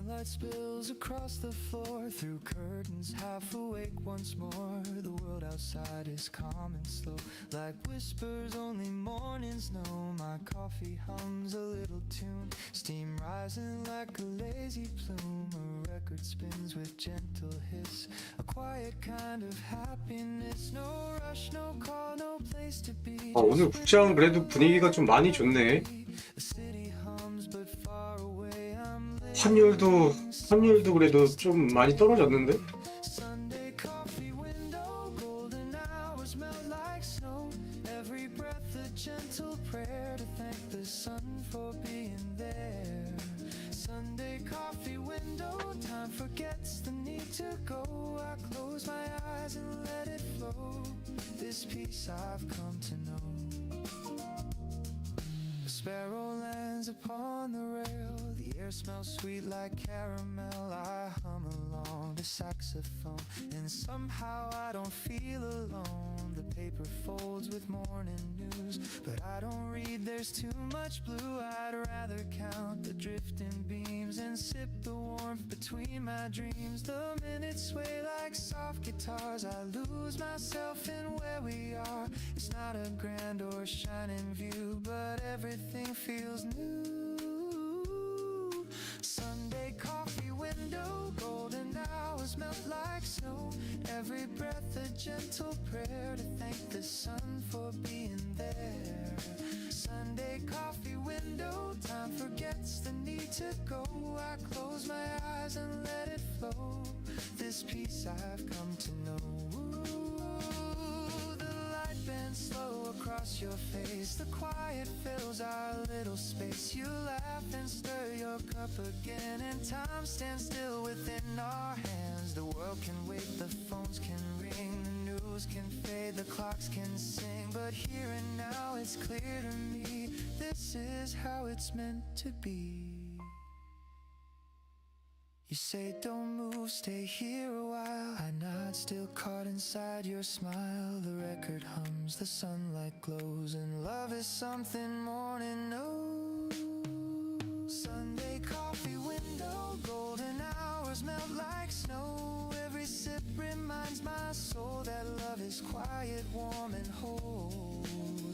Sunlight spills across the floor through curtains, half awake once more. The world outside is calm and slow, like whispers only mornings know. My coffee hums a little tune, steam rising like a lazy plume. A record spins with gentle hiss, a quiet kind of happiness. No rush, no call, no place to be. 오늘 국장 그래도 분위기가 좀 많이 좋네. The city hums but far away. I'm 환율도 그래도 좀 많이 떨어졌는데? Sunday coffee window, golden hours melt like snow. Every breath a gentle prayer to thank the sun for being there. Sunday coffee window, time forgets the need to go. I close my eyes and let it flow. This peace I've come to know. A sparrow lands upon the rail. The air smells sweet like caramel. I hum along the saxophone, and somehow I don't feel alone. The paper folds with morning news, but I don't read, there's too much blue. I'd rather count the drifting beams and sip the warmth between my dreams. The minutes sway like soft guitars. I lose myself in where we are. It's not a grand or shining view, but everything feels new. Sunday coffee window, golden hours melt like snow. Every breath a gentle prayer to thank the sun for being there. Sunday coffee window, time forgets the need to go. I close my eyes and let it flow. This peace I've come to know. The light bends slow across your face. The quiet fills our little space. You laugh and stir your cup again, and time stands still within our hands. The world can wait, the phones can ring, the news can fade, the clocks can sing, but here and now it's clear to me, this is how it's meant to be. You say don't move, stay here a while. I nod, still caught inside your smile. The record hums, the sunlight glows, and love is something morning knows. Sunday coffee window, golden hours melt like snow. Every sip reminds my soul that love is quiet, warm and whole.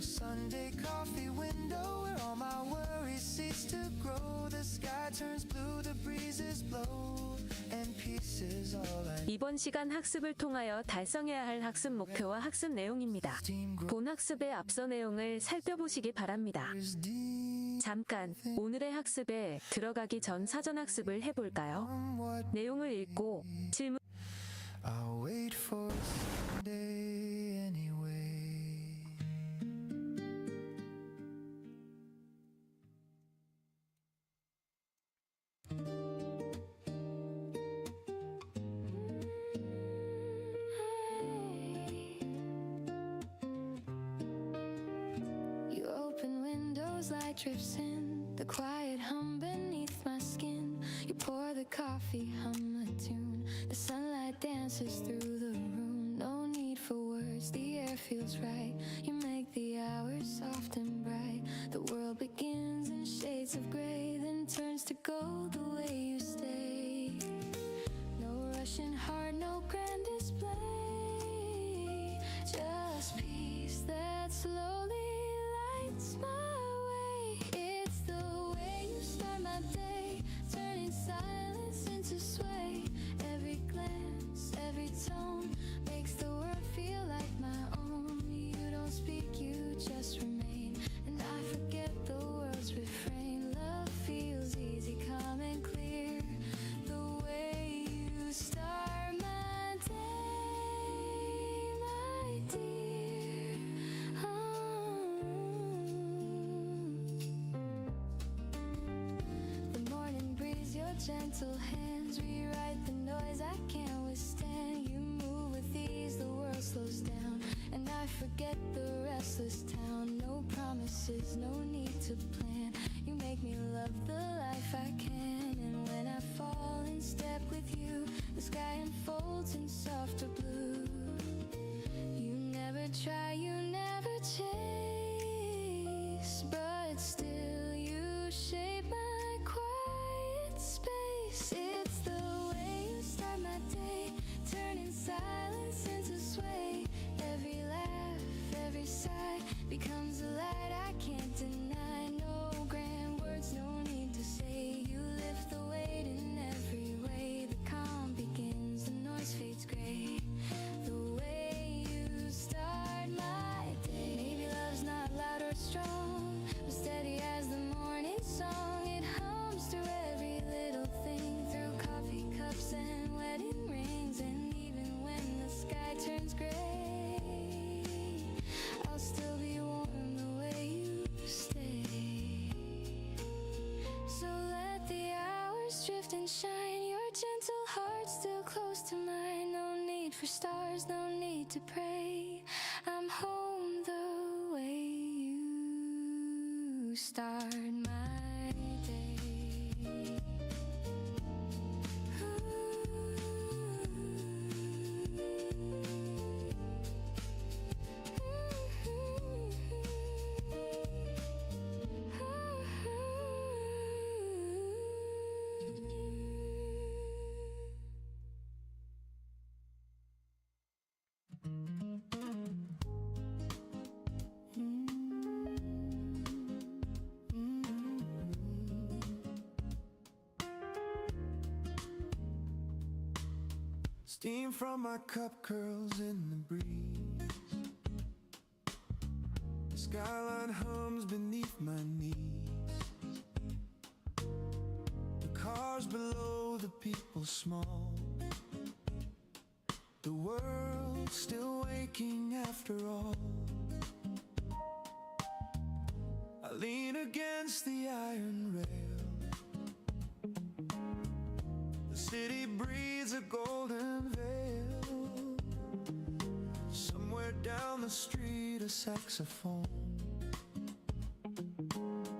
Sunday coffee window, where all my worries cease to grow. The sky turns blue, the breezes blow, and peace is all I need. 이번 시간 학습을 통하여 달성해야 할 학습 목표와 학습 내용입니다. 본 학습의 앞서 내용을 살펴보시기 바랍니다. 잠깐 오늘의 학습에 들어가기 전 사전 학습을 해볼까요? 내용을 읽고 질문 I'll wait for Sunday anyway. You open windows, light drifts in, the quiet hum beneath my skin. You pour the coffee, hum a tune, the sunlight dances through the room. No need for words, the air feels right. You make the hours soft and bright. The world begins in shades of gray, then turns to gold the way you stay. No rushing heart, no grand display, just peace that slowly lights my way. It's the way you start my day, turning silence into sway. Every glance, every tone makes the world feel like my own. You don't speak, you just remain, and I forget the world's refrain. Love feels easy, calm and clear. The way you start my day, my dear. The morning breeze, your gentle hands rewrite the noise I can't withstand. You move with ease, the world slows down, and I forget the restless town. No promises, no need to plan. You make me love the life I can, and when I fall in step with you, the sky unfolds in softer blue. You never try, you never chase, but still you shape my quiet space. day, turning silence into sway. Every laugh, every sigh becomes a light I can't deny. No grand words, no need to say. You lift the weight in every way. The calm begins, the noise fades gray. The way you start my day. Maybe love's not loud or strong, but steady as the morning song. It hums through every little thing, through coffee cups and wedding rings. And even when the sky turns gray, I'll still be warm the way you stay. So let the hours drift and shine, your gentle heart still close to mine. No need for stars, no need to pray. I'm home the way you start my day. Steam from my cup curls in the breeze. The skyline hums beneath my knees. The cars below, the people small. The world still waking after all. I lean against the iron rail. The city breathes a golden veil. Somewhere down the street a saxophone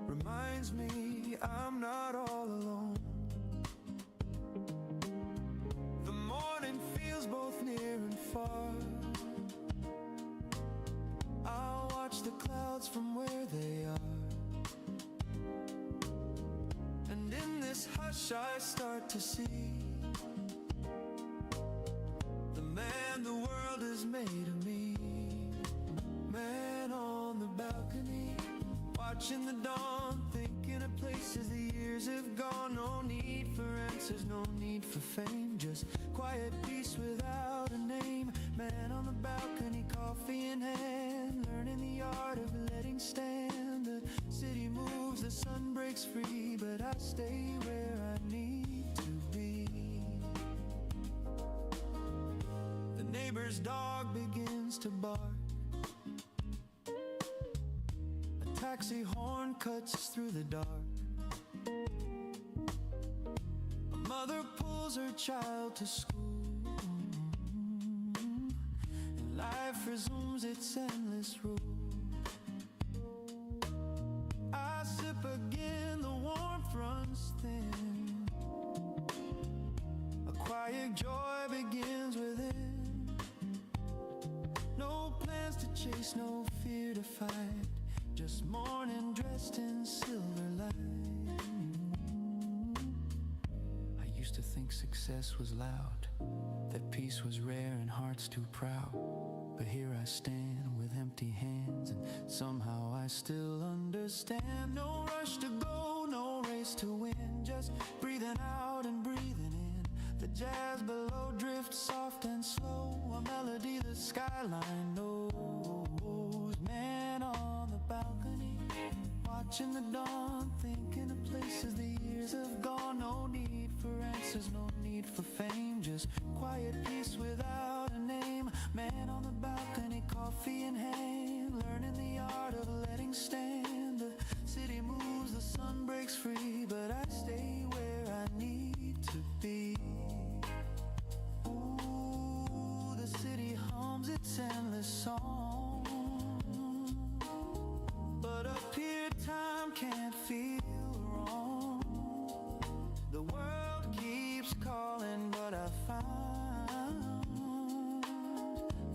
reminds me I'm not all alone. The morning feels both near and far. I'll watch the clouds from where they are. And in this hush I start to see the man the world has made of me. Man on the balcony, watching the dawn, thinking of places the years have gone. No need for answers, no need for fame, just quiet peace without a name. Man on the balcony, coffee in hand, learning the art of letting stand. The city moves, the sun breaks free, but I stay where I need to be. The neighbor's dog begins to bark. A taxi horn cuts through the dark. A mother pulls her child to school, and life resumes its endless rule. I sip again, the warmth runs thin. A quiet joy begins within. No plans to chase, no fear to fight, just morning dressed in silver light. I used to think success was loud, that peace was rare and hearts too proud. But here I stand with empty hands, and somehow I still understand. No rush to go, no race to win, just breathing out and breathing in. The jazz below drifts soft and slow, a melody the skyline knows. Man on the balcony, watching the dawn, thinking of places the years have gone. No need for answers, no need for fame, just quiet peace without a name. Man on the balcony, coffee in hand, learning the art of letting stand. The city moves, the sun breaks free, but I stay where I need to be. Ooh, the city hums its endless song, but up here time can't feel wrong. The world keeps calling, but I found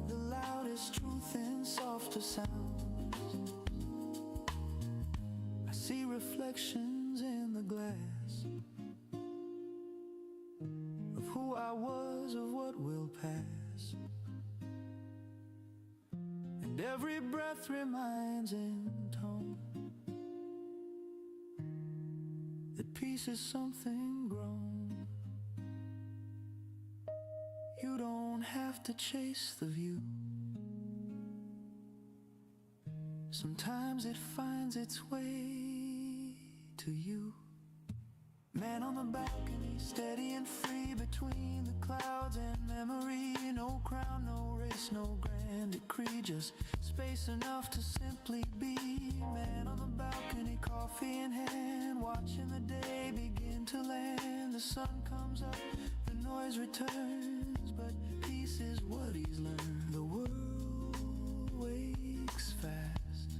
the loudest truth in softer sounds. I see reflections in the glass of who I was because of what will pass. And every breath reminds in tone that peace is something grown. You don't have to chase the view. Sometimes it finds its way to you. Man on the balcony, steady and free between the clouds and memory. No crown, no race, no grand decree, just space enough to simply be. Man on the balcony, coffee in hand, watching the day begin to land. The sun comes up, the noise returns, but peace is what he's learned. The world wakes fast,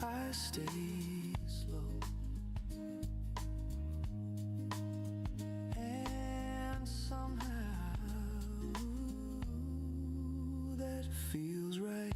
I stay slow. And somehow that feels right.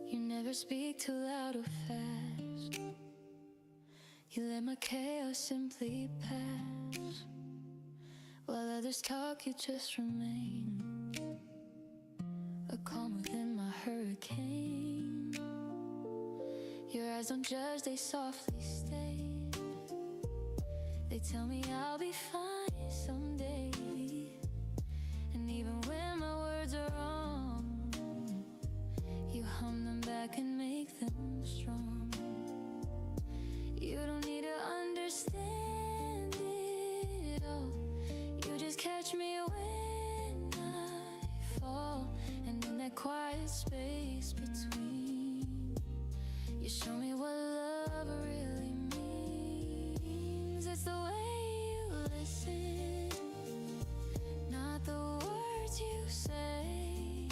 You never speak too loud or fast. You let my chaos simply pass. While others talk, you just remain. A calm within my hurricane. Your eyes don't judge, they softly stay. They tell me I'll be fine someday. And even when my words are wrong, you hum them back and make them strong. You don't need to understand it all. You just catch me when I fall. And in that quiet space between, you show me what love really means. It's the way you listen, not the words you say.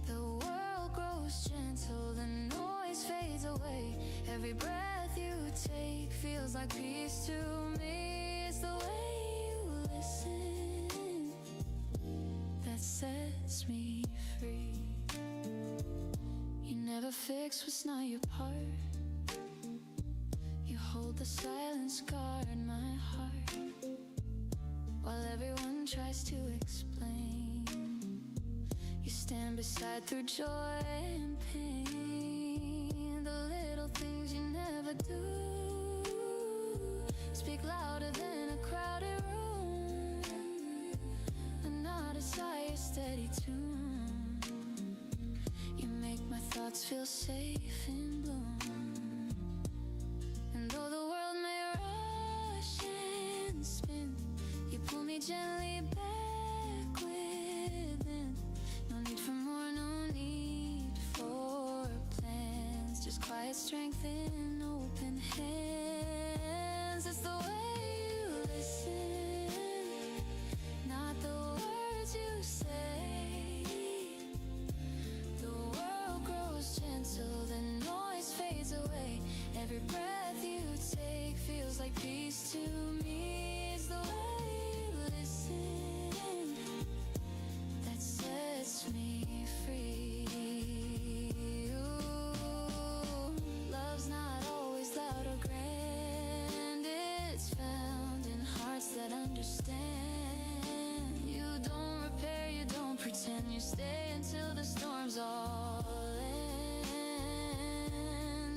The world grows gentle, the noise fades away. Every breath you take feels like peace to me. It's the way you listen that sets me free. You never fix what's not your part. You hold the silence, guard my heart. While everyone tries to explain, you stand beside through joy and pain. The little things you never do speak louder than a crowded room. Another sigh, a steady tune. You make my thoughts feel safe in bloom. And though the world may rush and spin, you pull me gently back within. No need for more, no need for plans. Just quiet strength in open hands. It's the way you listen, not the words you say. The world grows gentle, the noise fades away. Every breath you take feels like peace to me. It's the way you listen that sets me free. Ooh, love's not always loud or grand. It's found in hearts that understand. You don't repair, you don't pretend. You stay until the storms all end.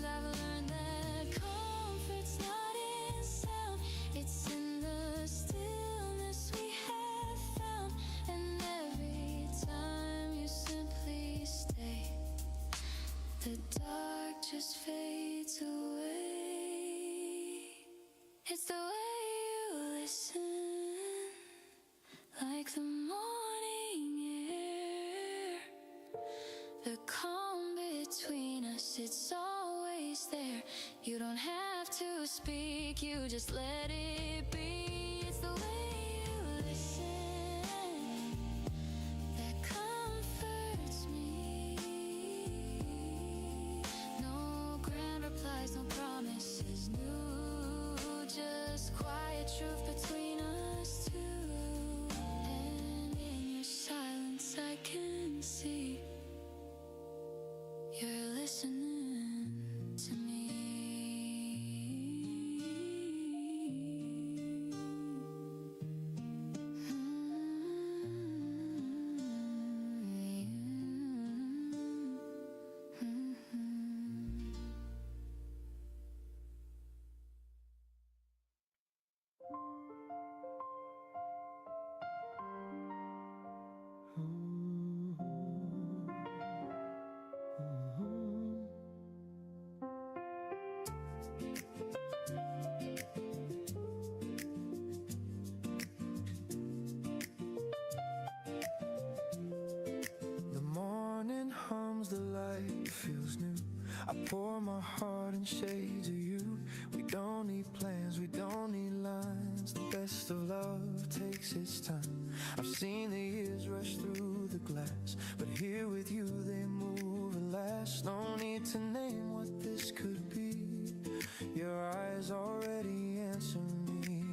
I've learned that comfort's not in sound. It's in the stillness we have found. And every time you simply stay, the dark just fades away. It's the way you listen, like the morning air. The calm between us, it's always there. You don't have to speak. speak, you just let it be. It's the way you listen that comforts me. No grand replies, no promises new, just quiet truth between us two. And in your silence I can see you're listening to me. The morning hums, the light feels new. I pour my heart in shades of you. We don't need plans, we don't need lines. The best of love takes its time. I've seen the years rush through the glass, but here with you they move and last. No need to name what this could be. Your eyes already answer me.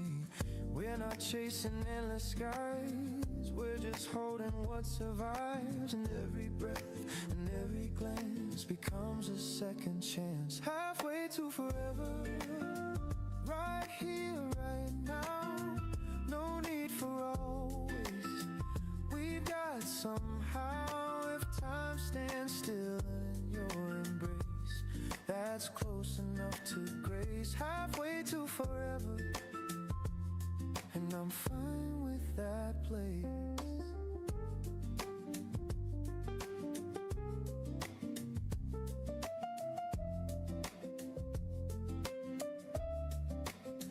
We're not chasing endless skies, we're just holding what survives. And every breath and every glance becomes a second chance. Halfway to forever, right here, right now. No need for always, we've got somehow. If time stands still in your embrace, that's close enough to grace. Halfway to forever, and I'm fine with that place.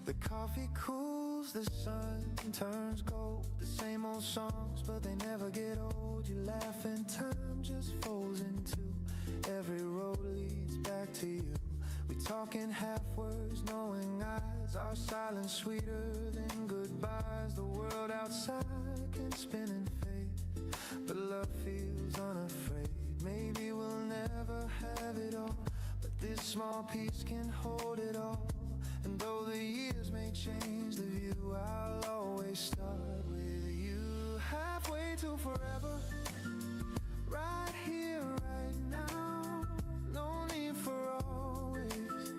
The coffee cools, the sun turns gold. The same old songs, but they never get old. You laugh and time just folds into every road leads back to you. We talk in half words, knowing eyes. Our silence sweeter than goodbyes. The world outside can spin and fade, but love feels unafraid. Maybe we'll never have it all, but this small piece can hold it all. And though the years may change the view, I'll always start with you. Halfway to forever, right here, right now. No need for always,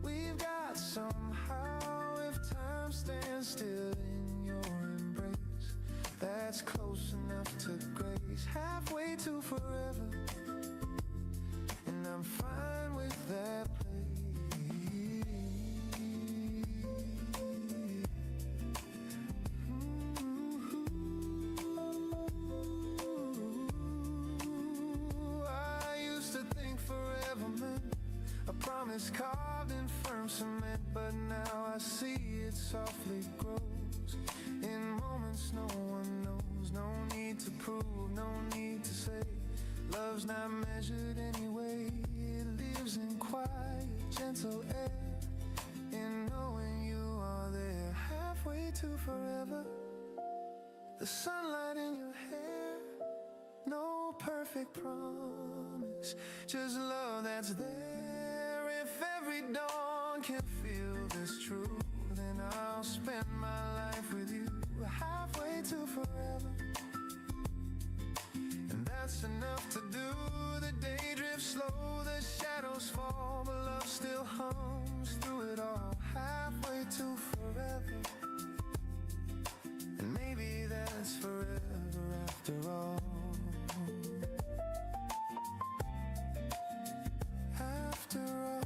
we've got somehow. If time stands still in your embrace, that's close enough to grace. Halfway to forever, and I'm fine with that place. Promise carved in firm cement, but now I see it softly grows in moments no one knows. No need to prove, no need to say. Love's not measured anyway. It lives in quiet, gentle air, in knowing you are there. Halfway to forever, the sunlight in your hair. No perfect promise, just love that's there. If every dawn can feel this true, then I'll spend my life with you. Halfway to forever, and that's enough to do. The day drifts slow, the shadows fall, but love still hums through it all. Halfway to forever, and maybe that's forever after all. After all,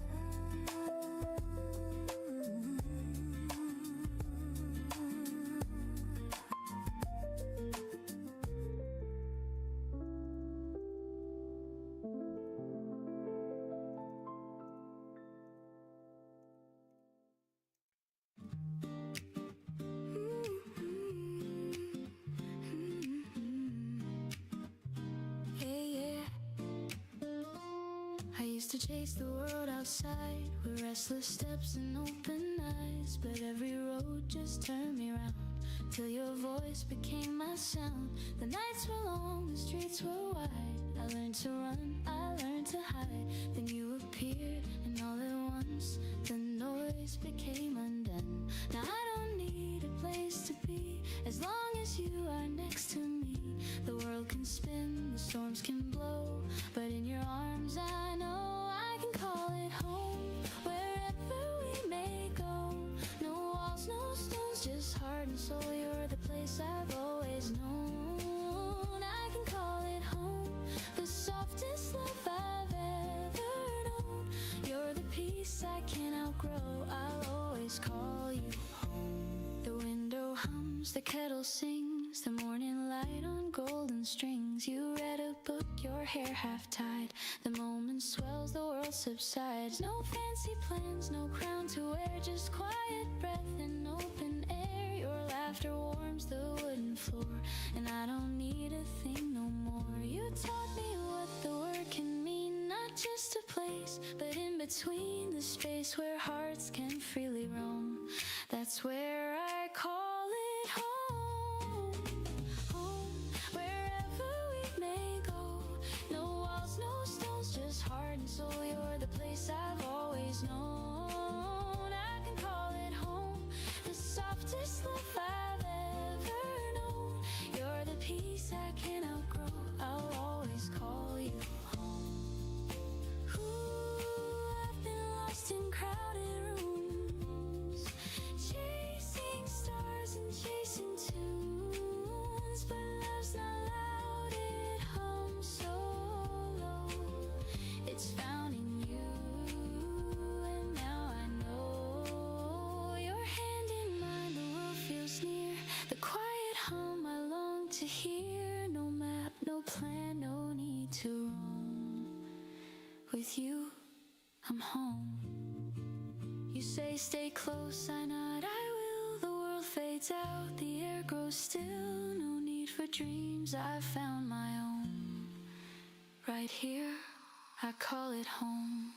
to chase the world outside with restless steps and open eyes. But every road just turned me round till your voice became my sound. The nights were long, the streets were wide. I learned to run, I learned to hide. Then you appeared, and all at once the noise became undone. Now I don't need a place to be as long as you are next to me. The world can spin, the storms can blow, but in your arms I know I can call it home. Wherever we may go, no walls, no stones, just heart and soul. You're the place I've always known. I can call it home, the softest love I've ever known. You're the peace I can't outgrow. I'll always call you home. The window hums, the kettle sings, the morning light on golden strings. You read a book, your hair half tied. The moment swells, the world subsides. No fancy plans, no crown to wear, just quiet breath and open air. Your laughter warms the wooden floor, and I don't need a thing no more. You taught me what the word can mean, not just a place, but in between, the space where hearts can freely roam. That's where I call it home. Home, wherever we may go. No walls, no stones, just heart and soul. You're the place I've always known. I can call it home, the softest love I've ever known. You're the peace I can't outgrow. I'll always call you home. Ooh, I've been lost in crowded rooms, chasing stars and chasing tunes, but love's not loud, it hums so low. It's found in you, and now I know. Your hand in mine, the world feels near. The quiet hum I long to hear. No map, no plan, no need to roam. With you, I'm home. You say stay close, I nod, I will. The world fades out, the air grows still. No need for dreams, I've found my own. Right here, I call it home.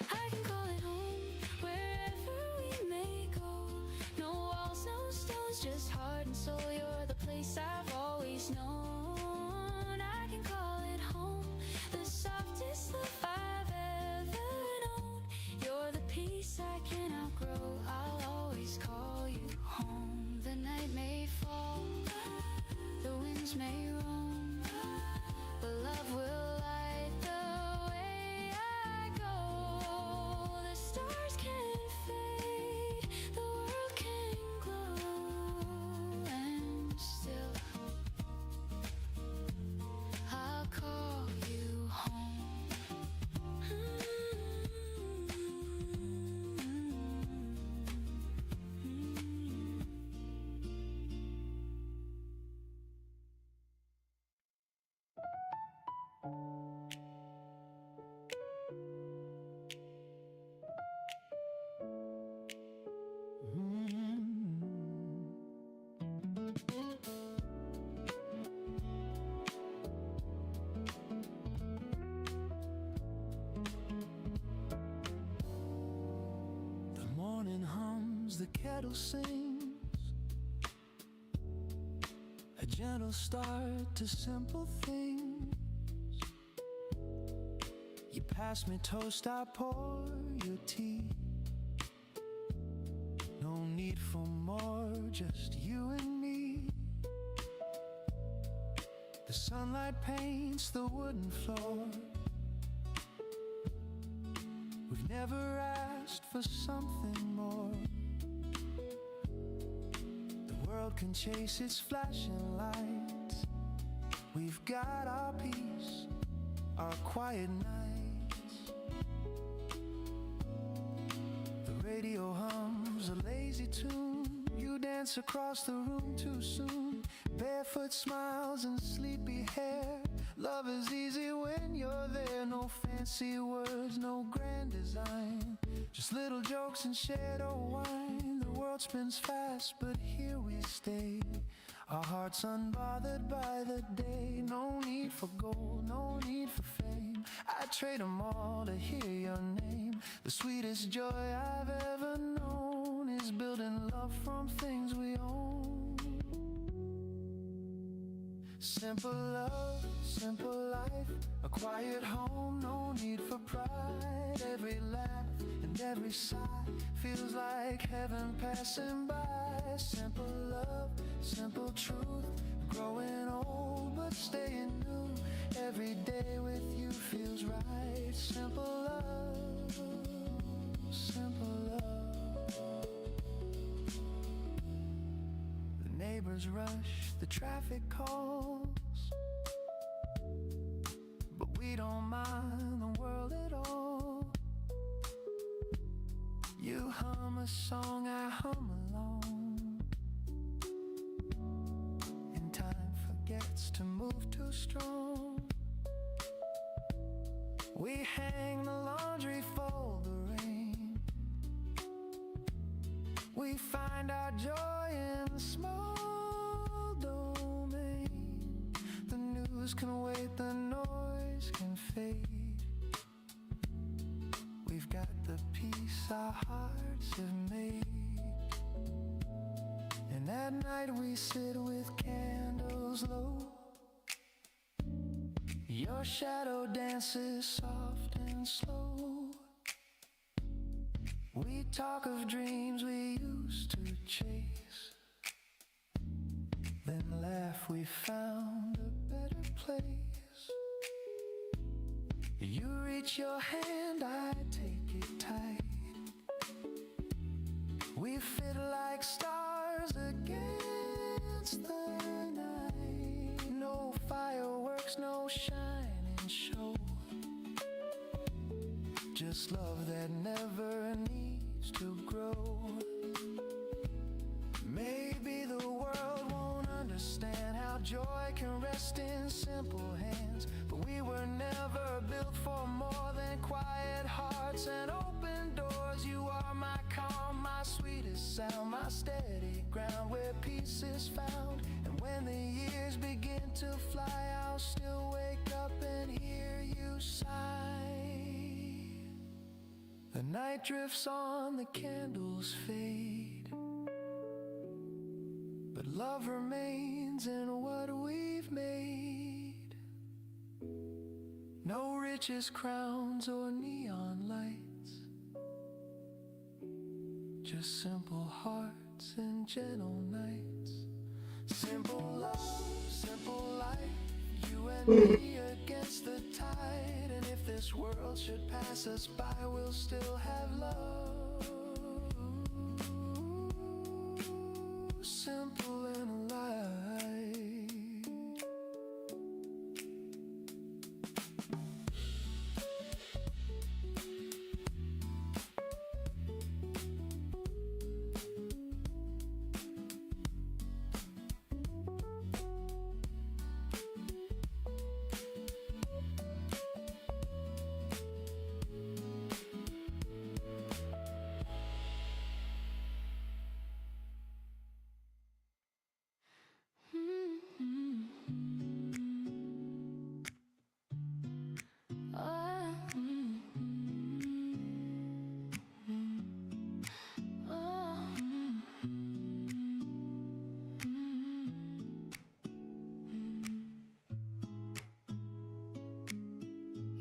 I can call it home, wherever we may go. No walls, no stones, just heart and soul. You're the place I've always known. I can call it home, the softest love I've ever known. You're the peace I can't outgrow. I'll always call you home. The night may fall, the winds may roam, but love will light the way I go. The stars can fade, the world can glow, and still I'll call you home. The morning hums, the kettle sings, a gentle start to simple things. You pass me toast, I pour your tea. No need for more, just you and me. The sunlight paints the wooden floor. We've never asked for something more. The world can chase its flashing lights. We've got our peace, our quiet nights. The radio hums a lazy tune. You dance across the room too soon. Barefoot smiles and sleepy hair. Love is easy when you're there. No fancy words, no grand design, just little jokes and shared old wine. The world spins fast, but here we stay. Our hearts unbothered by the day. No need for gold, no need for fame. I'd trade them all to hear your name. The sweetest joy I've ever known is building love from things we own. Simple love, simple life, a quiet home, no need for pride. Every laugh and every sigh feels like heaven passing by. Simple love, simple truth, growing old but staying new. Every day with you feels right. Simple love, simple love. The neighbors rush, the traffic calls, but we don't mind the world at all. You hum a song, I hum along, and time forgets to move too strong. We hang the laundry, fold the rain. We find our joy in the small domain. The news can wait, the noise can fade. We've got the peace our hearts have made. And at night we sit with candles low. Your shadow dances soft and slow. We talk of dreams we used to chase, then laugh we found a better place. You reach your hand, I take it tight. We fit like stars against the night. No fireworks, no shining show, just love that never needs to grow. Maybe the world won't understand how joy can rest in simple hands, but we were never built for more than quiet hearts and open doors. You are my calm, my sweetest sound, my steady ground where peace is found. And when the years begin to fly, I'll still wake up and hear you sigh. The night drifts on, the candles fade, but love remains in what we've made. No riches, crowns, or neon lights, just simple hearts and gentle nights. Simple love, simple life, you and me against the tide. And if this world should pass us by, we'll still have love. Simple and alive.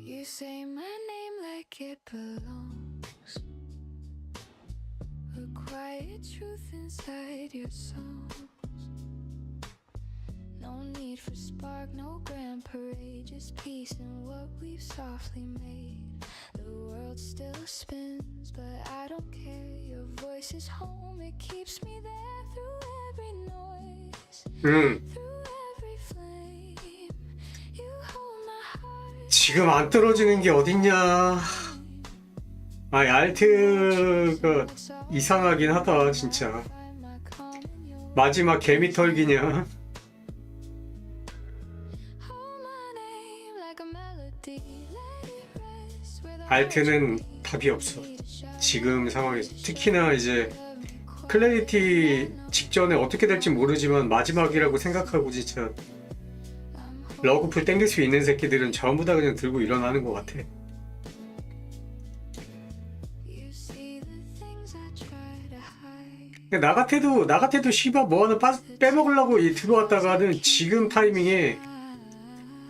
You say my name like it belongs, a quiet truth inside your songs. No need for spark, no grand parade, just peace in what we've softly made. The world still spins, but I don't care. Your voice is home, it keeps me there through every noise, through every flame. You hold my heart. 지금 안 떨어지는 게 어딨냐. 아, 알트가 이상하긴 하다 진짜. 마지막 개미 털기냐. 알트는 답이 없어 지금 상황에서. 특히나 이제 클래리티 직전에 어떻게 될지 모르지만 마지막이라고 생각하고 진짜 러그풀 땡길 수 있는 새끼들은 전부 다 그냥 들고 일어나는 것 같아. You see the things I try to hide. 나 같아도 씨발 뭐 하나 빼먹으려고 들어왔다가는 지금 타이밍에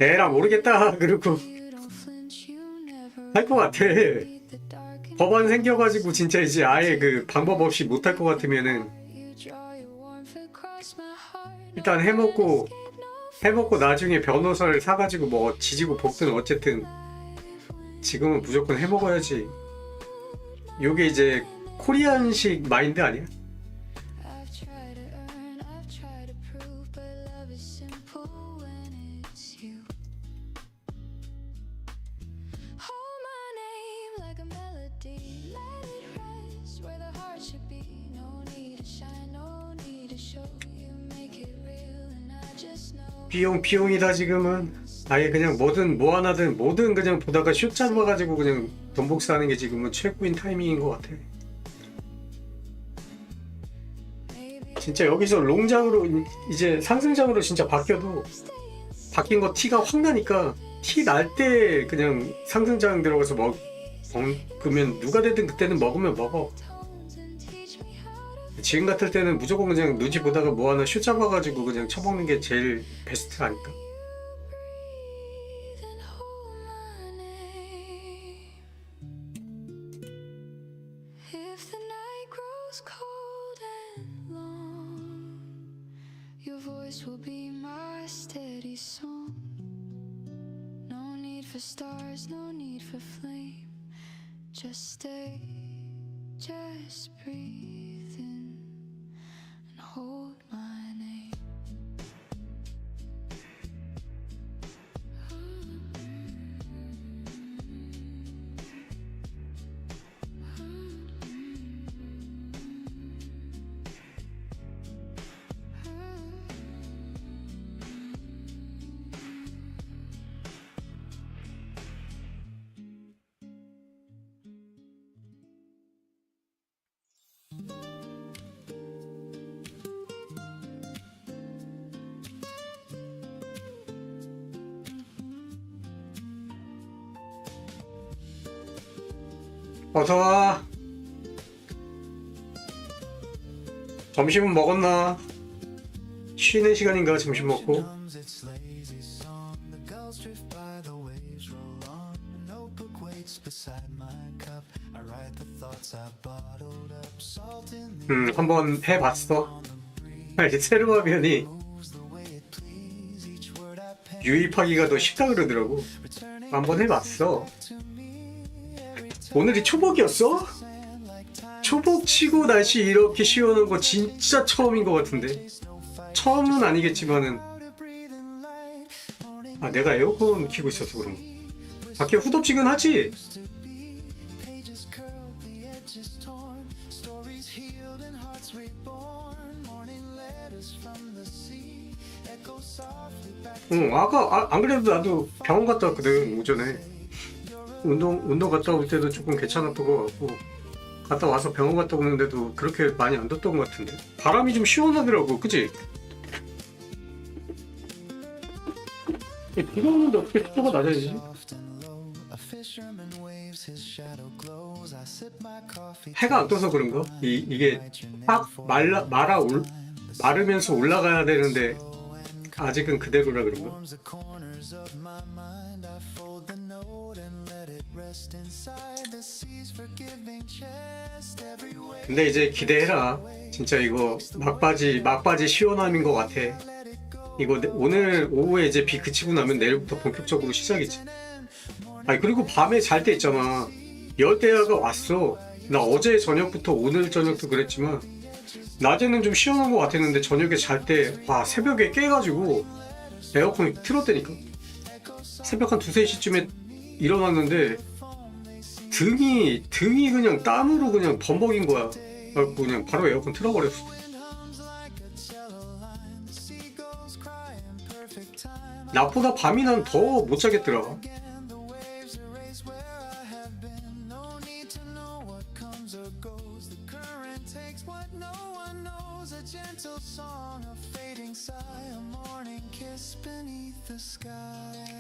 에라 모르겠다 그러고 You don't flinch, you never 할 것 같아. read the dark and 법안 생겨가지고 진짜 이제 아예 그 방법 없이 못할 것 같으면은 you draw your warmth across my heart. 일단 해먹고 나중에 변호사를 사가지고 뭐 지지고 볶든 어쨌든 지금은 무조건 해먹어야지. 요게 이제 코리안식 마인드 아니야? I've tried to earn, I've tried to prove, but love is simple when it's you. Hold my name like a melody, let it rest where the heart should be. No need to shine, no need to show. You make it real, and I just know. 비용이다 지금은. 아예 그냥 뭐든 뭐 하나든 뭐든 그냥 보다가 슛 잡아가지고 그냥 돈 복사하는 게 지금은 최고인 타이밍인 것 같아. 진짜 여기서 롱장으로 이제 상승장으로 진짜 바뀌어도 바뀐 거 티가 확 나니까 티 날 때 그냥 상승장 들어가서 먹으면 누가 되든 그때는 먹으면 먹어. 지금 같을 때는 무조건 그냥 누지 보다가 뭐 하나 슛 잡아가지고 그냥 쳐먹는 게 제일 베스트 아닐까? Breathe and hold my name. If the night grows cold and long, your voice will be my steady song. No need for stars, no need for flame. Just stay, just breathe in and hold my name. 어서와. 점심은 먹었나? 쉬는 시간인가 점심 먹고. Its lazy song, the gulls drift by, the waves roll on. A notebook waits beside my cup. I write the thoughts I bottled up. Salt in the 한번 해봤어. 이제 세로 화면이 moves the way it please. Each word I pen 유입하기가 더 쉽다 그러더라고. returning 한번 해봤어. to me. Every 오늘이 초복이었어? time like time 초복 치고 날씨 이렇게 시원한 거 진짜 처음인 것 같은데. 처음은 아니겠지만은 to breathe in light. Morning 아 내가 에어컨 켜고 있어서 그런 거. 밖에 후덥지근하지? pages curled, the edges torn. Stories healed and hearts reborn. Morning letters from the sea. Echo softly back 응, 아까 안 그래도 나도 병원 갔다 왔거든 오전에. 운동 갔다 올 때도 조금 괜찮았던 것 같고 갔다 와서 병원 갔다 오는데도 그렇게 많이 안 덥던 것 같은데 바람이 좀 시원하더라고, 그치? 비가 오는데 어떻게 습도가 낮아지지? soft and low. A fisherman waves, his shadow glows. I sip my coffee. 해가 안 떠서 그런가? 이게 확 마르면서 올라가야 되는데 아직은 그대로라 그런가? Warms the corners of my mind. I fold the note and let it rest inside the sea's forgiving chest. Every way 근데 이제 기대해라. 진짜 이거 막바지 시원함인 것 같아. 이거 오늘 오후에 이제 비 그치고 나면 내일부터 본격적으로 시작이지. 아니 그리고 밤에 잘 때 있잖아. 열대야가 왔어. 나 어제 저녁부터 오늘 저녁도 그랬지만 낮에는 좀 시원한 것 같았는데 저녁에 잘 때 와 새벽에 깨가지고 에어컨 틀었다니까. 새벽 한 2-3시쯤에 일어났는데 등이 그냥 땀으로 그냥 범벅인 거야. 그래갖고 그냥 바로 에어컨 틀어버렸어. hums like a cello line. The seagulls cry in perfect time. 낮보다 밤이 난 더 못 자겠더라. Again, the waves erase where I have been. No need to know what comes or goes. The current takes what No one knows a gentle song, a fading sigh, a morning kiss beneath the sky.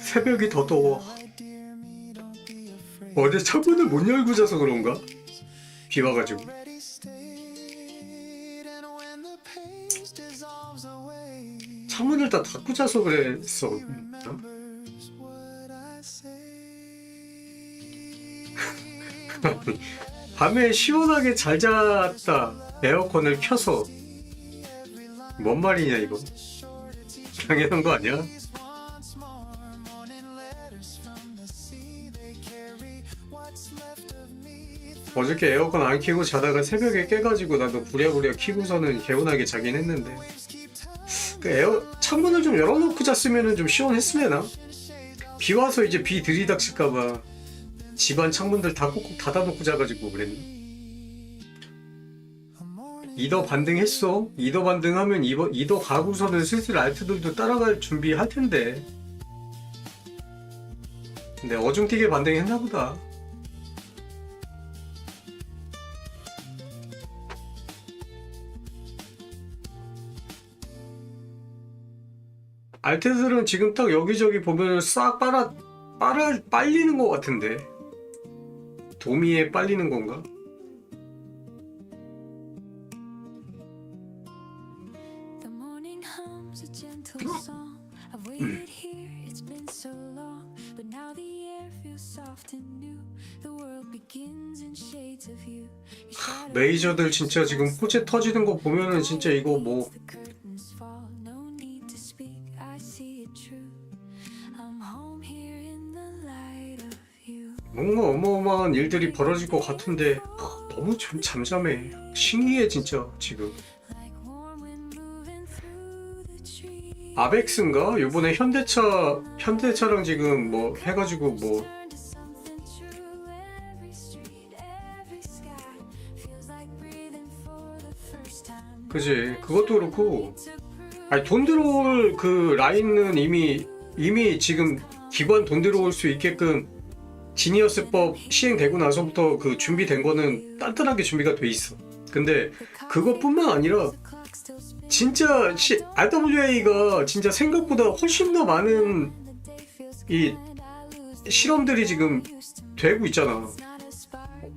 새벽이 더 더워. My dear me, don't be afraid. 어제 창문을 못 열고 자서 그런가? 비 와가지고. Already stayed, and when the page dissolves away, 창문을 다 닫고 자서 그랬어. remembers what I say. 밤에 시원하게 잘 잤다. 에어컨을 켜서. 뭔 말이냐 이거. 당연한 거 아니야? Once more, morning letters from the sea, they carry what's left of me. 어저께 에어컨 안 켜고 자다가 새벽에 깨가지고 나도 부랴부랴 켜고서는 개운하게 자긴 했는데 창문을 좀 열어놓고 잤으면 좀 시원했으려나? 비 와서 이제 비 들이닥칠까봐 집안 창문들 다 꼭꼭 닫아놓고 자가지고 그랬네. 이더 반등했어. 이더 반등하면 이더 가고서는 슬슬 알트들도 따라갈 준비할 텐데. 근데 어중뛰게 반등했나 보다. 알트들은 지금 딱 여기저기 보면 싹 빨리는 것 같은데. 도미에 빨리는 건가? The morning hums a gentle song. I've waited here, it's been so long. But now the air feels soft and new. The world begins in shades of you. Your shadow 메이저들 진짜 지금 호재 터지는 거 보면은 진짜 이거 뭐 the curtains fall. No need to speak, I see it true. I'm home here in the light of you. 뭔가 어마어마한 일들이 벌어질 것 같은데 너무 좀 잠잠해. 신기해 진짜 지금. Like warm wind moving through the trees. 아벡스인가? 요번에 현대차랑 지금 뭐 해가지고 뭐 Turn to something true. Every street, every sky feels like breathing for the first time. 그지? 그것도 그렇고 아니 돈 들어올 그 라인은 이미 지금 기관 돈 들어올 수 있게끔 지니어스법 시행되고 나서부터 그 준비된 거는 단단하게 준비가 돼 있어. 근데 그것뿐만 아니라 진짜 RWA가 진짜 생각보다 훨씬 더 많은 이 실험들이 지금 되고 있잖아.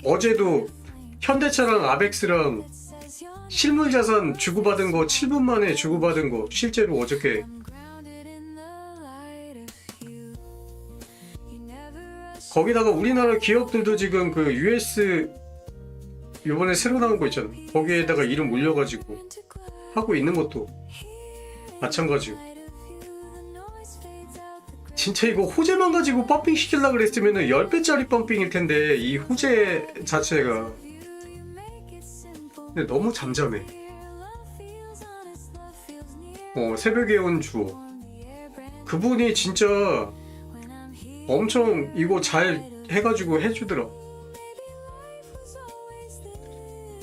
어제도 현대차랑 아벡스랑 실물 자산 주고받은 거 7분 만에 주고받은 거 실제로 어저께 Grounded in the light of you. You never rush 거기다가 우리나라 기업들도 지금 그 US 요번에 새로 나온 거 있잖아. 거기에다가 이름 올려가지고 into glow. 하고 있는 것도 마찬가지고. Light of you, the noise fades out. The 진짜 이거 호재만 가지고 펌핑 시키려고 그랬으면 10배짜리 펌핑일 텐데 이 호재 자체가 you, you make it simple. 근데 너무 잠잠해. Here, love feels honest, love feels near. 새벽에 온 주호 Warm the air brand 그분이 진짜 when I'm here. 엄청 이거 잘 해가지고 해주더라. Was always there.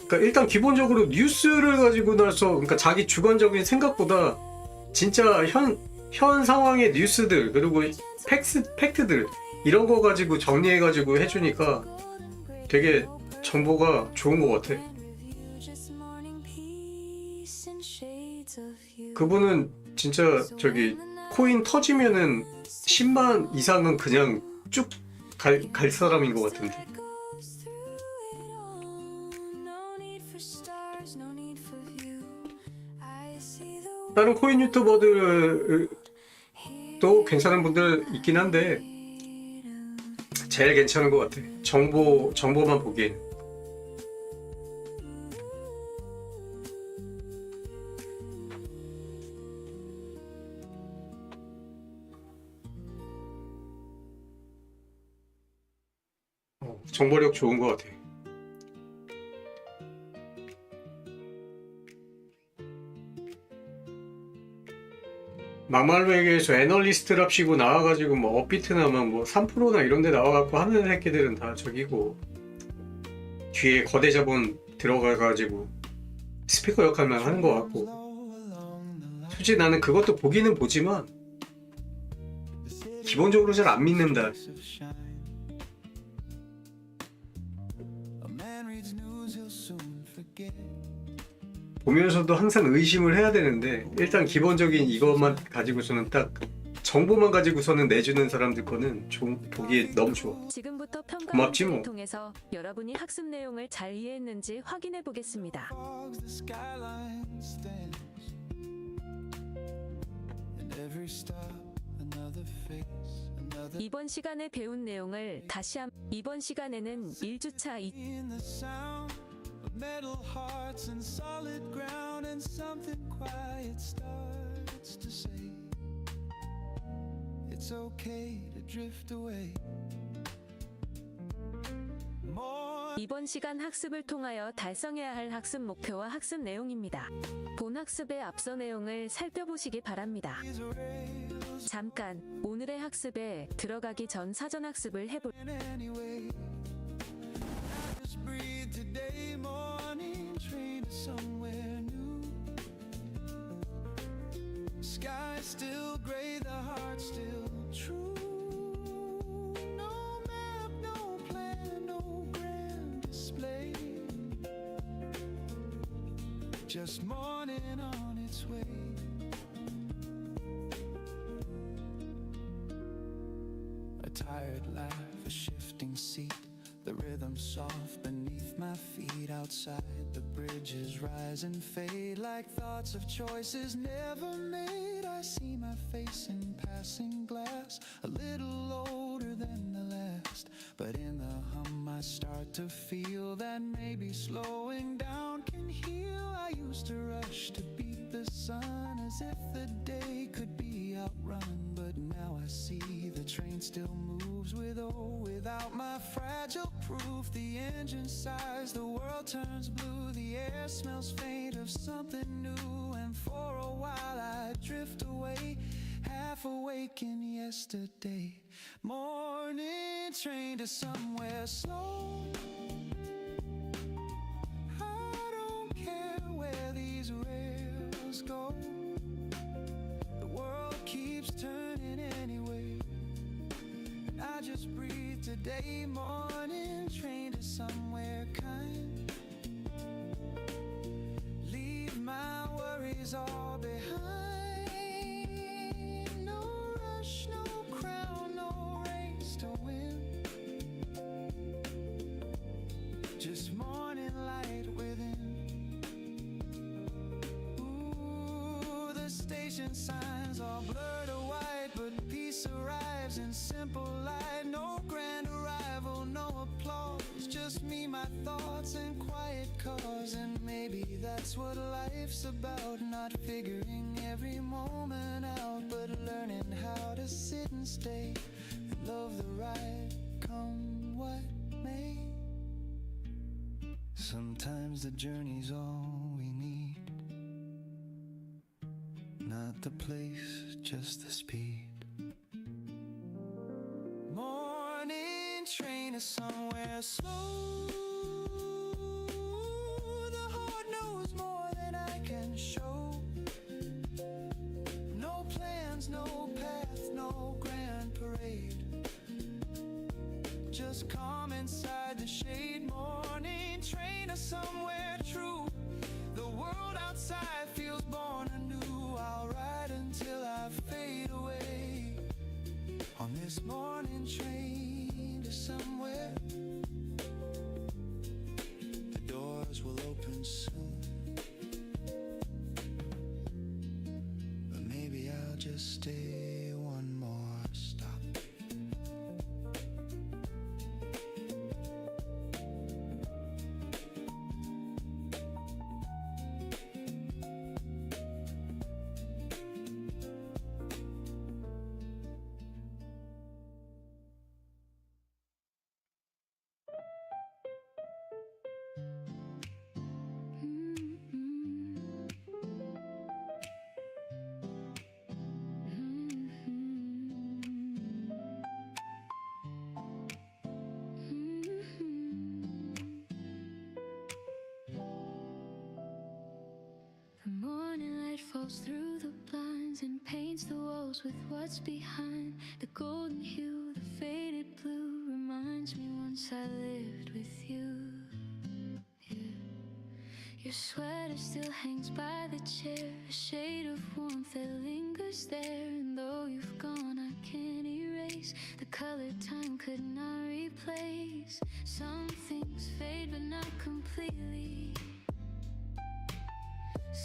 그러니까 일단 기본적으로 뉴스를 가지고 나서 그러니까 자기 주관적인 생각보다 진짜 현 상황의 뉴스들 그리고 팩트들 이런 거 가지고 정리해가지고 해주니까 되게 정보가 좋은 것 같아. Review, just morning peace and shades of you. 그분은 진짜 저기 코인 터지면은 10만 이상은 그냥 쭉 갈 사람인 것 같은데. Goes through it all. No need for stars, no need for view. I see the 다른 코인 유튜버들도 괜찮은 분들 있긴 한데 제일 괜찮은 것 같아. 정보만 보기엔. 정보력 좋은 것 같아. 막말로 얘기해서 애널리스트랍시고 나와가지고 뭐 업비트나 뭐 3%나 이런 데 나와갖고 하는 새끼들은 다 저기고 뒤에 거대 자본 들어가가지고 스피커 역할만 하는 것 같고 솔직히 나는 그것도 보기는 보지만 기본적으로 잘 안 믿는다. A man reads news he'll soon forget. 보면서도 항상 의심을 해야 되는데 일단 기본적인 이것만 가지고서는 딱 정보만 가지고서는 내주는 사람들 거는 좀 보기에 너무 좋아. 지금부터 평가 고맙지 문제를 뭐. 통해서 여러분이 학습 내용을 잘 이해했는지 확인해 보겠습니다. fogs, the skyline stands. And every stop, another face, another 이번 시간에 배운 내용을 이번 시간에는 1주차 in the sound of metal hearts and solid ground, and something quiet starts to say, it's okay to drift away. More 이번 시간 학습을 통하여 달성해야 할 학습 목표와 학습 내용입니다. 본 학습의 앞서 내용을 살펴보시기 바랍니다. is rails 잠깐 오늘의 학습에 들어가기 전 사전 학습을 해볼 anyway. I just breathe today, morning train to somewhere new. Sky still gray, the heart still true. No map, no plan, no grand display. Just morning on its way. A tired life, a shifting seat, the rhythm soft beneath my feet. Outside, the bridges rise and fade like thoughts of choices never made. I see my face in passing glass, a little older than the last. But in the hum, I start to feel that maybe slowing down can heal. I used to rush to beat the sun as if the day could be outrun. But now I see the train still moves with or without my fragile proof. The engine sighs, the world turns blue, the air smells faint of something new. And for a while I drift away, half awake in yesterday. Morning train to somewhere slow. I don't care where these rails go. The world keeps turning anyway. I just breathe today, morning train to somewhere kind. Leave my worries all behind. No rush, no crown, no race to win. Just morning light within. Ooh, the station signs all blur to white, but peace arrives in simple light. No grand arrival, no applause, just me, my thoughts, and quiet cause. And maybe that's what life's about, not figuring every moment out, but learning how to sit and stay and love the ride, come what may. Sometimes the journey's all we need, not the place, just the speed. Morning train is somewhere slow. The heart knows more than I can show. No plans, no path, no grand parade. Just calm inside the shade. Morning train is somewhere true. The world outside feels born anew. I'll ride until I fade away on this morning train to somewhere. The doors will open soon, but maybe I'll just stay one more stop. The morning light falls through the blinds and paints the walls with what's behind. The golden hue, the faded blue reminds me once I lived with you. Yeah. Your sweater still hangs chair, a shade of warmth that lingers there. And though you've gone, I can't erase the color time could not replace. Some things fade, but not completely.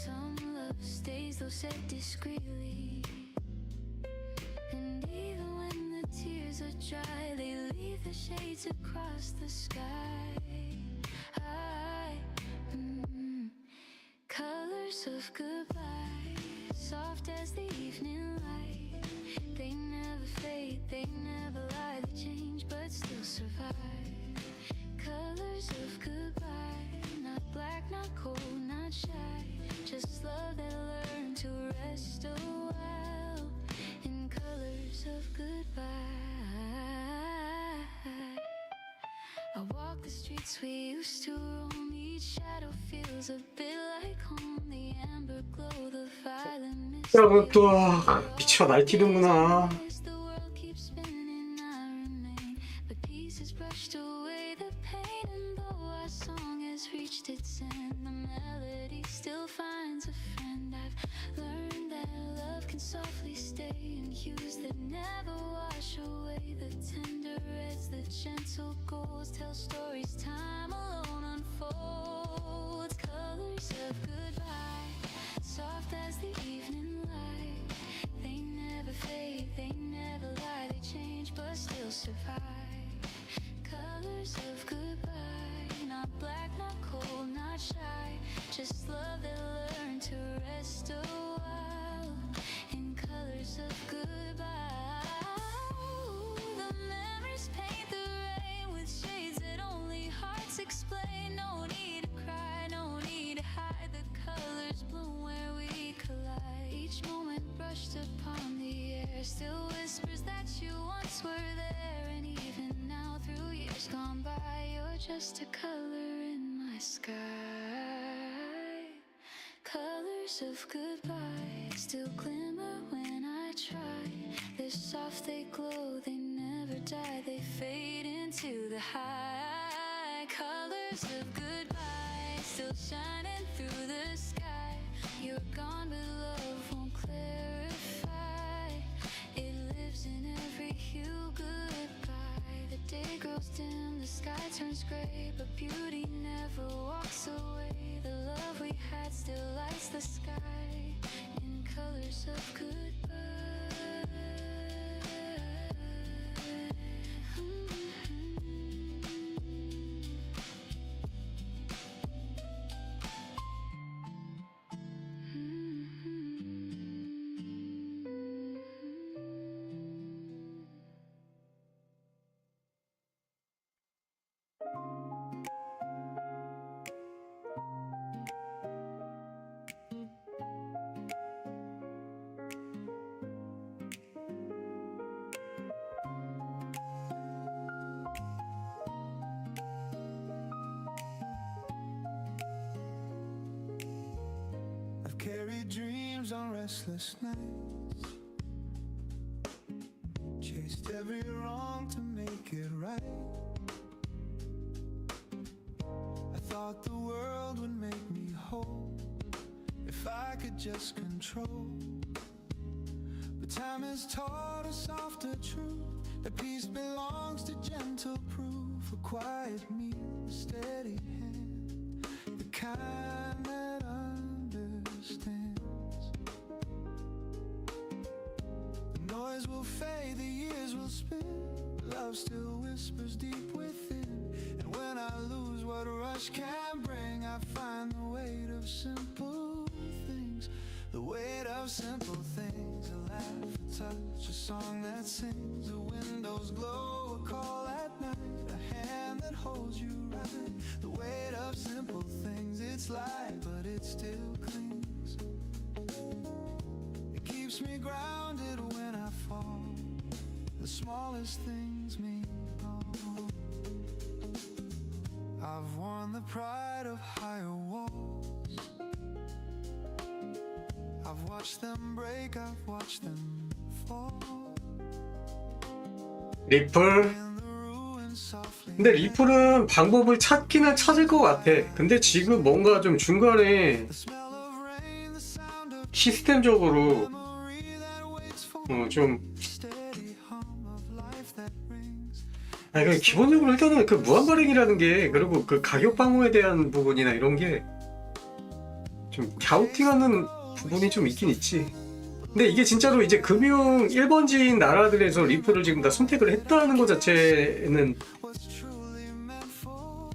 Some love stays, though said discreetly. And even when the tears are dry, they leave the shades across the sky. Colors of goodbye, soft as the evening light. They never fade, they never lie. They change but still survive. Colors of goodbye, not black, not cold, not shy. Just love that learned to rest a while. In colors of goodbye, I walk the streets we used to roam. Each shadow feels a bit like home. The amber glow, the violet mist. 여러분 또 미쳐 날뛰는구나. The world keeps spinning, I remain. But pieces brushed away the pain. And though our song has reached its end, the melody still finds a friend. I've learned that love can softly stay in hues that never wash away. The tender reds, the gentle golds tell stories time alone unfolds. Colors of goodbye, soft as the evening light. They never fade, they never lie. They change but still survive. Colors of goodbye, not black, not cold, not shy. Just love that learned to rest a while. In colors of goodbye, the memories paint the rain with shades that only hearts explain. No need to cry, no need to hide. The colors bloom where we collide. Each moment brushed upon the air still whispers that you once were there. And even now, through years gone by, you're just a color in my sky. Colors of goodbye still glimmer when I try. They're soft, they glow, they never die. They fade into the high. Colors of goodbye still shining through the sky. You're gone, but love won't clarify. It lives in every hue. Goodbye. The day grows dim, the sky turns gray, but beauty never walks away. The love we had still lights the sky in colors of goodbye. I've carried dreams on restless nights, chased every wrong to make it right. I thought the world would make me whole if I could just control. But time has taught us softer truth, that peace belongs to gentle proof. A quiet meal, a steady hand, the kind that understands. The noise will fade, the years will spin, love still whispers deep within. And when I lose what rush can bring, I find the weight of simple things. The weight of simple things. A laugh, a touch, a song that sings. The windows glow, a call at night, a hand that holds you right. The weight of simple things. It's light, but it still clings. It keeps me grounded when I fall. The smallest things mean all. I've worn the pride of higher walls. I've watched them break, I've watched them fall. 리플. In the ruins softly. 근데 리플은 방법을 찾기는 찾을 것 같아. 근데 지금 뭔가 좀 중간에 The smell of rain, the 시스템적으로 좀 아니, 그 기본적으로 일단은 그 무한 발행이라는 게, 그리고 그 가격 방어에 대한 부분이나 이런 게 좀 갸우팅하는 부분이 좀 있긴 있지. 근데 이게 진짜로 이제 금융 1번지인 나라들에서 리플을 지금 다 선택을 했다는 것 자체는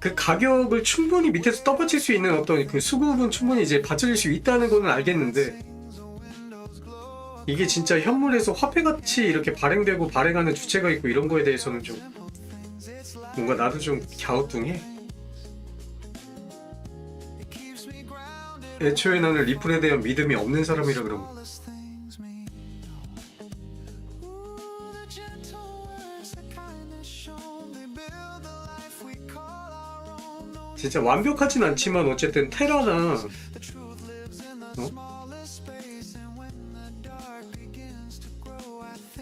그 가격을 충분히 밑에서 떠받칠 수 있는 어떤 그 수급은 충분히 이제 받쳐질 수 있다는 거는 알겠는데, 이게 진짜 현물에서 화폐같이 이렇게 발행되고 발행하는 주체가 있고 이런 거에 대해서는 좀 뭔가 나도 좀 갸우뚱해. 애초에 나는 리플에 대한 믿음이 없는 사람이라 그런 거. 진짜 완벽하진 않지만 어쨌든 테라나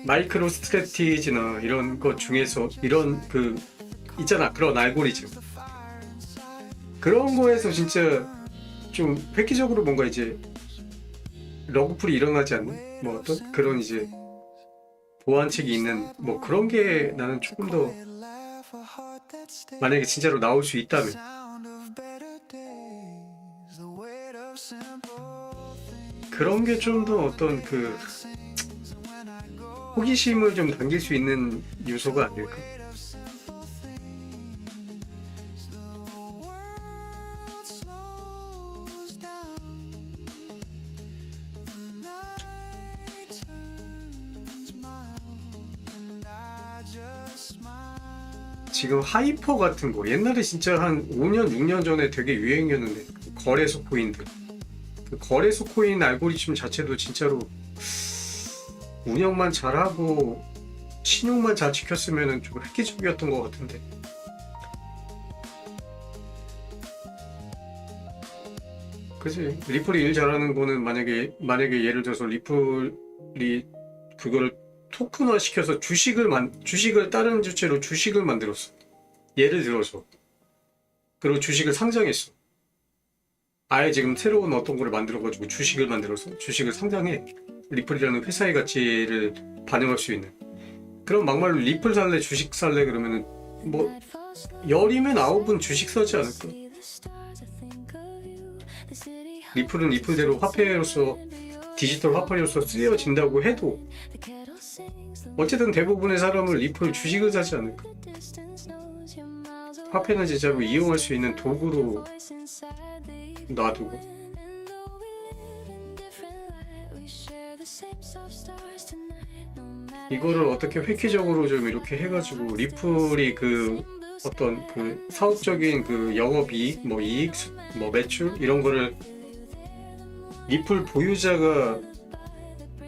마이크로 스트래티지나 이런 것 중에서 이런 그 있잖아, 그런 알고리즘, 그런 거에서 진짜 좀 획기적으로 뭔가 이제 러그풀이 일어나지 않는 뭐 어떤 그런 이제 보완책이 있는 뭐 그런 게 나는 조금 더, 만약에 진짜로 나올 수 있다면 그런 게 좀 더 어떤 그 호기심을 좀 당길 수 있는 요소가 아닐까. 지금 하이퍼 같은 거 옛날에 진짜 한 5년, 6년 전에 되게 유행이었는데, 거래소 코인들, 그 거래소 코인 알고리즘 자체도 진짜로 운영만 잘하고 신용만 잘 지켰으면 좀 획기적이었던 것 같은데, 그치? 리플이 일 잘하는 거는 만약에 예를 들어서 리플이 그거를 토큰화 시켜서 주식을 다른 주체로 주식을 만들었어. 예를 들어서. 그리고 주식을 상장했어. 아예 지금 새로운 어떤 거를 만들어가지고 주식을 만들어서 주식을 상장해. 리플이라는 회사의 가치를 반영할 수 있는. 그럼 막말로 리플 살래, 주식 살래 그러면은 뭐 열이면 9은 주식 사지 않을까? 리플은 리플대로 화폐로서, 디지털 화폐로서 쓰여진다고 해도 어쨌든 대부분의 사람은 리플 주식을 사지 않을까? 화폐는 진짜로 이용할 수 있는 도구로 놔두고. 이거를 어떻게 획기적으로 좀 이렇게 해가지고 리플이 그 어떤 그 사업적인 그 영업이익, 뭐 이익, 뭐 매출 이런 거를 리플 보유자가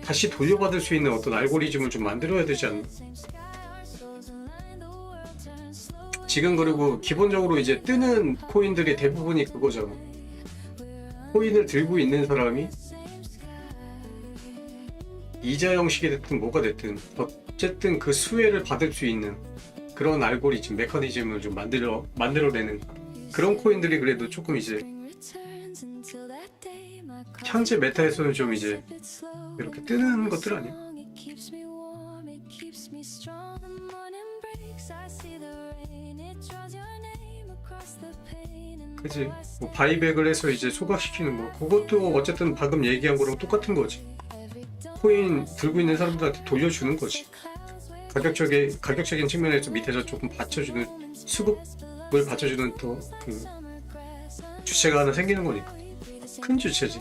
다시 돌려받을 수 있는 어떤 알고리즘을 좀 만들어야 되지 않나? 지금 그리고 기본적으로 이제 뜨는 코인들이 대부분이 그거잖아. 코인을 들고 있는 사람이 이자 형식이 됐든 뭐가 됐든 어쨌든 그 수혜를 받을 수 있는 그런 알고리즘, 메커니즘을 좀 만들어내는 그런 코인들이 그래도 조금 이제 현재 메타에서는 좀 이제 이렇게 뜨는 것들 아니야? 그치? 뭐 바이백을 해서 이제 소각시키는 거, 그것도 어쨌든 방금 얘기한 거랑 똑같은 거지. 코인 들고 있는 사람들한테 돌려주는 거지. 가격적인 측면에서 밑에서 조금 받쳐주는, 수급을 받쳐주는 또 그 주체가 하나 생기는 거니까. 큰 주체지.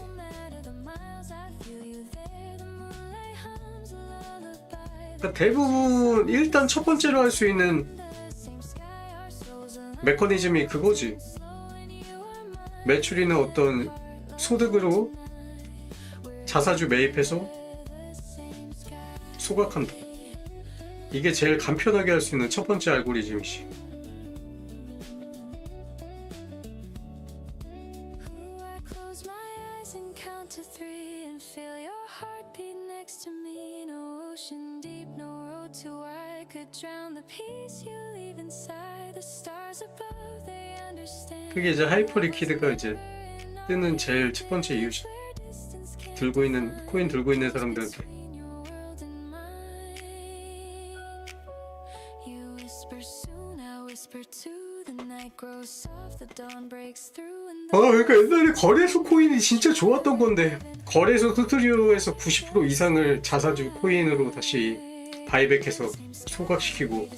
그러니까 대부분 일단 첫 번째로 할 수 있는 메커니즘이 그거지. 매출이나 어떤 소득으로 자사주 매입해서 소각한다. 이게 제일 간편하게 할 수 있는 첫 번째 알고리즘이지. 그게 이제 하이퍼리퀴드가 이제 뜨는 제일 첫 번째 이유지. 코인 들고 있는 사람들한테. You whisper soon, I whisper too. The night grows soft, the dawn breaks through, and 그러니까 옛날에 거래소 코인이 진짜 좋았던 건데, 거래소 스튜디오에서 90% 이상을 자사주 코인으로 다시 바이백해서 소각시키고,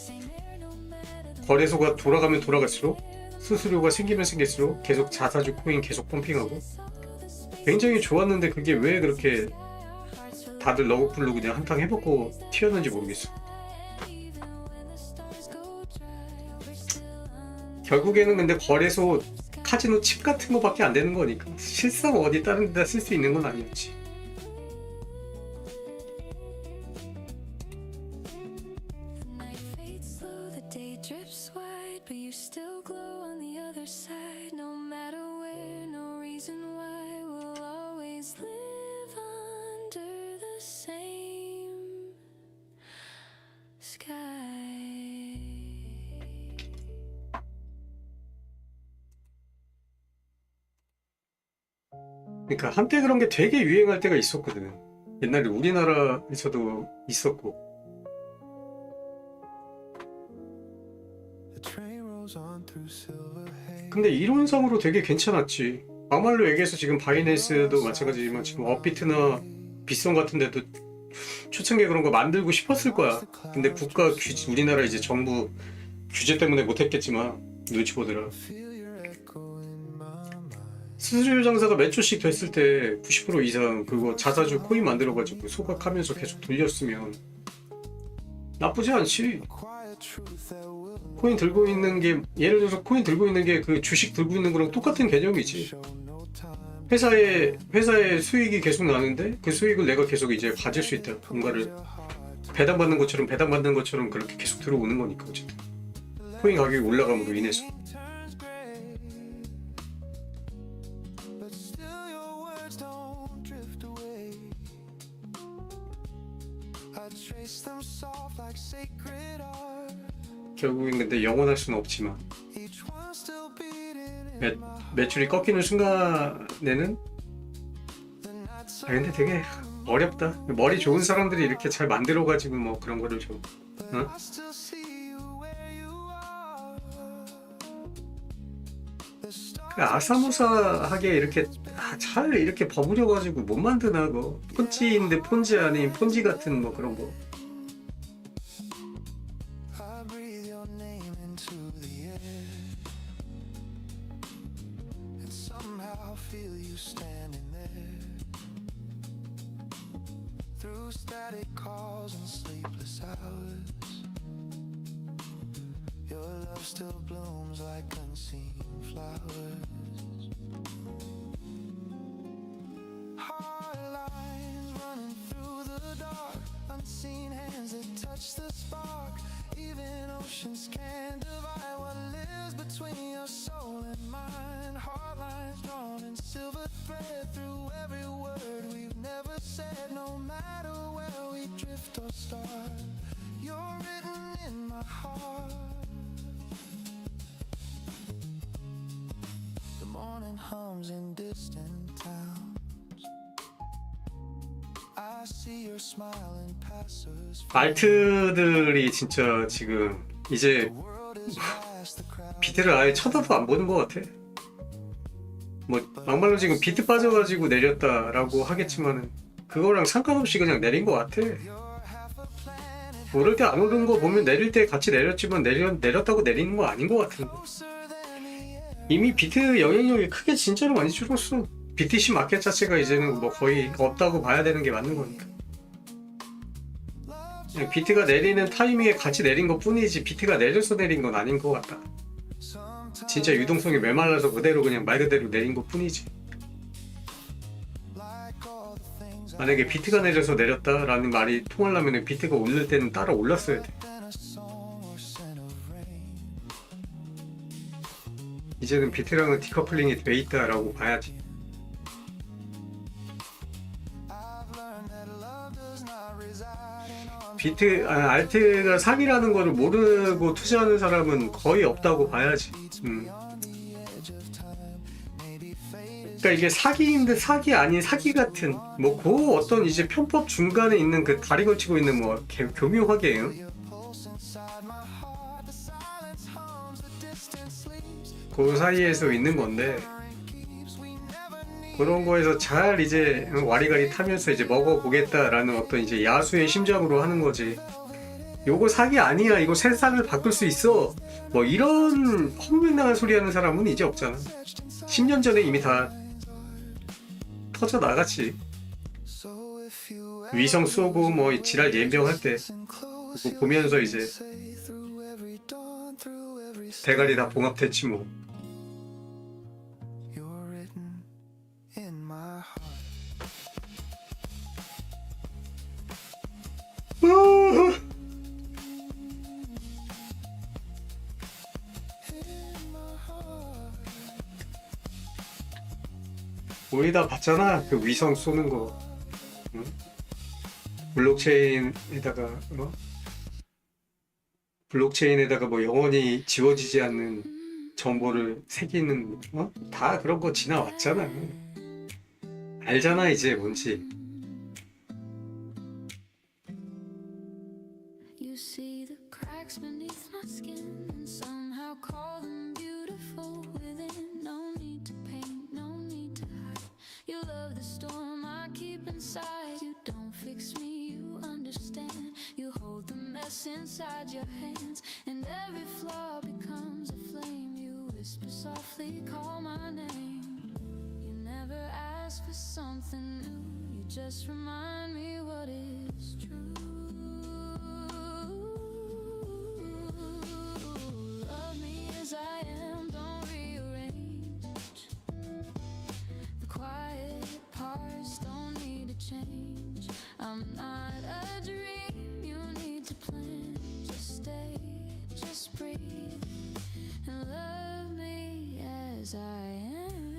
거래소가 돌아가면 돌아갈수록, 수수료가 생기면 생길수록 계속 자사주 코인 계속 펌핑하고, 굉장히 좋았는데 그게 왜 그렇게 다들 러브풀로 그냥 한탕 해먹고 튀었는지 모르겠어. 결국에는 근데 거래소 카지노 칩 같은 거밖에 안 되는 거니까 실상 어디 다른 데다 쓸 수 있는 건 아니었지. the night fades slow, the day drips wide, but you still glow on the other side. No matter where, no reason why, we'll always live under the same sky. 그러니까 한때 그런 게 되게 유행할 때가 있었거든. 옛날에 우리나라에서도 있었고. The train rolls on through silver haze. 근데 이론상으로 되게 괜찮았지. 막말로 얘기해서 지금 바이낸스도 마찬가지지만 지금 업비트나 빗썸 같은 데도 초창기에 그런 거 만들고 싶었을 거야. 근데 우리나라 이제 정부 규제 때문에 못했겠지만 눈치 보더라. Feel your echo in my mind. 수수료 장사가 몇 조씩 됐을 때 90% 이상 그거 자사주 코인 만들어가지고 소각하면서 계속 돌렸으면 나쁘지 않지. Quiet truth that will 코인 들고 있는 게, 예를 들어서 코인 들고 있는 게 그 주식 들고 있는 거랑 똑같은 개념이지. show no time. 회사의 수익이 계속 나는데 그 수익을 내가 계속 이제 가질 수 있다. 뭔가를 배당받는 것처럼 그렇게 계속 들어오는 거니까. 어쨌든 코인 가격이 올라감으로 인해서. Turns gray, but still your words don't drift away. I trace them soft like sacred art. 결국엔 근데 영원할 수는 없지만 Each one still beating in 매출이 꺾이는 순간에는 the nights. 근데 되게 어렵다. 머리 좋은 사람들이 이렇게 잘 만들어가지고 뭐 그런 거를 좀 응? I still see you where you are. The stars 그 아사모사하게 이렇게 잘 이렇게 버무려가지고 못 만드나 뭐 폰지인데 폰지 아닌 폰지 같은 뭐 그런 거. I breathe your name into the air, and somehow feel you standing there. Through static calls and sleepless hours, your love still blooms like unseen flowers. Hard lines running through the dark, unseen hands that touch the spark. Even oceans can't divide what lives between your soul and mine. Hard lines drawn in silver thread through every word we've never said. No matter where we drift or start, you're written in my heart. The morning hums in distant towns. I see your smiling passers. 알트들이 진짜 지금 이제 World is vast, the crowd. 비트를 아예 쳐다도 안 보는 것 같아. 뭐 막말로 지금 비트 빠져가지고 내렸다라고 하겠지만은 그거랑 상관없이 그냥 내린 것 같아. You're half a planet 오를 때 안 오른 거 보면 내릴 때 같이 내렸지만 내렸다고 내리는 거 아닌 것 같은데. closer than the air. 이미 비트 영향력이 크게 진짜로 많이 줄었어. BTC 마켓 자체가 이제는 뭐 거의 없다고 봐야 되는 게 맞는 거니까. 그냥 비트가 내리는 타이밍에 같이 내린 것 뿐이지 비트가 내려서 내린 건 아닌 것 같다. 진짜 유동성이 메말라서 그대로 그냥 말 그대로 내린 것 뿐이지. Like all the things 만약에 비트가 내려서 내렸다라는 말이 통하려면 비트가 오를 때는 따라 올랐어야 돼. than a song or scent of rain. 이제는 비트랑은 디커플링이 돼 있다라고 봐야지. I've learned that love does not reside in 알트가 사기라는 거를 모르고 투자하는 사람은 거의 없다고 봐야지. on the edge of time. Maybe fate is 그러니까 이게 사기인데 사기 아닌 사기 같은 뭐 그 어떤 이제 편법 중간에 있는 그 다리 걸치고 있는 뭐 교묘하게 그 사이에서 있는 건데 그런 거에서 잘 이제 와리가리 타면서 이제 먹어보겠다라는 어떤 이제 야수의 심정으로 하는 거지. 요거 사기 아니야. 이거 세상을 바꿀 수 있어. 뭐 이런 헛명랑한 소리 하는 사람은 이제 없잖아. 10년 전에 이미 다 터져 나갔지. 위성 쏘고 뭐 지랄 예명할 때 그거 보면서 이제 대가리 다 봉합됐지 뭐. 우리 다 봤잖아. 그 위성 쏘는 거. 응? 블록체인에다가 블록체인에다가 뭐 영원히 지워지지 않는 정보를 새기는 다 그런 거 지나왔잖아. 알잖아 이제 뭔지. You see the cracks beneath my skin and somehow call them beautiful within. No need to paint, no need to hide. You love the storm I keep inside. You don't fix me, you understand. You hold the mess inside your hands, and every flaw becomes a flame. You whisper softly, call my name. You never ask for something new. You just remind me what is true. I am, don't rearrange. The quiet parts don't need to change. I'm not a dream you need to plan. Just stay, just breathe, and love me as I am.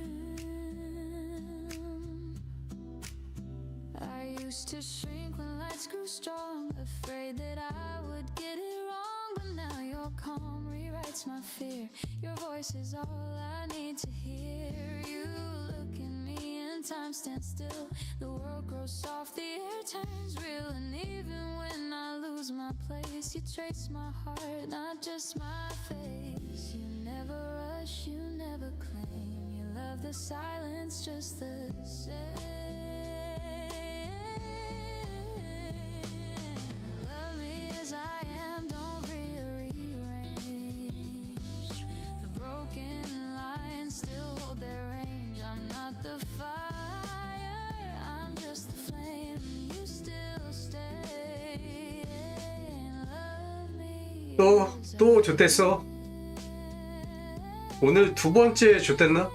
I used to shrink when lights grew strong, afraid that I would get it wrong, but now your calm rewrites my fear. Your voice is all I need to hear. You look at me and time stands still. The world grows soft, the air turns real, and even when I lose my place, you trace my heart, not just my face. You never rush, you never claim. You love the silence just the same. Love me as I am, don't rearrange. The broken lines still hold their range. I'm not the fire, I'm just the flame. You still stay and love me. 또 좆됐어. 오늘 두 번째 좆됐나?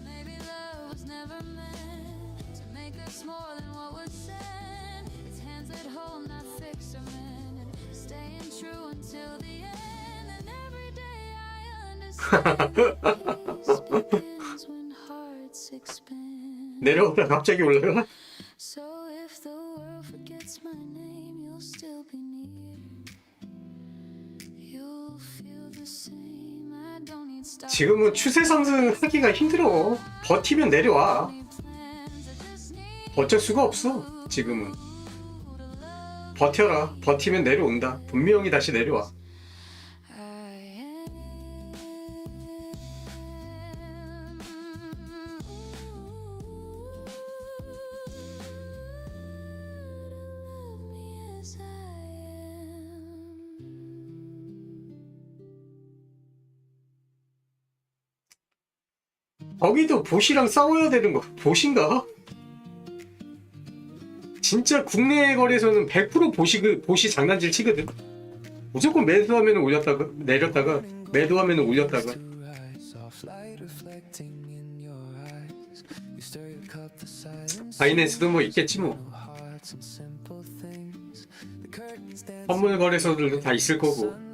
Maybe love was never meant to make us more than what was said. It's hands that hold, not fix or mend. Staying true until the end. And every day I understand peace begins when hearts expand. 내려오다 갑자기 올라가? So if the world forgets my name, you'll still be near. You'll feel the same. I don't need stars. 지금은 추세 상승하기가 힘들어. 버티면 내려와. 어쩔 수가 없어. 지금은 버텨라. 버티면 내려온다. 분명히 다시 내려와. 거기도 보시랑 싸워야 되는 거 보신가? 진짜 국내 거래소는 100% 보시 장난질 치거든. 무조건 매수하면 올렸다가 내렸다가 매도하면 올렸다가. 바이낸스도 뭐 있겠지 뭐. 선물 거래소들도 다 있을 거고.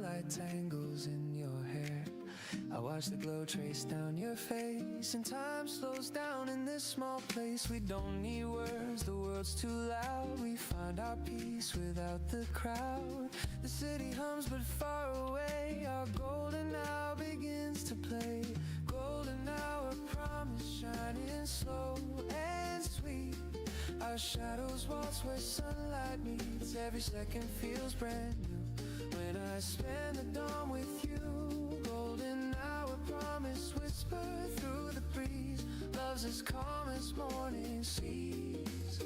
Watch the glow trace down your face, and time slows down in this small place. We don't need words, the world's too loud. We find our peace without the crowd. The city hums but far away. Our golden hour begins to play. Golden golden hour promise shining slow and sweet. Our shadows waltz where sunlight meets. Every second feels brand new when I spend the dawn with you. Golden hour promise whisper through the breeze. Love's as calm as morning seas.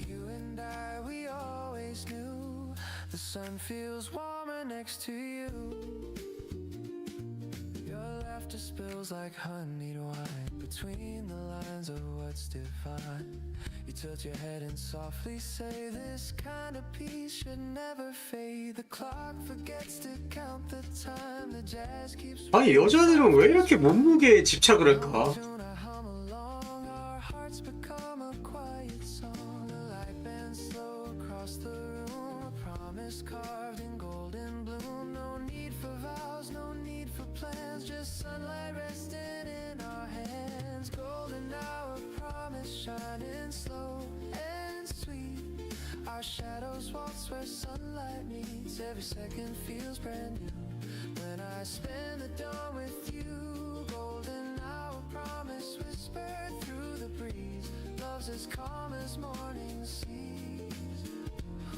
You and I, we always knew the sun feels warmer next to you. Your laughter spills like honeyed wine between the lines of what's divine. You tilt your head and softly say, this kind of peace should never fade. The clock forgets to count the time. The jazz keeps 아니 여자들은 왜 이렇게 몸무게에 집착을 할까? tune I hum along. Our hearts become a quiet song. The light bends slow across the room. A promise carved in golden bloom. No need for vows, no need for plans. Just sunlight resting in our hands. Golden hour promise shining slow and sweet. Our shadows waltz where sunlight meets. Every second feels brand new when I spend the dawn with you. Golden hour promise whispered through the breeze. Love's as calm as morning seas.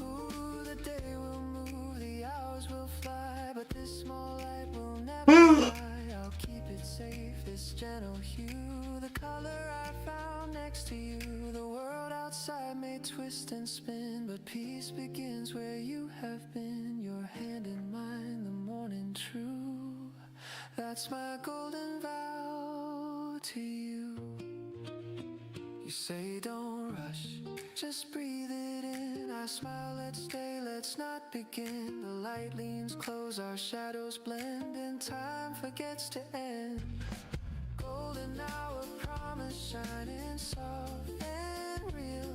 Ooh, the day will move, the hours will fly, but this small light will never die. I'll keep it safe, this gentle hue, the color I found next to you. The world outside may twist and spin, but peace begins where you have been. Your hand in mine, the morning true. That's my golden vow to you. You say don't rush, just breathe it in. I smile, let's stay, let's not begin. The light leans close, our shadows blend, and time forgets to end. Golden hour promise shining soft and real.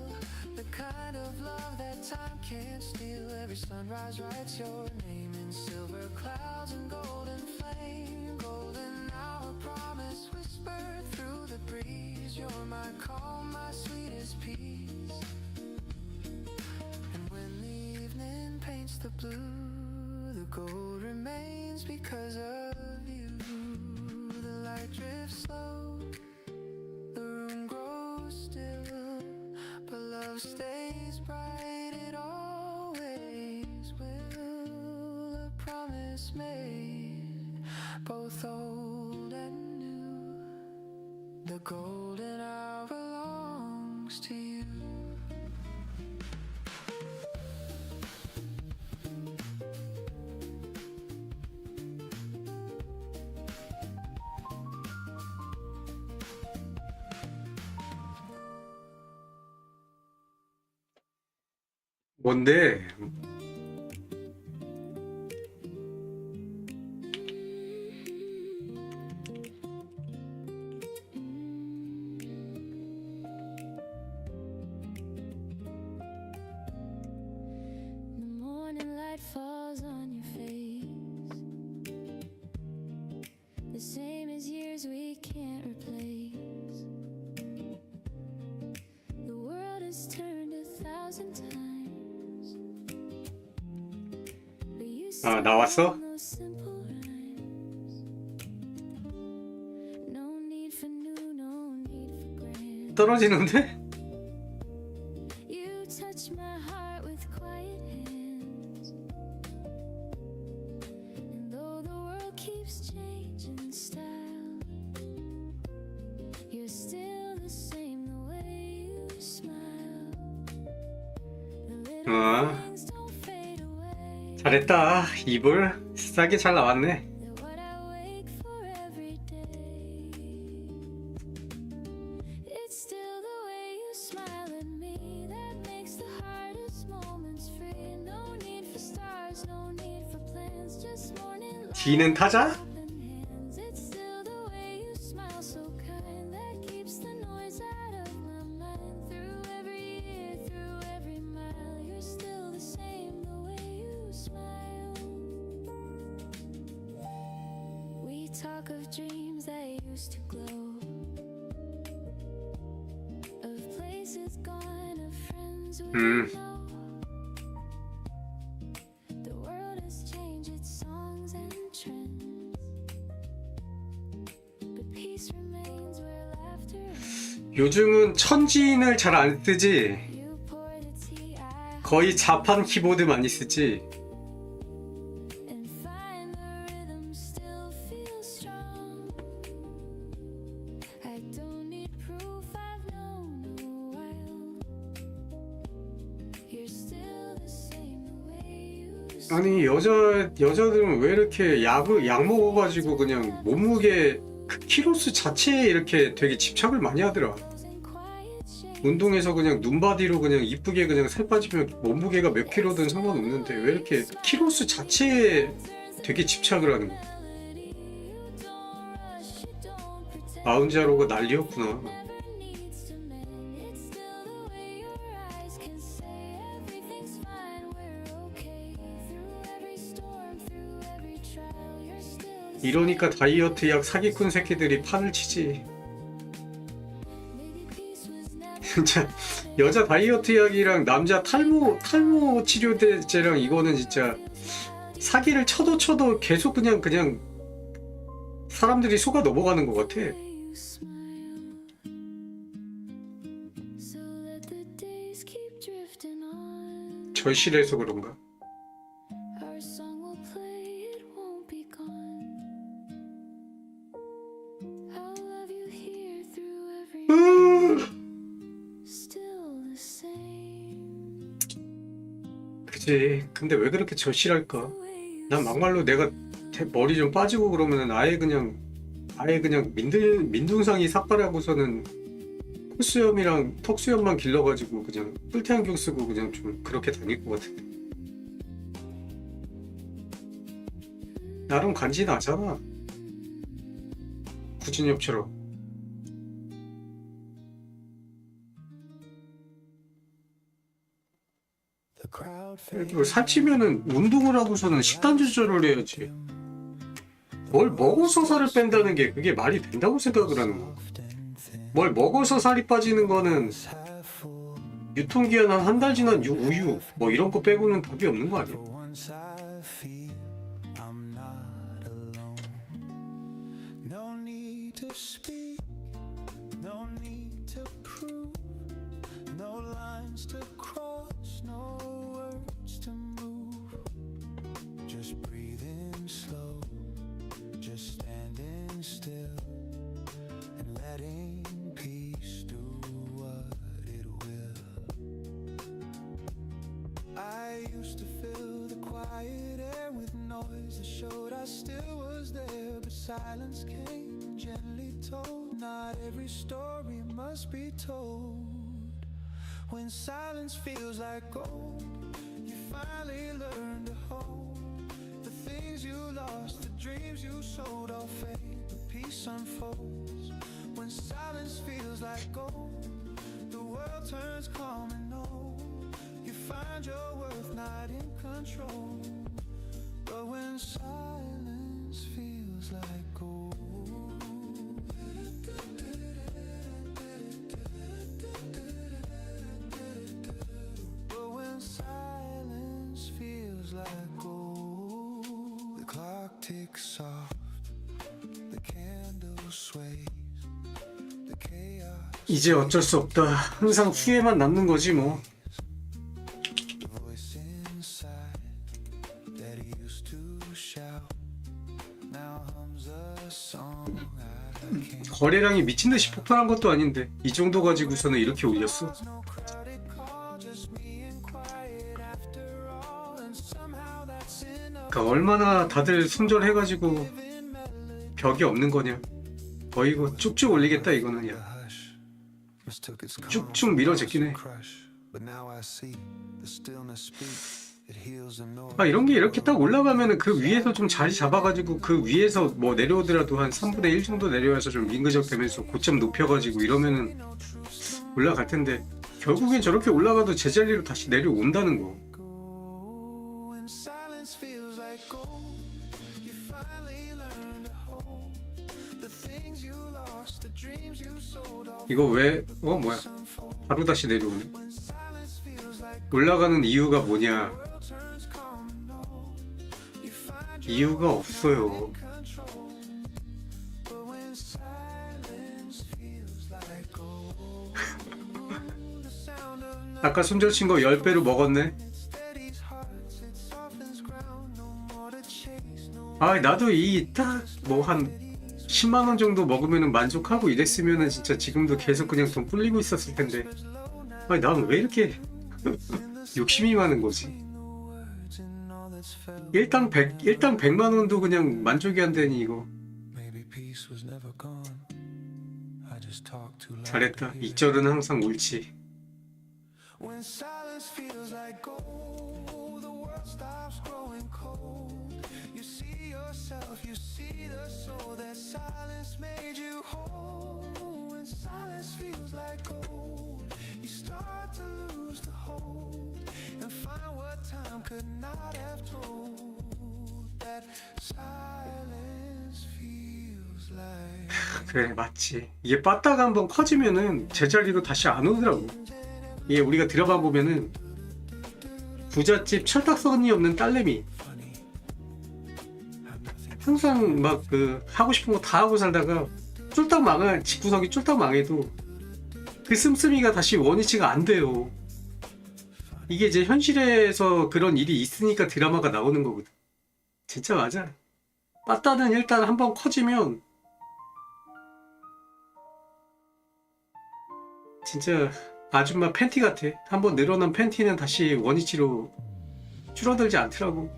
The kind of love that time can't steal. Every sunrise writes your name in silver clouds and golden flame. Golden hour promise whispered through the breeze. You're my calm, my sweetest peace. And when the evening paints the blue, the gold remains because of you. The light drifts slow, the room grows still, but love stays bright, it always will. A promise made, both old and new. The golden hour belongs to you. 뭔데? The morning light falls on your face, the same as years we can't replace. The world has turned 1,000 times, but you 아, still 나왔어? know those simple rhymes. No need for new, no need for grand. 떨어지는데? You touch my heart with quiet hands, and though the world keeps changing style, you're still the same, the way you smile. The little 어, things don't fade away. 잘했다. 입을 싸게 잘 나왔네. They're what I wake for every day. It's still the way you smile at me that makes the hardest moments free. No need for stars, no need for plans, just morning light, D는 타자? open hands. It's still the way you smile, so kind, that keeps the noise out of my mind. Through every year, through every mile, you're still the same, the way you smile. We talk of dreams that used to glow, of places gone, of friends we know. The world has changed its songs and trends, 요즘은 천지인을 잘 안 쓰지. You pour the tea, I 거의 자판 키보드 많이 쓰지. and find the rhythm still feels strong. I don't need proof, I've known a while. You're still the same the way you used to. 아니 여자들은 왜 이렇게 약 먹어가지고 그냥 몸무게 그 키로수 자체에 이렇게 되게 집착을 많이 하더라. And quiet shade. 운동해서 그냥 눈바디로 그냥 이쁘게 그냥 살 빠지면 몸무게가 몇 킬로든 상관없는데 왜 이렇게 키로수 자체에 되게 집착을 하는 거야. You don't rush, you don't pretend. 마흔자로가 난리였구나. Never needs to mend. It's still the way your eyes can say everything's fine, we're okay. Through every storm, through every trial, you're still the 이러니까 다이어트 약 사기꾼 새끼들이 판을 치지. maybe peace was never 진짜 여자 다이어트 약이랑 남자 탈모 치료제랑 이거는 진짜 사기를 쳐도 계속 그냥 사람들이 속아 넘어가는 것 같아. the way you smile. So let the days keep drifting on. 절실해서 그런가? Our song will play, it won't be gone. I'll love you here through every still the same. 그치. 근데 왜 그렇게 절실할까? The way you 난 막말로 내가 머리 좀 빠지고 그러면은 아예 그냥 민둥상이 삭발하고서는 콧수염이랑 턱수염만 길러가지고 그냥 뿔테안경 쓰고 그냥 좀 그렇게 다닐 것 같은데. 나름 간지 나잖아. 구진엽처럼. The crowd 그리고 살찌면은 운동을 하고서는 식단 조절을 해야지. 뭘 먹어서 살을 뺀다는 게 그게 말이 된다고 생각을 하는 거야. 뭘 먹어서 살이 빠지는 거는 유통기한 한 달 지난 우유 뭐 이런 거 빼고는 답이 없는 거 아니야? once I feel I'm not alone. No need to speak, no need to prove, no lines to cross, no words to move. Just breathing slow, just standing still, and letting peace do what it will. I used to fill the quiet air with noise that showed I still was there, but silence came gently told. Not every story must be told. When silence feels like gold, you finally learn to hold the things you lost, the dreams you sold, all fade, but peace unfolds. When silence feels like gold, the world turns calm and old. You find your worth not in control. But when silence feels like gold, but when silence feels like gold, the clock ticks soft, the candle sways, the chaos. 이제 어쩔 수 없다. 항상 후회만 남는 거지 뭐. The voice inside that used to shout now hums a song I can't. 거래량이 미친 듯이 폭발한 것도 아닌데 이 정도 가지고서는 이렇게 올렸어. No crowded call, just me and quiet after all, and somehow that's enough. 그러니까 얼마나 다들 손절해가지고 벽이 없는 거냐. 거의 이거 쭉쭉 올리겠다 이거는. 야 Hush, mistook its calm 쭉쭉 밀어제긴 해. for crush, but now I see the stillness speaks. It heals the noise. 아 이런 게 이렇게 딱 올라가면은 그 위에서 좀 자리 잡아가지고 그 위에서 뭐 내려오더라도 한 3분의 1 정도 내려와서 좀 민그적 되면서 고점 높여가지고 이러면은 올라갈 텐데 결국엔 저렇게 올라가도 제자리로 다시 내려온다는 거. When silence feels like gold, you finally learn to hold the things you lost, the dreams you sold, all 이거 왜 뭐야 unfold. 바로 다시 내려오네. When silence feels like 올라가는 이유가 뭐냐. world turns calm and old, you find your 이유가 없어요. control. But when silence feels like gold, 아까 손절 친 거 10배로 먹었네. 아, 나도 이 딱 뭐 한 10만 원 정도 먹으면 만족하고 이랬으면은 진짜 지금도 계속 그냥 돈 불리고 있었을 텐데. 아니, 난 왜 이렇게 욕심이 많은 거지? 일당 100만 원도 그냥 만족이 안 되니 이거. 잘했다. 2절은 항상 옳지. When silence feels like gold, the world stops growing cold. You see yourself, you see the soul that silence made you whole. When silence feels like gold, you start to lose the hold and find what time could not have told. That silence feels like. 그래, 맞지. 이게 빠따가 한번 커지면은 제자리로 다시 안 오더라고. 이게 우리가 들어가 보면은 부잣집 철딱선이 없는 딸내미, 항상 막 그 하고 싶은 거 다 하고 살다가 쫄딱 망할, 집구석이 쫄딱 망해도 그 씀씀이가 다시 원위치가 안 돼요. 이게 이제 현실에서 그런 일이 있으니까 드라마가 나오는 거거든. 진짜 맞아. 빠따는 일단 한번 커지면 진짜 아줌마 팬티 같아. 한번 늘어난 팬티는 다시 원위치로 줄어들지 않더라고.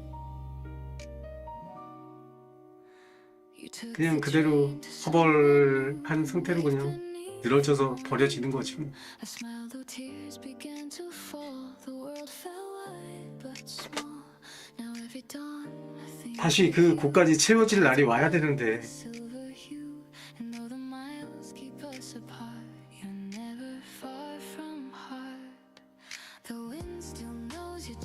그냥 그대로 허벌한 상태로 그냥 늘어져서 버려지는 거지. 다시 그 곳까지 채워질 날이 와야 되는데.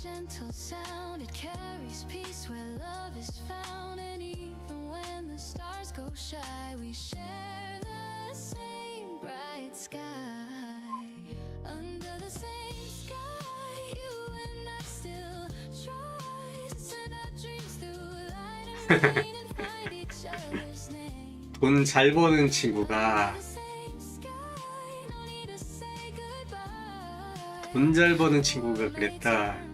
gentle sound, it carries peace where love is found. And even when the stars go shy, we share the same bright sky. Under the same sky, you and I still try to send our dreams through light and rain and find each other's name. 돈 잘 버는 친구가, 돈 잘 버는 친구가 그랬다.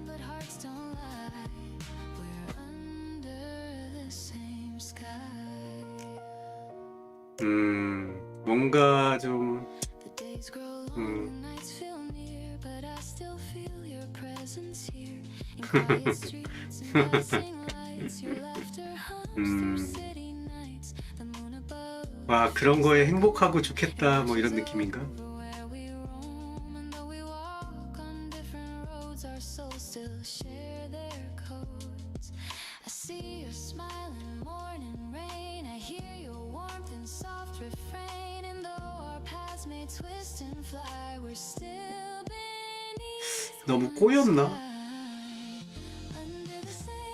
뭔가 좀 와, 그런 거에 행복하고 좋겠다, 뭐 이런 느낌인가? 너무 꼬였나?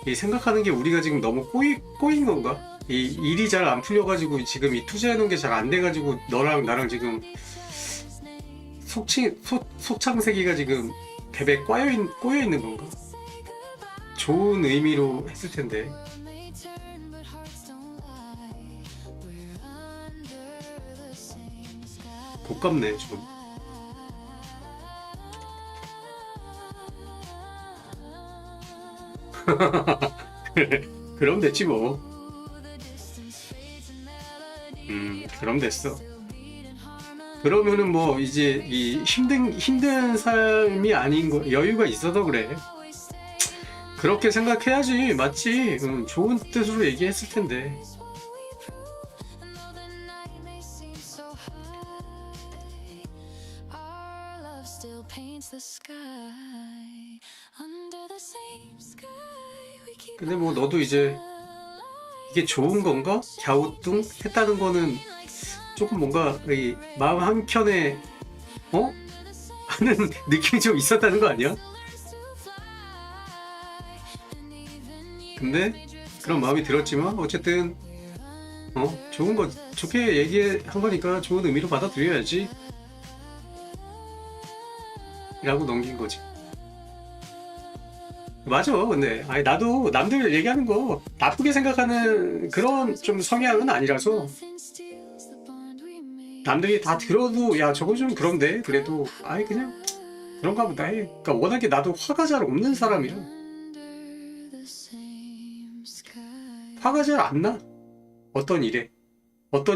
이 생각하는 게 우리가 지금 너무 꼬인 건가? 이 일이 잘 안 풀려가지고 지금 이 투자해놓은 게 잘 안 돼가지고 너랑 나랑 지금 속창세기가 지금 대배 꼬여 있는 건가? 좋은 의미로 했을 텐데. 고깝네 좀. 그럼 됐지 뭐. 그럼 됐어. 그러면은 뭐 이제 이 힘든 삶이 아닌 거, 여유가 있어서 그래. 그렇게 생각해야지. 맞지? 좋은 뜻으로 얘기했을 텐데. 근데 뭐 너도 이제 이게 좋은 건가? 갸우뚱 했다는 거는 조금 뭔가 이 마음 한켠에 하는 느낌이 좀 있었다는 거 아니야? 근데 그런 마음이 들었지만 어쨌든 좋은 거, 좋게 얘기한 거니까 좋은 의미로 받아들여야지 라고 넘긴 거지. 맞아. 근데 아니, 나도 남들 얘기하는 거 나쁘게 생각하는 그런 좀 성향은 아니라서, 남들이 다 들어도 야 저거 좀 그런데 그래도 아이 그냥 그런가 보다 해. 그러니까 워낙에 나도 화가 잘 없는 사람이라 under the same sky. 화가 잘 안 나. 어떤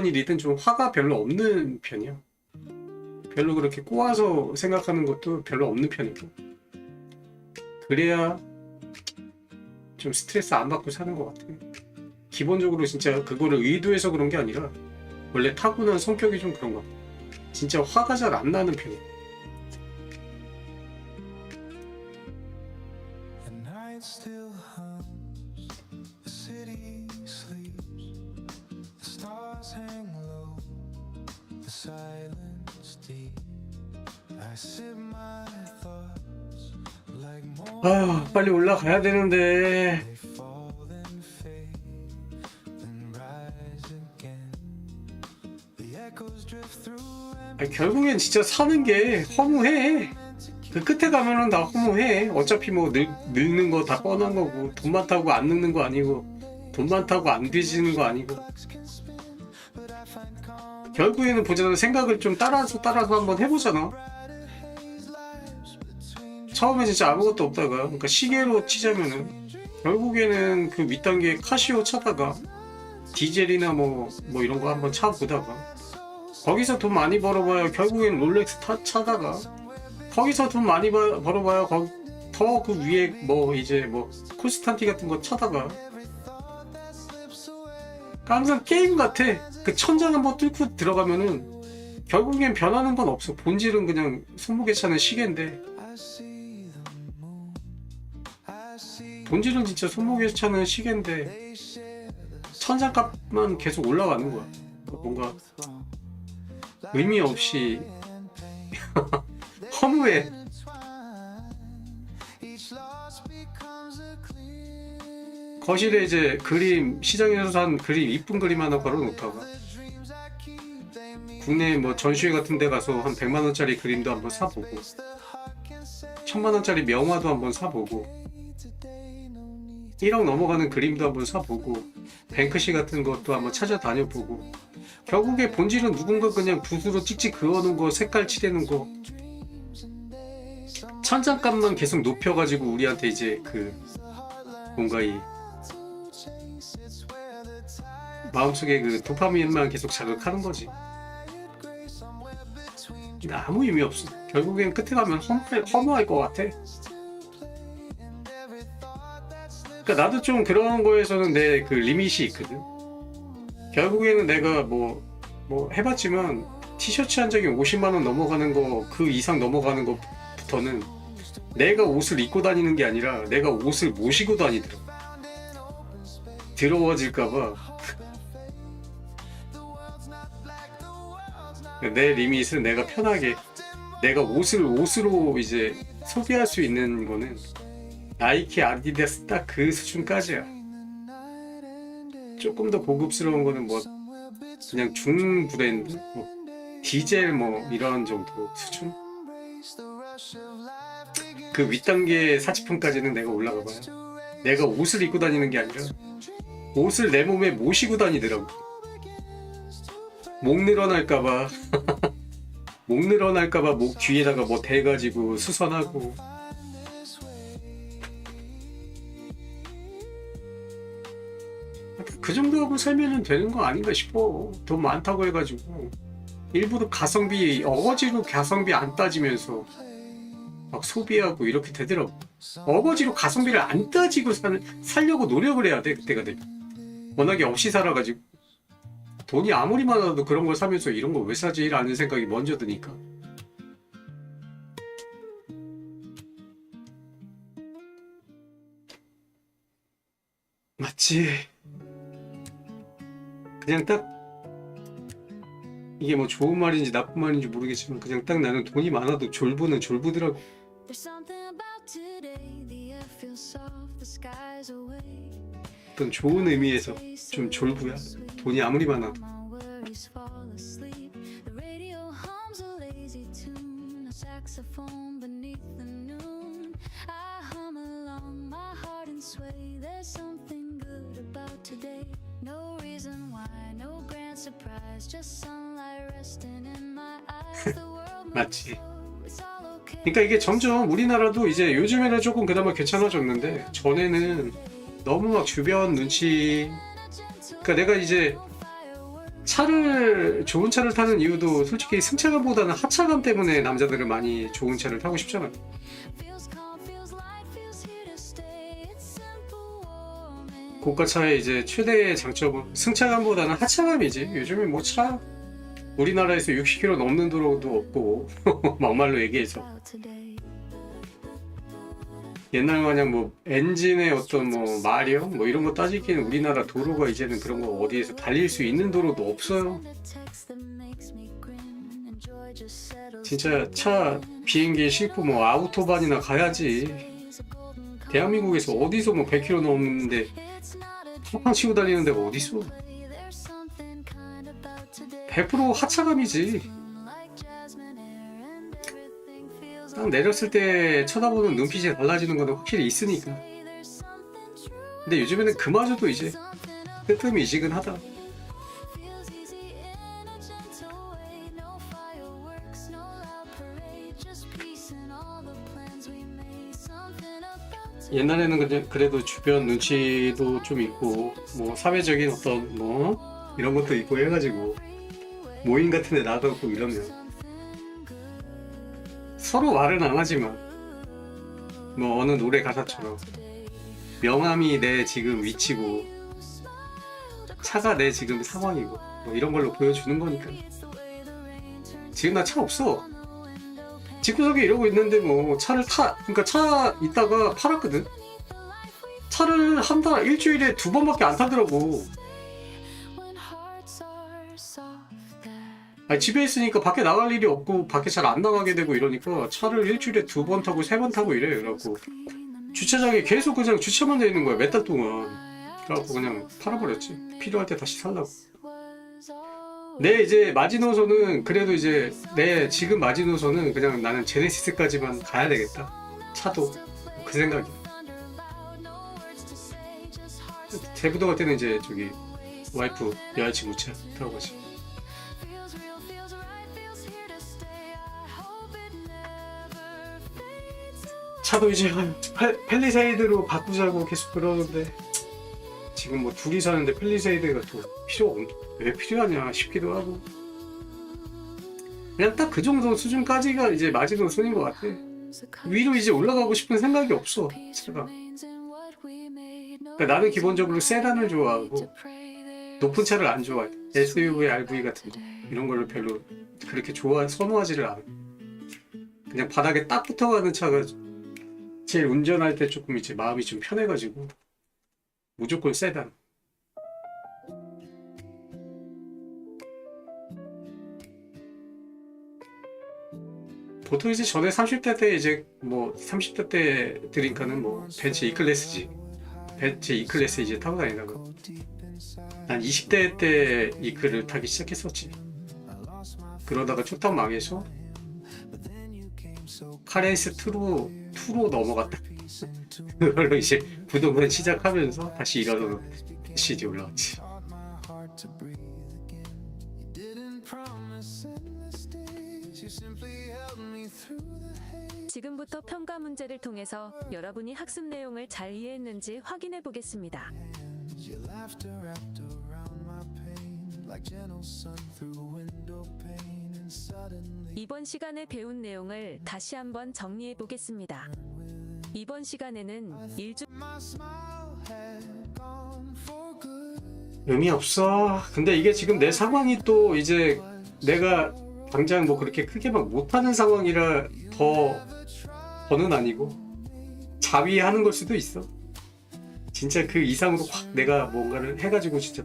일이든 좀 화가 별로 없는 편이야. 별로 그렇게 꼬아서 생각하는 것도 별로 없는 편이고. 그래야 좀 스트레스 안 받고 사는 것 같아. 기본적으로 진짜 그거를 의도해서 그런 게 아니라 원래 타고난 성격이 좀 그런 것 같아. 진짜 화가 잘 안 나는 편이야. The night still hums, the city sleeps, the stars hang low, the silence deep. I sip my thoughts like more. 아, 빨리 올라가야 되는데. They fall then fade, then rise again. The echoes drift through 아니, 결국엔 진짜 사는 게 허무해. 그 끝에 가면은 다 허무해. 어차피 뭐 늙는 거 다 뻔한 거고, 돈 많다고 안 늙는 거 아니고, 돈 많다고 안 뒤지는 거 아니고. 결국에는 보자면 생각을 좀 따라서 한번 해보잖아. 처음에 진짜 아무것도 없다가, 그러니까 시계로 치자면은 결국에는 그 윗단계 카시오 차다가 디젤이나 뭐 이런 거 한번 차보다가 거기서 돈 많이 벌어봐야 결국엔 롤렉스 차다가 거기서 돈 많이 벌어봐야 더 그 위에 뭐 이제 뭐 콘스탄티 같은 거 차다가 항상 게임 같아. 그 천장 한번 뚫고 들어가면은 결국엔 변하는 건 없어. 본질은 그냥 손목에 차는 시계인데 본질은 진짜 손목에 차는 시계인데 천장값만 계속 올라가는 거야. 뭔가 의미 없이 허무해. 거실에 이제 그림, 시장에서 산 그림, 이쁜 그림 하나 걸어놓다가 국내 뭐 전시회 같은 데 가서 한 100만 원짜리 그림도 한번 사보고 1000만 원짜리 명화도 한번 사보고 1억 넘어가는 그림도 한번 사보고 뱅크시 같은 것도 한번 찾아다녀보고 결국에 본질은 누군가 그냥 붓으로 찍찍 그어놓은 거, 색깔 칠해놓은 거 천장값만 계속 높여가지고 우리한테 이제 그 뭔가 이 마음속에 그 도파민만 계속 자극하는 거지. 근데 아무 의미 없어. 결국엔 끝에 가면 허무할 것 같아. 그러니까 나도 좀 그런 거에서는 내 그 리밋이 있거든. 결국에는 내가 뭐 해봤지만 티셔츠 한 적이 50만 원 넘어가는 거 그 이상 넘어가는 것부터는 내가 옷을 입고 다니는 게 아니라 내가 옷을 모시고 다니더라고. 더러워질까봐. 내 리밋은 내가 편하게 내가 옷으로 이제 소비할 수 있는 거는 나이키, 아디다스 딱 그 수준까지야. 조금 더 고급스러운 거는 뭐 그냥 중 브랜드, 뭐 디젤 뭐 이런 정도 수준. 그 윗단계 사치품까지는 내가 올라가 봐요. 내가 옷을 입고 다니는 게 아니라 옷을 내 몸에 모시고 다니더라고. 목 늘어날까봐 목 뒤에다가 뭐 대가지고 수선하고. 그 정도 하고 살면 되는 거 아닌가 싶어. 돈 많다고 해가지고 일부러 가성비 어거지로 가성비 안 따지면서 막 소비하고 이렇게 되더라고. 어거지로 가성비를 안 따지고 살려고 노력을 해야 돼. 그때가 되면 워낙에 없이 살아가지고 돈이 아무리 많아도 그런 걸 사면서 이런 거 왜 사지? 라는 생각이 먼저 드니까. 맞지. 그냥 딱 이게 뭐 좋은 말인지 나쁜 말인지 모르겠지만 그냥 딱 나는 돈이 많아도 졸부는 졸부더라고. There's something about today. The air feels soft, the sky's awake. 어떤 좋은 의미에서 좀 졸부야. 돈이 아무리 많아도. My worries fall asleep. The radio hums a lazy tune. A saxophone beneath the noon. I hum along, my heart in sway. There's something good about today. No reason why, no grand surprise. Just sunlight resting in my eyes. The world moves 맞지. slow. It's all okay. 그러니까 이게 점점 우리나라도 이제 요즘에는 조금 그나마 괜찮아졌는데 전에는 너무 막 주변 눈치. 그러니까 내가 이제 좋은 차를 타는 이유도 솔직히 승차감보다는 하차감 때문에 남자들은 많이 좋은 차를 타고 싶잖아. 고가차의 이제 최대의 장점은 승차감보다는 하차감이지. 요즘에 뭐 차 우리나라에서 60km 넘는 도로도 없고 막말로 얘기해서 옛날 마냥 뭐 엔진의 어떤 뭐 마력 뭐 이런 거 따지기에는 우리나라 도로가 이제는 그런 거 어디에서 달릴 수 있는 도로도 없어요. 진짜 차 비행기 싣고 뭐 아우토반이나 가야지. 대한민국에서 어디서 뭐 100km 넘는데 팡팡 치고 달리는 데가 어딨어? 100% 하차감이지. 딱 내렸을 때 쳐다보는 눈빛이 달라지는 거는 확실히 있으니까. 근데 요즘에는 그마저도 이제 뜨뜻미지근하다. 옛날에는 그래도 주변 눈치도 좀 있고 뭐 사회적인 어떤 뭐 이런 것도 있고 해가지고 모임 같은 데 나가고 이러면 서로 말은 안 하지만 뭐 어느 노래 가사처럼 명함이 내 지금 위치고 차가 내 지금 상황이고 뭐 이런 걸로 보여주는 거니까. 지금 나 차 없어. 집구석에 이러고 있는데 뭐 차를 그러니까 차 있다가 팔았거든. 차를 일주일에 2번밖에 안 타더라고. 아니, 집에 있으니까 밖에 나갈 일이 없고 밖에 잘 안 나가게 되고 이러니까 차를 일주일에 2번 타고 3번 타고 이래. 그래갖고 주차장에 계속 그냥 주차만 돼 있는 거야, 몇 달 동안. 그래갖고 그냥 팔아버렸지. 필요할 때 다시 살라고. 내 이제 마지노선은 그래도 이제 내 지금 마지노선은 그냥 나는 제네시스까지만 가야 되겠다. 차도 그 생각이야. 제부도 갈 때는 이제 저기 와이프 여자친구 차 타고 가지. 차도 이제 펠리세이드로 바꾸자고 계속 그러는데 지금 뭐 둘이 사는데 펠리세이드가 또 왜 필요하냐 싶기도 하고. 그냥 딱 그 정도 수준까지가 이제 마지노선인 것 같아. 위로 이제 올라가고 싶은 생각이 없어, 차가. 그러니까 나는 기본적으로 세단을 좋아하고 높은 차를 안 좋아해. SUV, RV 같은 거 이런 거를 별로 그렇게 선호하지를 않아. 그냥 바닥에 딱 붙어가는 차가 제일 운전할 때 조금 이제 마음이 좀 편해가지고 무조건 세단. 보통 이제 전에 30대 때 이제 뭐 30대 때 드니까는 뭐 벤츠 E클래스지. 벤츠 E클래스 이제 타고 다니다가 난 20대 때 E클을 타기 시작했었지. 그러다가 초탑 망해서 카렌스 2로 넘어갔다. 그걸로 이제 부동산 시작하면서 다시 일어나는 시즌 올라왔지. 지금부터 평가 문제를 통해서 여러분이 학습 내용을 잘 이해했는지 확인해 보겠습니다. 이번 시간에 배운 내용을 다시 한번 정리해 보겠습니다. 이번 시간에는 의미 없어. 근데 이게 지금 내 상황이 또 이제 내가 당장 뭐 그렇게 크게 막 못하는 상황이라 더는 아니고 자위하는 걸 수도 있어. 진짜 그 이상으로 확 내가 뭔가를 해가지고 진짜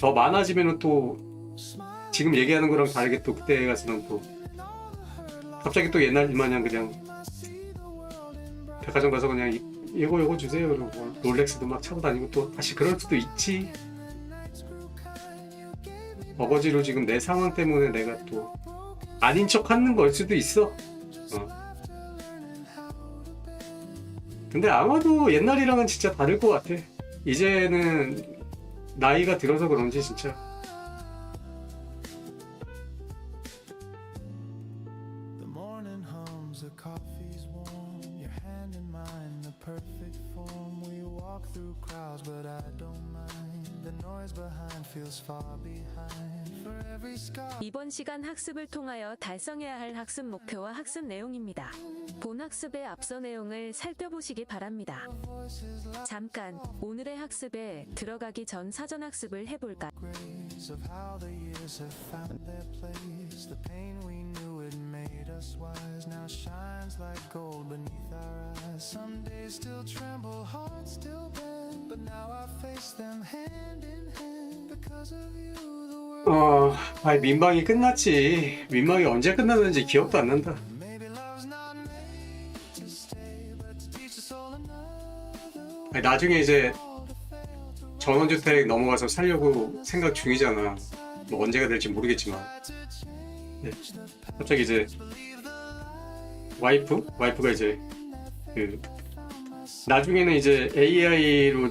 더 많아지면은 또 지금 얘기하는 거랑 다르게 또 그때 가서는 또 갑자기 또 옛날 마냥 그냥 백화점 가서 그냥 이거 주세요 그러고 롤렉스도 막 차고 다니고 또 다시 그럴 수도 있지. 어거지로 지금 내 상황 때문에 내가 또 아닌 척 하는 걸 수도 있어. 근데 아마도 옛날이랑은 진짜 다를 것 같아. 이제는 나이가 들어서 그런지 진짜 comes, the coffee's warm, your hand in mine, the perfect form. We walk through crowds, but I don't mind. The noise behind feels far behind. For every scar. 이번 시간 학습을 통하여 달성해야 할 학습 목표와 학습 내용입니다. 본 학습의 앞서 내용을 살펴보시기 바랍니다. 잠깐 오늘의 학습에 들어가기 전 사전 학습을 해볼까요? Grace of how the years have found their place. The pain we knew it made us wise now shines like gold beneath our eyes. Some days still tremble, hearts still bend, but now I face them hand in hand. Because of you, the world. 아니 민방이 끝났지. 민방이 언제 끝났는지 기억도 안 난다. Maybe love's not made to stay, but to teach us all another 아니, 나중에 이제 전원주택 넘어가서 살려고 생각 중이잖아. 뭐 언제가 될지 모르겠지만. 네. 갑자기 이제 와이프가 이제 그 나중에는 이제 AI로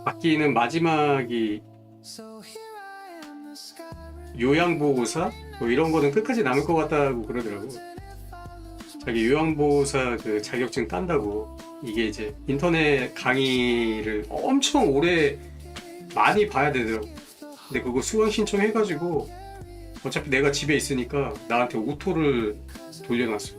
바뀌는 마지막이 So here I am, the sky 요양보호사 뭐 이런 거는 끝까지 남을 것 같다고 그러더라고. 자기 요양보호사 그 자격증 딴다고. 이게 이제 인터넷 강의를 엄청 오래 많이 봐야 되더라고. 근데 그거 수강 신청해가지고 어차피 내가 집에 있으니까 나한테 오토를 돌려놨어.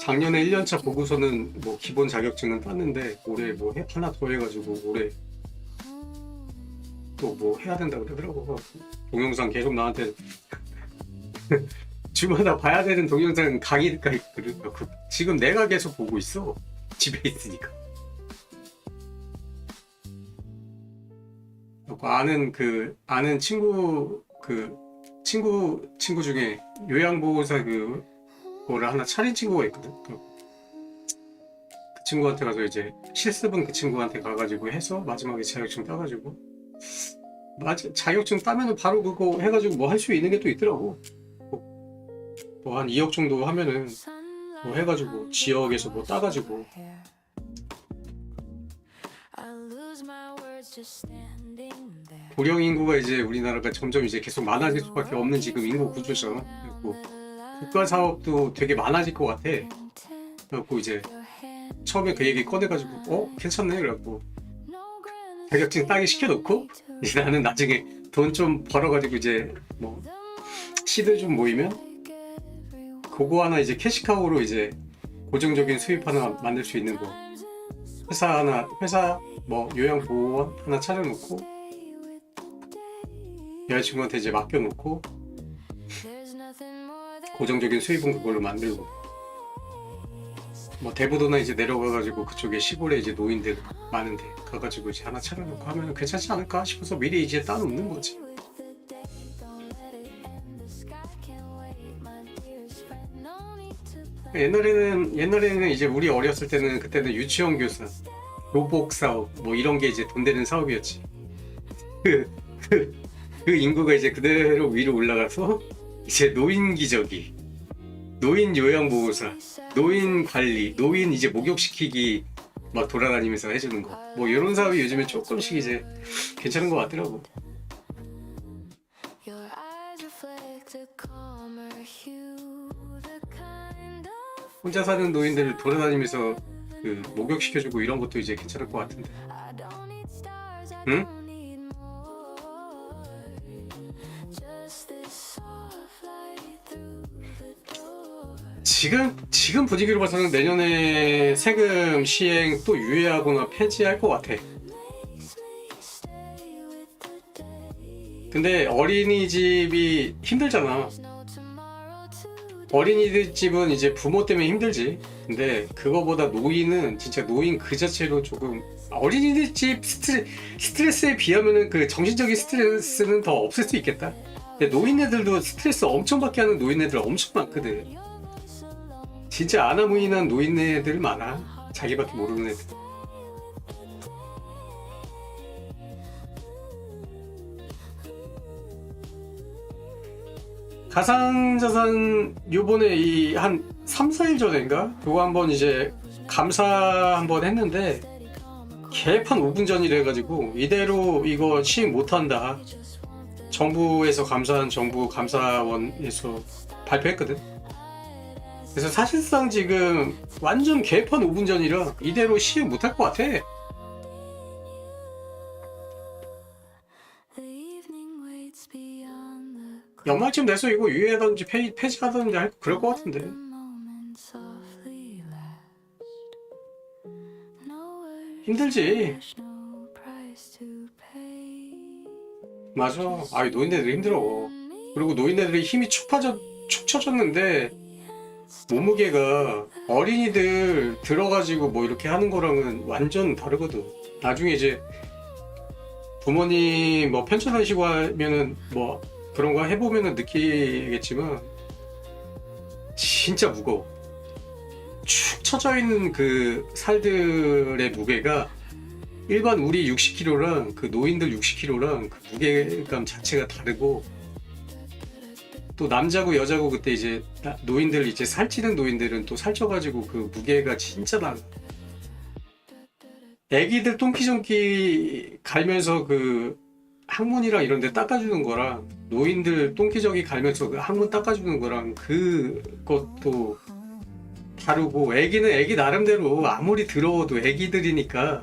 작년에 1년차 보고서는 뭐 기본 자격증은 땄는데 올해 뭐 하나 더 해가지고 올해 또 뭐 해야 된다 그러더라고. 동영상 계속 나한테 주마다 봐야 되는 동영상 강의가 있거든. 지금 내가 계속 보고 있어. 집에 있으니까. 아는 친구 중에 요양보호사 그거를 하나 차린 친구가 있거든. 그 친구한테 가서 이제 실습은 그 친구한테 가가지고 해서 마지막에 자격증 따가지고 자격증 따면은 바로 그거 해가지고 뭐 할 수 있는 게 또 있더라고. 뭐 한 2억 정도 하면은 뭐 해가지고 지역에서 뭐 따가지고. 고령 인구가 이제 우리나라가 점점 이제 계속 많아질 수밖에 없는 지금 인구 구조잖아. 그리고 국가 사업도 되게 많아질 것 같아. 그래갖고 이제 처음에 그 얘기 꺼내가지고 괜찮네 그래갖고 자격증 따기 시켜놓고 이제 나는 나중에 돈 좀 벌어가지고 이제 뭐 시드 좀 모이면 그거 하나 이제 캐시카우로 이제 고정적인 수입 하나 만들 수 있는 거. 회사 뭐 요양보호원 하나 차려놓고 여자친구한테 이제 맡겨놓고 고정적인 수입은 그걸로 만들고 뭐 대부도나 이제 내려가가지고 그쪽에 시골에 이제 노인들 많은데 가가지고 이제 하나 차려놓고 하면 괜찮지 않을까 싶어서 미리 이제 따놓는 거지. 옛날에는 이제 우리 어렸을 때는 그때는 유치원 교사, 교복 사업 뭐 이런 게 이제 돈 되는 사업이었지. 그 인구가 이제 그대로 위로 올라가서 이제 노인 기저귀, 노인 요양보호사, 노인 관리, 노인 이제 목욕시키기 막 돌아다니면서 해주는 거. 뭐 이런 사업이 요즘에 조금씩 이제 괜찮은 것 같더라고. 혼자 사는 노인들 돌아다니면서 그 목욕시켜주고 이런 것도 이제 괜찮을 것 같은데. 응? 지금 분위기로 봐서는 내년에 세금 시행 또 유예하거나 폐지할 것 같아. 근데 어린이집이 힘들잖아. 어린이집은 이제 부모 때문에 힘들지. 근데 그거보다 노인은 진짜 노인 그 자체로 조금 어린이집 스트레스에 비하면은 그 정신적인 스트레스는 더 없을 수 있겠다. 근데 노인네들도 스트레스 엄청 받게 하는 노인네들 엄청 많거든. 진짜 아나무인한 노인네들 많아. 자기밖에 모르는 애들. 가상자산 요번에 이 한 3, 4일 전인가? 그거 한번 이제 감사 한번 했는데 개판 5분 전이라 해가지고 이대로 이거 시행 못한다. 정부에서 감사한 정부 감사원에서 발표했거든. 그래서 사실상 지금 완전 개판 5분 전이라 이대로 시행 못할 것 같아. The evening waits beyond the 연말쯤 돼서 이거 유예하든지 폐지하든지 할 그럴 것 같은데. moment softly lashed. No word, 힘들지. there's no price to pay. 맞아. 아, 노인네들이 힘들어. 그리고 노인네들이 힘이 축 처졌는데 몸무게가 어린이들 들어가지고 뭐 이렇게 하는 거랑은 완전 다르거든. 나중에 이제 부모님 뭐 편찮으시고 하면은 뭐 그런 거 해보면은 느끼겠지만 진짜 무거워. 축 처져 있는 그 살들의 무게가 일반 우리 60kg랑 그 노인들 60kg랑 그 무게감 자체가 다르고, 또 남자고 여자고 그때 이제 노인들 이제 살찌는 노인들은 또 살쪄가지고 그 무게가 진짜 나. 애기들 똥기저귀 갈면서 그 항문이랑 이런 데 닦아주는 거랑 노인들 똥기저귀 갈면서 그 항문 닦아주는 거랑 그것도 다르고, 애기는 애기 나름대로 아무리 더러워도 애기들이니까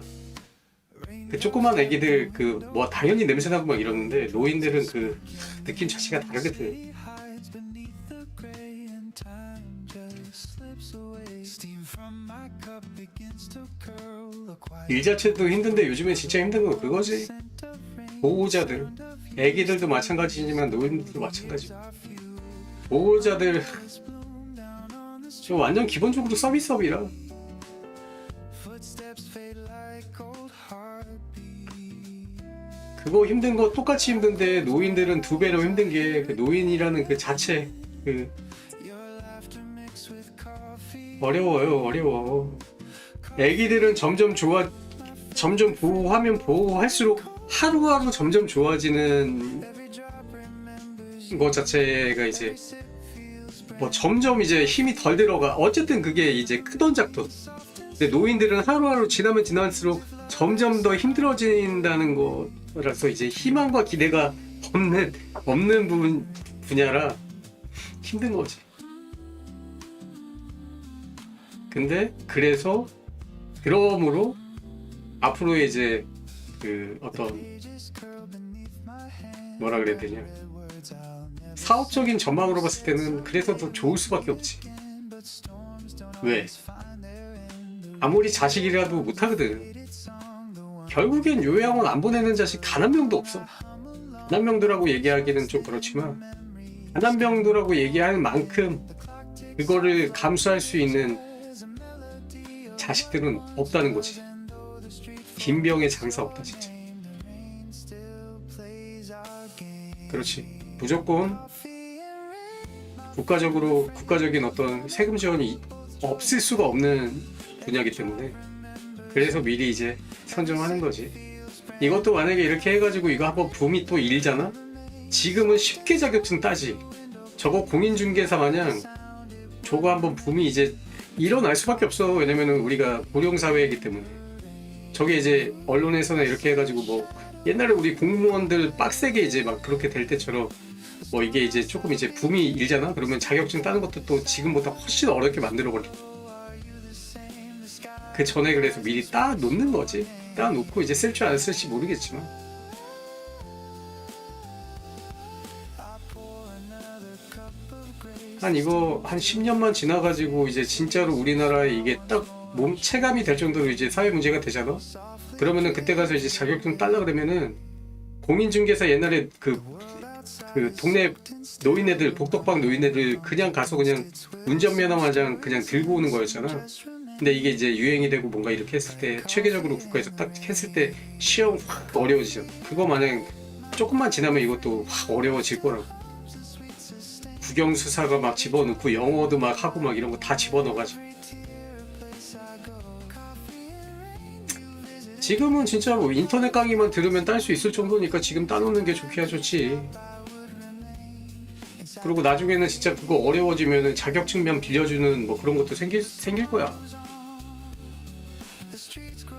그 조그만 애기들 그 뭐 당연히 냄새나고 막 이러는데 노인들은 그 느낌 자체가 다르거든. 일 자체도 힘든데 요즘에 진짜 힘든 건 그거지. 보호자들, 애기들도 마찬가지지만 노인들도 마찬가지고, 보호자들 저 완전 기본적으로 서비스업이라. 그거 힘든 거 똑같이 힘든데 노인들은 두 배로 힘든 게 그 노인이라는 그 자체 그 어려워. 애기들은 점점 보호하면 보호할수록 하루하루 점점 좋아지는 것 자체가 이제 뭐 점점 이제 힘이 덜 들어가. 어쨌든 그게 이제 크던 작던. 근데 노인들은 하루하루 지나면 지날수록 점점 더 힘들어진다는 거라서 이제 희망과 기대가 없는 분야라 힘든 거지. 근데 그러므로 앞으로 이제 그 어떤 뭐라 그래야 되냐, 사업적인 전망으로 봤을 때는 그래서 더 좋을 수밖에 없지. 왜? 아무리 자식이라도 못하거든. 결국엔 요양원 안 보내는 자식 단 한 명도 없어. 단 한 명도라고 얘기하기는 좀 그렇지만 단 한 명도라고 얘기하는 만큼 그거를 감수할 수 있는 자식들은 없다는 거지. 빈병의 장사 없다 진짜. 그렇지. 무조건 국가적인 어떤 세금 지원이 없을 수가 없는 분야이기 때문에 그래서 미리 이제 선정하는 거지. 이것도 만약에 이렇게 해가지고 이거 한번 붐이 또 일잖아? 지금은 쉽게 자격증 따지. 저거 공인중개사 마냥 저거 한번 붐이 이제 일어날 수밖에 없어. 왜냐면은 우리가 고령사회이기 때문에. 저게 이제 언론에서나 이렇게 해가지고 뭐 옛날에 우리 공무원들 빡세게 이제 막 그렇게 될 때처럼 뭐 이게 이제 조금 이제 붐이 일잖아? 그러면 자격증 따는 것도 또 지금보다 훨씬 어렵게 만들어버려. 그 전에 그래서 미리 따 놓는 거지. 따 놓고 이제 쓸 줄 안 쓸지 모르겠지만. 이거 한 10년만 지나가지고 이제 진짜로 우리나라에 이게 딱 체감이 될 정도로 이제 사회 문제가 되잖아? 그러면은 그때 가서 이제 자격증 따려 그러면은 공인중개사 옛날에 그 동네 노인네들, 복덕방 노인네들 그냥 가서 그냥 운전면허만장 그냥 들고 오는 거였잖아. 근데 이게 이제 유행이 되고 뭔가 이렇게 했을 때 체계적으로 국가에서 딱 했을 때 시험 확 어려워지잖아. 그거 마냥 조금만 지나면 이것도 확 어려워질 거라고. 국영수사가 막 집어넣고 영어도 막 하고 막 이런 거 다 집어넣어가지고. 지금은 진짜 뭐 인터넷 강의만 들으면 딸 수 있을 정도니까 지금 따놓는 게 좋기야 좋지. 그리고 나중에는 진짜 그거 어려워지면은 자격증만 빌려주는 뭐 그런 것도 생길 거야.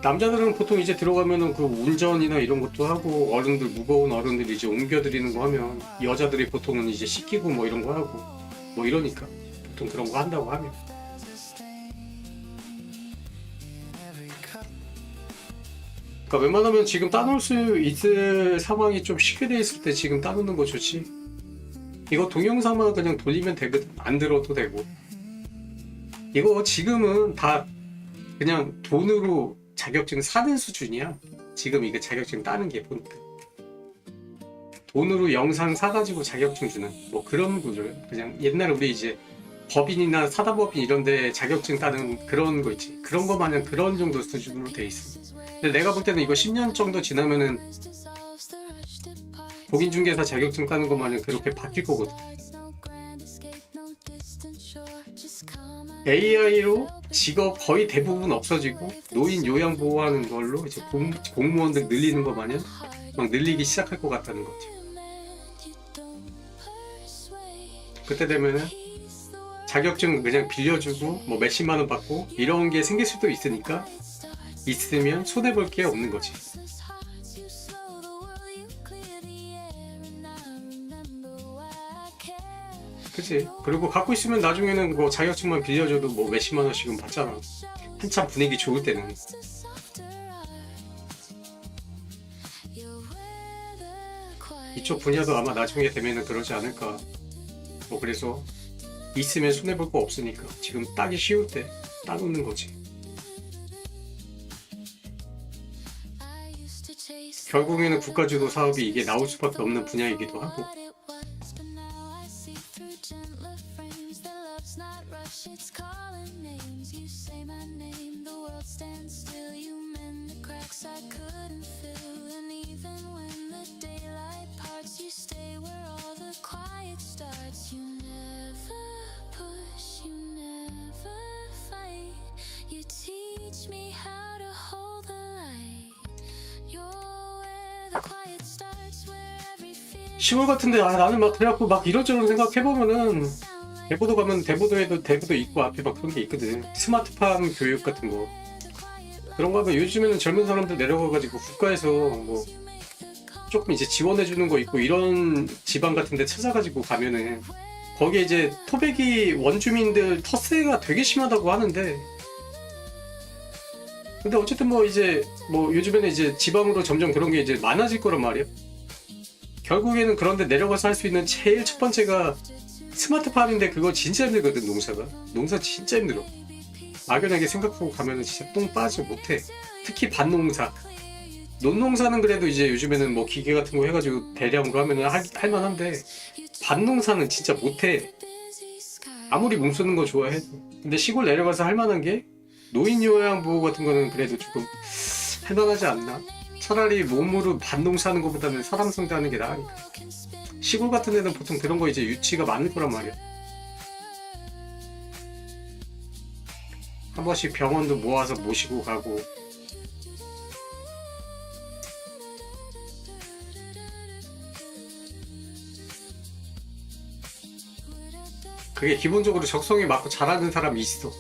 남자들은 보통 이제 들어가면은 그 운전이나 이런 것도 하고 어른들 무거운 어른들 이제 옮겨드리는 거 하면 여자들이 보통은 이제 씻기고 뭐 이런 거 하고 뭐 이러니까 보통 그런 거 한다고 하면 그러니까 웬만하면 지금 따놓을 수 있을 상황이 좀 쉽게 돼 있을 때 지금 따놓는 거 좋지. 이거 동영상만 그냥 돌리면 되거든. 안 들어도 되고. 이거 지금은 다 그냥 돈으로 자격증 사는 수준이야. 지금 이게 자격증 따는 게 보니까. 돈으로 영상 사가지고 자격증 주는 뭐 그런 구조예요. 그냥 옛날에 우리 이제 법인이나 사다법인 이런 데 자격증 따는 그런 거 있지. 그런 거 마냥 그런 정도 수준으로 돼 있어. 근데 내가 볼 때는 이거 10년 정도 지나면은 공인중개사 자격증 따는 거 마냥 그렇게 바뀔 거거든. AI로 직업 거의 대부분 없어지고 노인 요양 보호하는 걸로 이제 공무원들 늘리는 거 마냥 막 늘리기 시작할 것 같다는 거지. 그때 되면은 자격증 그냥 빌려주고 뭐 몇십만 원 받고 이런 게 생길 수도 있으니까 있으면 손해볼 게 없는 거지. 그치? 그리고 갖고 있으면 나중에는 뭐 자격증만 빌려줘도 뭐 몇십만 원씩은 받잖아. 한참 분위기 좋을 때는. 이쪽 분야도 아마 나중에 되면은 그러지 않을까. 뭐 그래서 있으면 손해볼 거 없으니까 지금 따기 쉬울 때 따놓는 거지. 결국에는 국가주도 사업이 이게 나올 수밖에 없는 분야이기도 하고. 시골 같은데 나는 막 그래갖고 막 이런저런 생각해보면은 대보도 가면 대보도 있고 앞에 막 그런 게 있거든. 스마트팜 교육 같은 거 그런 거 하면 요즘에는 젊은 사람들 내려가가지고 국가에서 뭐 조금 이제 지원해주는 거 있고 이런 지방 같은데 찾아가지고 가면은 거기에 이제 토백이 원주민들 텃세가 되게 심하다고 하는데 근데 어쨌든 뭐 이제 뭐 요즘에는 이제 지방으로 점점 그런 게 이제 많아질 거란 말이야. 결국에는 그런데 내려가서 할 수 있는 제일 첫 번째가 스마트팜인데 그거 진짜 힘들거든. 농사 진짜 힘들어. 막연하게 생각하고 가면은 진짜 똥 빠져 못해. 특히 밭농사. 논농사는 그래도 이제 요즘에는 뭐 기계 같은 거 해가지고 대량으로 하면은 할 만한데 밭농사는 진짜 못해. 아무리 몸 쓰는 거 좋아해도. 근데 시골 내려가서 할 만한 게 노인 요양 보호 같은 거는 그래도 조금 할 만하지 않나? 차라리 몸으로 밭농사 하는 것보다는 사람 상대하는 게 나으니까. 시골 같은 데는 보통 그런 거 이제 유치가 많을 거란 말이야. 한 번씩 병원도 모아서 모시고 가고. 그게 기본적으로 적성에 맞고 잘하는 사람이 있어.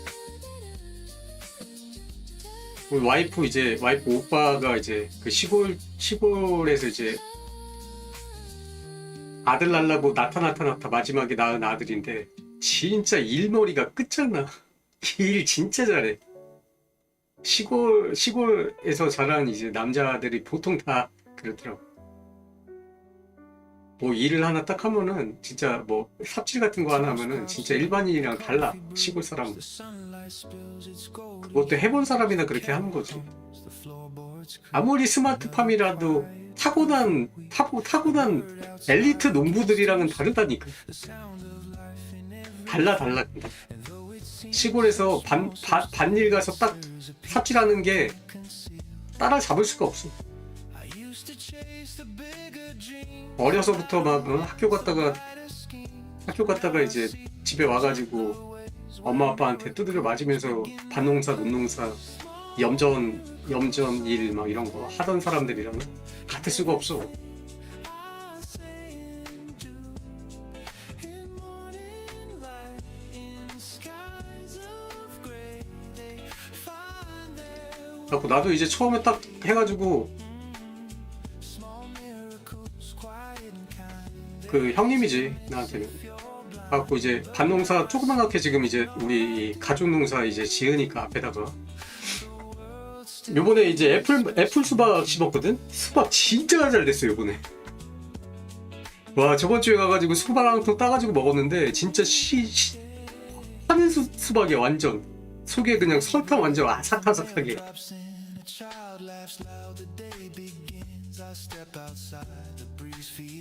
우리 와이프 오빠가 이제 그 시골에서 이제 아들 낳으려고 나타 마지막에 낳은 아들인데 진짜 일머리가 끝장나. 일 진짜 잘해. 시골에서 자란 이제 남자들이 보통 다 그렇더라고. 뭐 일을 하나 딱 하면은 진짜 뭐 삽질 같은 거 하나 하면은 진짜 일반인이랑 달라. 시골 사람은. 그것도 해본 사람이나 그렇게 하는 거지. 아무리 스마트팜이라도 타고난 엘리트 농부들이랑은 다르다니까. 달라. 시골에서 밭일 가서 딱 삽질하는 게 따라잡을 수가 없어. 어려서부터 막 학교 갔다가 이제 집에 와가지고 엄마 아빠한테 두드려 맞으면서 밭농사 논농사 염전 일 막 이런 거 하던 사람들이랑은 같을 수가 없어. 그래갖고 나도 이제 처음에 딱 해가지고 그 형님이지 나한테는. 그래갖고 이제 밭농사 조그맣게 지금 이제 우리 가족농사 이제 지으니까 앞에다가 요번에 이제 애플 수박 심었거든? 수박 진짜 잘 됐어 요번에. 와 저번주에 가가지고 수박 한 통 따가지고 먹었는데 진짜 하는 수박이야 완전. 속에 그냥 설탕 완전 아삭아삭하게.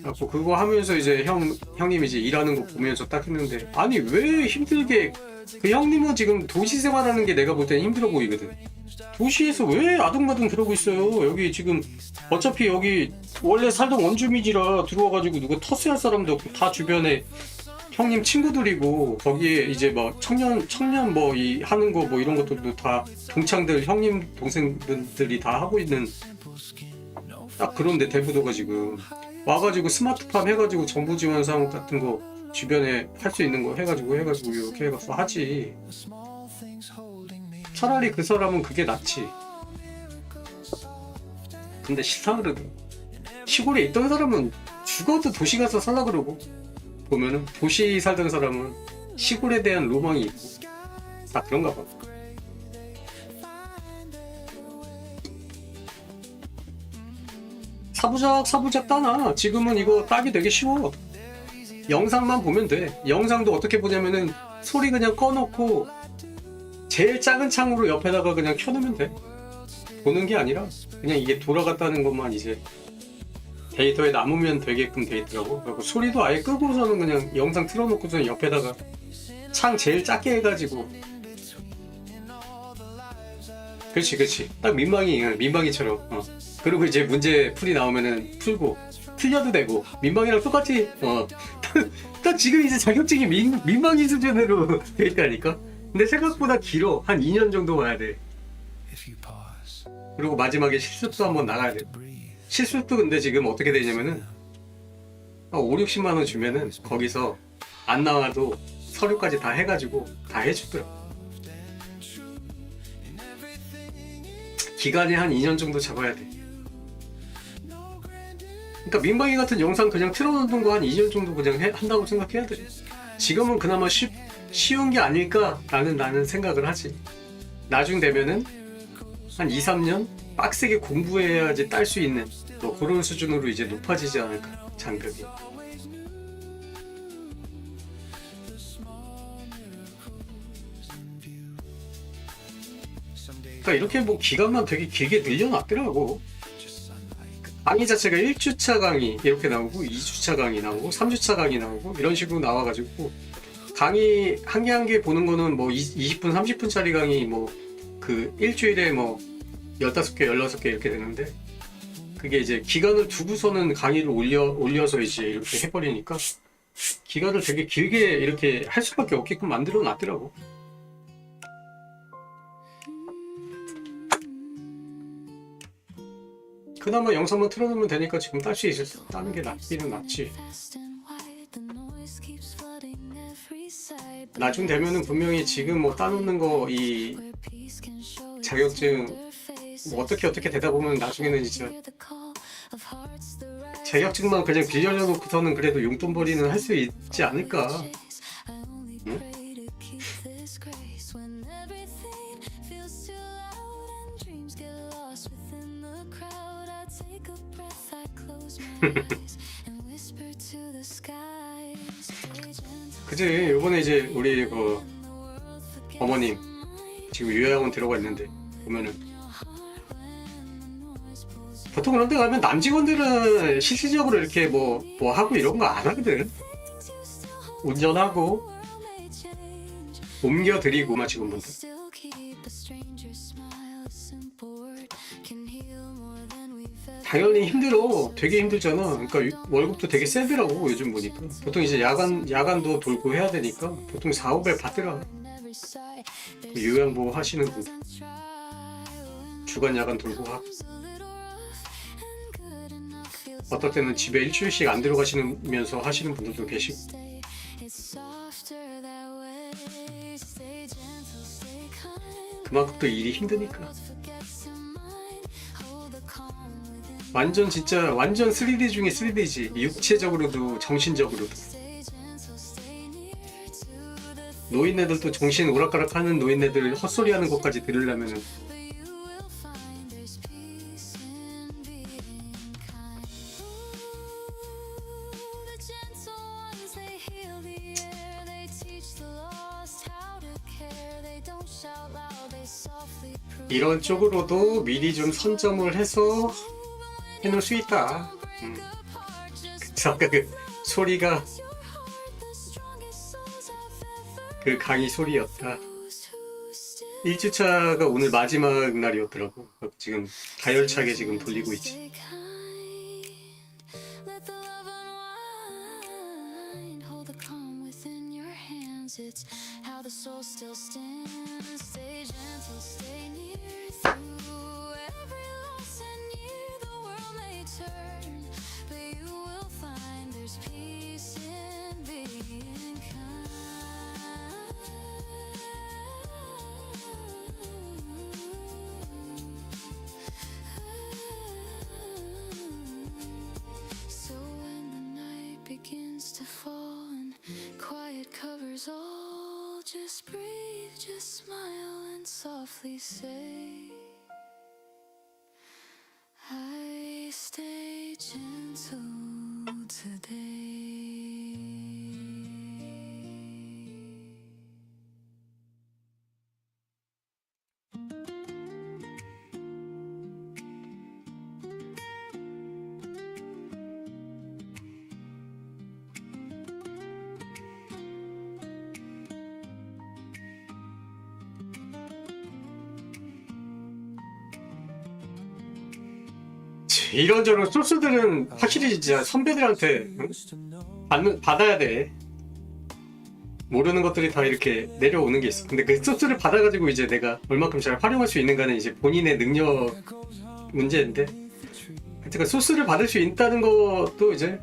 그래갖고 그거 하면서 이제 형님 이제 일하는 거 보면서 딱 했는데, 아니 왜 힘들게, 그 형님은 지금 도시 생활하는 게 내가 볼 때는 힘들어 보이거든. 도시에서 왜 아둥바둥 그러고 있어요. 여기 지금 어차피 여기 원래 살던 원주민이라 들어와가지고 누가 터스할 사람도 없고 다 주변에 형님 친구들이고, 거기에 이제 뭐 청년 뭐 이 하는 거 뭐 이런 것들도 다 동창들 형님 동생들이 다 하고 있는 딱 그런데 대부도가 지금 와가지고 스마트팜 해가지고 정부 지원 사업 같은 거 주변에 할 수 있는 거 해가지고 이렇게 해가서 하지. 차라리 그 사람은 그게 낫지. 근데 싫다 그러더라고. 시골에 있던 사람은 죽어도 도시 가서 살라 그러고, 보면은 도시 살던 사람은 시골에 대한 로망이 있고 다 그런가 봐. 사부작 따나. 지금은 이거 따기 되게 쉬워. 영상만 보면 돼. 영상도 어떻게 보냐면은 소리 그냥 꺼놓고 제일 작은 창으로 옆에다가 그냥 켜놓으면 돼. 보는 게 아니라 그냥 이게 돌아갔다는 것만 이제 데이터에 남으면 되게끔 돼 있더라고. 그리고 소리도 아예 끄고서는 그냥 영상 틀어놓고서는 옆에다가 창 제일 작게 해가지고. 그렇지 딱 민방위처럼. 그리고 이제 문제 풀이 나오면은 풀고 틀려도 되고 민방위랑 똑같이 딱 지금 이제 자격증이 민방위 수준으로 돼 있다니까. 근데 생각보다 길어. 한 2년 정도 와야 돼. 그리고 마지막에 실습도 한번 나가야 돼. 실습도 근데 지금 어떻게 되냐면은 5, 60만 원 주면은 거기서 안 나와도 서류까지 다 해가지고 다 해주더라. 기간이 한 2년 정도 잡아야 돼. 그러니까 민방위 같은 영상 그냥 틀어놓는 거 한 2년 정도 그냥 한다고 생각해야 돼. 지금은 그나마 쉬운 게 아닐까라는 나는 생각을 하지. 나중 되면은 한 2, 3년 빡세게 공부해야지 딸 수 있는 뭐 그런 수준으로 이제 높아지지 않을까, 장벽이. 그러니까 이렇게 뭐 기간만 되게 길게 늘려놨더라고. 강의 자체가 1주차 강의 이렇게 나오고 2주차 강의 나오고 3주차 강의 나오고 이런 식으로 나와가지고, 강의 한 개 보는 거는 뭐 20분 30분짜리 강의 뭐 그 일주일에 뭐 15개 16개 이렇게 되는데, 그게 이제 기간을 두고서는 강의를 올려서 이제 이렇게 해버리니까 기간을 되게 길게 이렇게 할 수밖에 없게끔 만들어 놨더라고. 그나마 영상만 틀어놓으면 되니까 지금 딸 수 있어. 따는 게 낫기는 낫지. 나중 되면은 분명히 지금 뭐 따놓는 거 이 자격증 뭐 어떻게 되다 보면 나중에는 진짜 자격증만 그냥 빌려놓고서는 그래도 용돈벌이는 할 수 있지 않을까. 응? 그치. 요번에 이제 우리 그 어머님 지금 요양원 들어가 있는데 보면은 보통 그런 데 가면 남직원들은 실질적으로 이렇게 뭐 하고 이런 거 안 하거든. 운전하고 옮겨드리고 막 직원분들. 당연히 힘들어. 되게 힘들잖아. 그러니까 월급도 되게 세더라고 요즘 보니까. 보통 이제 야간도 돌고 해야 되니까 보통 4, 5배 받더라. 요양보호 하시는 분들 주간 야간 돌고 하고, 어떨 때는 집에 일주일씩 안 들어가시면서 하시는 분들도 계시고. 그만큼 또 일이 힘드니까. 완전 진짜 완전 3D 중에 3D지. 육체적으로도 정신적으로도. Stay gentle, stay near to the 노인네들도 정신 오락가락하는 노인네들 헛소리하는 것까지 들으려면은 but you will find there's peace in being kind. Ooh, the gentle ones, they heal the air, they teach the lost how to care. They don't shout loud, they softly prove. 이런 쪽으로도 미리 좀 선점을 해서 해놓을 수 있다. 그래서 아까 그 소리가 그 강의 소리였다. 1주차가 오늘 마지막 날이었더라고. 지금 가열차게 지금 돌리고 있지. Let the love unwind. Hold the calm within your hands. It's how the soul still stands. Stay gentle, stay near through every loss and year. The world may turn, but you will find there's peace in being kind. So when the night begins to fall and quiet covers all, just breathe, just smile and softly say, I stay gentle today. 이런저런 소스들은 확실히 진짜 선배들한테 받아야 돼. 모르는 것들이 다 이렇게 내려오는 게 있어. 근데 그 소스를 받아가지고 이제 내가 얼마큼 잘 활용할 수 있는가는 이제 본인의 능력 문제인데, 하여튼 소스를 받을 수 있다는 것도 이제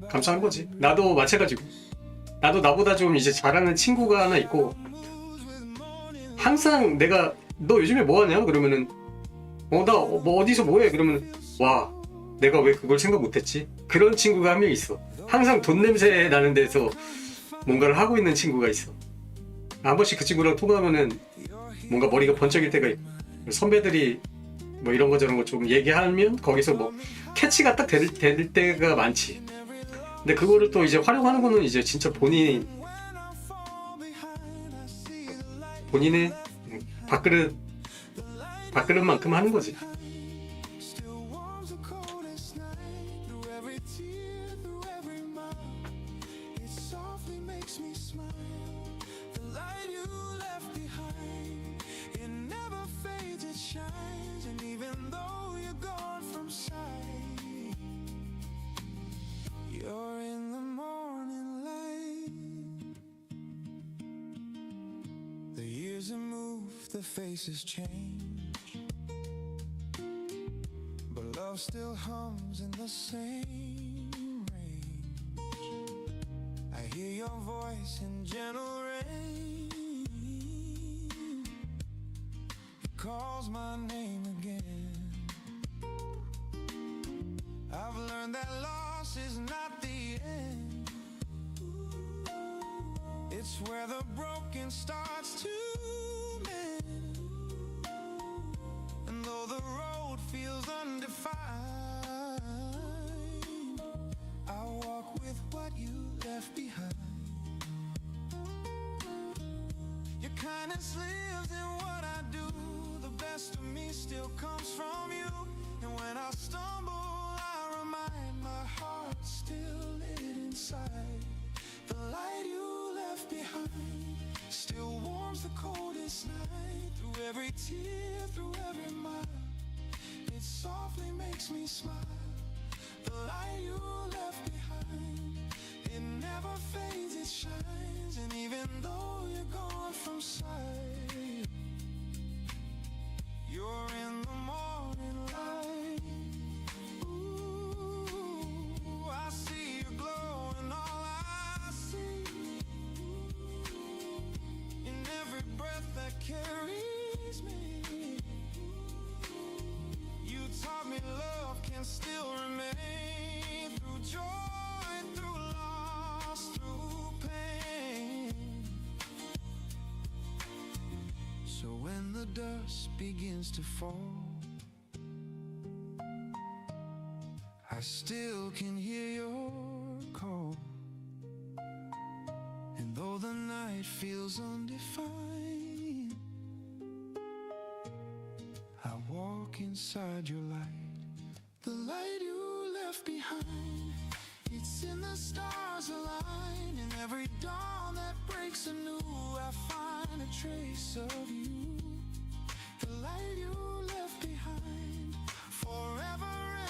감사한 거지. 나도 마찬가지고. 나도 나보다 좀 이제 잘하는 친구가 하나 있고, 항상 내가 너 요즘에 뭐 하냐? 그러면은 나 뭐 어디서 뭐해? 그러면 와, 내가 왜 그걸 생각 못했지? 그런 친구가 한 명 있어. 항상 돈 냄새 나는 데서 뭔가를 하고 있는 친구가 있어. 한 번씩 그 친구랑 통화하면은 뭔가 머리가 번쩍일 때가 있고, 선배들이 뭐 이런 거 저런 거 좀 얘기하면 거기서 뭐 캐치가 딱 될 때가 많지. 근데 그거를 또 이제 활용하는 거는 이제 진짜 본인의 밥그릇만큼 하는 거지. Still warms the coldest night. Through every tear, through every mile, it softly makes me smile. The light you left behind, it never fades, it shines. And even though you're gone from sight, you're in the morning light. The years have moved, the faces change, but love still hums in the same range. I hear your voice in gentle rain. It calls my name again. I've learned that loss is not the end. It's where the broken starts to mend. And though the road feels undefined, I walk with what you left behind. Your kindness lives in what I do. The best of me still comes from you. And when I stumble, I remind my heart still lit inside. The light you left behind still warms the coldest night. Through every tear, through every mile, it softly makes me smile. The light you left behind, it never fades, it shines. And even though you're gone from sight, you're in the morning light. Ooh, I see you glow, and all I see in every breath that carries me, you dust begins to fall, I still can hear your call. And though the night feels undefined, I walk inside your light, the light you left behind. It's in the stars align, and every dawn that breaks anew, I find a trace of you, the light you left behind, forever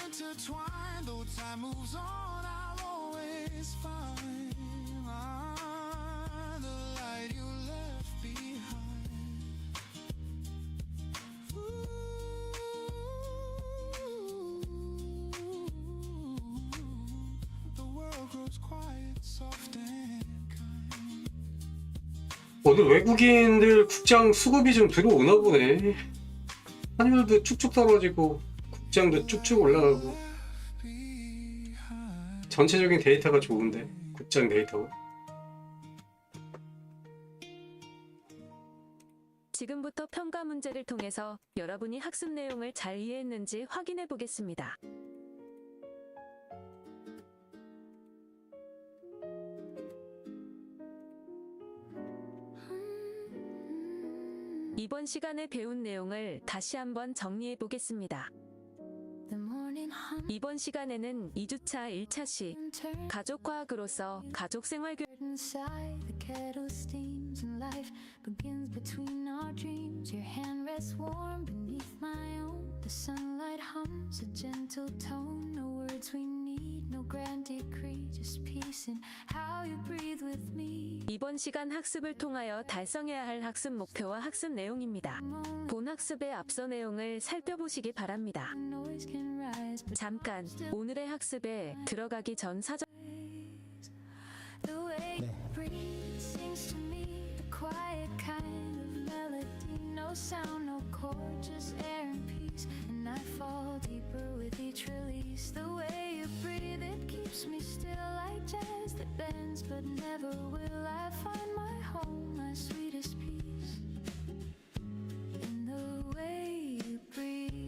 intertwined. Though time moves on, I'll always find the light you left behind. The world grows quiet, soft and kind. 오늘 외국인들 국장 수급이 좀 들어오나 보네. 환율도 쭉쭉 떨어지고 국장도 쭉쭉 올라가고 전체적인 데이터가 좋은데, 국장 데이터가. 지금부터 평가 문제를 통해서 여러분이 학습 내용을 잘 이해했는지 확인해 보겠습니다. 이번 시간에 배운 내용을 다시 한번 정리해 보겠습니다. The morning hum 이번 시간에는 2주차 1차 시 turns 가족과학으로서 가족생활 inside. The kettle steams and life begins between our dreams. Your hand rests warm beneath my own. The sunlight hums a gentle tone. No words we need, no grand decree, just peace in how you breathe with me. 이번 시간 학습을 통하여 달성해야 할 학습 목표와 학습 내용입니다. 본 학습의 앞서 내용을 살펴보시기 바랍니다. Noise can rise, but 잠깐 오늘의 학습에 들어가기 전 사전 the way you breathe sings to me, a quiet kind of melody. No sound, no chord, just air and peace. And I fall deeper with each release. The way you breathe, it keeps me still like jazz that bends, but never will I find my home, my sweetest peace. In the way you breathe.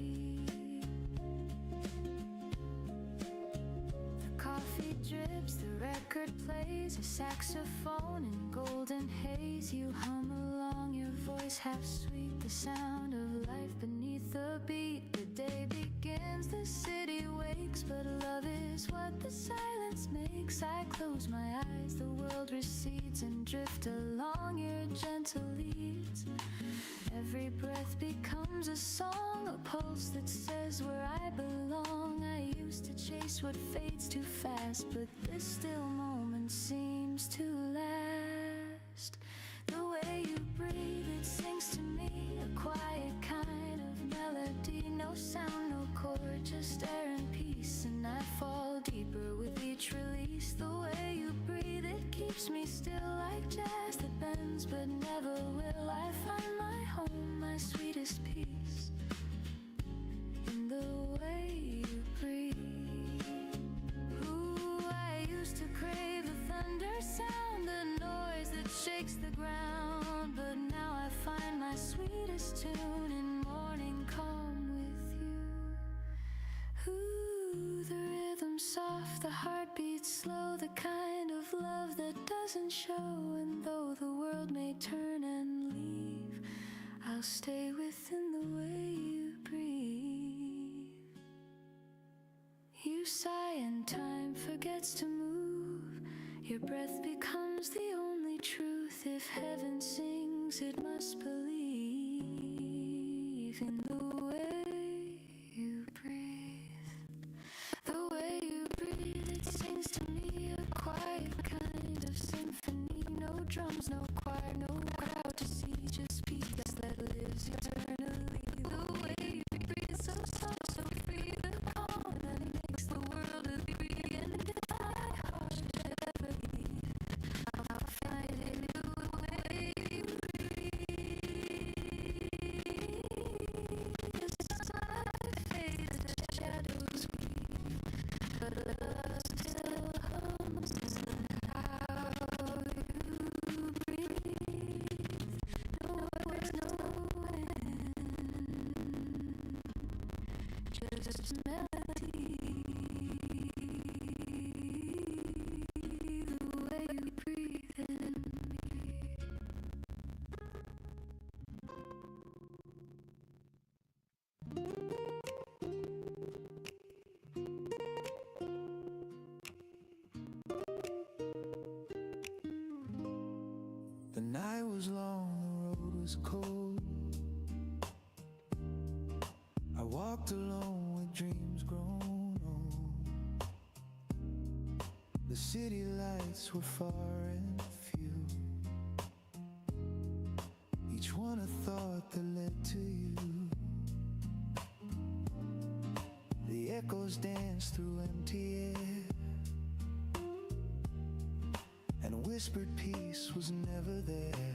The coffee drips, the record plays, a saxophone in golden haze. You hum along, your voice half sweet, the sound of life beneath the beat. The day begins, the city wakes, but love is what the silence makes. I close my eyes, the world recedes, and drift along your gentle leads. Every breath becomes a song, a pulse that says where I belong. I used to chase what fades too fast, but this still moment seems to last. The way you breathe, it sings to me, a quiet kind of melody. No sound, no chord, just air and peace. And I fall deeper with each release. The way you breathe, it keeps me still like jazz that bends, but never will I find my home, my sweetest peace. In the way you breathe. Ooh, I used to crave the thunder sound, the noise that shakes the ground. But now I find my sweetest tune in morning calm with you. Ooh, the rhythm soft, the heartbeat slow, the kind of love that doesn't show. And though the world may turn and leave, I'll stay within the way you breathe. You sigh and time forgets to move. Your breath becomes the only truth. If heaven sings, it must believe in the way you breathe. The way you breathe, it sings to me, a quiet kind of symphony. No drums, no choir, no crowd to see, just peace that lives eternally. The way you breathe, so soft, so free, the calm that makes the world agree. And if my heart should ever leave, I'll find it in the way you breathe. The sun fades, the shadows weave, but love still hums. And how you breathe. this melody. The way you breathe in me. The night was long, the road was cold. I walked alone with dreams grown old. The city lights were far and few, each one a thought that led to you. The echoes danced through empty air, and whispered peace was never there.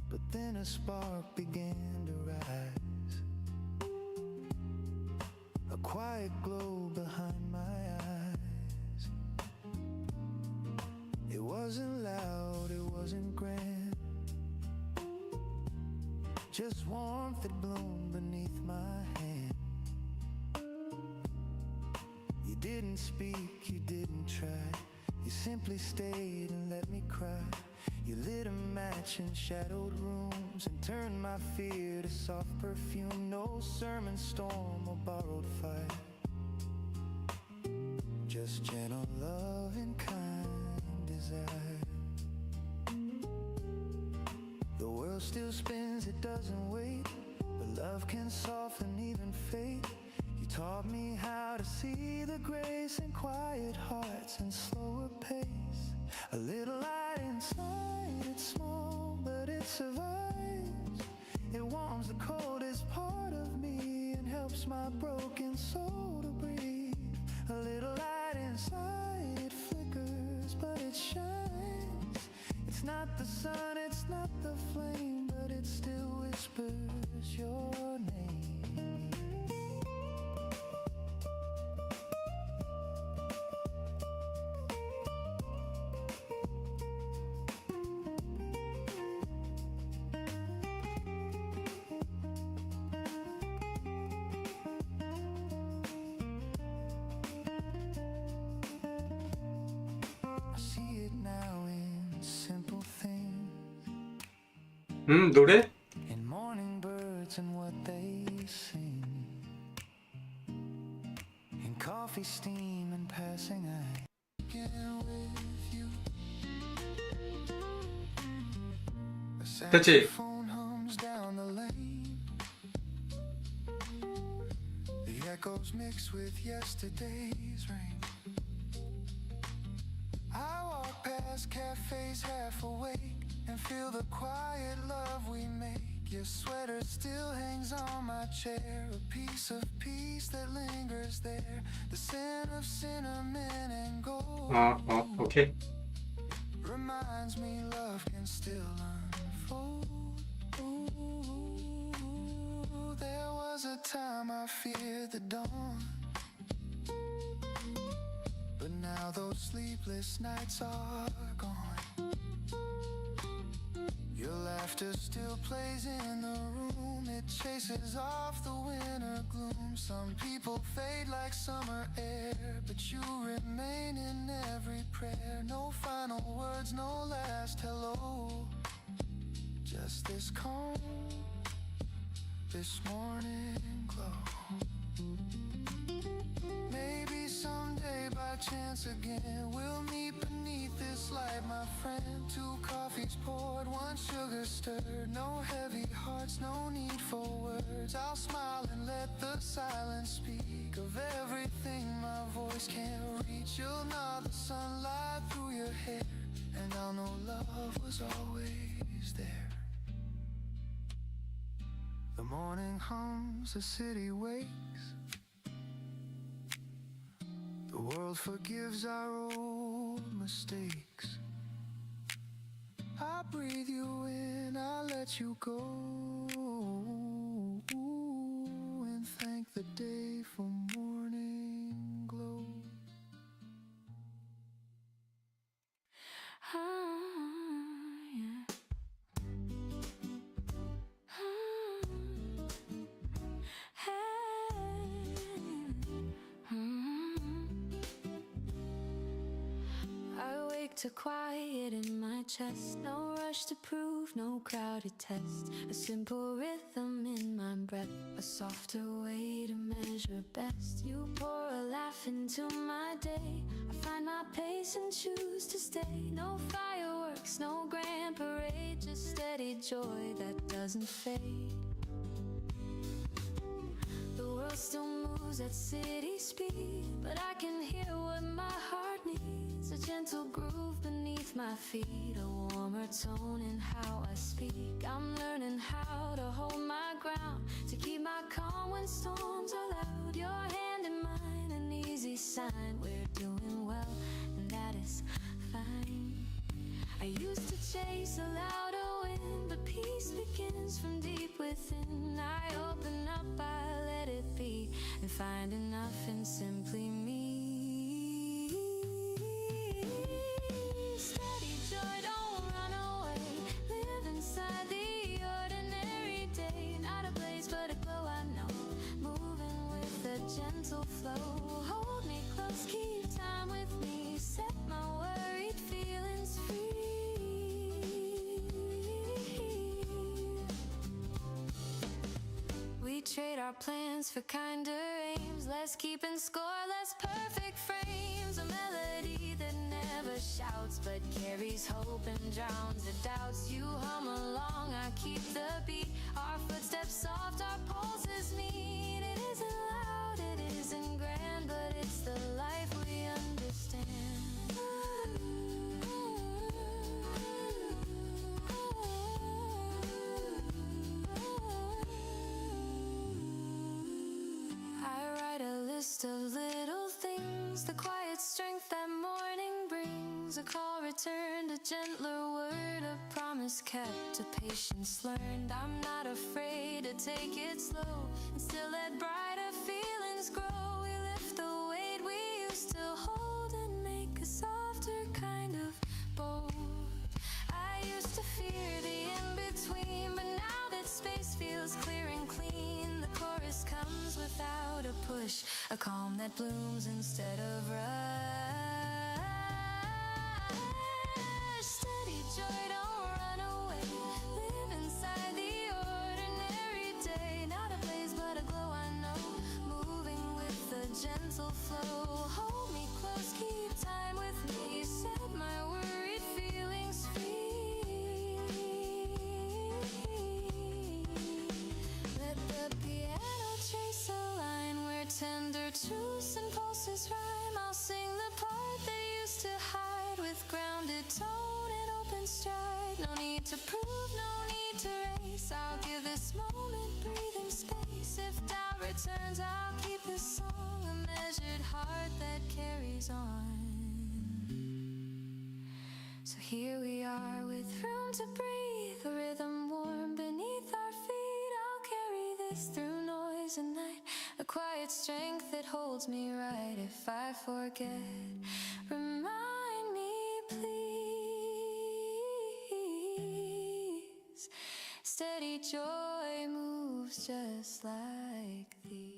But then a spark began to rise, a quiet glow behind my eyes. It wasn't loud, it wasn't grand, just warmth that bloomed beneath my hand. You didn't speak, you didn't try, you simply stayed and let me cry. You lit a match in shadowed rooms and turned my fear to soft perfume. No sermon storm or borrowed fire, just gentle love and kind desire. The world still spins, it doesn't wait, but love can soften even fate. You taught me how to see the grace in quiet hearts and slower pace. A little light inside, it's small, but it survives. It warms the coldest part of me and helps my broken soul to breathe. A little light inside, it flickers, but it shines. It's not the sun, it's not the flame, but it still whispers your name. I see it now in simple things, 노래? in morning birds and what they sing, in coffee steam and passing ice. Again with you. The 됐지? saxophone hums down the lane. The echoes mix with yesterday's rain. I walk past cafes half awake and feel the quiet love we make. Your sweater still hangs on my chair, a piece of peace that lingers there. The scent of cinnamon and gold 오케이. reminds me love can still unfold. Ooh, there was a time I feared the dawn, but now those sleepless nights are gone. Your laughter still plays in the room, it chases off the winter gloom. Some people fade like summer air, but you remain in every prayer. No final words, no last hello, just this calm, this morning glow. Maybe someday by chance again we'll meet beneath this light, my friend. 2 coffees poured, 1 sugar stirred. No heavy hearts, no need for words. I'll smile and let the silence speak of everything my voice can't reach. You'll nod the sunlight through your hair, and I'll know love was always there. The morning hums, the city wakes. The world forgives our old mistakes. I breathe you in, I let you go, and thank the day for morning glow. to quiet in my chest. No rush to prove, no crowded test. A simple rhythm in my breath, a softer way to measure best. You pour a laugh into my day. I find my pace and choose to stay. No fireworks, no grand parade, just steady joy that doesn't fade. The world still moves at city speed, but I can hear what my heart needs. A gentle groove beneath my feet, a warmer tone in how I speak. I'm learning how to hold my ground, to keep my calm when storms are loud. Your hand in mine, an easy sign we're doing well, and that is fine. I used to chase a louder wind, but peace begins from deep within. I open up, I let it be, and find enough in simply me. Steady joy, don't run away. Live inside the ordinary day. Not a blaze, but a glow I know. Moving with a gentle flow. Hold me close, keep time with me. Set my worried feelings free. We trade our plans for kinder aims, less keeping score, less perfect frames. A melody that never shouts but carries hope and drowns the doubts. You hum along, I keep the beat. Our footsteps soft, our pulses meet. It isn't loud, it isn't grand, but it's the life we understand. Of little things, the quiet strength that morning brings. A call returned, a gentler word, a promise kept, a patience learned. I'm not afraid to take it slow and still let brighter feelings grow. We lift the weight we used to hold and make a softer kind of bold. I used to fear the in-between, but now that space feels clear and clean, the chorus comes without a push, a calm that blooms instead of rush. Steady joy, don't run away. Live inside the ordinary day. Not a blaze, but a glow I know. Moving with a gentle flow. Hold me close, keep time with me. Set my worried feelings free. Let the piano trace a line where tender truths and pulses rhyme. I'll sing the part that used to hide with grounded tone and open stride. No need to prove, no need to race. I'll give this moment breathing space. If doubt returns, I'll keep this song, a measured heart that carries on. So here we are with room to breathe, a rhythm warm beneath our feet. I'll carry this through noise and night, a quiet strength that holds me right. If I forget, remind me please. Steady joy moves just like these.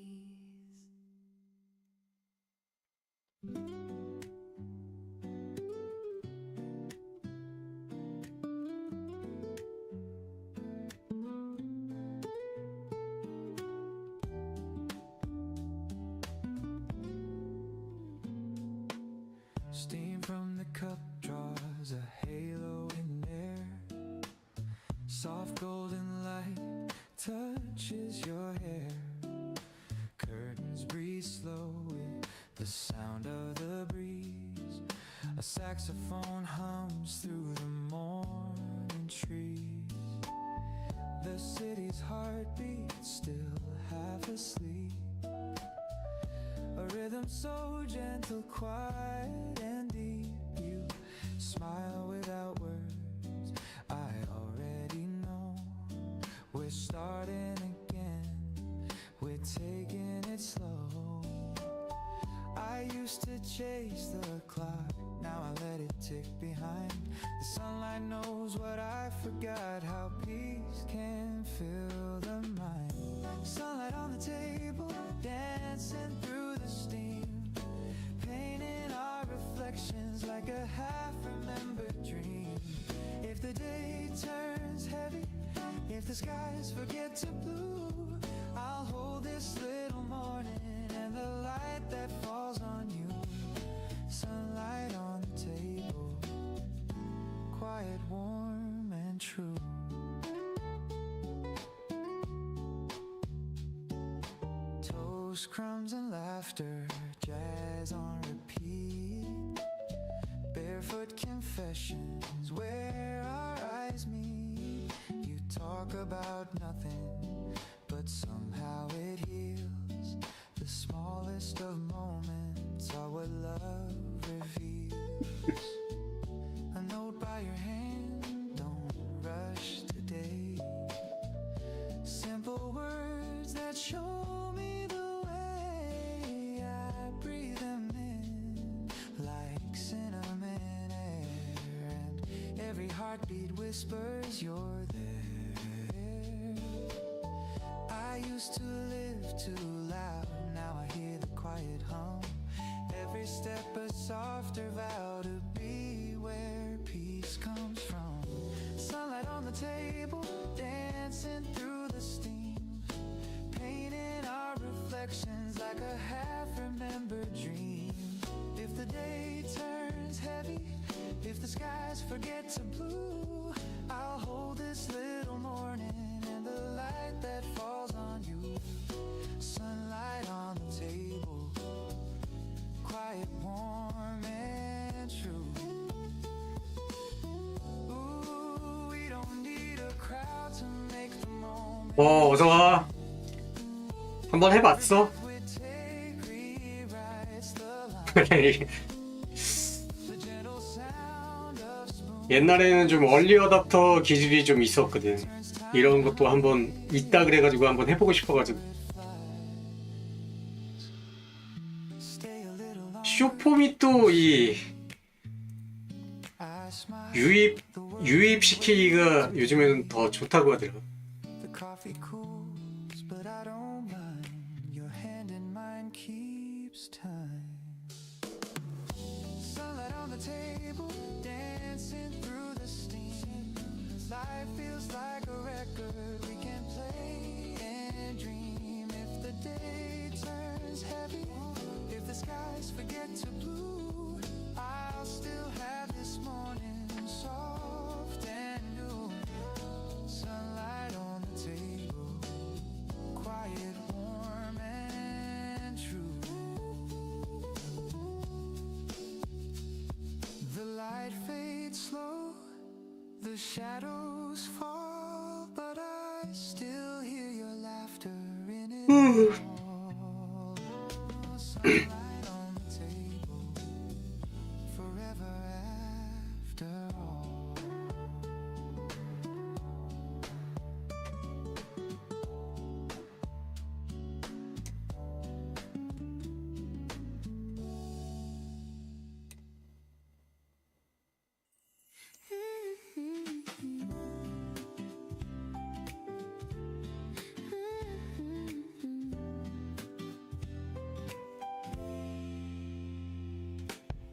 Steam from the cup draws a halo in air. Soft golden light touches your hair. Curtains breathe slow with the sound of the breeze. A saxophone hums through the morning trees. The city's heartbeat still half asleep. A rhythm so gentle, quiet and deep. You smile without words, I already know. We're starting again, we're taking it slow. I used to chase the clock, now I let it tick behind. The sunlight knows what I forgot, how peace can fill the mind. Sunlight on the table, dancing through the steam, painting our reflections like a half remembered if the skies forget to blue, I'll hold this little morning and the light that falls on you. Sunlight on the table, quiet, warm, and true. Toast, crumbs, and laughter, jazz on repeat. Barefoot confessions where our eyes meet. You talk about nothing, but somehow it heals. The smallest of moments are what love reveals. A note by your hand, don't rush today. Simple words that show me the way. I breathe them in like cinnamon air, and every heartbeat whispers you're there. I used to live too loud, now I hear the quiet hum. Every step a softer vow to be where peace comes from. Sunlight on the table, dancing through the steam, painting our reflections like a half-remembered dream. If the day turns heavy, if the skies forget to blue, I'll hold this little morning and the light that falls on you. Sunlight on the table, quiet, warm, and true. Ooh, we don't need a crowd to make the moment. 어서와. 한번 해봤어? We take rewrites the line. The gentle sound of spoon. 옛날에는 좀 얼리 어답터 기질이 좀 있었거든. 이런 것도 한번 있다 그래가지고 한번 해보고 싶어가지고. Stay a little longer. 쇼폼이 또 이 I smile. 유입시키기가 요즘에는 더 좋다고 하더라고. The coffee cools, but I don't mind. Your hand in mine keeps time. Sunlight on the table, dancing through the steam. Life feels like a record we can play and dream. If the day turns heavy, if the skies forget to blue, I'll still have this morning soft and new. Sunlight on the table, quiet, warm, and true. The light fades slow, the shadows fall, but I still hear your laughter in it all. Sunlight on the table, forever after all.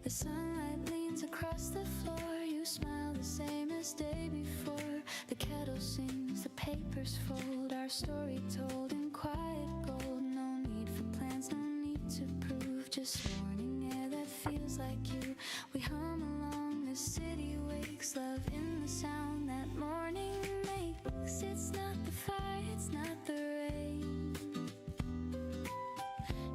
The sunlight leans across the floor. You smile the same as day before. The kettle sings, the papers fold. Our story told in quiet gold. No need for plans, no need to prove. Just morning air that feels like you. We hum along, the city wakes. Love in the sound that morning makes. It's not the fire, it's not the rain.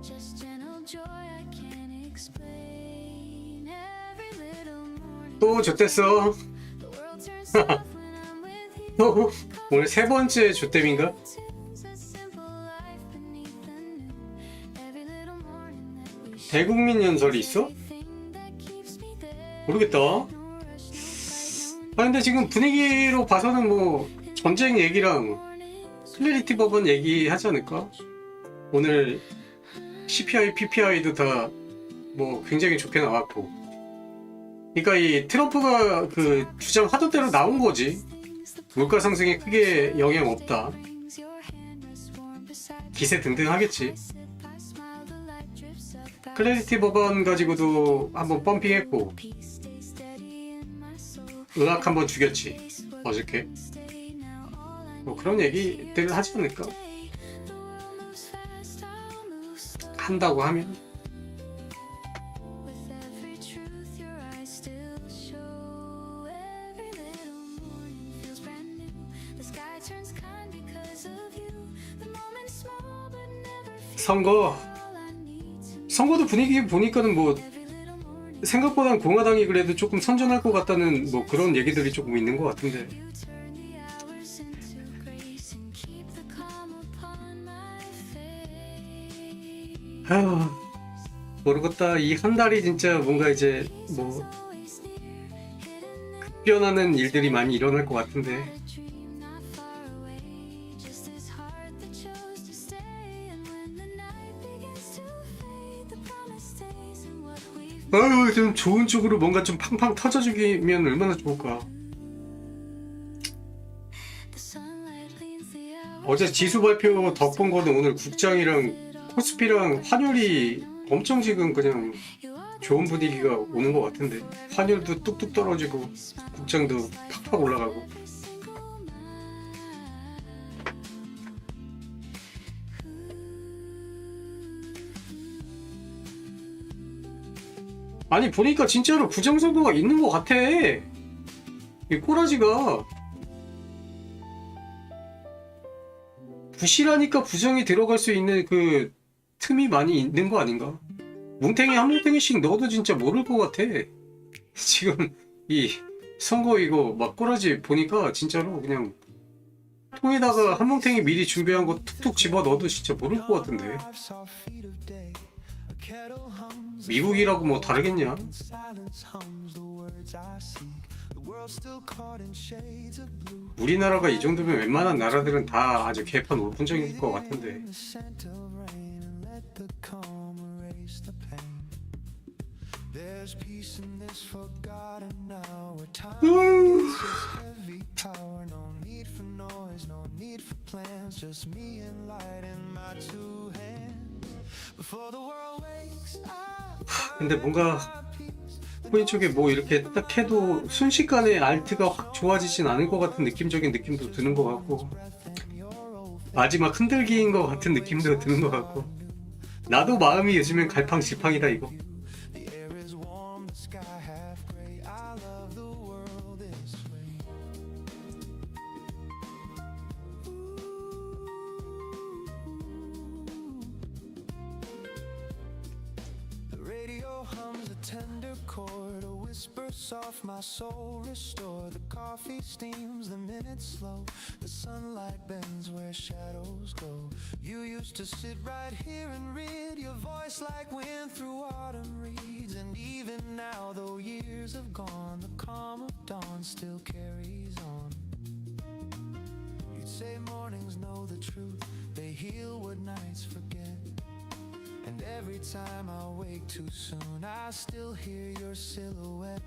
Just gentle joy I can't explain. Every little morning 또 좆됐어. the world turns soft when I'm with you. 오늘 세 번째 좆댐인가? Tunes a simple life beneath the new. Every little morning that we share. 대국민 연설이 있어? Everything that keeps me there. 모르겠다. No rush, no fight, no 아 근데 지금 분위기로 봐서는 뭐 전쟁 얘기랑 클래리티 법안 얘기하지 않을까? 오늘 CPI, PPI도 다 뭐 굉장히 좋게 나왔고. 그러니까 이 트럼프가 그 주장하던 대로 나온 거지. 물가 상승에 크게 영향 없다. brings your hand rests warm beside me. 기세 등등하겠지. I smile, the light drips up. I 클래리티 법안 가지고도 한번 펌핑했고 peace stays steady in my soul. 의학 한번 죽였지 Face what 어저께. stay now. All I 뭐 그런 얘기들을 하지 않을까? 한다고 하면. With every truth your eyes still show. Every little morning feels brand new. The sky turns kind because of you. The moment's small but never feels 선거 all I need to 선거도 분위기 보니까는 뭐 every little morning. 생각보단 공화당이 그래도 조금 선전할 것 같다는 뭐 그런 얘기들이 조금 있는 것 같은데. You turn the hours into grace and keep the calm upon my face. 아휴, 모르겠다. 이 한 달이 진짜 뭔가 이제 뭐 Always near, hidden in 급변하는 일들이 많이 일어날 것 같은데. a dream not far away. Just this heart that chose to stay. And when the night begins to fade, the promise stays in what we've 아유, 좀 좋은 쪽으로 뭔가 좀 팡팡 터져주기면 얼마나 좋을까. The sunlight leans the hours. 어제 지수 발표 덕본 거는 오늘 국장이랑 코스피랑 환율이 엄청 지금 그냥 You are the 좋은 분위기가 오는 것 같은데. 환율도 뚝뚝 떨어지고 국장도 팍팍 올라가고. single 아니 보니까 진짜로 부정선거가 있는 것 같아. 이 꼬라지가 부실하니까 부정이 들어갈 수 있는 그 틈이 많이 있는 거 아닌가? 뭉탱이 한 뭉탱이씩 넣어도 진짜 모를 것 같아. 지금 이 선거 이거 막 꼬라지 보니까 진짜로 그냥 통에다가 한 뭉탱이 미리 준비한 거 툭툭 집어 넣어도 진짜 모를 것 같은데. 미국이라고 뭐 다르겠냐? 우리나라가 이 정도면 웬만한 나라들은 다 아주 개판 오픈적인 것 같은데. There's peace in this forgotten hour. Time 음. is just heavy power. No need for noise, no need for plans. Just me and light in my two hands. Before the world wakes up. 근데 뭔가 코인 쪽에 뭐 이렇게 딱 해도 순식간에 알트가 확 좋아지진 않을 것 같은 느낌적인 느낌도 드는 것 같고, 마지막 흔들기인 것 같은 느낌도 드는 것 같고, 나도 마음이 요즘엔 갈팡질팡이다 이거. The air is warm, the sky half gray. I love the world this way. The radio hums a tender chord, a whisper soft, my soul restored. The coffee steams, the minutes slow. The sunlight bends where shadows go. You used to sit right here and read your voice like wind through autumn reeds. And even now, though years have gone, the calm of dawn still carries on. You'd say mornings know the truth, they heal what nights forget. And every time I wake too soon, I still hear your silhouette.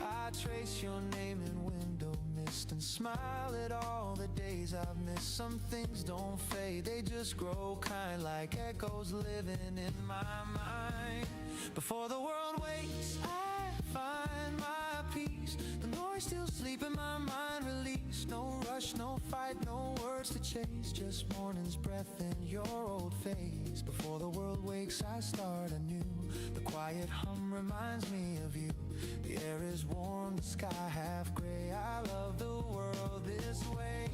I trace your name in window mist and smile at all the days I've missed. Some things don't fade, they just grow kind, like echoes living in my mind. Before the world wakes, I find my peace. The noise still sleep in my mind, release. No rush, no fight, no words to chase. Just morning's breath in your old face. Before the world wakes, I start anew. The quiet hum reminds me of you. The air is warm, the sky half gray. I love the world this way.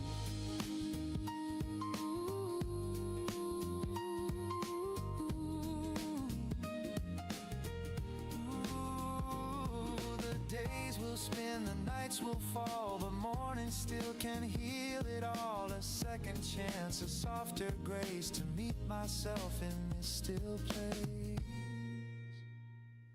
Days will spin, the nights will fall, but morning still can heal it all. A second chance, a softer grace to meet myself in this still place.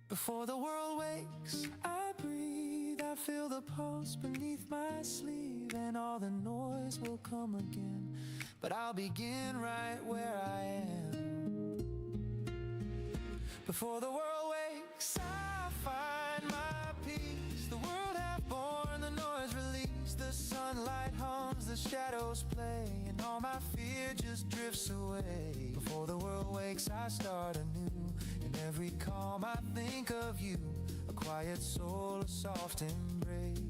Before the world wakes, I breathe, I feel the pulse beneath my sleeve, and all the noise will come again, but I'll begin right where I am. Before the world wakes, I find my peace. The world hath born, the noise released, the sunlight hums, the shadows play, and all my fear just drifts away. Before the world wakes, I start anew. In every calm, I think of you, a quiet soul, a soft embrace.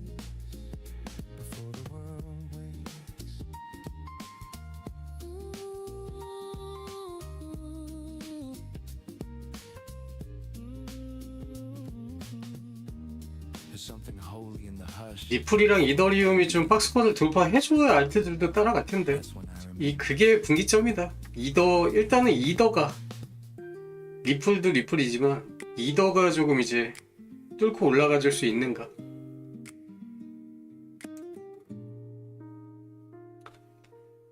Before the world wakes. 리플이랑 이더리움이 좀 박스권을 돌파해줘야 알트들도 따라갈 텐데 그게 분기점이다. 일단은 이더가 리플도 리플이지만 이더가 조금 이제 뚫고 올라가 줄 수 있는가.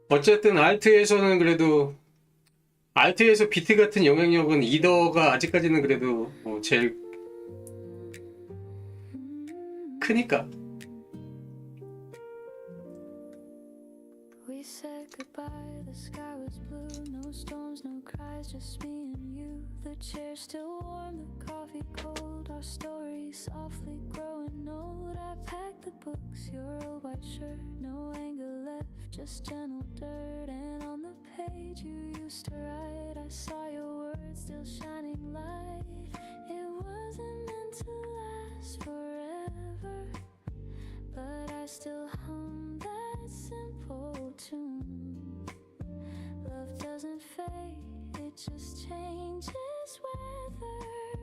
어쨌든 알트에서는 그래도 알트에서 비트 같은 영향력은 이더가 아직까지는 그래도 제일 크니까. We said goodbye, the sky was blue, no storms, no cries, just me and you. The chair still warm, the coffee cold, our story softly growing old. I packed the books, your old white shirt, no anger left, just gentle dirt. And on the page you used to write, I saw your words still shining light. It wasn't meant to last forever, but I still hum that simple tune. Love doesn't fade, it just changes weather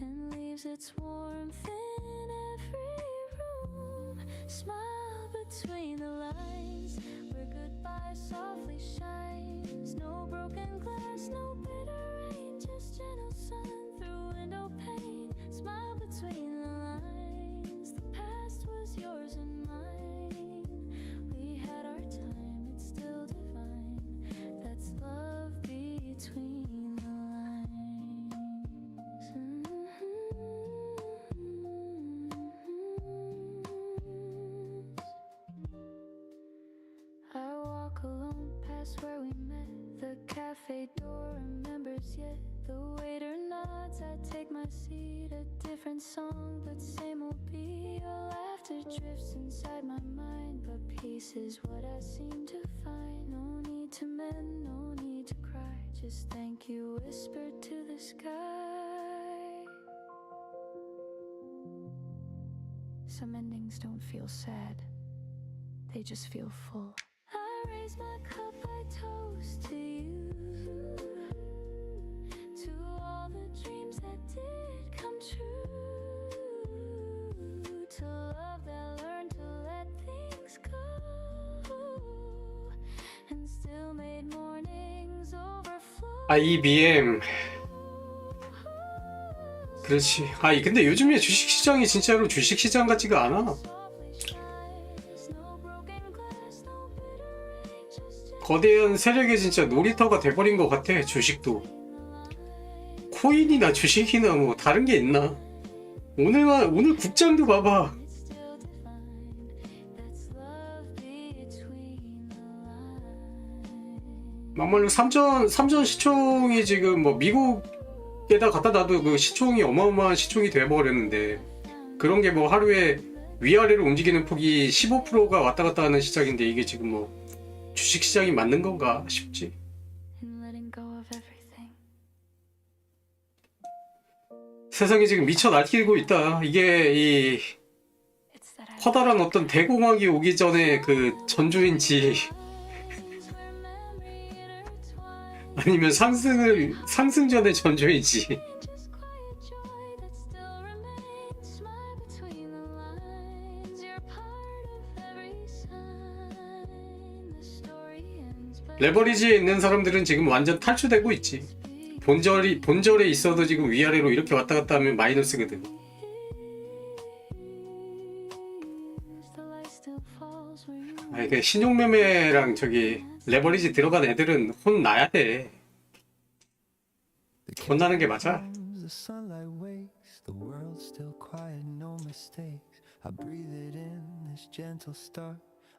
and leaves its warmth in every room. Smile between the lines where goodbye softly shines. No broken glass, no bitter rain, just gentle sun through window pane. Smile between the lines, the past was yours and mine. We had our time, it's still divine. That's love between the lines. I walk alone past where we met. The cafe door remembers yet. The waiter nods, I take my seat. A different song, but same old beat. Your laughter drifts inside my mind, but peace is what I seem to find. No need to mend, no need to cry. Just thank you whispered to the sky. Some endings don't feel sad, they just feel full. I raise my cup, I toast to you, to all the dreams that did come true, to love that learned to let things go, and still made mornings overflow. IBM. 그렇지. 근데 요즘에 주식시장이 진짜로 주식시장 같지가 않아. 거대한 세력의 진짜 놀이터가 돼버린 것 같아. 주식도 코인이나 주식이나 뭐 다른 게 있나. 오늘 국장도 봐봐. 막말로 삼전 시총이 지금 뭐 미국에다 갖다 놔도 그 시총이 어마어마한 시총이 돼버렸는데, 그런 게 뭐 하루에 위아래로 움직이는 폭이 15%가 왔다 갔다 하는 시장인데 이게 지금 뭐 주식시장이 맞는 건가 싶지. 세상이 지금 미쳐 날뛰고 있다. 이게 이 커다란 어떤 대공황이 오기 전에 그 전조인지 아니면 상승 전의 전조인지. 레버리지에 있는 사람들은 지금 완전 탈출되고 있지. 본절에 있어도 지금 위아래로 이렇게 왔다 갔다 하면 마이너스거든. 그 신용매매랑 저기 레버리지 들어간 애들은 혼나야 돼. 혼나는 게 맞아.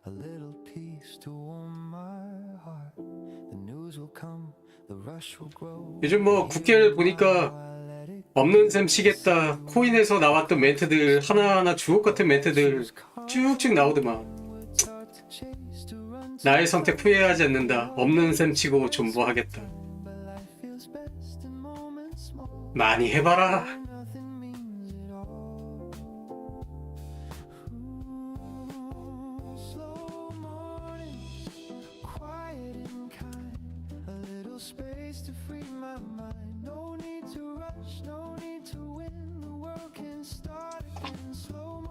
A little peace to warm my heart. The news will come, the rush will grow. 요즘 뭐 국회를 보니까 없는 셈 치겠다. 코인에서 나왔던 멘트들 하나하나 주옥 같은 멘트들 쭉쭉 나오더만. 나의 선택 후회하지 않는다. 없는 셈 치고 존버하겠다. 많이 해봐라. Space to free my mind. No need to rush, no need to win. The world can start again. Slow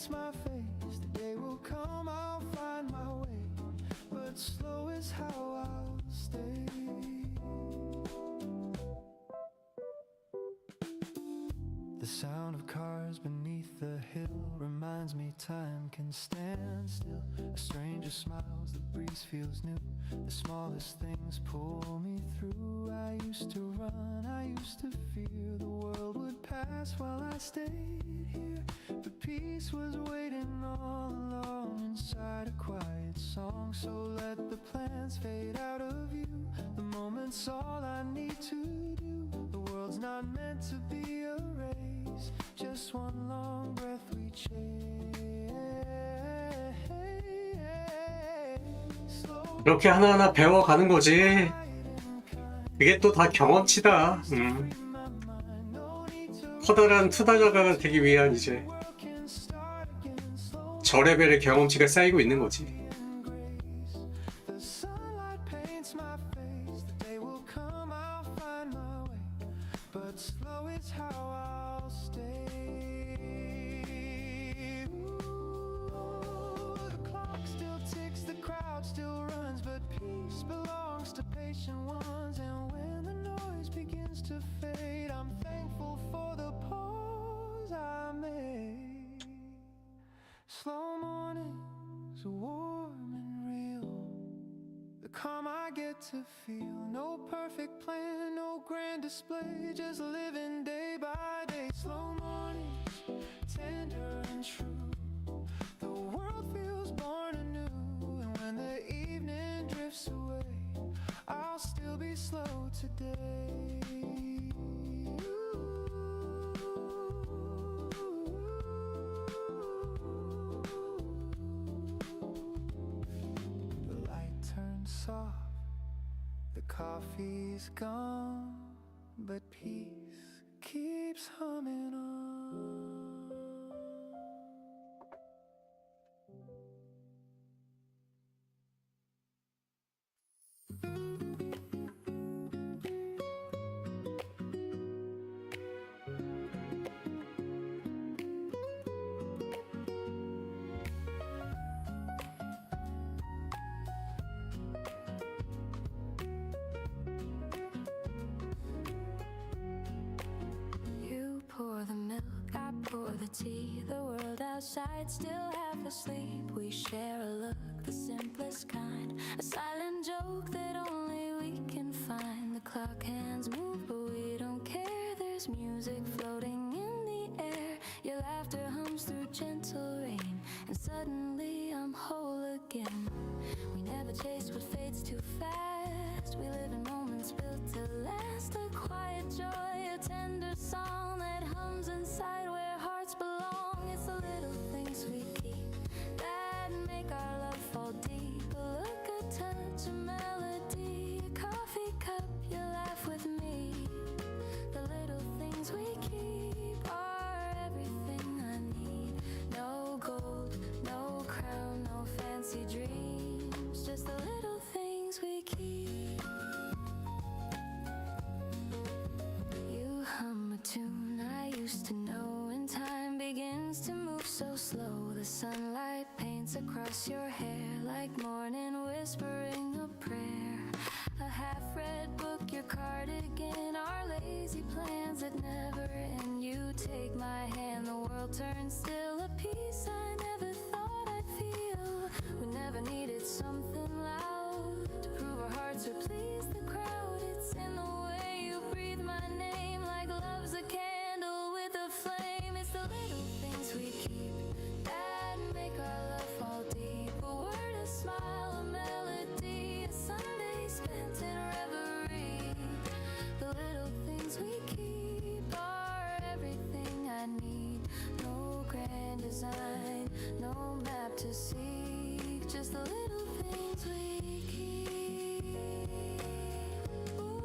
paints my face. The day will come, I'll find my way, but slow is how I'll stay. The sound of cars beneath the hill reminds me time can stand still. A stranger smiles, the breeze feels new. The smallest things pull me through. I used to run, I used to fear the world would pass while I stayed here. But peace was waiting all along inside a quiet song. So let the plans fade out of view. The moment's all I need to do. The world's not meant to be a race, just one long breath we chase. 이렇게 하나하나 배워가는 거지. 그게 또 다 경험치다. 커다란 투자자가 되기 위한 이제 저 레벨의 경험치가 쌓이고 있는 거지. The sunlight paints my face. The day will come, I'll find my way, but slow is how I'll stay. Ooh, the clock still ticks, the crowd still runs, but peace belongs to patient ones. And when the noise begins to fade, I'm thankful for the pause I made. Slow mornings are warm and real, the calm I get to feel. No perfect plan, no grand display, just living day by day. Slow mornings, tender and true. The world feels born anew, and when the evening drifts away, I'll still be slow today. The light turns soft, the coffee's gone, but peace keeps humming on. You pour the milk, I pour the tea. The world outside still half asleep. We share a look, the simplest kind, a silent joke that only we can find. The clock hands move, but we don't care. There's music floating in the air. Your laughter hums through gentle rain, and suddenly I'm whole again. We never chase what fades too fast. We live in moments built to last. A quiet joy, a tender song that hums inside where hearts belong. It's the little things we keep that make our love fall deep. A look, a touch, a melody, a coffee cup, you laugh with me. The little things we keep are everything I need. No gold, no crown, no fancy dreams, just the little things we keep. You hum a tune I used to know, and time begins to move so slow. The sunlight paints across your hair like morning whispering a prayer. A half-read book, your cardigan, our lazy plans that never end. You take my hand, the world turns still. A peace I never thought I'd feel. We never needed something loud to prove our hearts would please the crowd. It's in the way you breathe my name, like love's a candle with a flame. It's the little things we keep that make our love fall deep. A word, a smile, a melody, a Sunday spent in reverie. The little things we keep are everything I need. No grand design, no map to seek, just the little things we keep. Ooh,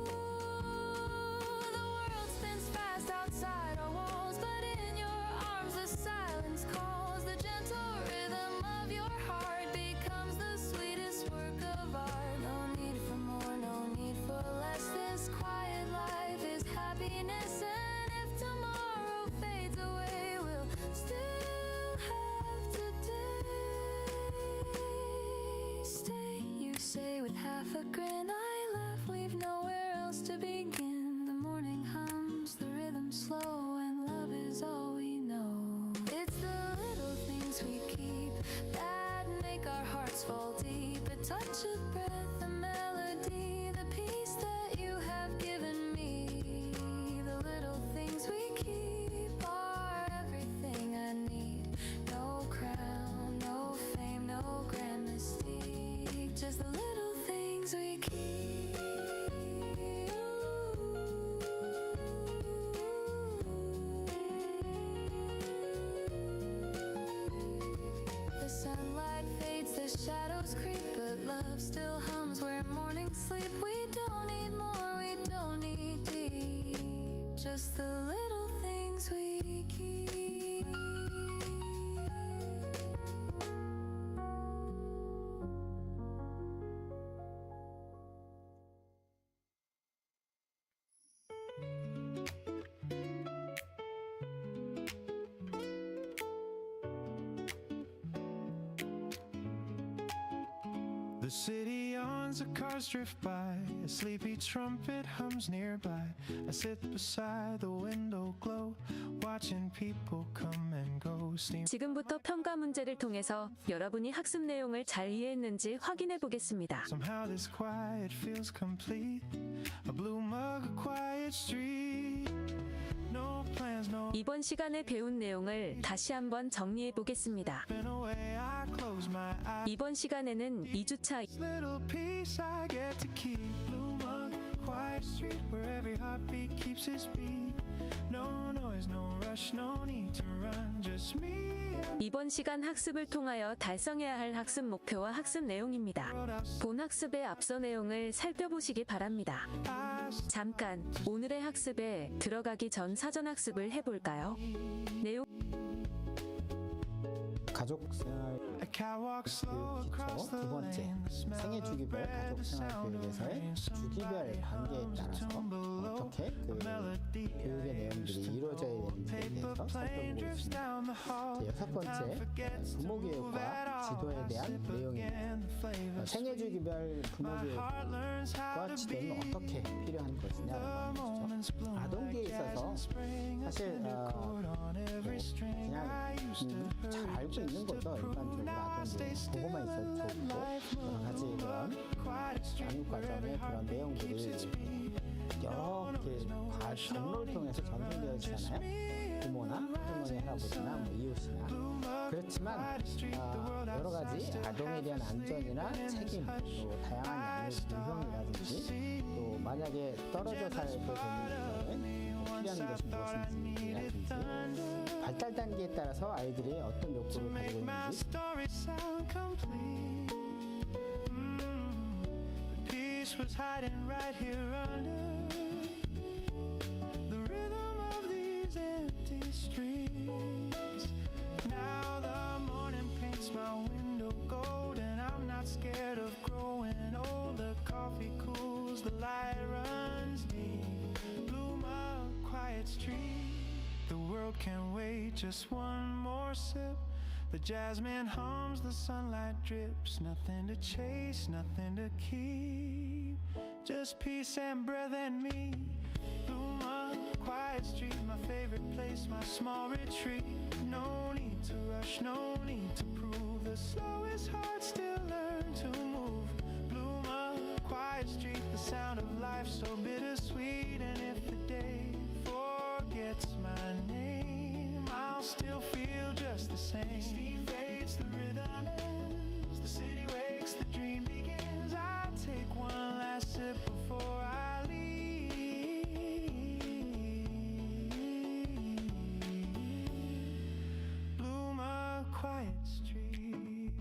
the world spins fast outside our walls, but in your arms the silence calls. The gentle rhythm of your heart becomes the sweetest work of art. No need for more, no need for less. This quiet life is happiness, and if tomorrow fades away, we'll still have just the little things we keep. The city yawns, the cars drift by, a sleepy trumpet hums nearby. I sit beside the window glow, watching people come and go. Steam 지금부터 평가 문제를 통해서 여러분이 학습 내용을 잘 이해했는지 확인해 보겠습니다. Somehow this quiet feels complete. A blue mug, a quiet street. No plans, no 이번 시간에 배운 내용을 다시 한번 정리해 보겠습니다. been away. I close my eyes. 이번 시간에는 2주차 Little piece I get to keep. Blue mug, quiet street where every heartbeat keeps its beat. No noise, no rush, no need to run. Just me and 이번 시간 학습을 통하여 달성해야 할 학습 목표와 학습 내용입니다. 본 학습의 앞서 내용을 살펴보시기 바랍니다. 잠깐 오늘의 학습에 들어가기 전 사전 학습을 해볼까요? 내용 가족생활 a catwalk slow 교육 across 기초 the 두 번째 lane. The smell 생애 of 주기별 bread, the 가족생활 sound of 교육에서의 rain. 주기별 관계에 따라서 어떻게 그 교육의 내용들이 이루어져야 되는지에 대해서 살펴보고 있습니다. 여섯 번째 부모 교육과 지도에 대한 내용입니다. 생애 주기별 부모 교육과 지도는 어떻게 필요한 것이냐라고 하는 것이죠. 아동기에 있어서 사실 그냥 잘 알고 있는 거죠. 일반적으로 아동기 보고만 있어도 좋고 여러 가지 그런 양육 과정의 그런 내용들이 여러 경로를 통해서 전송되어 있잖아요. 부모나 할머니, 할아버지나 이웃이나 그렇지만 여러 가지 아동에 대한 안전이나 책임, 또 다양한 양육 유형이라든지 또 만약에 떨어져 살게 되는 경우에 필요한 것이 무엇인지라든지 발달 단계에 따라서 아이들이 어떤 욕구를 가지고 있는지 was hiding right here under the rhythm of these empty streets. Now the morning paints my window gold, and I'm not scared of growing old. The coffee cools, the light runs deep. Blue mug, quiet street. The world can wait just one more sip. The jasmine hums, the sunlight drips. Nothing to chase, nothing to keep. Just peace and breath and me. Blue mug, quiet street, my favorite place, my small retreat. No need to rush, no need to prove. The slowest heart still learn to move. Blue mug, quiet street, the sound of life so bittersweet. And if the day forgets my name, I'll still feel just the same. Steam fades, the rhythm ends. The city wakes, the dream begins. I take one last sip before I leave. Blue mug, quiet street.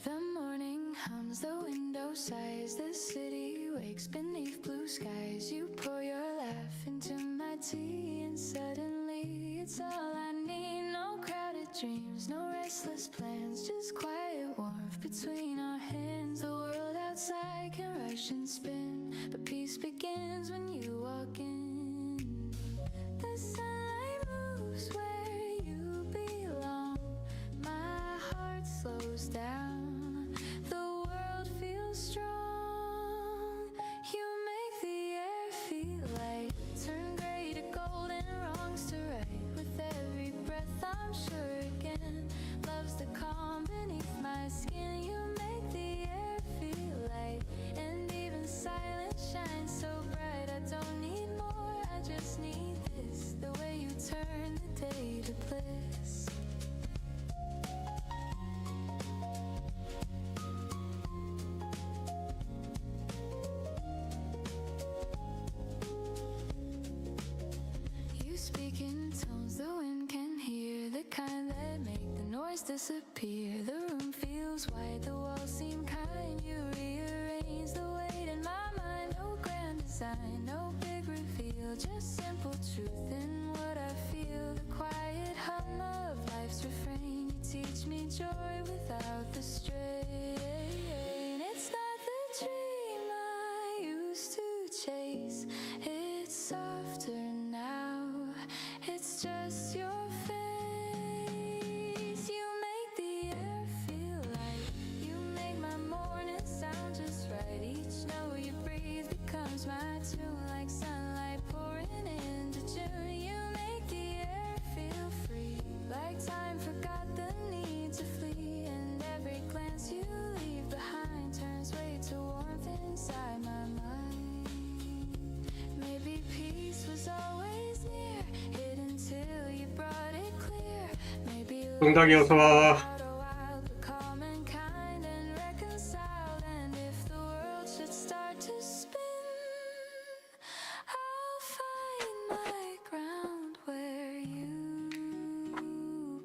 The morning hums, the window sighs, the city wakes beneath blue skies. You pour your laugh into my tea, and suddenly it's all I need. No crowded dreams, no restless plans, just quiet warmth between our hands. The world outside can rush and spin, but peace begins when you walk in. The sunlight moves where you belong. My heart slows down. The world feels strong. You make the air feel light. Turn gray to gold and wrongs to right. With every breath I'm sure again. Love's the calm beneath my skin. You make the air feel light. And even silence shines so bright. I don't need more, I just need this. The way you turn the day to bliss. disappear. The room feels white, the walls seem kind. You rearrange the weight in my mind. No grand design, no big reveal, just simple truth in what I feel. The quiet hum of life's refrain. You teach me joy without the strain. It's not the dream I used to chase. It's softer now. It's just your face. You make the air feel light. You make my morning sound just right. Each note you breathe becomes my tune, like sunlight pouring into June. You make the air feel free, like time forgot the need to flee. And every glance you leave behind turns weight to warmth inside my mind. Maybe peace was always near, hidden till you brought it clear. Maybe 응답이 어서 와. out a while, but calm and kind and reconciled. And if the world should start to spin, I'll find my ground where you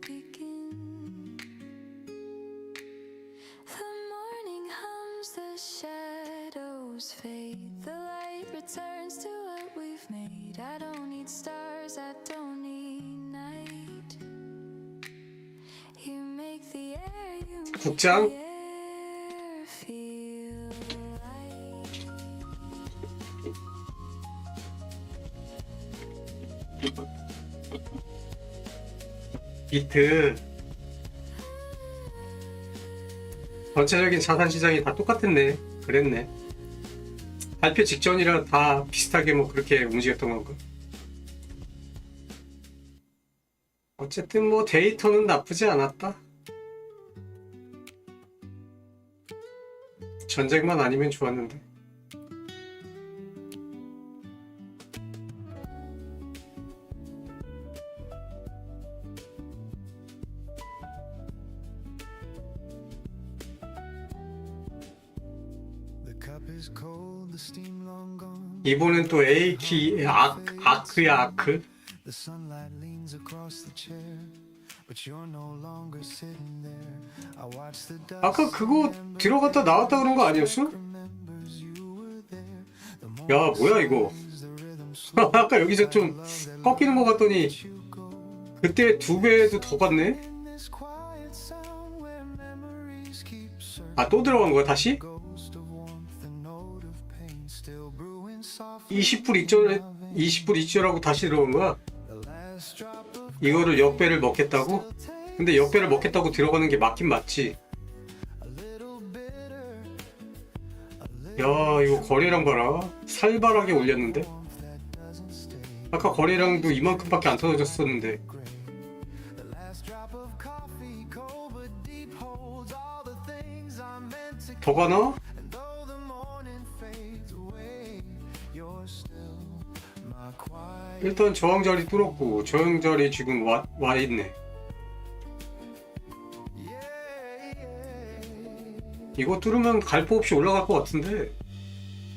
begin. The morning hums, the shadows fade, the light returns to what we've made. I don't need stars, I don't need night. You make the air, you make 국장? the air feel light. 비트 전체적인 자산 시장이 다 똑같았네. 그랬네. 발표 직전이라 다 비슷하게 뭐 그렇게 움직였던 건가. 어쨌든 뭐 데이터는 나쁘지 않았다. 전쟁만 아니면 좋았는데. The cup is cold, the steam long gone. 이번엔 또 A키 아크야 아크. The sunlight leans across the chair, but you're no longer sitting there. I watch the dust. 아까 그거 들어갔다 나왔다 그런 거 아니었어? remembers you were there. The 야 뭐야 이거. the rhythm 아까 여기서 좀 꺾이는 것 같더니 그때 2배도 더 갔네. in this quiet sound where memories keep searching. 아 또 들어간 거야 다시? Ghost of warmth, the note of pain still brewing soft. 20불 익절하고 다시 들어간 거야. The last drop of 이거를 역배를 먹겠다고? 근데 역배를 먹겠다고 들어가는 게 맞긴 맞지. a little bitter, 야 이거 거래량 봐라. 살벌하게 올렸는데. warmth that doesn't stay. 아까 거래량도 이만큼밖에 안 터졌었는데. The last drop of coffee, cold but deep, holds all the things I meant to 더 가나? And though the morning fades away, you're still my quiet. 일단 저항자리 뚫었고 저항자리 지금 와 있네. 이거 뚫으면 갈포 없이 올라갈 것 같은데.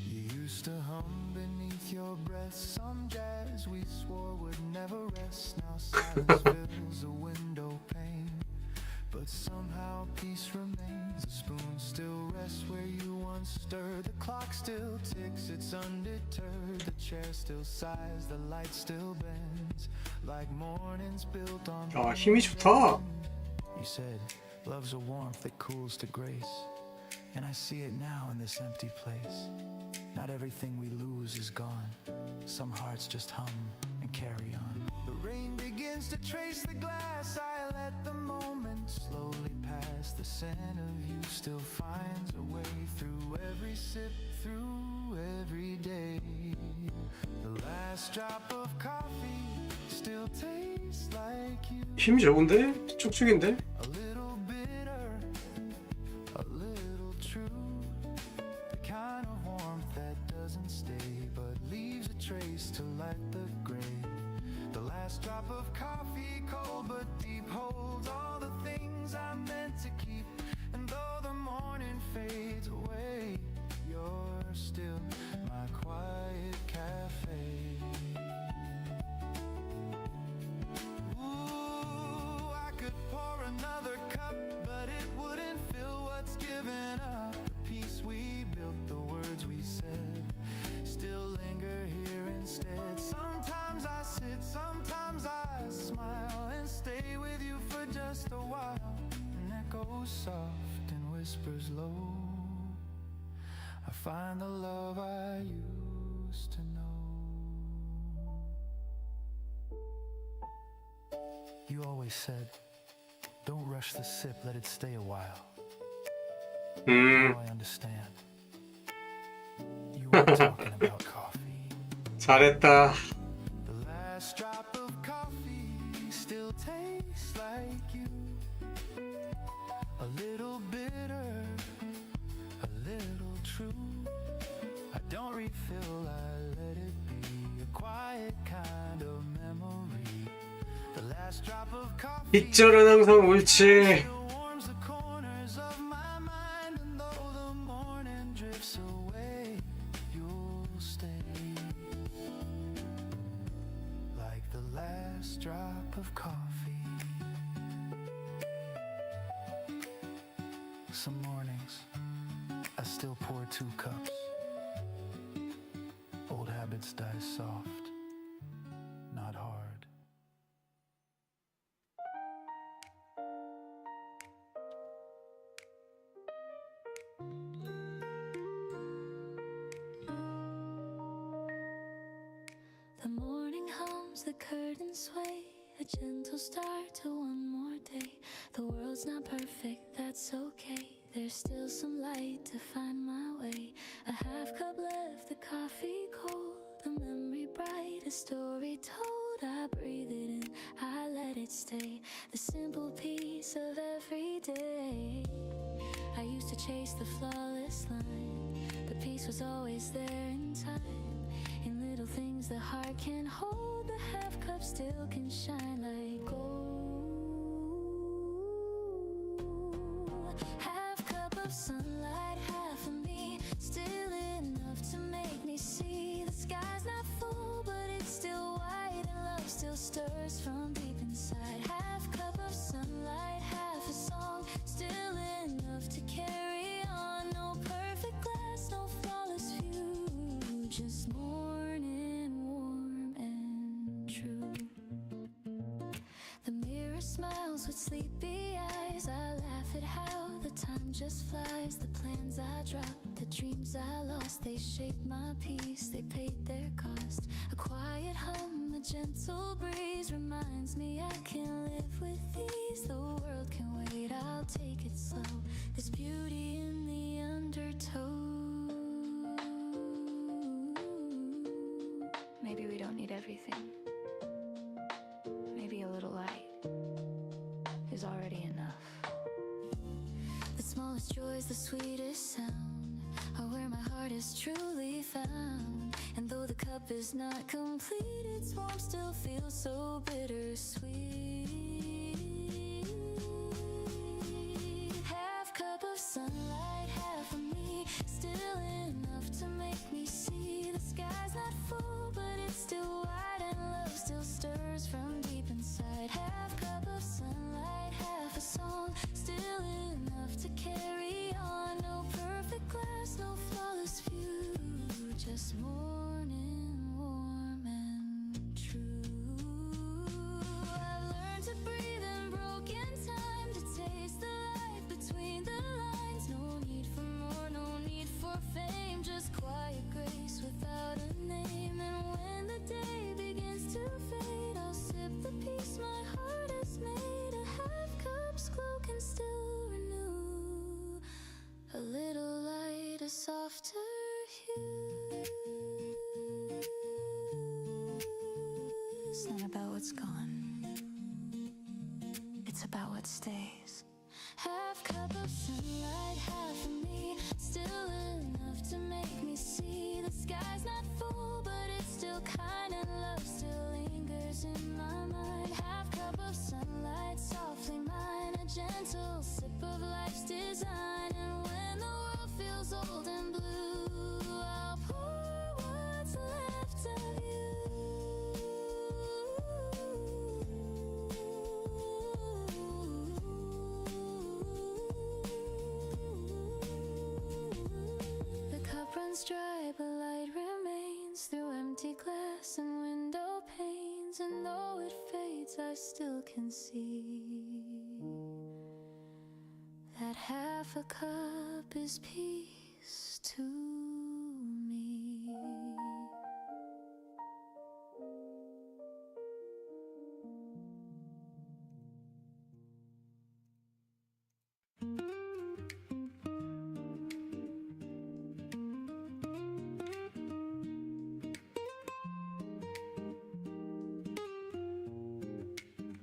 You used to hum beneath your breath some jazz we swore would never rest. Now silence fills the window pane, but somehow peace remains. The spoon still rests where you once stirred. The clock still ticks, it's undeterred. The chair still sighs, the light still bends, like mornings built on. 야 힘이 좋다. You said, love's a warmth that cools to grace. And I see it now in this empty place. Not everything we lose is gone. Some hearts just hum and carry on. The rain begins to trace the glass. I let the moment slowly pass. The scent of you still finds a way through every sip, through every day. The last drop of coffee still tastes like you. 힘이 좋은데? 쭉쭉인데? A little bitter, a little true. The kind of warmth that doesn't stay but leaves a trace to light the gray. The last drop of coffee, cold but deep, holds all the things I meant to keep. And though the morning fades away, you're still my quiet cafe. Ooh, I could pour another cup grows soft and whispers low. I find the love I used to know. You always said, don't rush the sip, let it stay a while. Now I understand. You weren't talking about coffee. 잘했다. The last drop of coffee still tastes like you. A little bitter, a little true. I don't refill, I let it be a quiet kind of memory. The last drop of coffee 빗절은 항상 옳지. still warms the corners of my mind, and though the morning drifts away, you'll stay like the last drop of coffee. Some mornings I still pour 2 cups. Old habits die soft, not hard. The morning hums, the curtains sway, a gentle start to one more day. The world's not perfect, that's okay. There's still some light to find my way. A half cup left, the coffee cold, a memory bright, a story told. I breathe it in, I let it stay, the simple piece of every day. I used to chase the flawless line, but peace was always there in time. In little things the heart can hold, the half cup still can shine like gold. Half cup of sunlight, half of me, still enough to make me see. The sky's not full, but it's still white, and love still stirs from deep inside. Half cup of sunlight, half a song, still enough to carry on. No perfect glass, no flawless view, just morning warm and true. The mirror smiles with sleepy eyes. I laugh at how the time just flies. The plans I dropped, the dreams I lost, they shaped my peace, they paid their cost. A quiet hum, a gentle breeze reminds me I can live with these. The world can wait, I'll take it slow. There's beauty in the undertow. Maybe we don't need everything. Maybe a little light is already enough. The smallest joy is the sweetest sound, are where my heart is truly found. And though the cup is not complete, its warmth still feels so bittersweet. Half cup of sunlight, half of me, still enough to make me see. The sky's not full, but it's still wide, and love still stirs from deep inside. Half cup of sunlight, half a song, still enough to carry on. No perfect glass, no flawless view, just morning warm and true. I've learned to breathe in broken time, to taste the light between the lines. No need for more, no need for fame, just quiet grace without a name. And when the day begins to fade, I'll sip the peace my heart has made. A half cup's glow can still renew a little light, a softer hue. It's not about what's gone, it's about what stays. Half cup of sunlight, half of me, still enough to make me see. The sky's not full, but it's still kind, and love still lingers in my mind. Half cup of sunlight, softly mine, a gentle sip of life's design. And when the world feels old and blue, I'll pour what's left of you. The cup runs dry, but light remains through empty glass and window panes. And though it fades, I still can see that half a cup is peace to me.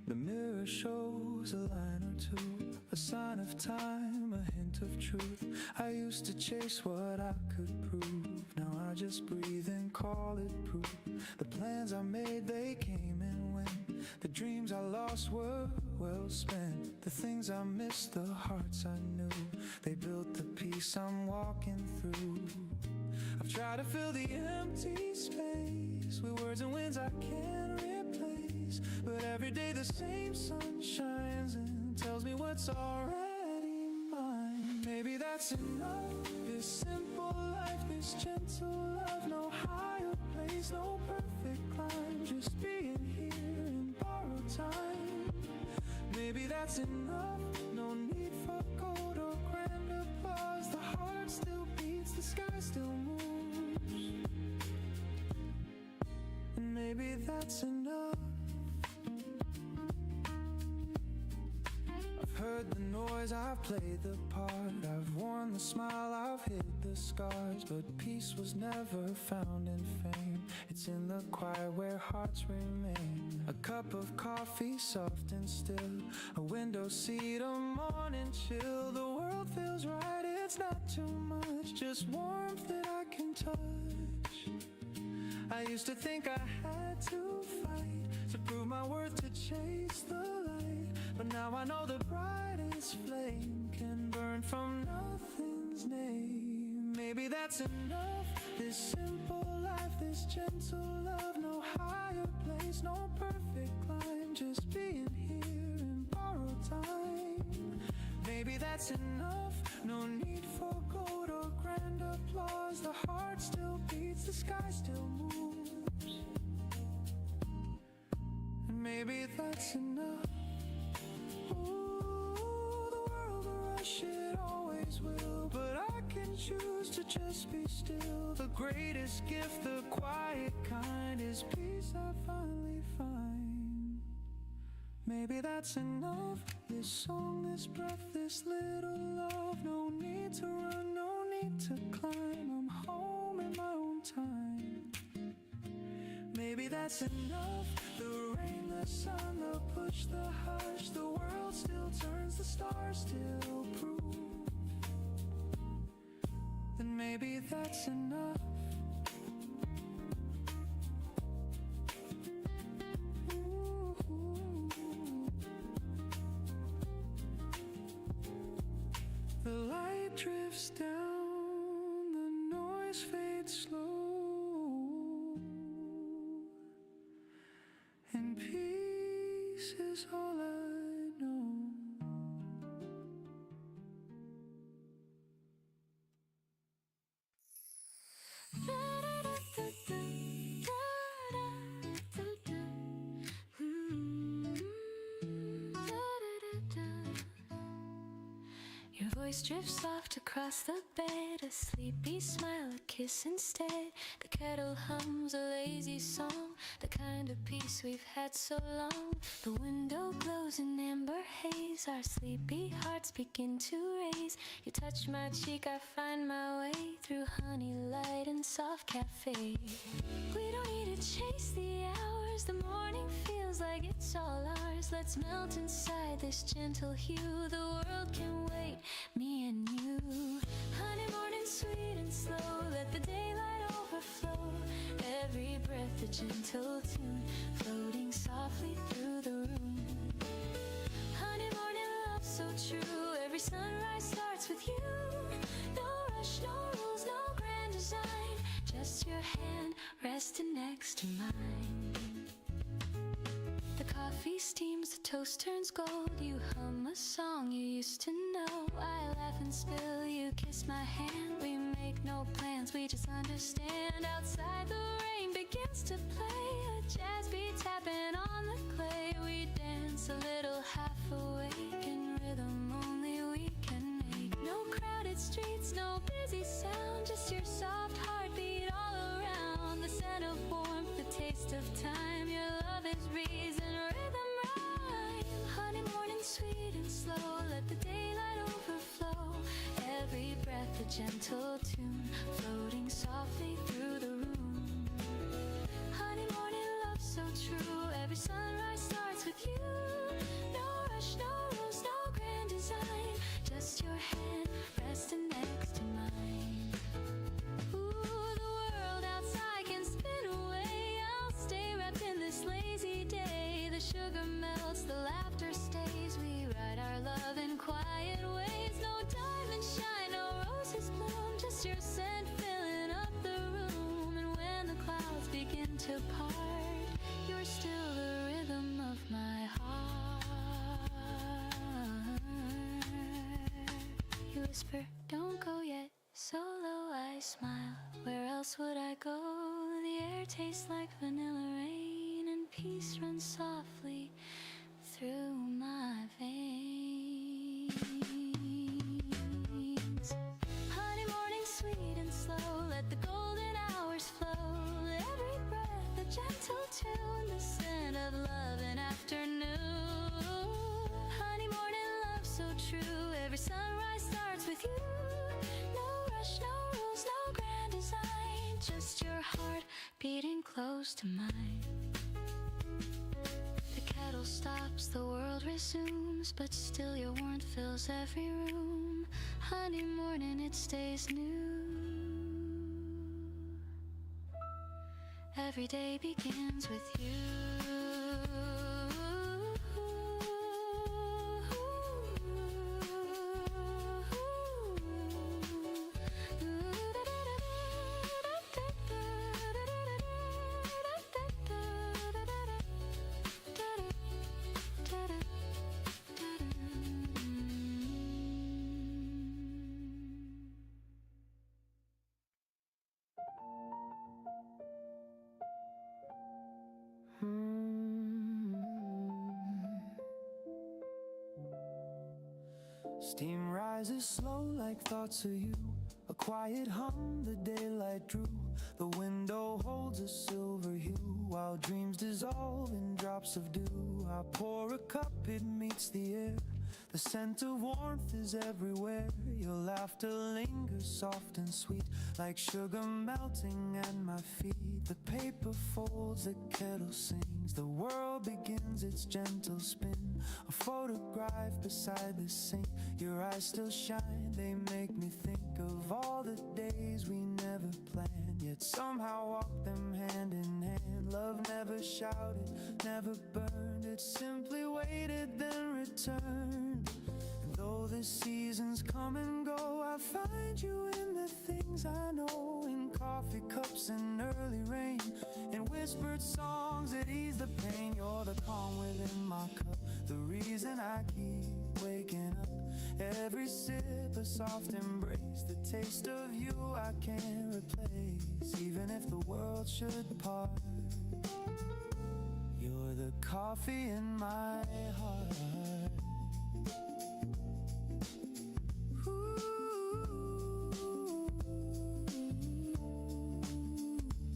The mirror shows a line or two, a sign of time, a hint of truth. I used to chase what I could prove. Now I just breathe and call it proof. The plans I made, they came and went. The dreams I lost were well spent. The things I missed, the hearts I knew, they built the peace I'm walking through. I've tried to fill the empty space with words and winds I can't replace, but every day the same sun shines and tells me what's already mine. Maybe that's enough. This simple life, this gentle love, no higher place, no perfect climb, just being here in borrowed time. Maybe that's enough. No need for gold or grand applause. The heart still beats, the sky still moves, and maybe that's enough. I've heard the noise, I've played the part, I've worn the smile, I've hid the scars, but peace was never found in fame. It's in the quiet where hearts remain. A cup of coffee, soft and still, a window seat, a morning chill. The world feels right, it's not too much, just warmth that I can touch. I used to think I had to fight to prove my worth, to chase the light, but now I know the brightest flame can burn from nothing's name. Maybe that's enough. This simple life, this gentle love, no higher place, no perfect climb, just being here in borrowed time. Maybe that's enough. No need for gold or grand applause. The heart still beats, the sky still moves, and maybe that's enough. Ooh, the world will rush, it always will, but I can choose to just be still. The greatest gift, the quiet kind, is peace I finally find. Maybe that's enough. This song, this breath, this little love. No need to run, no need to climb. I'm home in my own time. Maybe that's enough. The rain, the sun, the push, the hush. The world still turns, the stars still prove. Then maybe that's enough. The light drifts down, the noise fades slow, and peace is all I know. Your voice drifts soft across the bed, a sleepy smile, a kiss instead. The kettle hums a lazy song, the kind of peace we've had so long. The window glows in amber haze, our sleepy hearts begin to raise. You touch my cheek, I find my way through honey, light, and soft cafe. We don't need to chase the hours, the morning feels like it's all ours. Let's melt inside this gentle hue, the world can wait, me and you. Honey, morning sweet and slow, let the daylight overflow. Every breath a gentle tune, floating softly through the room. Honey, morning love so true, every sunrise starts with you. No rush, no rules, no grand design, just your hand resting next to mine. The coffee steams, the toast turns gold. You hum a song you used to know. I laugh and spill, you kiss my hand. We make no plans, we just understand. Outside the rain begins to play, a jazz beat tapping on the clay. We dance a little half awake in rhythm only we can crowded streets, no busy sound, just your soft heartbeat all around. The scent of warmth, the taste of time. Your love is reason, rhythm, rhyme. Honey, morning, sweet and slow. Let the daylight overflow. Every breath a gentle tune, floating softly through the room. Honey, morning, love so true. Every sunrise starts with you. No rush, no rules, no grand design. Just your hand resting next to mine. Ooh, the world outside can spin away. I'll stay wrapped in this lazy day. The sugar melts, the laughter stays. We write our love in quiet ways. No diamond shine, no roses bloom. Just your scent filling up the room. And when the clouds begin to part, you're still the rhythm of my heart. You whisper, don't go yet. Solo, I smile. Where else would I go? The air tastes like vanilla rain, and peace runs softly through my veins. Honey, morning, sweet and slow. Let the golden hours flow. Every breath a gentle tune, the scent of love in afternoon. Honey, morning, love so true. Every sunrise starts with you. No rush, no rules, no grand design. Just your heart beating close to mine. The kettle stops, the world resumes, but still your warmth fills every room. Honey, morning, it stays new. Every day begins with you. Steam rises slow like thoughts of you. A quiet hum, the daylight drew. The window holds a silver hue, while dreams dissolve in drops of dew. I pour a cup, it meets the air. The scent of warmth is everywhere. Your laughter lingers soft and sweet, like sugar melting at my feet. The paper folds, the kettle sings. The world begins its gentle spin. A photograph beside the sink. Your eyes still shine, they make me think of all the days we never planned, yet somehow walk them hand in hand. Love never shouted, never burned. It simply waited, then returned. And though the seasons come and go, I find you in the things I know. In coffee cups and early rain, in whispered songs that ease the pain. You're the calm within my cup, the reason I keep waking up. Every sip a soft embrace. The taste of you I can't replace, even if the world should part. You're the coffee in my heart.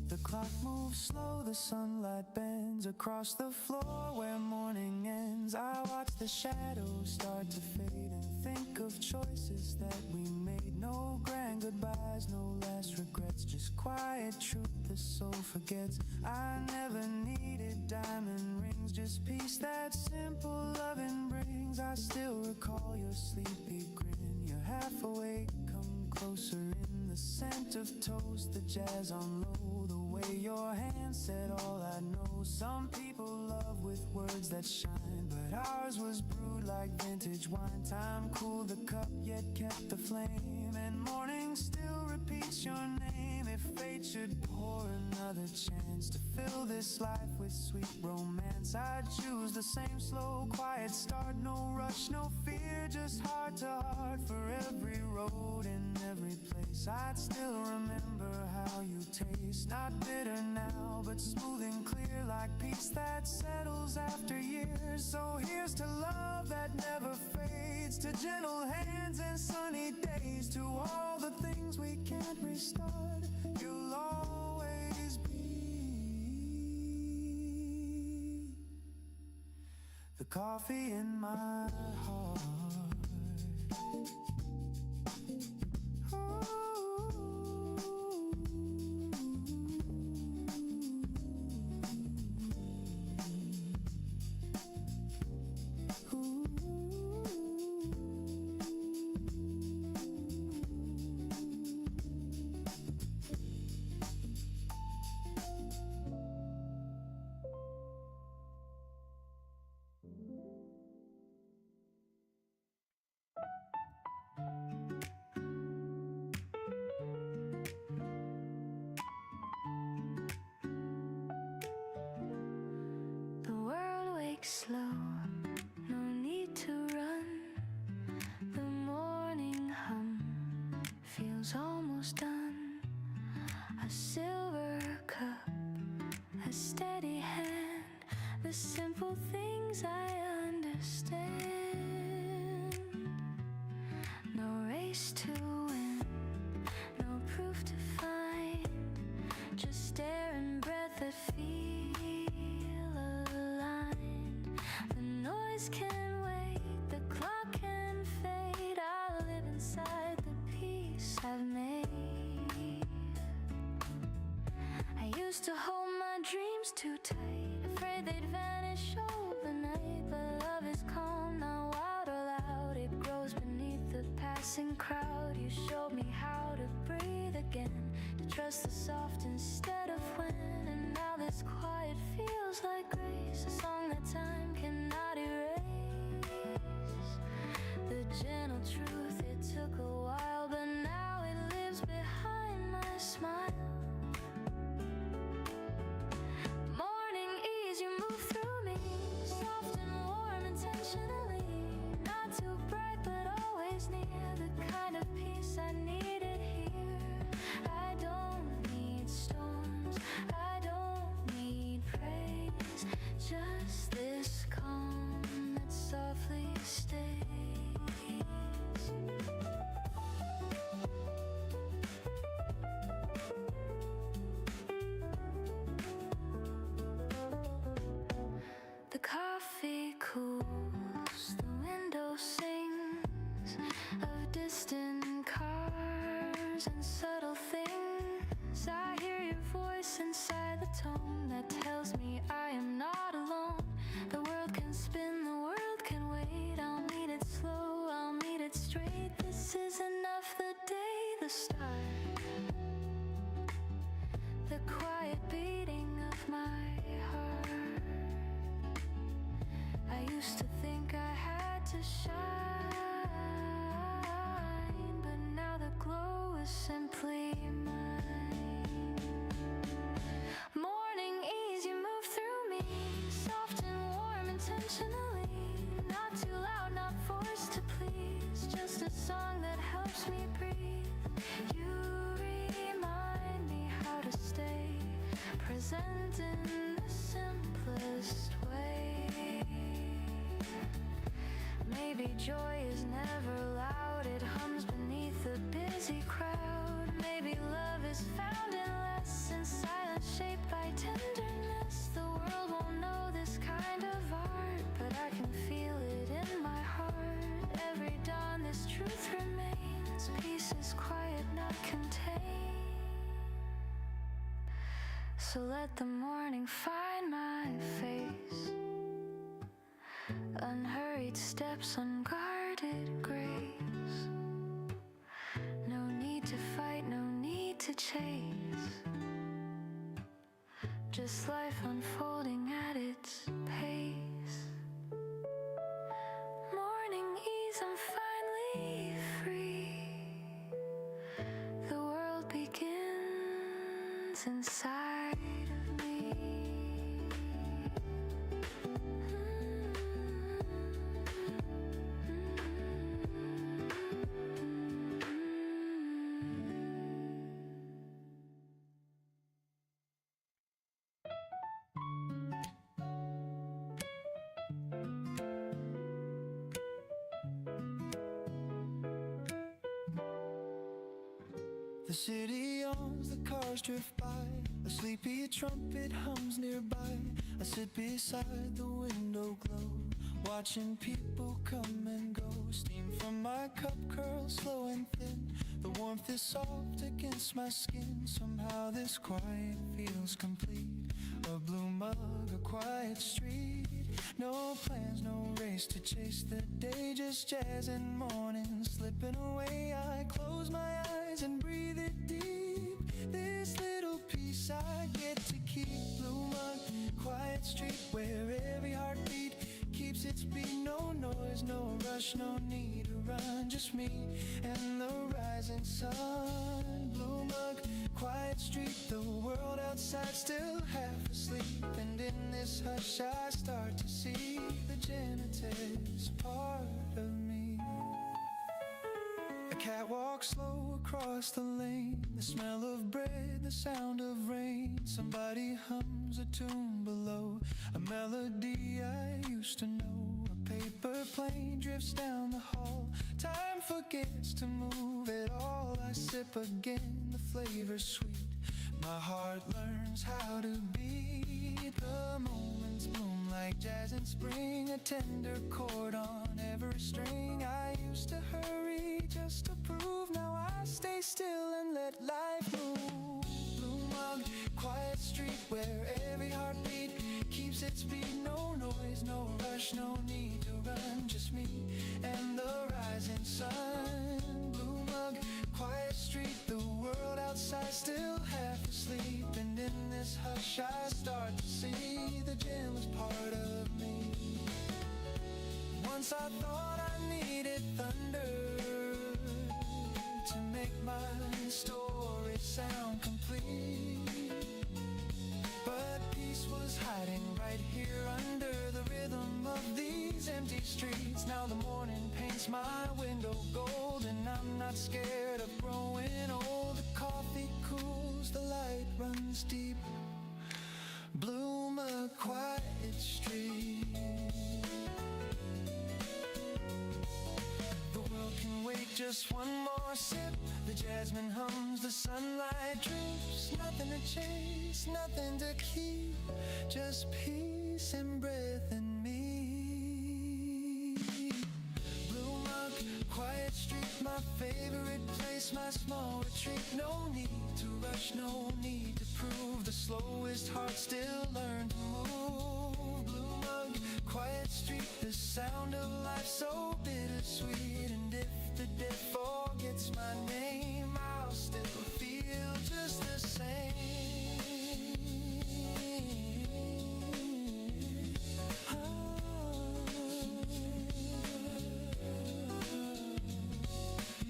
The clock moves slow, the sunlight bends across the floor where morning ends. I watch the shadows start to fade and think of choices that we made. No grand goodbyes, no last regrets, just quiet truth the soul forgets. I never needed diamond rings, just peace that simple loving brings. I still recall your sleepy grin. You're half awake, come closer in the scent of toast, the jazz on low, the way your hand said all I know. Some people love with words that shine, but ours was brewed like vintage wine. Time cooled the cup, yet kept the flame, and morning still repeats your name. If fate should pour another another chance to fill this life with sweet romance. I'd choose the same slow, quiet start. No rush, no fear, just heart to heart. For every road and every place, I'd still remember how you taste. Not bitter now, but smooth and clear, like peace that settles after years. So here's to love that never fades, to gentle hands and sunny days, to all the things we can't restart. You'll always be the coffee in my heart. The world wakes slow, no need to run. The morning hum feels almost done. A silver cup, a steady hand, the simple things I understand. No race to win, no proof to find, just air and breath that feel aligned. The noise can wait, the clock can fade. I live inside the peace I've made. I used to hold my dreams too tight, afraid they'd vanish overnight. But love is calm, not wild or loud. It grows beneath the passing crowd. You showed me how to breathe again, to trust the soft instead of when. And now this quiet feels like grace, a song that time cannot erase. The gentle truth, it took a while, but now it lives behind my smile. Morning ease, you move through me, soft and warm intentionally. Not too bright, but always near, the kind of peace I needed here. I don't need storms, I don't need praise, just this calm that softly stays. The coffee cools, the window sings of distant cars and subtle things. I hear your voice inside the tone that tells me I am not alone. The world can spin, the world can wait. I'll meet it slow, I'll meet it straight. This is enough, the day, the start, the quiet beating of my heart. I used to think I had to shine, but now the glow is simply mine. Morning ease, you move through me, soft and warm intentionally. Not too loud, not forced to please, just a song that helps me breathe. You remind me how to stay present in the simplest way. Maybe joy is never loud, it hums beneath the busy crowd. Maybe love is found in less, in silence shaped by tenderness. The world won't know this kind of art, but I can feel it in my heart. Every dawn this truth remains, peace is quiet, not contained. So let the morning find my face, unhurried steps, unguarded grace. No need to fight, no need to chase, just life unfolding at its pace. Morning ease, I'm finally free. The world begins inside The city yawns, the cars drift by. A sleepy trumpet hums nearby. I sit beside the window glow, watching people come and go. Steam from my cup curls slow and thin. The warmth is soft against my skin. Somehow this quiet feels complete. A blue mug, a quiet street. No plans, no race to chase the day. Just jazz and morning slipping away. I close my eyes and breathe it deep. This little piece I get to keep. Blue mug, quiet street where every heartbeat keeps its beat. No noise, no rush, no need to run. Just me and the rising sun. Blue mug, quiet street, the world outside still half asleep. And in this hush I start to see the genesis part of me. A cat walks slow across the lane. The smell of bread, the sound of rain. Somebody hums a tune below, a melody I used to know. A paper plane drifts down the hall. Time forgets to move at all. I sip again, the flavor's sweet. My heart learns how to beat. The moments bloom like jazz in spring. A tender chord on every string. I used to hurry just to prove. Now I stay still and let life move. Blue mug, quiet street where every heartbeat keeps its beat. No noise, no rush, no need to run. Just me and the rising sun. Blue mug, quiet street, the world outside still half asleep. And in this hush I start to see the gem part of me. Once I thought I needed thunder to make my story sound complete, but peace was hiding right here under the rhythm of these empty streets. Now the morning paints my window gold, and I'm not scared of growing old. The coffee cools, the light runs deep. Bloom a quiet street. The world can wait just one more sip. The jasmine hums, the sunlight drips. Nothing to chase, nothing to keep. Just peace and breath in me. Blue mug, quiet street, my favorite place, my small retreat. No need to rush, no need to prove. The slowest heart still learn to move. Blue mug, quiet street, the sound of life so bittersweet. And if the death forgets my name, I'll still feel just the same.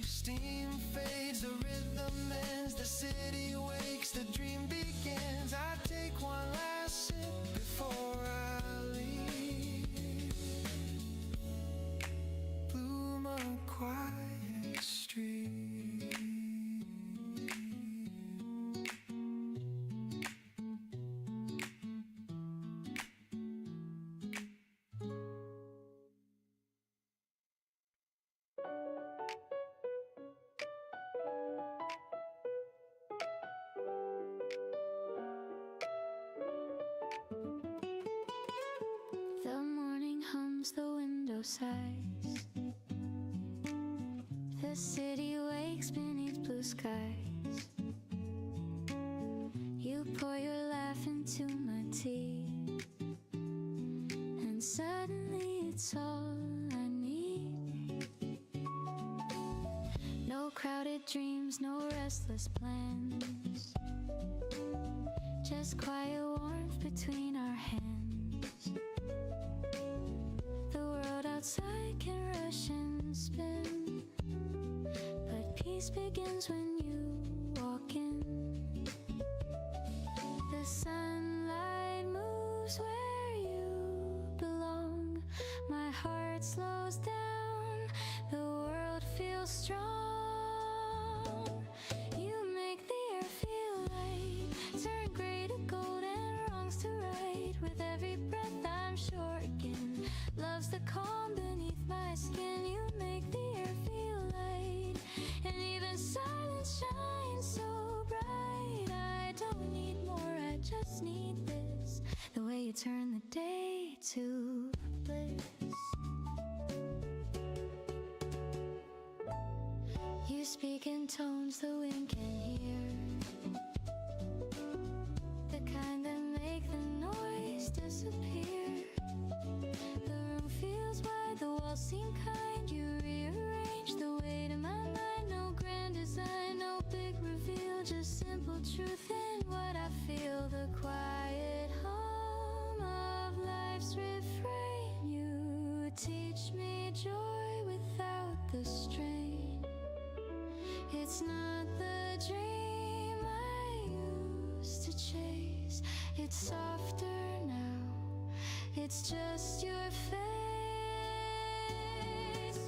Steam fades, the rhythm ends, the city wakes, the dream begins. I take one last sip before I leave. Bloom a quiet street. The morning hums, the window sighs. The city wakes beneath blue skies. You pour your laugh into my tea, and suddenly it's all I need. No crowded dreams, no restless plans. Just quiet warmth between our hands. The world outside can rush and spin, but peace begins when you walk in. The sunlight moves where you belong. My heart slows down, the world feels strong. You make the air feel light, turn gray to gold and wrongs to right. With every breath I'm shortened, love's the calm beneath my skin. You make the air feel light, and even silence shines so just need this. The way you turn the day to bliss. You speak in tones the wind can hear, the kind that make the noise disappear. The room feels wide, the walls seem kind. You rearrange the weight in my mind. No grand design, no big reveal, just simple truth in what I feel. The quiet hum of life's refrain. You teach me joy without the strain. It's not the dream I used to chase. It's softer now. It's just your face.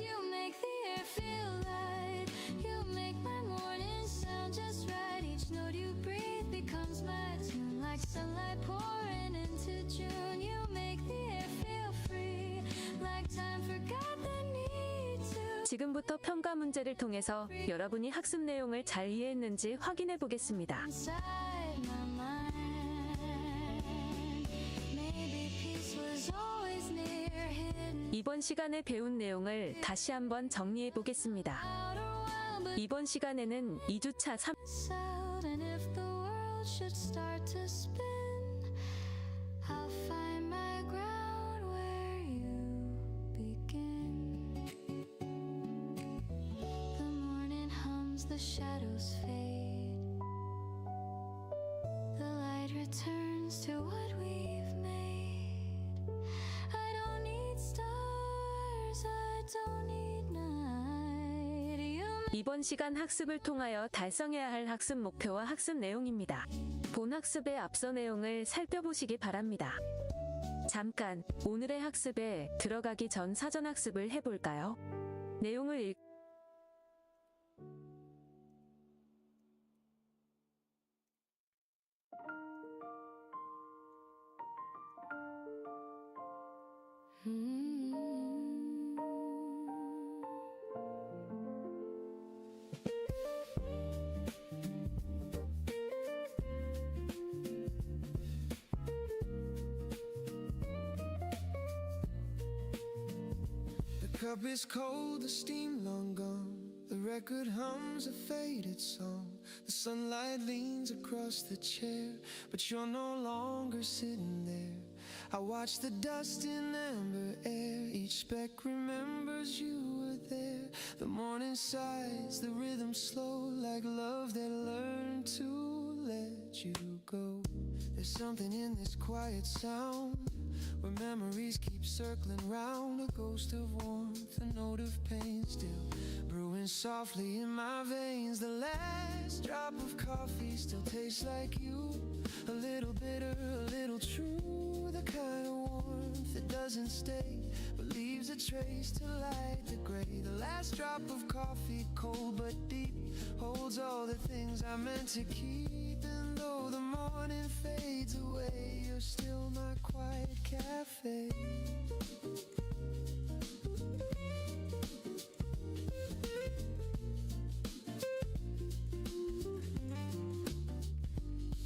You make the air feel light. You make my morning sound just right. Each note you breathe becomes my tune, like sunlight pouring into June. You make the air feel free, like time forgot the need to. 지금부터 평가 문제를 통해서 여러분이 학습 내용을 잘 이해했는지 확인해 보겠습니다. Inside my mind, maybe peace was always near, hidden 이번 시간에 배운 내용을 다시 한번 정리해 보겠습니다. outer wild, but 이번 시간에는 2주차 3 out. And if the world should start to spin, I'll find my ground where you begin. The morning hums, the shadows fade. The light returns to what we've made. I don't need stars, I don't need night. You 이번 시간 학습을 통하여 달성해야 할 학습 목표와 학습 내용입니다. 본 학습의 앞서 내용을 살펴보시기 바랍니다. 잠깐 오늘의 학습에 들어가기 전 사전 학습을 해볼까요? 내용을 읽 The cup is cold, the steam long gone. The record hums a faded song. The sunlight leans across the chair, but you're no longer sitting there. I watch the dust in amber air. Each speck remembers you were there. The morning sighs, the rhythm slow, like love that learned to let you go. There's something in this quiet sound, where memories keep circling round. A ghost of warmth, a note of pain still brewing softly in my veins. The last drop of coffee still tastes like you. A little bitter, a little true. The kind of warmth that doesn't stay, but leaves a trace to light the gray. The last drop of coffee, cold but deep, holds all the things I meant to keep. And though the morning fades away, you're still my quiet cafe.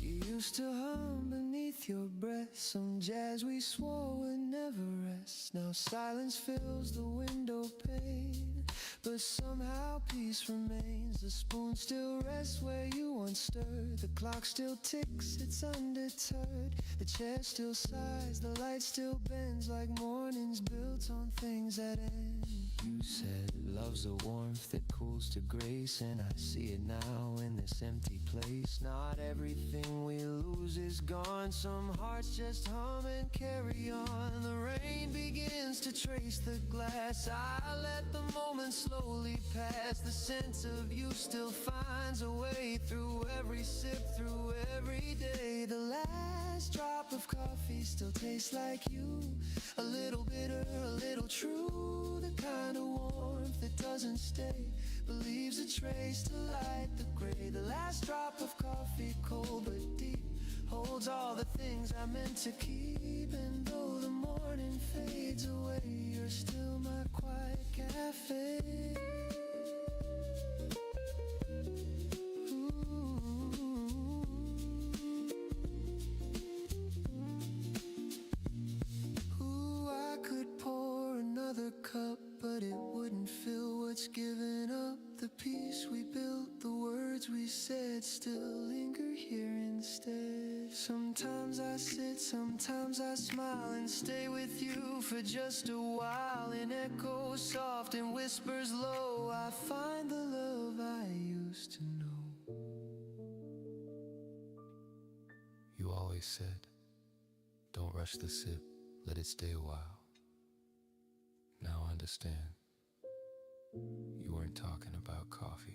You used to hum beneath your breath, some jazz we swore would never rest. Now silence fills the window pane, but somehow peace remains. The spoon still rests where you once stirred. The clock still ticks, it's undeterred. The chair still sighs, the light still bends, like mornings built on things that end. You said love's a warmth that cools to grace, and I see it now in this empty place. Not everything we lose is gone. Some hearts just hum and carry on. The rain begins to trace the glass. I let the moment slowly pass. The sense of you still finds a way through every sip, through every day. The last drop of coffee still tastes like you. A little bitter, a little true. The kind of warmth that doesn't stay, but leaves a trace to light the gray. The last drop of coffee, cold but deep, holds all the things I meant to keep. And though the morning fades away, you're still my quiet cafe. Ooh. yet still linger here instead. Sometimes I sit, sometimes I smile and stay with you for just a while. In echoes soft and whispers low, I find the love I used to know. You always said, don't rush the sip, let it stay a while. Now I understand. You weren't talking about coffee.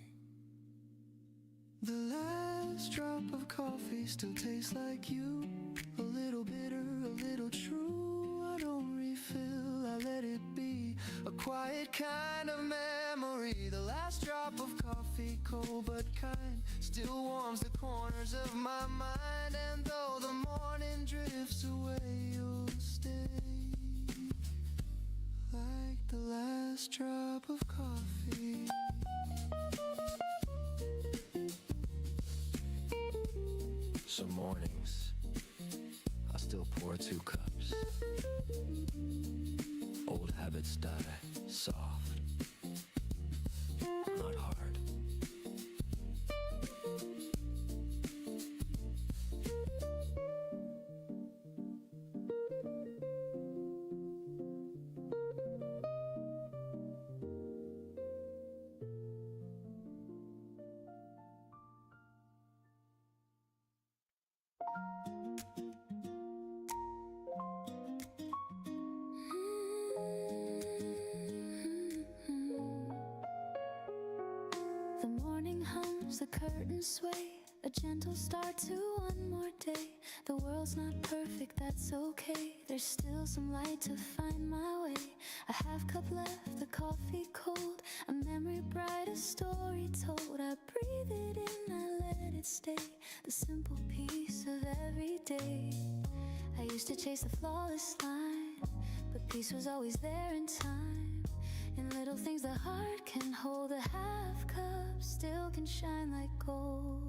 The last drop of coffee still tastes like you. A little bitter, a little true. I don't refill, I let it be. A quiet kind of memory. The last drop of coffee, cold but kind, still warms the corners of my mind. And though the morning drifts away, you'll stay. Like the last drop of coffee. Some mornings, I still pour 2 cups. Old habits die soft, not hard. The morning hums, the curtains sway, a gentle start to one more day. The world's not perfect, that's okay. There's still some light to find my way. A half cup left, the coffee cold, a memory bright, a story told. I breathe it in, I let it stay, the simple peace of every day. I used to chase the flawless line, but peace was always there in time. In little things the heart can hold, a half cup still can shine like gold.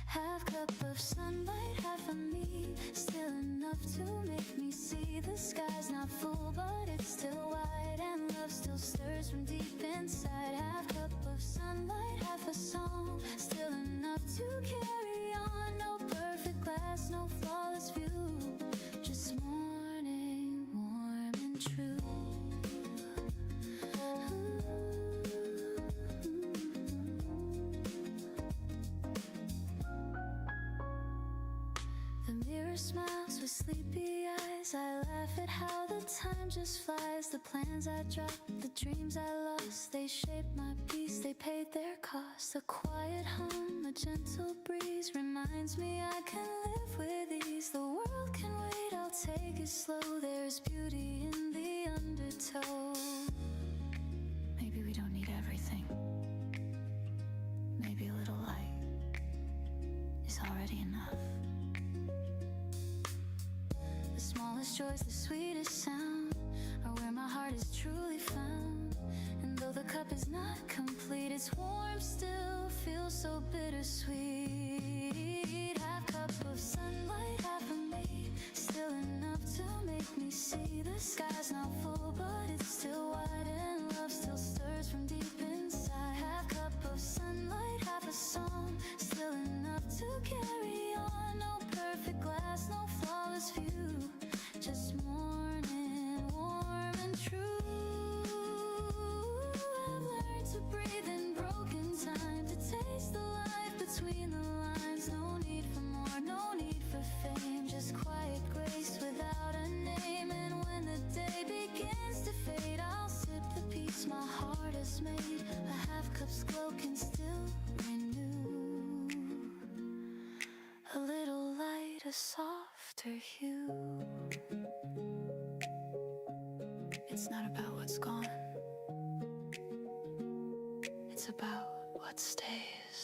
Half cup of sunlight, half of me, still enough to make me see. The sky's not full, but it's still wide, and love still stirs from deep inside. Half cup of sunlight, half a song, still enough to carry on. No perfect glass, no flawless view, just morning, warm and true. The mirror smiles with sleepy eyes. I laugh at how the time just flies. The plans I dropped, the dreams I lost, they shaped my peace, they paid their cost. A quiet hum, a gentle breeze reminds me I can live with ease. The world can wait, I'll take it slow. There's beauty in the undertow. Maybe we don't need everything. Maybe a little light is already enough. The smallest joys, the sweetest sound, are where my heart is truly found. And though the cup is not complete, its warmth still feels so bittersweet. Half cup of sunlight, half of me, still enough to make me see. The sky's not full, but it's still wide, and love still stirs from deep inside. Half cup of sunlight, half a song, still enough to carry on. No perfect glass, no flawless view, just morning, warm and true. I've learned to breathe in broken time, to taste the life between the lines. No need for more, no need for fame, just quiet grace without a name. And when the day begins to fade, I'll sip the peace my heart has made. A half cup's glow can still renew a little light, a softer hue. It's not about what's gone, it's about what stays.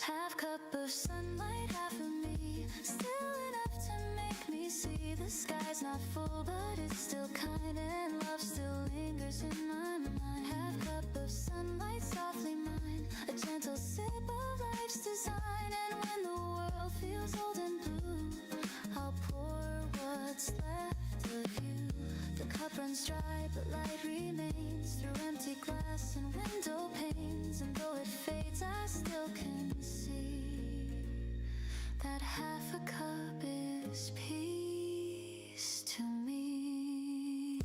Half cup of sunlight, half of me, still enough to make me see. The sky's not full, but it's still kind, and love still lingers in my mind. Half cup of sunlight, softly mine, a gentle sip of life's design. And when the world feels old and blue, I'll pour what's left of you. The cup runs dry, but light remains through empty glass and window panes. And though it fades, I still can see. That half a cup is peace to me.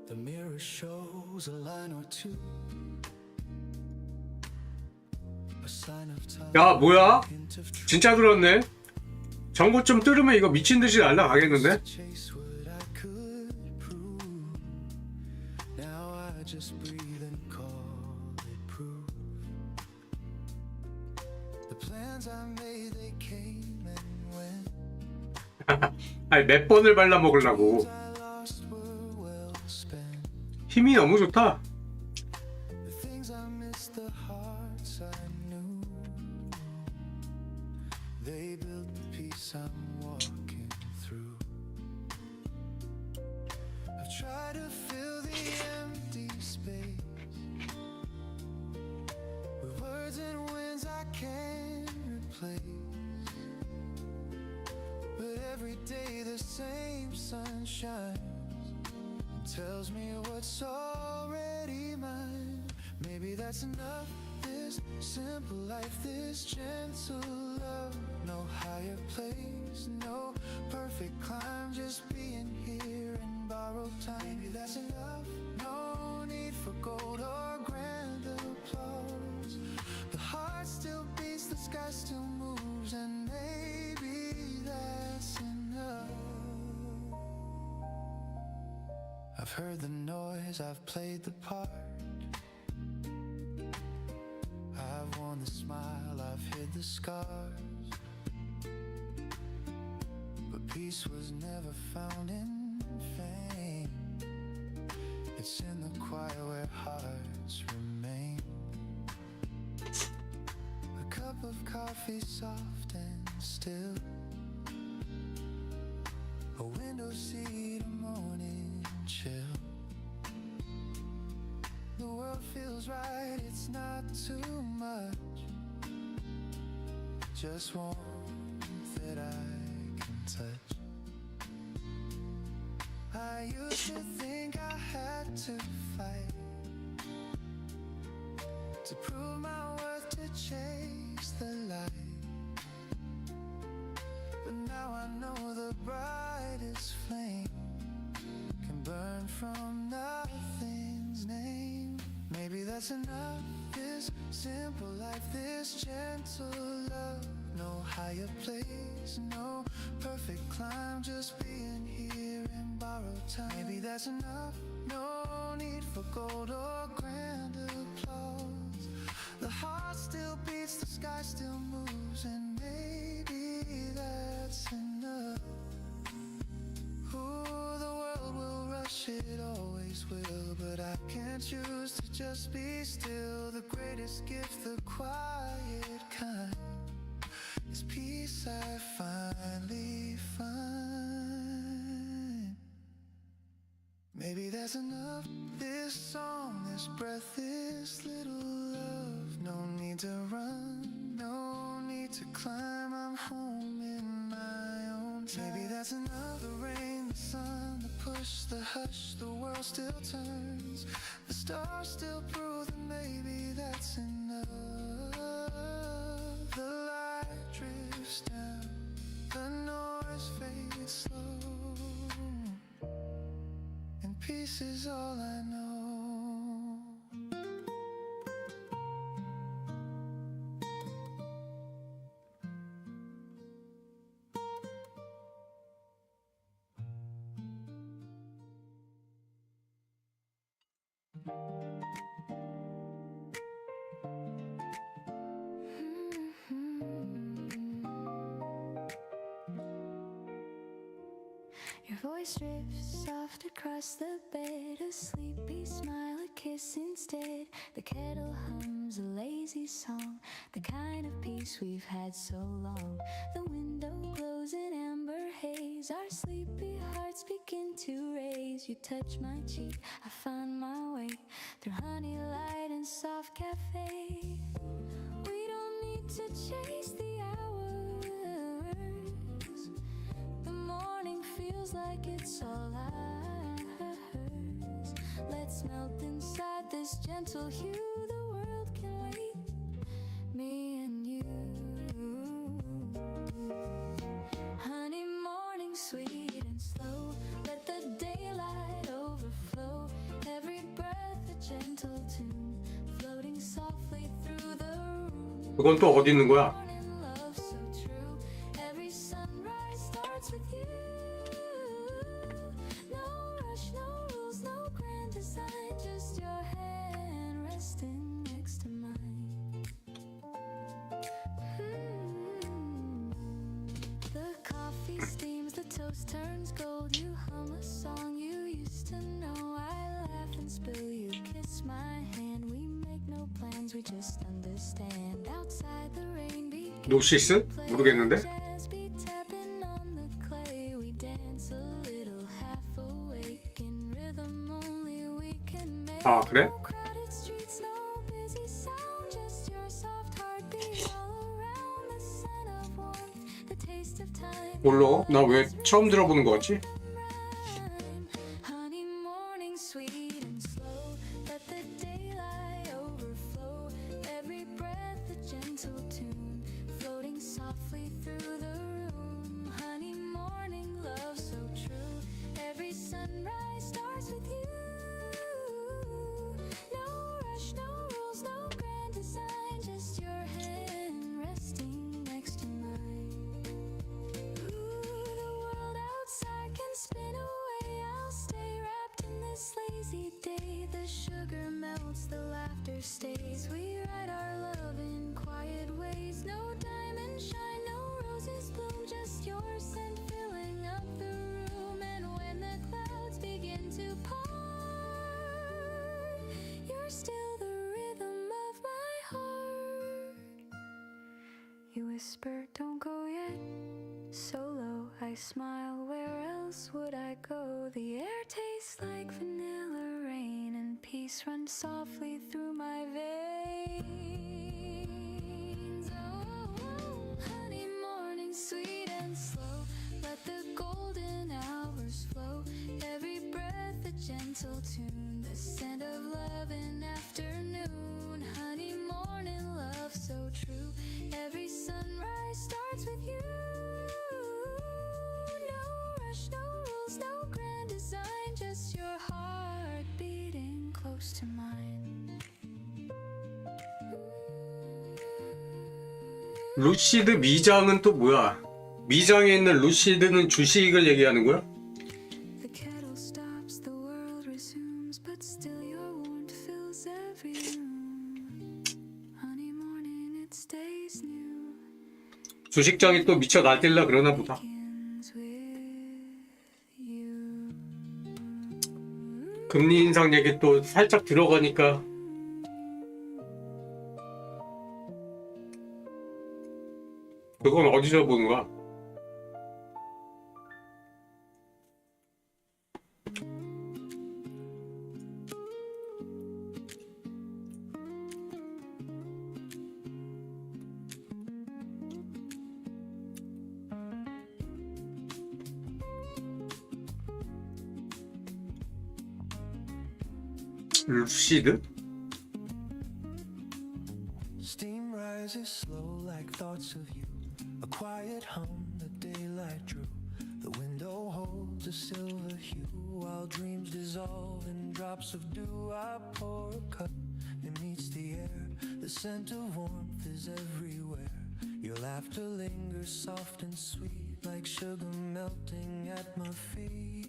The mirror shows a line or two. A sign of time. 야, 뭐야? Hint of truth. 진짜 들었네. 정보 좀 뜯으면 이거 미친 듯이 날라가겠는데? Chase what I could prove. Now I just breathe and call it proof. The plans I made, they came and went. 아니, 몇 번을 발라 먹으려고. I lost were well spent. 힘이 너무 좋다. The things I missed, the hearts I knew. They built the peace I'm walking through. I've tried to fill the empty space with words and winds I can't replace. But every day the same sun shines and tells me what's already mine. Maybe that's enough. This simple life, this gentle love. No higher place, no perfect climb, just being here in borrowed time. Maybe that's enough. No need for gold or grand applause. The heart still beats, the sky still moves, and maybe that's enough. I've heard the noise, I've played the part. I've worn the smile, I've hid the scars. But peace was never found in fame. It's in the quiet where hearts remain. A cup of coffee soft and still. A window seat, a morning chill. The world feels right, it's not too much. Just warmth that I can touch. I used to think I had to fight to prove my worth, to chase the light. But now I know the brightest flame can burn from nothing's name. Maybe that's enough. This simple life, this gentle love. No higher place, no perfect climb, just being here in borrowed time. Maybe that's enough. No need for gold or grand applause. The heart still beats, the sky still moves, and maybe that's enough. Ooh, the world will rush, it always will, but I can't choose to just be still. The greatest gift, the quiet kind, is peace I finally find. Maybe that's enough. This song, this breath, this little love. No need to run, no need to climb. I'm home in my own time. Maybe that's enough. The rain, the sun, the push, the hush. The world still turns, the stars still prove that maybe that's enough. The light drifts down, the noise fades slow, and peace is all I know. Your voice drifts soft across the bed, a sleepy smile, a kiss instead. The kettle hums a lazy song, the kind of peace we've had so long. The window glows in amber haze, our sleepy hearts begin to raise. You touch my cheek, I find my way through honey light and soft cafe. We don't need to chase the hours. The morning feels like it's all ours. Let's melt inside this gentle hue. The world can wait, me and you. Honey, morning sweet and slow. Let the daylight overflow. Every breath a gentle tune, floating softly through the room. 그건 또 어디 있는 거야? Morning love so true. Every sunrise starts with you. No rush, no rules, no grand design. Just your hand resting next to mine. The coffee steams, the toast turns gold. You hum a song you used to know. I laugh and spill, you kiss my hand. We make no plans, we just understand. Outside the rain begins. 노시스? 모르겠는데? Jazz beat tapping on the clay. We dance a little half awake in rhythm only we can make. 아, 그래? No crowded streets, no busy sound, just your soft heartbeat all around. The scent of warmth, the taste of time. 몰라. 나 왜 처음 들어보는 거 같지? Honey, morning sweet and slow. Let the daylight overflow. Every breath a gentle tune, floating softly through the room. Honey, morning love so true. Every sunrise starts with you. No rush, no rules, no grand design. Just your hand resting next to mine. Ooh, the world outside can spin away. I'll stay wrapped in this lazy day. The sugar melts, the laughter stays. We write our love in quiet ways. No diamond shine, no roses bloom. Just your scent filling up the room. And when the clouds begin to part, you're still the rhythm of my heart. You whisper, don't go yet. Solo, I smile, where else would I go? The air tastes like vanilla rain, and peace runs softly through my veins. Oh, honey, morning sweet and slow. Let the golden hours flow. Every breath a gentle tune, the scent of love in afternoon. Honey, morning love so true. Every sunrise starts with you. No rush, no rules, no grand design. Just your heart beating close to mine. 루시드 미장은 또 뭐야? 미장에 있는 루시드는 주식을 얘기하는 거야? The kettle stops, the world resumes, but still your warmth fills every room. Honey, morning it stays new. 주식장이 또 미쳐 날뛸라 그러나 보다. Begins with you. 금리 인상 얘기 또 살짝 들어가니까 그건 어디서 보는 거야? 루시드? Steam rises slow like thoughts of you. A quiet hum, the daylight drew. The window holds a silver hue while dreams dissolve in drops of dew. I pour a cup, it meets the air. The scent of warmth is everywhere. Your laughter lingers soft and sweet like sugar melting at my feet.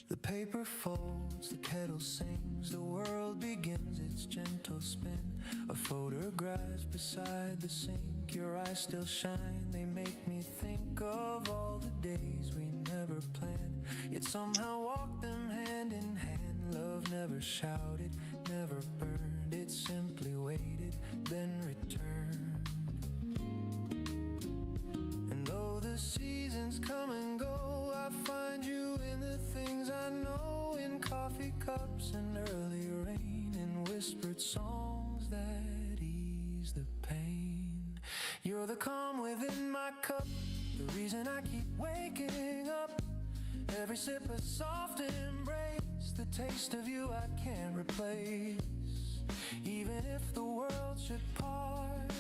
The paper paper folds, the kettle sings, the world begins its gentle spin. A photograph beside the sink, your eyes still shine, they make me think of all the days we never planned, yet somehow walk them hand in hand. Love never shouted, never burned, it simply waited, then returned. And though the seasons come and go, I find you in the things I know, in coffee cups and early rain, in whispered songs that ease the pain. You're the calm within my cup, the reason I keep waking up. Every sip a soft embrace, the taste of you I can't replace. Even if the world should part,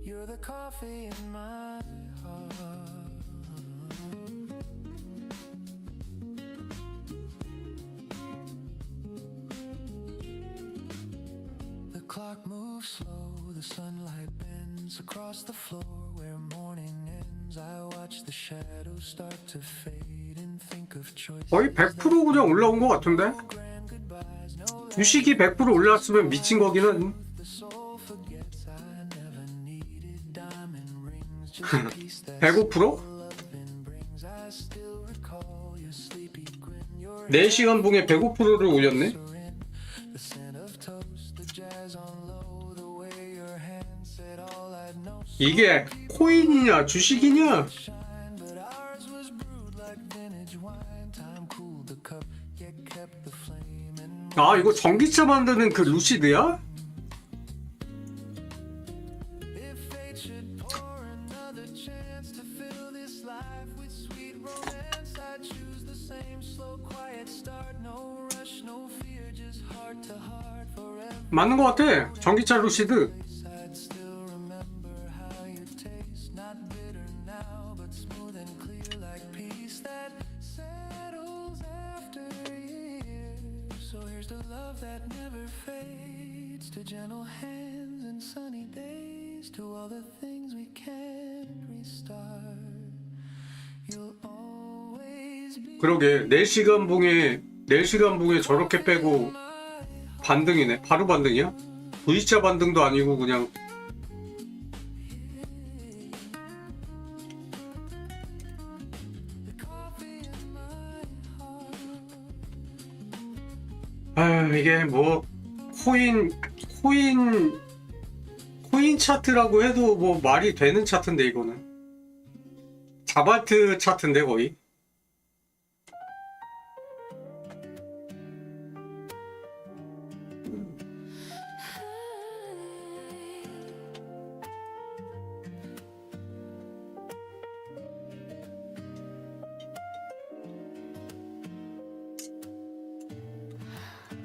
you're the coffee in my heart. The clock moves slow, the sunlight bends across the floor where morning ends. I watch the shadows start to fade and think of choices. 거의 100% 그냥 올라온 것 같은데? 주식이 100% 올랐으면 미친 거기는. The soul forgets I never needed diamond rings, just a piece that 105%? loving brings. I still recall your sleepy grin, your 4시간 봉에 105%를 올렸네? the scent of toast, the jazz on low, the way your hand said all I'd know. 이게 코인이냐 주식이냐? Shine, but ours was brewed like vintage wine. Time cooled the cup, yet kept the flame. And 아 이거 전기차 만드는 그 루시드야? if fate should pour another chance to fill this life with sweet romance, I'd choose the same slow, quiet start. No rush, no fear, just heart to heart forever. 맞는 것 같아. 전기차 루시드. I'd still remember how you taste, not bitter now, but smooth and clear like peace that settles after years. So here's to love that never fades, to gentle hands and sunny days, to all the things we can't restart. You'll always be 그러게 4시간 봉에 저렇게 빼고 반등이네. 바로 반등이야? V자 반등도 아니고 그냥. 아유 이게 뭐 코인 차트라고 해도 뭐 말이 되는 차트인데 이거는 자바트 차트인데 거의.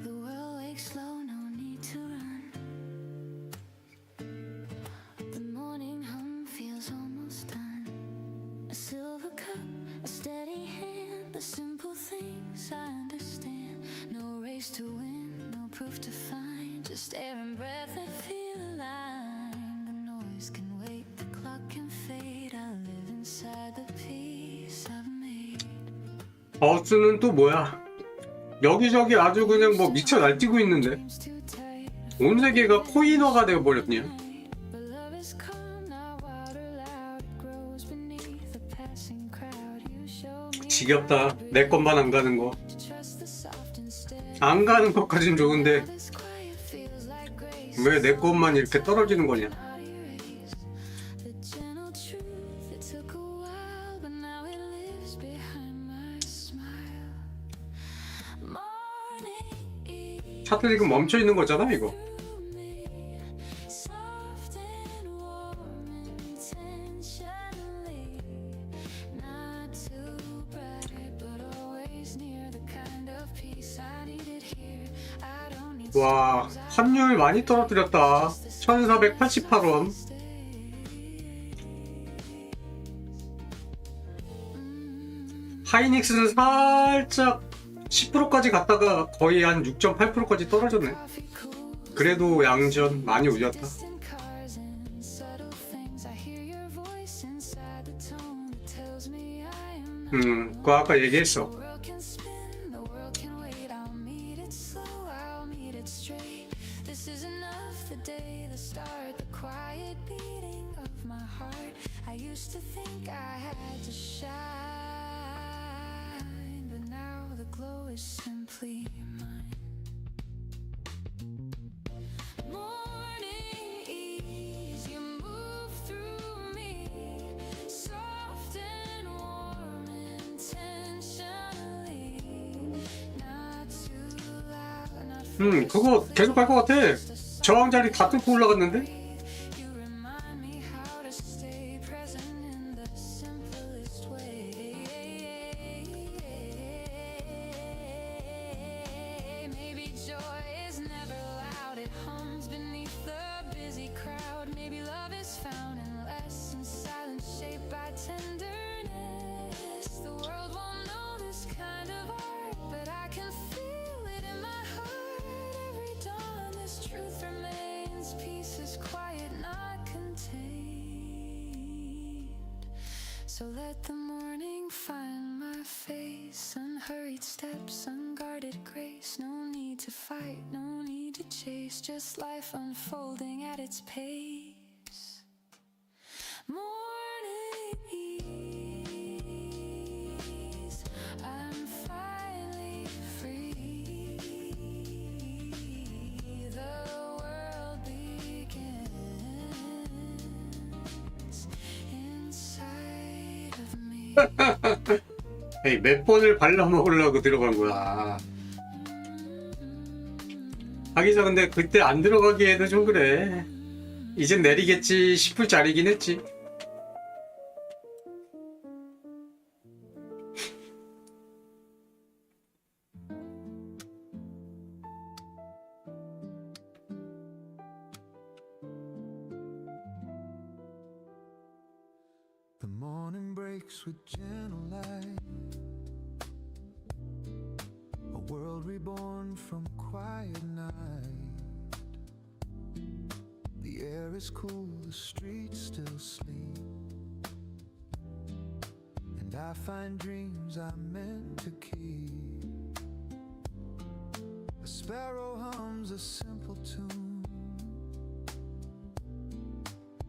The well wakes slow, no need to run. The morning hum feels almost done. A silver cup, a steady hand, the simple things I understand. No race to win, no proof to find, just air and breath that feel aligned. The noise can wait, the clock can fade. I live inside the peace I've made. 버스는 또 뭐야? 여기저기 아주 그냥 뭐 미쳐 날뛰고 있는데 Seems too tight. 온 세계가 코인화가 되어버렸냐? But love is calm, not water loud. It grows beneath the passing crowd. You show me 지겹다. 내 것만 안 가는 거. to trust the soft instead. 안 가는 것까진 좋은데 This quiet feels like grace. 왜 내 것만 이렇게 떨어지는 거냐? Not erase the gentle truth. It took a while, but now it lives behind my smile. Morning 차트 지금 멈춰 있는 거잖아 이거. through me, soft and warm intentionally, not too bright, but always near, the kind of peace I needed here. I don't need 와 환율 많이 떨어뜨렸다. 1488원. 하이닉스는 살짝 10%까지 갔다가 거의 한 6.8%까지 떨어졌네. coffee cool. 그래도 양전 많이 올렸다. Distant cars and subtle things. I hear your voice inside the tone that tells me I am 그거 아까 얘기했어. The world can spin, the world can wait. I'll meet it slow, I'll meet it straight. This is enough, the day, the start, the quiet beating of my heart. I used to think I had to shine, but now the glow is simply mine. Morning ease, you move through me, soft and warm intentionally. Not too loud, not 그거 계속 갈 것 같아. 저항자리 다 뚫고 올라갔는데? you remind me how to stay present in the simplest way. Maybe joy is never loud, it hums beneath the busy crowd. Maybe love is found in less, in silence shaped by tenderness. The world won't know this kind of art, but I can feel it in my heart. Every dawn this truth remains, peace is quiet, not contained. So let the morning find my face, unhurried steps, unguarded grace. No need to fight, no need to chase, just life unfolding at its pace. Morning ease, I'm finally free. The world begins inside of me. 에이, 몇 번을 발라먹으려고 들어간 거야. 하기자 근데 그때 안 들어가기에도 좀 그래. 이젠 내리겠지 싶을 자리긴 했지. The morning breaks with gentle light, a world reborn from quiet night. The air is cool, the streets still sleep, and I find dreams I'm meant to keep. A sparrow hums a simple tune,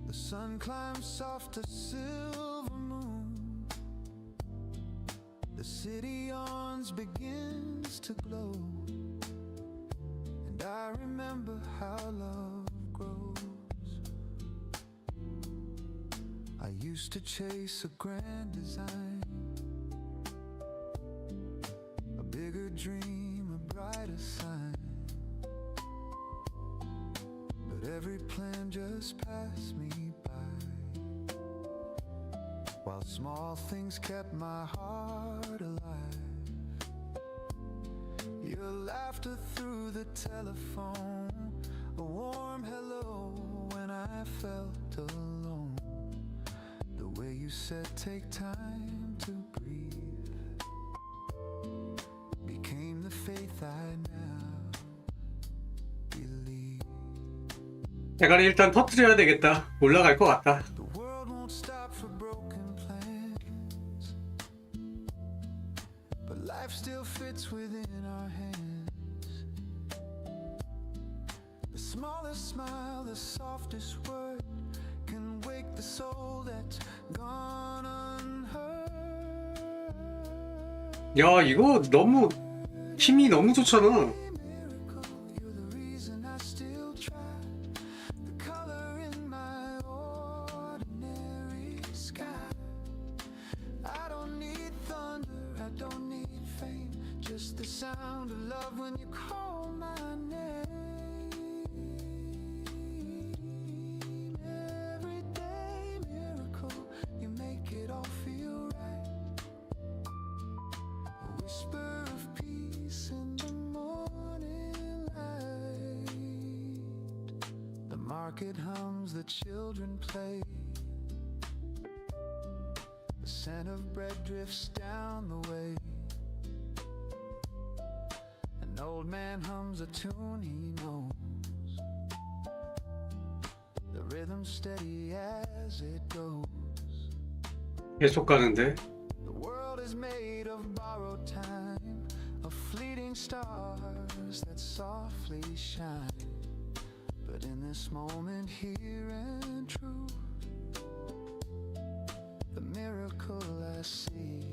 the sun climbs soft a silver moon, the city yawns, begins to glow, and I remember how love grows. I used to chase a grand design, a bigger dream, a brighter sign, but every plan just passed me by, while small things kept my heart alive. Your laughter through the telephone, a warm hello when I felt alone. The way you said take time to breathe became the faith I now believe. 대가리 일단 터트려야 되겠다. 올라갈 것 같다. The world won't stop for broken plans, but life still fits within our hands. The smallest smile, the softest word can wake the soul that's gone unheard. 야, 이거 너무 힘이 너무 좋잖아. Miracle, you're the reason I still try. The color in my ordinary sky. I don't need thunder, I don't need fame, just the sound of love when you call my name. Everyday miracle, you make it all feel right. A whisper of peace in the morning light. The market hums, the children play, the scent of bread drifts down the way. An old man hums a tune he knows, the rhythm steady as it goes. 계속 가는데. The world is is made of borrowed time, of fleeting stars that softly shine. But in this moment here and true, the miracle I see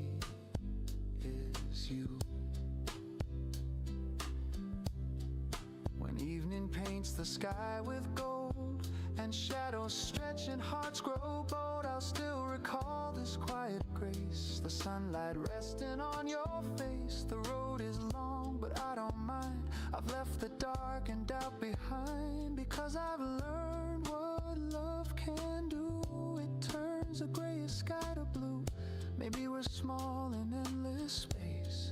is you. When evening paints the sky with gold and shadows stretch and hearts grow bold, I'll still recall this quiet grace, the sunlight resting on your face. The road is long, but I don't mind. I've left the dark and doubt behind, because I've learned what love can do. It turns a grayish sky to blue. Maybe we're small in endless space,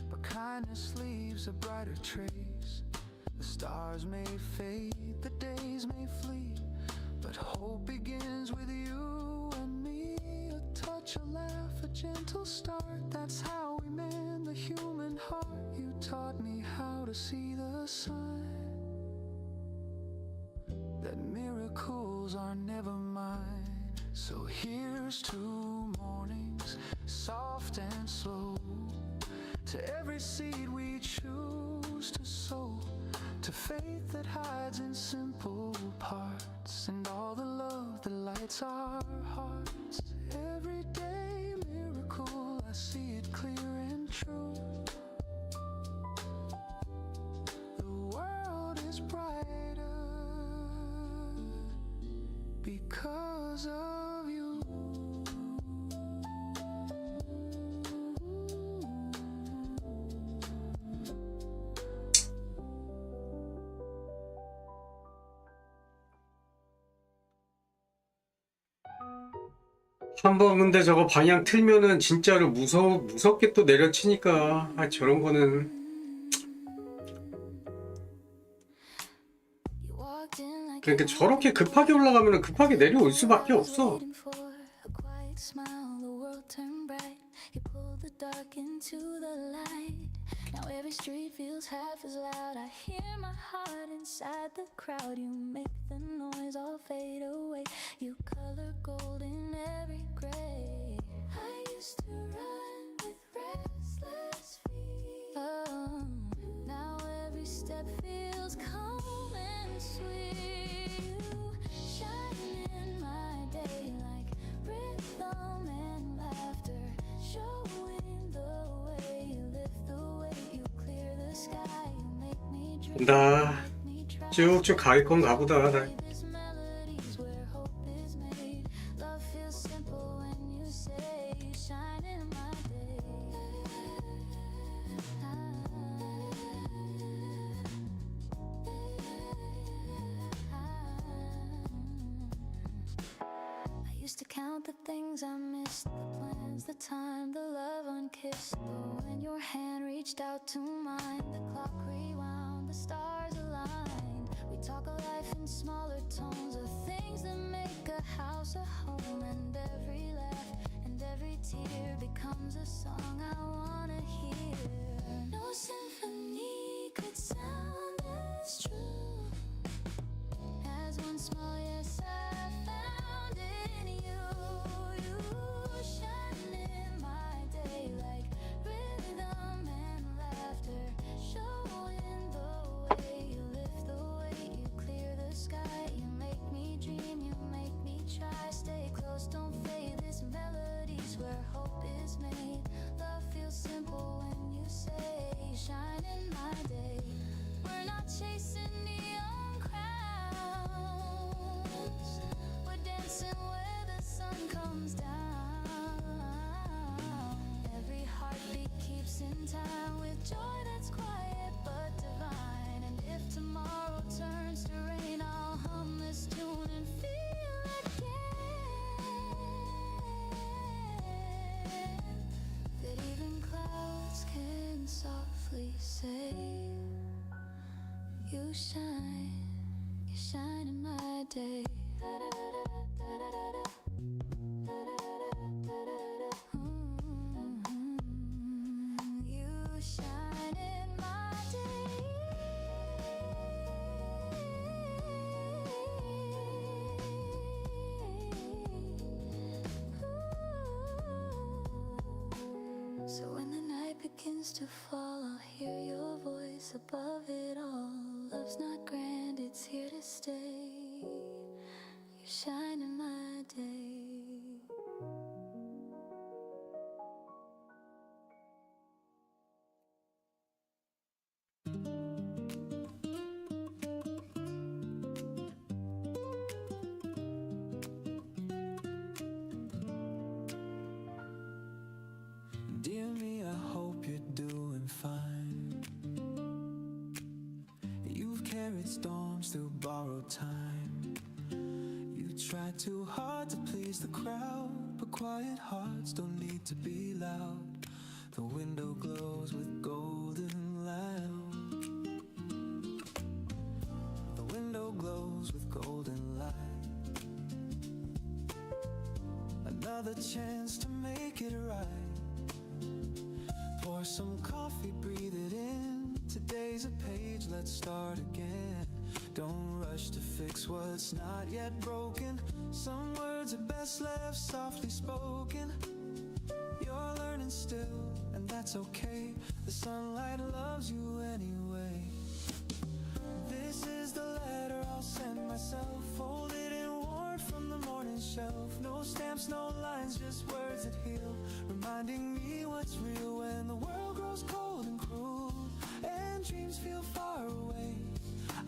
but kindness leaves a brighter trace. The stars may fade, the days may flee, but hope begins with you and me. A touch, a laugh, a gentle start, that's how we mend the human heart. You taught me how to see the sign that miracles are never mine. So here's to mornings, soft and slow, to every seed we choose to sow, to faith that hides in simple parts, and all the love that lights our hearts. Every day miracle, I see it clear and true. The world is brighter because of you. 한번 근데 저거 방향 틀면은 진짜로 무섭게 또 내려치니까 저런 거는 그러니까 저렇게 급하게 올라가면은 급하게 내려올 수밖에 없어. Now every street feels half as loud. I hear my heart inside the crowd. You make the noise all fade away. You color gold in every gray. I used to run with restless feet. Oh, now every step feels calm and sweet. You shine in my day like rhythm and laughter, showing the way you lift the weight, you clear the sky, you make me dream, 나 make me try. 쭉쭉 갈 건가 보다. This melody's where hope is made. Love feels simple when you say, shine in my day. I used to count the things I missed, the plans, the time, the love unkissed. But when your hand reached out to mine, the clock rewound, the stars aligned. We talk of life in smaller tones, of things that make a house a home. And every laugh and every tear becomes a song I wanna hear. No symphony could sound as true as one small yes I found in you. You shine in my day like rhythm and laughter, showing the way you lift the weight, you clear the sky, you make me dream, you make me try. Stay close, don't fade. This melody's where hope is made. Love feels simple when you say, shine in my day. We're not chasing neon crowns, we're dancing where the sun comes down. Every heartbeat keeps in time with joy that's quiet but divine. And if tomorrow turns to rain, I'll hum this tune and feel again that even clouds can softly say, you shine in my day. You shine in my day. Ooh. to fall, I'll hear your voice above it all. Love's not grand, it's here to stay. You shine in my day. Dear me, I hope you're doing fine. You've carried storms through borrowed time. You try too hard to please the crowd, but quiet hearts don't need to be loud. The window glows with golden light. The window glows with golden light. Another chance to make it right. Pour some coffee, breathe it in. Today's a page, let's start again. Don't rush to fix what's not yet broken. Some words are best left softly spoken. You're learning still, and that's okay. The sunlight loves you anyway. This is the letter I'll send myself, folded and worn from the morning shelf. No stamps, no lines, just words that heal, reminding me what's real when the world grows cold and cruel and dreams feel far away.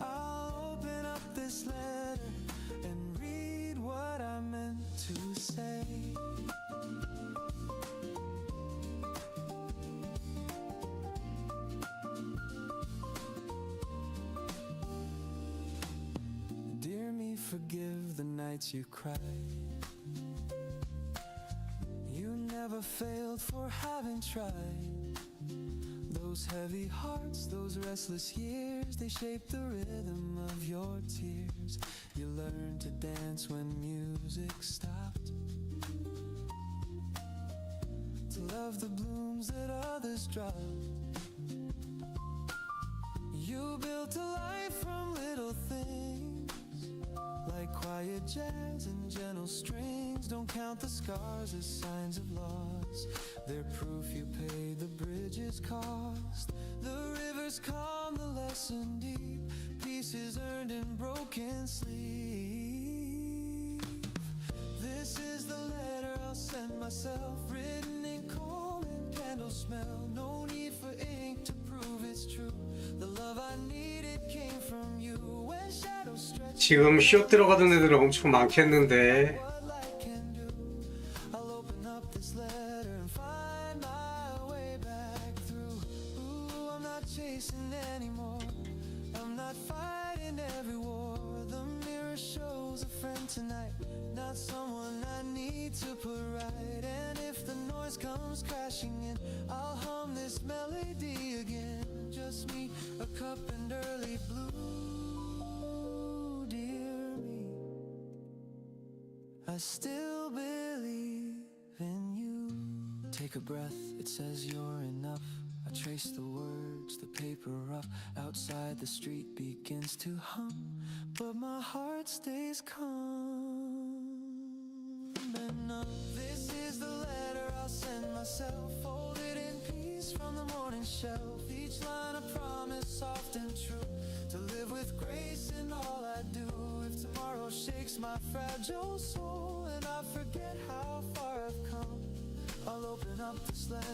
I'll open up this letter and read what I meant to say. Dear me, forgive the nights you cried. You never failed for having tried. Those heavy hearts, those restless years, they shape the rhythm of your tears. You learned to dance when music stopped, to love the blooms that others dropped. You built a life from little things, like quiet jazz and gentle strings. Don't count the scars as signs of loss, they're proof you paid the bridge's cost. The rivers calm, the lesson deep, pieces earned in broken sleep. This is the letter I'll send myself, written in coal and candle smell. No need for ink to prove it's true. The love I needed came from you when shadows stretch. 지금 쉬어 들어가던 애들은 엄청 많겠는데. What light can do, I'll open up this letter and find my way back through. Ooh, I'm not chasing anymore, I'm not fighting every war. The mirror shows a friend tonight, not someone I need to put right. And if the noise comes crashing in, I'll hum this melody again. Just me, a cup and early blue. Dear me, I still believe in you. Take a breath, it says you're enough. I trace the words, the paper rough. Outside the street begins to hum, but my heart stays calm and numb. This is the letter I'll send myself, folded in peace from the morning shelf. Each line a promise, soft and true, to live with grace in all I do. If tomorrow shakes my fragile soul and I forget how far I've come, I'll open up this letter,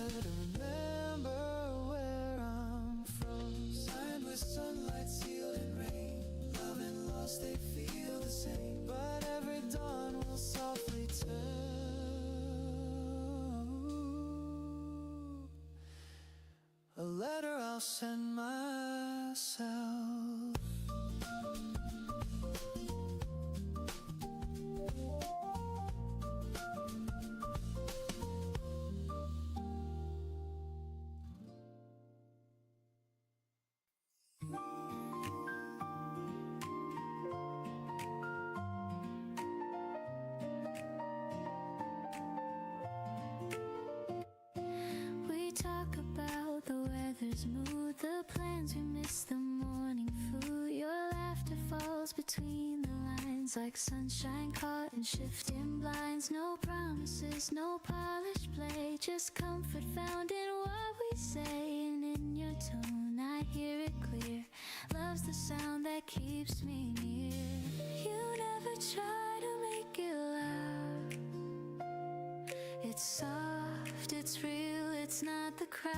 remember where I'm from. Signed with sunlight, sealed in rain. Love and loss, they feel the same, but every dawn will softly turn. A letter I'll send myself. We talk about the weather's mood, the plans we miss, the morning food. Your laughter falls between the lines like sunshine caught in shifting blinds. No promises, no polished play, just comfort found in what we say. it's not the crowd.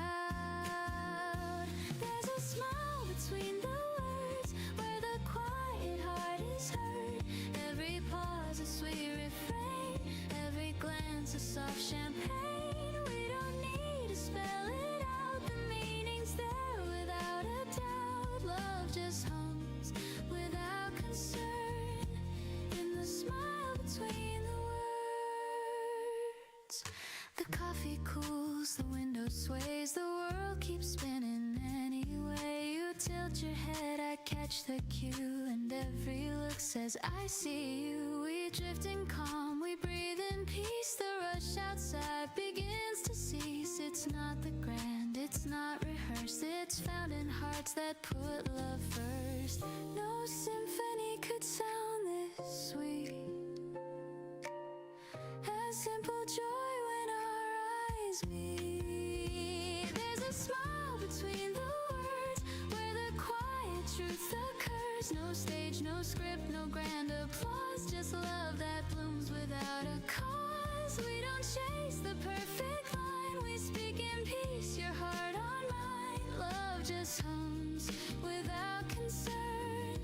There's a smile between the words where the quiet heart is heard. Every pause a sweet refrain, every glance a soft champagne. We don't need to spell it out, the meaning's there without a doubt. Love just hums without concern in the smile between the words. The coffee cools, the window sways, the world keeps spinning anyway. You tilt your head, I catch the cue, and every look says I see you. We drift in calm, we breathe in peace. The rush outside begins to cease. It's not the grand, it's not rehearsed, it's found in hearts that put love first. No symphony could sound this sweet, as simple joy when our eyes meet. There's a smile between the words where the quiet truth occurs. No stage, no script, no grand applause, just love that blooms without a cause. We don't chase the perfect line, we speak in peace, your heart on mine. Love just hums without concern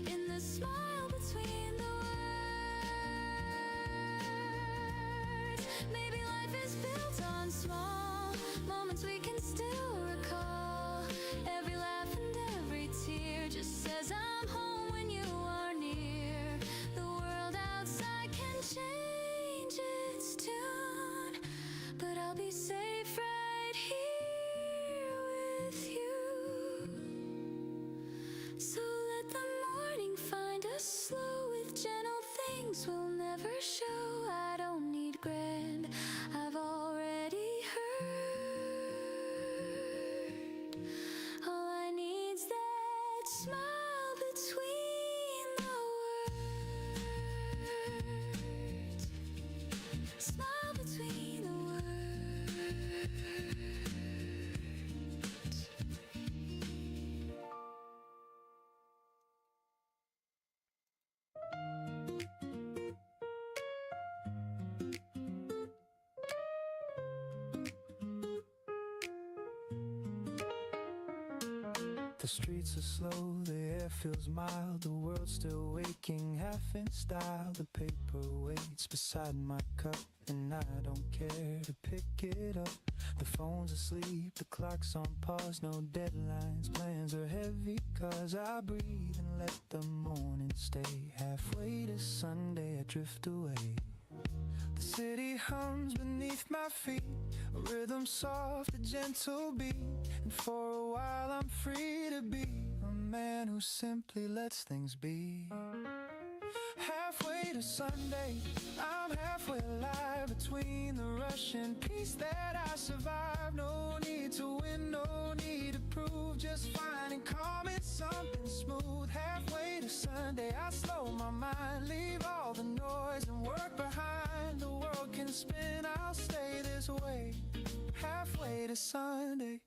in the smile between the words. Maybe life is built on small moments we can still recall. Every laugh and every tear just says I'm home when you are near. The world outside can change its tune, but I'll be safe right here with you. So let the morning find us slow with gentle things we'll never show. I don't need grand, I've already heard. All I need's that smile between the words. Smile between the words. The streets are slow, the air feels mild, the world's still waking, half in style. The paper waits beside my cup, and I don't care to pick it up. The phone's asleep, the clock's on pause, no deadlines, plans are heavy, cause I breathe and let the morning stay. Halfway to Sunday, I drift away. The city hums beneath my feet, a rhythm soft, a gentle beat, and for a while I'm free to be a man who simply lets things be. Halfway to Sunday, I'm halfway alive, between the rush and peace that I survive. No need to win, no need to prove, just finding calm in something smooth. Halfway to Sunday, I slow my mind, leave all the noise and work behind. The world can spin, I'll stay this way. Halfway to Sunday.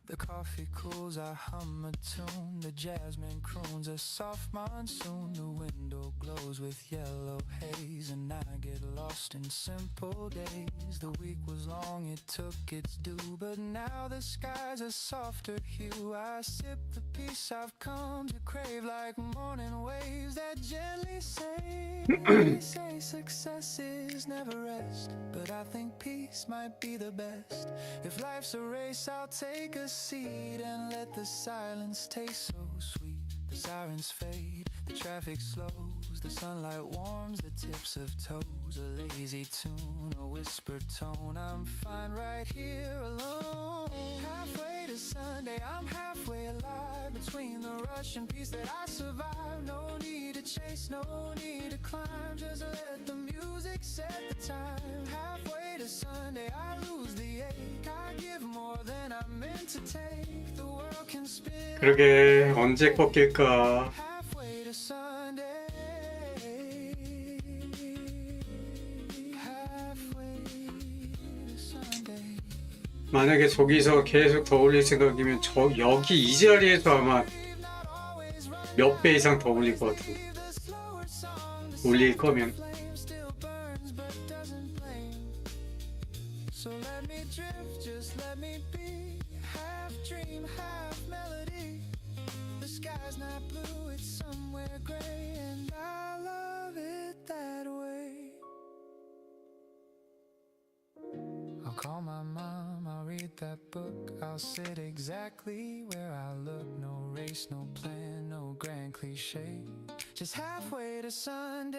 The coffee cools, I hum a tune, the jasmine croons a soft monsoon. The window glows with yellow haze, and I get lost in simple days. The week was long, it took its due, but now the sky's a softer hue. I sip the peace I've come to crave, like morning waves that gently say, they say success is never rest, but I think peace might be the best. If life's a race, I'll take a seat and let the silence taste so sweet. The sirens fade, the traffic slows, the sunlight warms the tips of toes. A lazy tune, a whispered tone, I'm fine right here alone. Halfway to Sunday, I'm halfway alive, between the rush and peace that I survive. No need to chase, no need to climb, just let the music set the time. Halfway to Sunday, I lose the ache, I give more than I meant to take. The world can spin. 그러게 언제 꺾일까. Halfway to Sunday. Halfway to Sunday. 만약에 저기서 계속 더 올릴 생각이면 여기 이 자리에서 아마 몇 배 이상 더 올릴 것 같은데. 올릴 거면. live, just let me be. Half dream, half melody. The sky's not blue, it's somewhere gray, and I love it that way. I'll call my mom, I'll read that book. I'll sit exactly where I look. No race, no plan, no grand cliche. Just halfway to Sunday.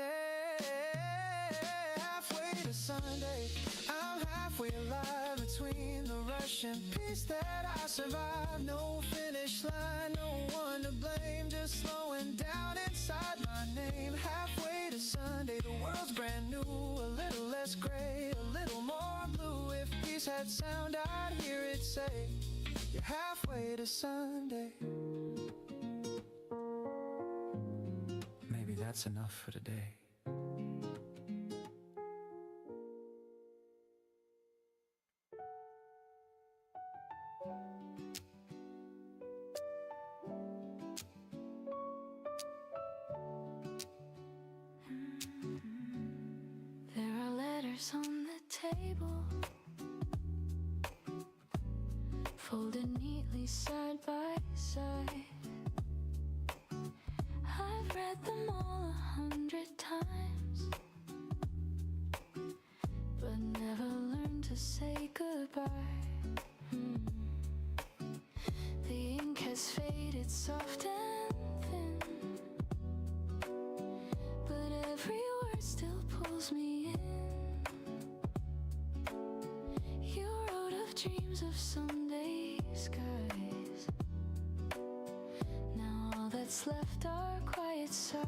Halfway to Sunday. I'm halfway alive between the rush and peace that I survived. No finish line, no one to blame. Just slowing down inside my name. Halfway to Sunday, the world's brand new. A little less gray, a little more blue. If peace had sound, I'd hear it say, you're halfway to Sunday. Maybe that's enough for today. There are letters on the table, folded neatly side by side. I've read them all 100 times, but never learned to say goodbye. The ink has faded soft and thin, but every word still pulls me in. You wrote of dreams of someday skies. Now all that's left are quiet sighs.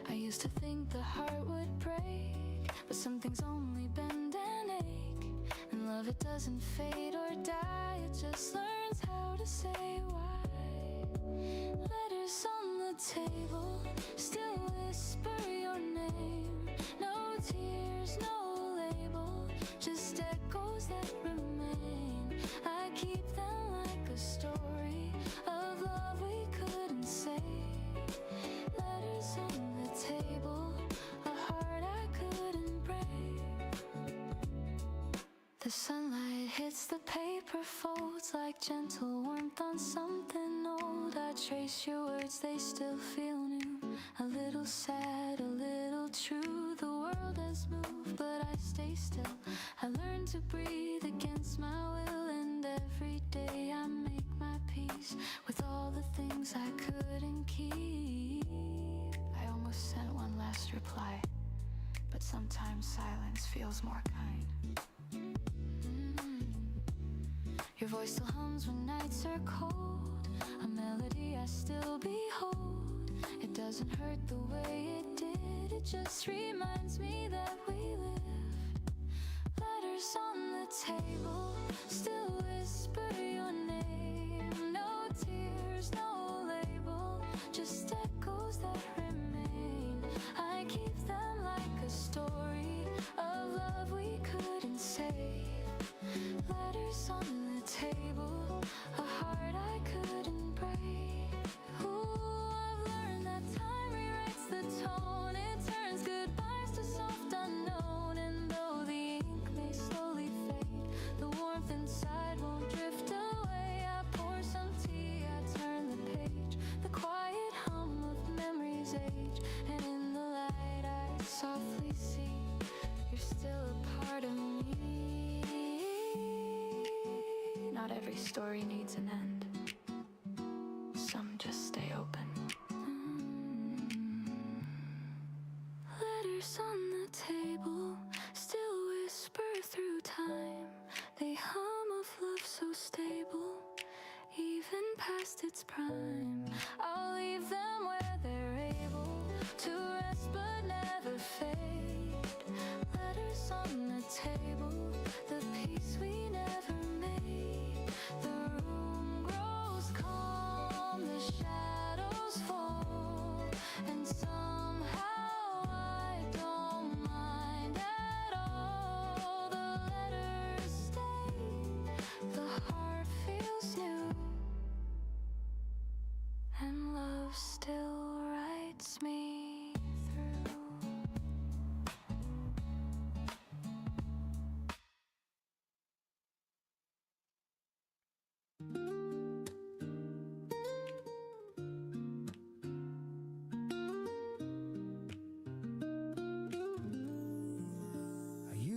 I used to think the heart would break, but some things only bend and ache. And love, it doesn't fade or die, it just learns how to say why. Letters on the table still whisper your name. No tears, no label, just echoes that remain. I keep them like a story of love we couldn't say. Letters on the table, a heart I couldn't break. The sunlight hits the paper folds like gentle warmth on something old. I trace your words, they still feel new. A little sad, a little true. The world has moved, but I stay still. I learn to breathe against my will, and every day I make my peace with all the things I couldn't keep. I almost sent one last reply, but sometimes silence feels more kind. Your voice still hums when nights are cold, a melody I still behold. It doesn't hurt the way it did, it just reminds me that we lived. Letters on the table still whisper your name. No tears, no label, just echoes that remain. I keep them like a story of love we couldn't say. Letters on the table, a heart I couldn't break. Ooh, I've learned that time rewrites the tone. It turns goodbyes to soft unknown. And though the ink may slowly fade, the warmth inside won't drift away. I pour some tea, I turn the page, the quiet hum of memory's age. And in the light I softly see, you're still a part of me. Not every story needs an end. Some just stay open. Letters on the table still whisper through time. They hum of love so stable, even past its prime. I'll leave them where they're able to rest but never fade. Letters on the table, the peace we never made. The room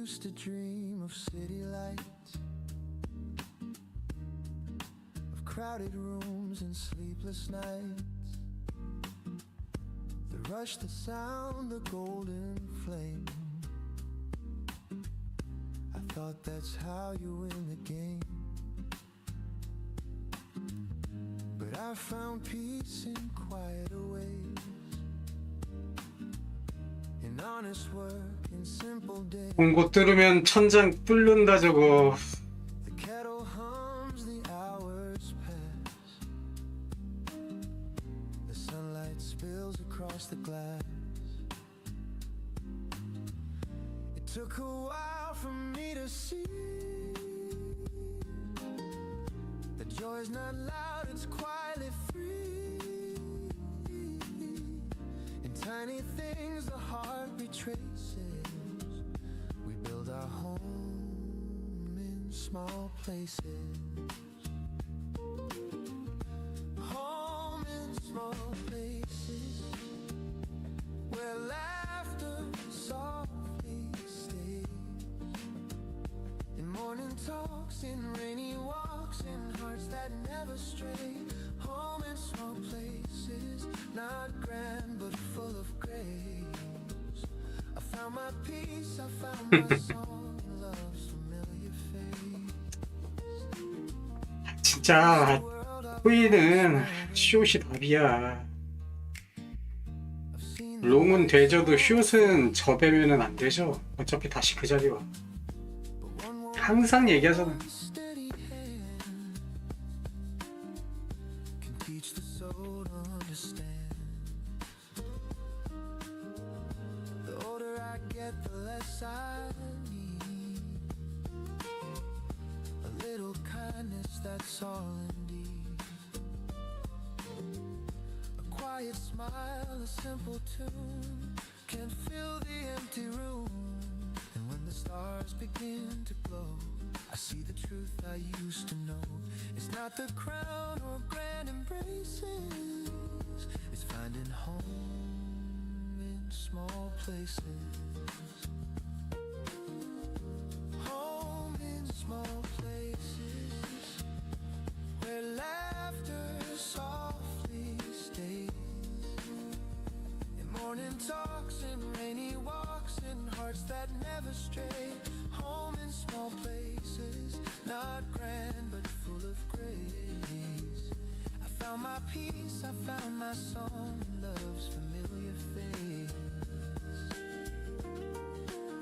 used to dream of city lights, of crowded rooms and sleepless nights, the rush, the sound, the golden flame. I thought that's how you win the game, but I found peace in quieter ways, in honest work, in simple days. 본고 뚫으면 천장 뚫는다 저거. The kettle hums, the hours pass, the sunlight spills across the glass. It took a while for me to see that joy is not loud, it's quietly free. In tiny things the heart retraces, we build our home in small places. Home in small places, where laughter softly stays. In morning talks, in rainy walks, in hearts that never stray. Home in small places, not grand but full of grace. I found my peace, I found my song, love's familiar face. 진짜 후이는 숏이 답이야. 롱은 되져도 숏은 저배면은 안 되죠. 어차피 다시 그 자리 와. 항상 얘기하잖아. Steady hand can teach the soul to understand. The older I get, the less I need. A little kindness, that's all indeed. A quiet smile, a simple tune can fill the empty room. And when the stars begin to glow, I see the truth I used to know. It's not the crown or grand embraces, it's finding home in small places. Home in small places, where laughter softly stays. In morning talks, in rainy walks, in hearts that never stray. Home in small places, not grand but full of grace. I found my peace, I found my song, love's familiar face.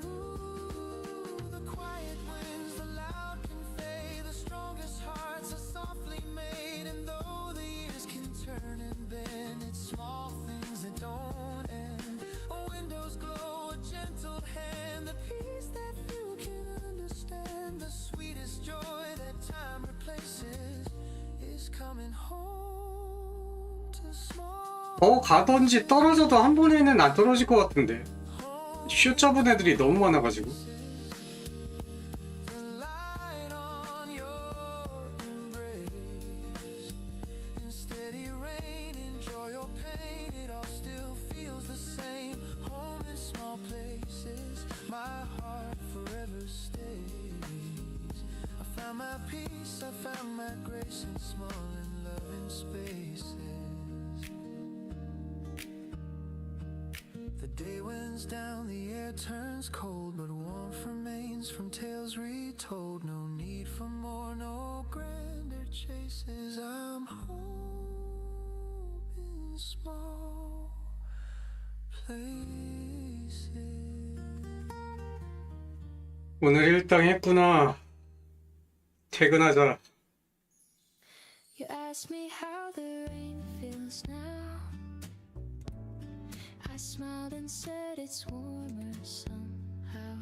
Ooh, the quiet winds, the loud convey, the strongest hearts are softly made. And though the years can turn and bend, it's small things that don't end. Windows glow, a gentle hand, the peace that you can understand. The sweetest joy that time replaces is coming home to small. 더 가던지 떨어져도 한 번에는 안 떨어질 것 같은데. 숏 잡은 애들이 너무 많아가지고. The light on your embrace. In steady rain, enjoy your pain, it all still feels the same. Home in small places, my heart forever stays. I found my peace, I found my grace in small and loving spaces. The day winds down, the air turns cold, but warmth remains from tales retold. No need for more, no grander chases. I'm home in small places. 오늘 일당했구나. 퇴근하자. You ask me how the rain feels now. I smiled and said it's warmer somehow.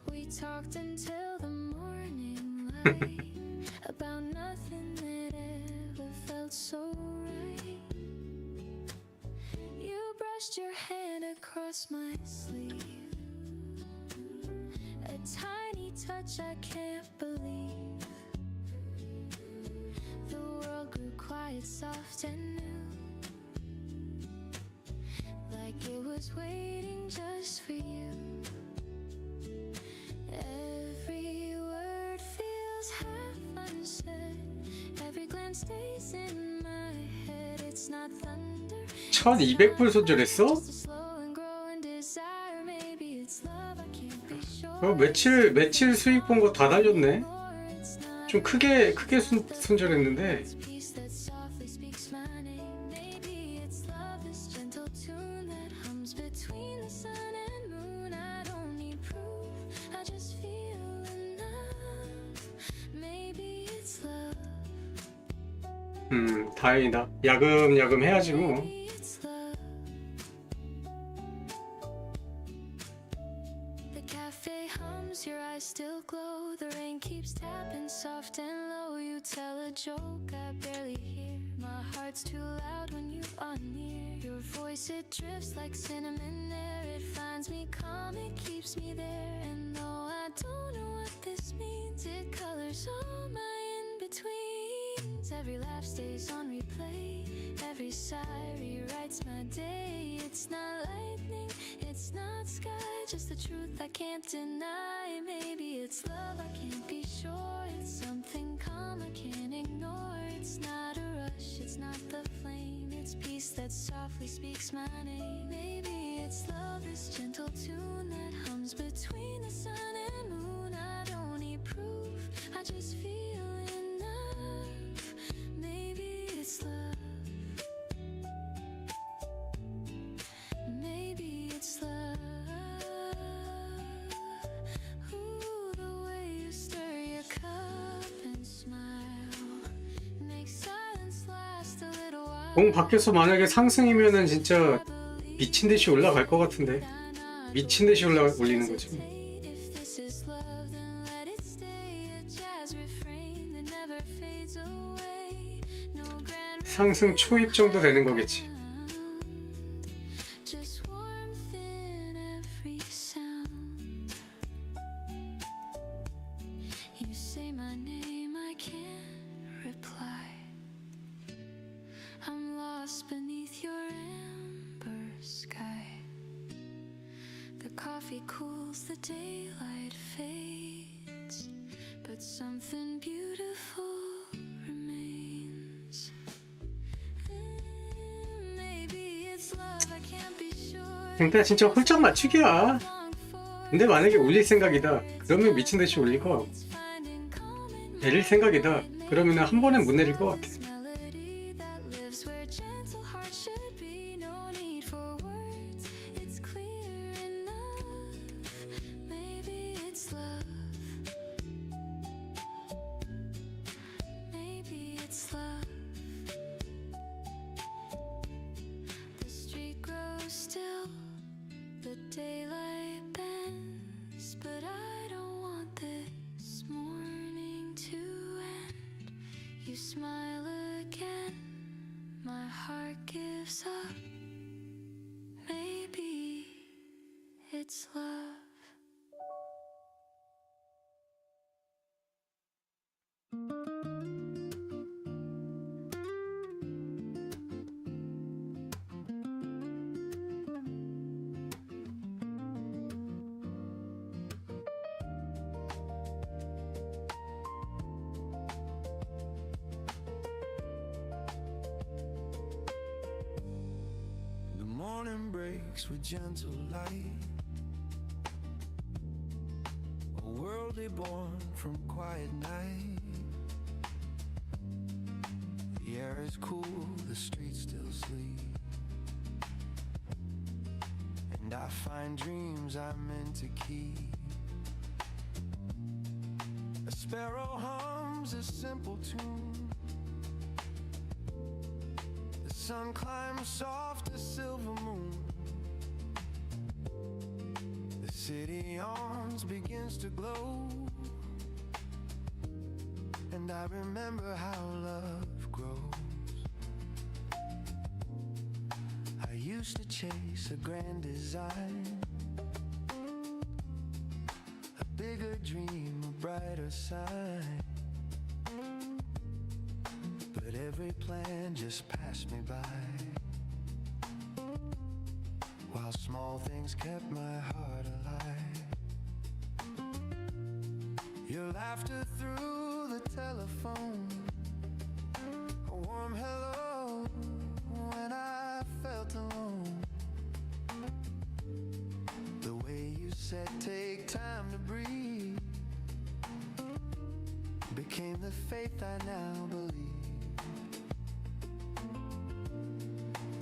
We talked until the morning light about nothing that ever felt so right. You brushed your hand across my sleeve, a tiny touch I can't believe. The world grew quiet, soft and new, like it was waiting just for you. goes half unsaid. Every glance stays in my head. It's not thunder. 1200불 손절했어? Just a slow and growing desire. Maybe it's love. I can't be sure. 며칠 수익 본 거 다 달렸네. Or it's not. 좀 크게 손절했는데. Peace that softly speaks my name. Maybe it's love, this gentle tune that hums between the sun and moon. I don't need proof, I just feel enough. Maybe it's love. 다행이다. 야금야금 해야지 뭐. Maybe it's love. The cafe hums, your eyes still glow. The rain keeps tapping soft and low. You tell a joke I barely hear. My heart's too loud when you are near. Your voice, it drifts like cinnamon air. It finds me calm, it keeps me there. And though I don't know what this means, it colors all my in-betweens. Every laugh stays on replay. Every sigh rewrites my day. It's not lightning, it's not sky, just the truth I can't deny. Maybe it's love, I can't be sure. It's something calm I can't ignore. It's not a rush, it's not the flame. It's peace that softly speaks my name. Maybe it's love, this gentle tune that hums between the sun and moon. I don't need proof, I just feel enough. Maybe it's love. Maybe it's love. Ooh, the way you stir your cup and smile makes silence last a little while. 공 밖에서 만약에 상승이면은 진짜 미친 듯이 올라갈 것 같은데. 미친 듯이 올리는 거지. If this is love, then let it stay. A jazz refrain that never fades away. No grand 상승 초입 정도 되는 거겠지. just warmth in every sound. You say my name, I can't reply. I'm lost beneath your amber sky. The coffee cools, the daylight fades, but something beautiful remains. Maybe it's love, I can't be sure. 그러니까 진짜 홀짝 맞추기야. Long for 근데 만약에 올릴 생각이다. 그러면 미친 듯이 올릴 거 같고. it's finding calm in 내릴 생각이다. 그러면 한 번에 못 내릴 것 같아. this melody that lives where gentle hearts should be. No need for words, it's clear enough. Maybe it's love. Maybe it's love. The street grows still, the daylight bends, but I don't want this morning to end. You smile again, my heart gives up. Maybe it's love. The morning breaks with gentle light. A world reborn from quiet night. The air is cool, the streets still sleep. And I find dreams I'm meant to keep. A sparrow hums a simple tune. The sun climbs soft as silver moon. The city yawns, begins to glow. And I remember how love grows. I used to chase a grand design, a bigger dream, a brighter sign. But every plan just passed me by, while small things kept my heart alive. Your laughter through telephone, a warm hello when I felt alone. The way you said take time to breathe became the faith I now believe.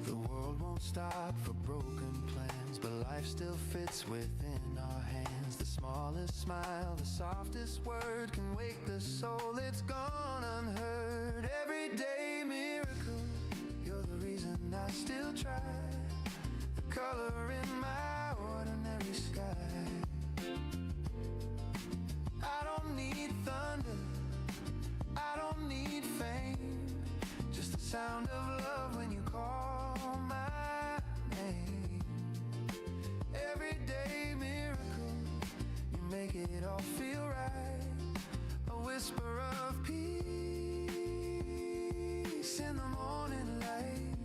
The world won't stop for broken plans, but life still fits within our hands. The smallest smile, the softest word can wake the soul. It's gone unheard. Everyday miracle, you're the reason I still try. The color in my ordinary sky. I don't need thunder, I don't need fame, just the sound of love when you call my name. Everyday miracle, you make it all feel right. A whisper of peace in the morning light.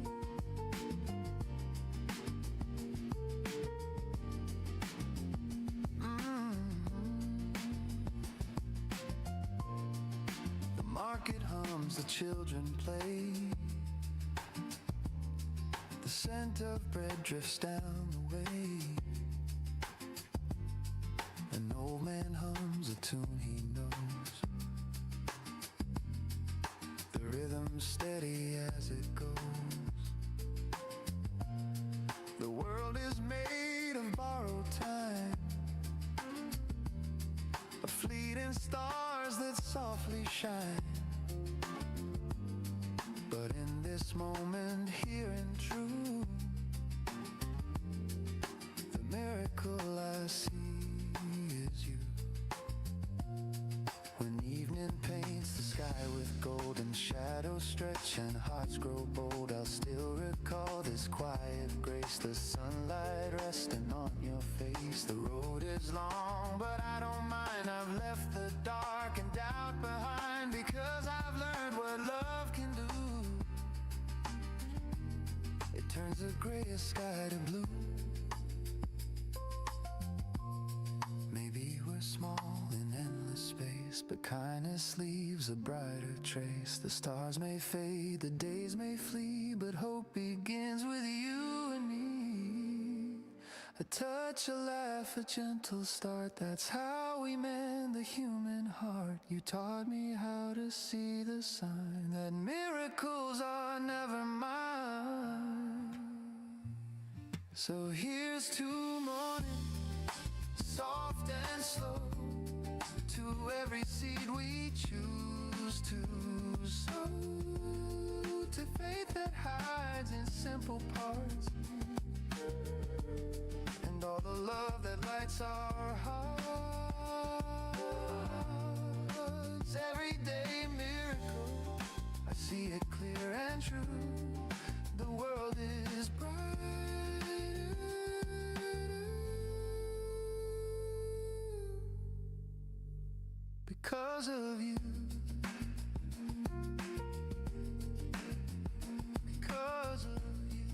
The market hums, the children play. The scent of bread drifts down the way. An old man hums a tune he knows. The rhythm steady as it goes. The world is made of borrowed time, of fleeting stars that softly shine. But in this moment, here and true, the miracle I see is you. When evening paints the sky with golden shadows stretch and hearts grow bold, I'll still recall this quiet grace, the sunlight resting on your face. The road is long, but I don't mind. I've left the dark and doubt behind, because I've learned what love can do. It turns the grayest sky to blue. Maybe we're small in endless space, but kindness leaves a brighter trace. The stars may fade, the days may flee, but hope begins with you and me. A touch, a laugh, a gentle start, that's how we mend the human heart. You taught me how to see the sign that miracles are never mine. So here's to morning, soft and slow, to every seed we choose to sow, to faith that hides in simple parts, and all the love that lights our hearts. Everyday miracle, I see it clear and true. The world is brighter because of you. Because of you.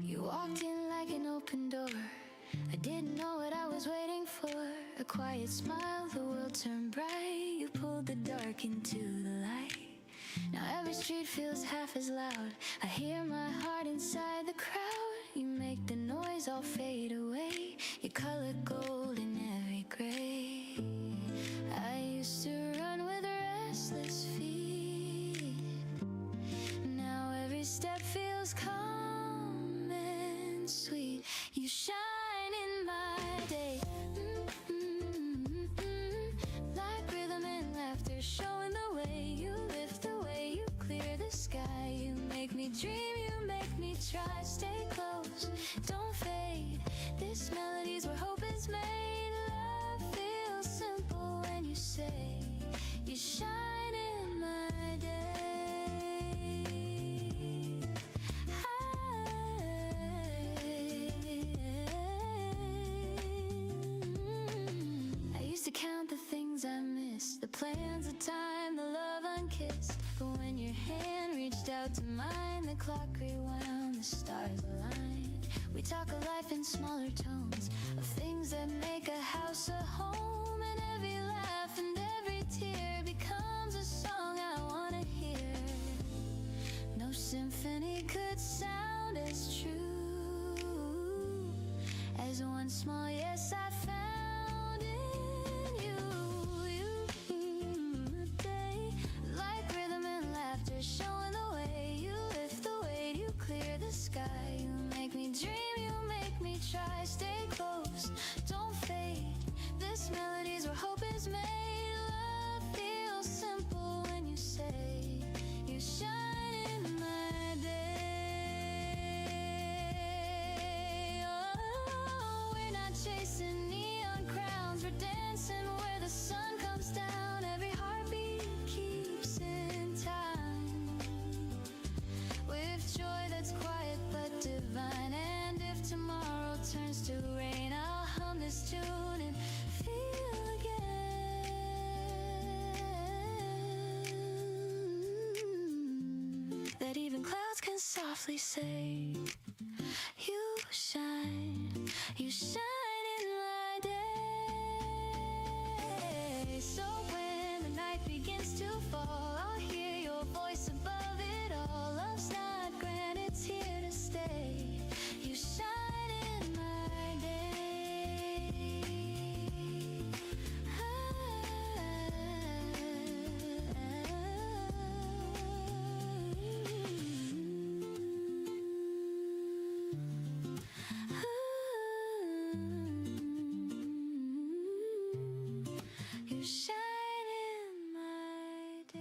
You walked in like an open door. I didn't know what I was waiting for. A quiet smile, the world turned bright. You pulled the dark into the light. Now every street feels half as loud. I hear my heart inside the crowd. You make the noise all fade away. You color gold in every gray. I used to run with restless feet. Now every step feels calm and sweet. You shine in my day. Like rhythm and laughter, showing the way. You lift the way, you clear the sky. You make me dream, you make me me try, stay close, don't fade. This melody's where hope is made. Love feels simple when you say you shine in my day. I used to count the things I missed, the plans of time, the love unkissed. But when your hand reached out to mine, the clock rewound, the stars aligned. We talk of life in smaller tones, of things that make a house a home. And every laugh and every tear becomes a song I wanna hear. No symphony could sound as true as one small yes I found in you. You day, like rhythm and laughter, showing the way. You lift the weight, you clear the sky. You make me dream, you make me try. Stay close, don't fade. This melody's where hope is made. Love feels simple when you say you shine in my day. Oh, we're not chasing neon crowns, we're dancing where the sun comes down. Every heartbeat keeps in time, with joy that's quiet but divine. And if tomorrow turns to rain, I'll hum this tune and feel again that even clouds can softly say you shine in my day. So when the night begins to fall, I'll hear your voice above it all. Love's not grand, it's here to stay. You shine in my day. You shine in my day.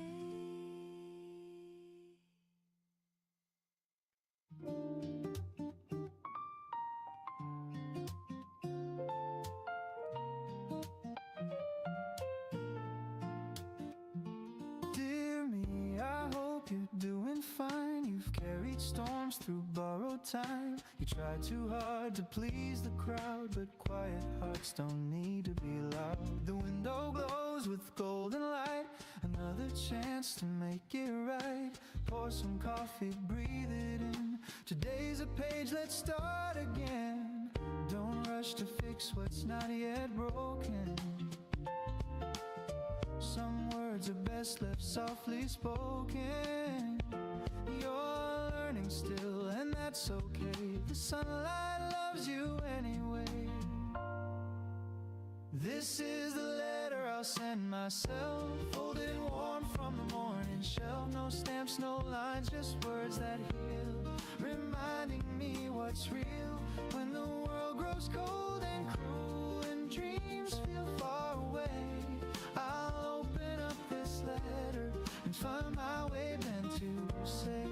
Dear me, I hope you're doing fine. You've carried storms through borrowed time. You try too hard to please the crowd, but quiet hearts don't need to be loud. The window glows with golden light, another chance to make it right. Pour some coffee, breathe it in. Today's a page, let's start again. Don't rush to fix what's not yet broken. Some words are best left softly spoken. You're learning still, and that's okay. The sunlight loves you anyway. This is the letter I'll send myself, folded warm from the morning shelf. No stamps, no lines, just words that heal, reminding me what's real. When the world grows cold and cruel and dreams feel far away, I'll open up this letter and find my way meant to say,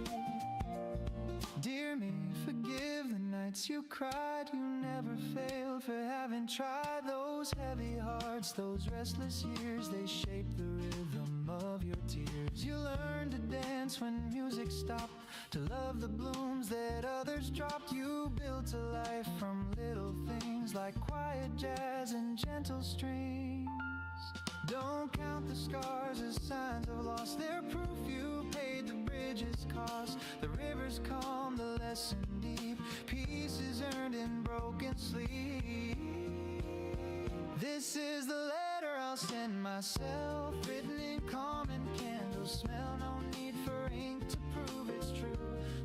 dear me, forgive the nights you cried. You never failed for having tried. Those heavy hearts, those restless years, they shape the rhythm of your tears. You learned to dance when music stopped, to love the blooms that others dropped. You built a life from little things like quiet jazz and gentle strings. Don't count the scars as signs of loss. They're proof you paid the bridge's cost. The river's calm, the lesson deep. Peace is earned in broken sleep. This is the letter I'll send myself, written in common candle smell. No need for ink to prove it's true.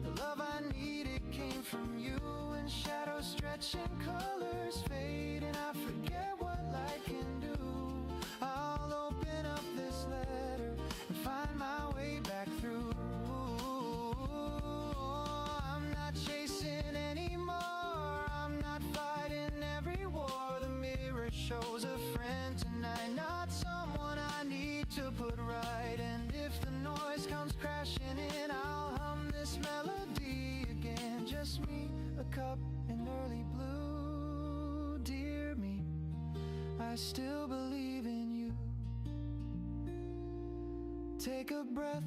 The love I needed came from you. And shadows stretch and colors fade, and I forget what light can do. I'll open up this letter and find my way back through. I'm not chasing anymore, I'm not fighting every war. The mirror shows a friend tonight, not someone I need to put right. And if the noise up in early blue. Dear me, I still believe in you. Take a breath,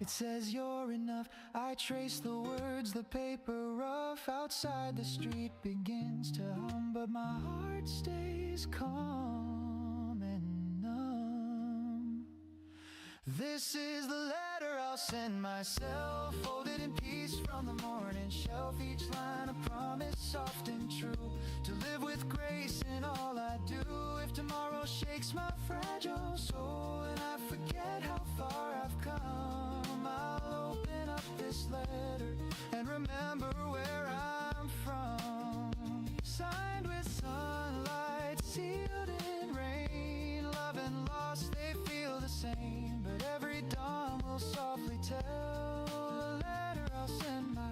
it says you're enough. I trace the words, the paper rough. Outside the street begins to hum, but my heart stays calm and numb. This is the letter I'll send myself, folded in peace from the morning shelf. Each line a promise, soft and true, to live with grace in all I do. If tomorrow shakes my fragile soul and I forget how far I've come, I'll open up this letter and remember where I'm from. Signed with sunlight, sealed in rain. Love and loss, they feel the same, but every dawn will softly tell a letter I'll send myself.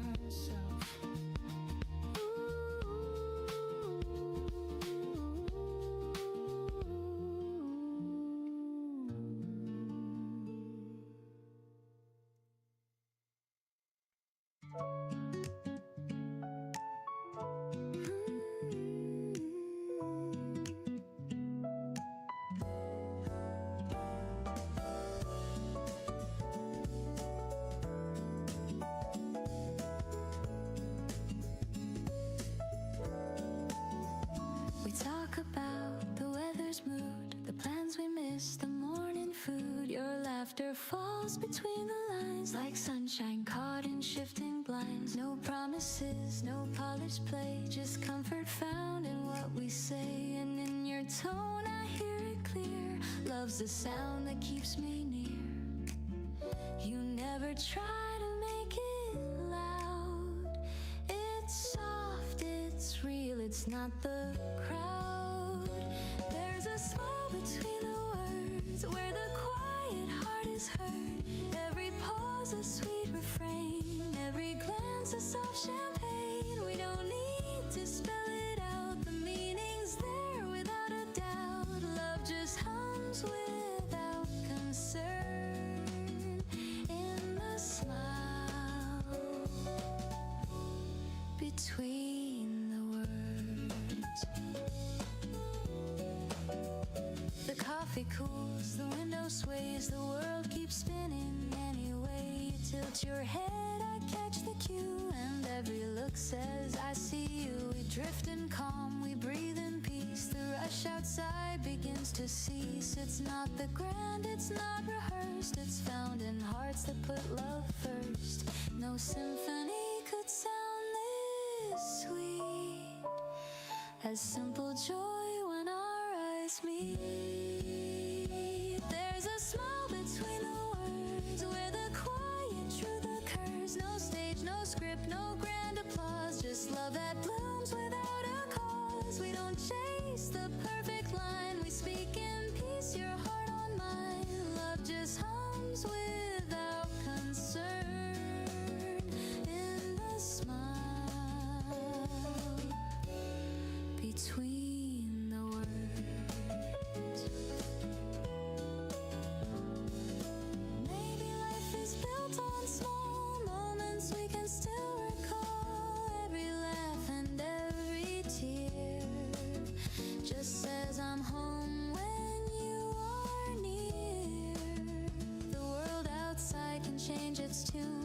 We talk about the weather's mood, the plans we miss, the morning food. Your laughter falls between the lines like sunshine caught in shifting blinds. No promises, no polished play, just comfort found in what we say. And in your tone I hear it clear. Love's the sound that keeps me near. You never try to make it loud. It's soft, it's real, it's not the crowd. There's a smile between the words where the quiet heart is heard. Every pause a sweet refrain, every glance a soft champagne. We don't need to spell it out, the meaning's there without a doubt. Love just hums without concern in the smile between the words. The coffee cools, the window sways, the world keeps spinning anyway. You tilt your head, I catch the cue, and every look says I see you. We drift in calm, we breathe in peace. The rush outside begins to cease. It's not the grand, it's not rehearsed, it's found in hearts that put love first. No symphony could sound this sweet, as simple joy when our eyes meet. There's a smile between the words where the quiet truth occurs. No stage, no script, no grand applause, just love that blooms without a cause. We don't chase the perfect line, we speak in peace, your heart on mine. Love just hums without concern in the smile between the words. Maybe life is built on small moments we can still recall. Every laugh and every tear just says I'm home when you are near. The world outside can change its tune,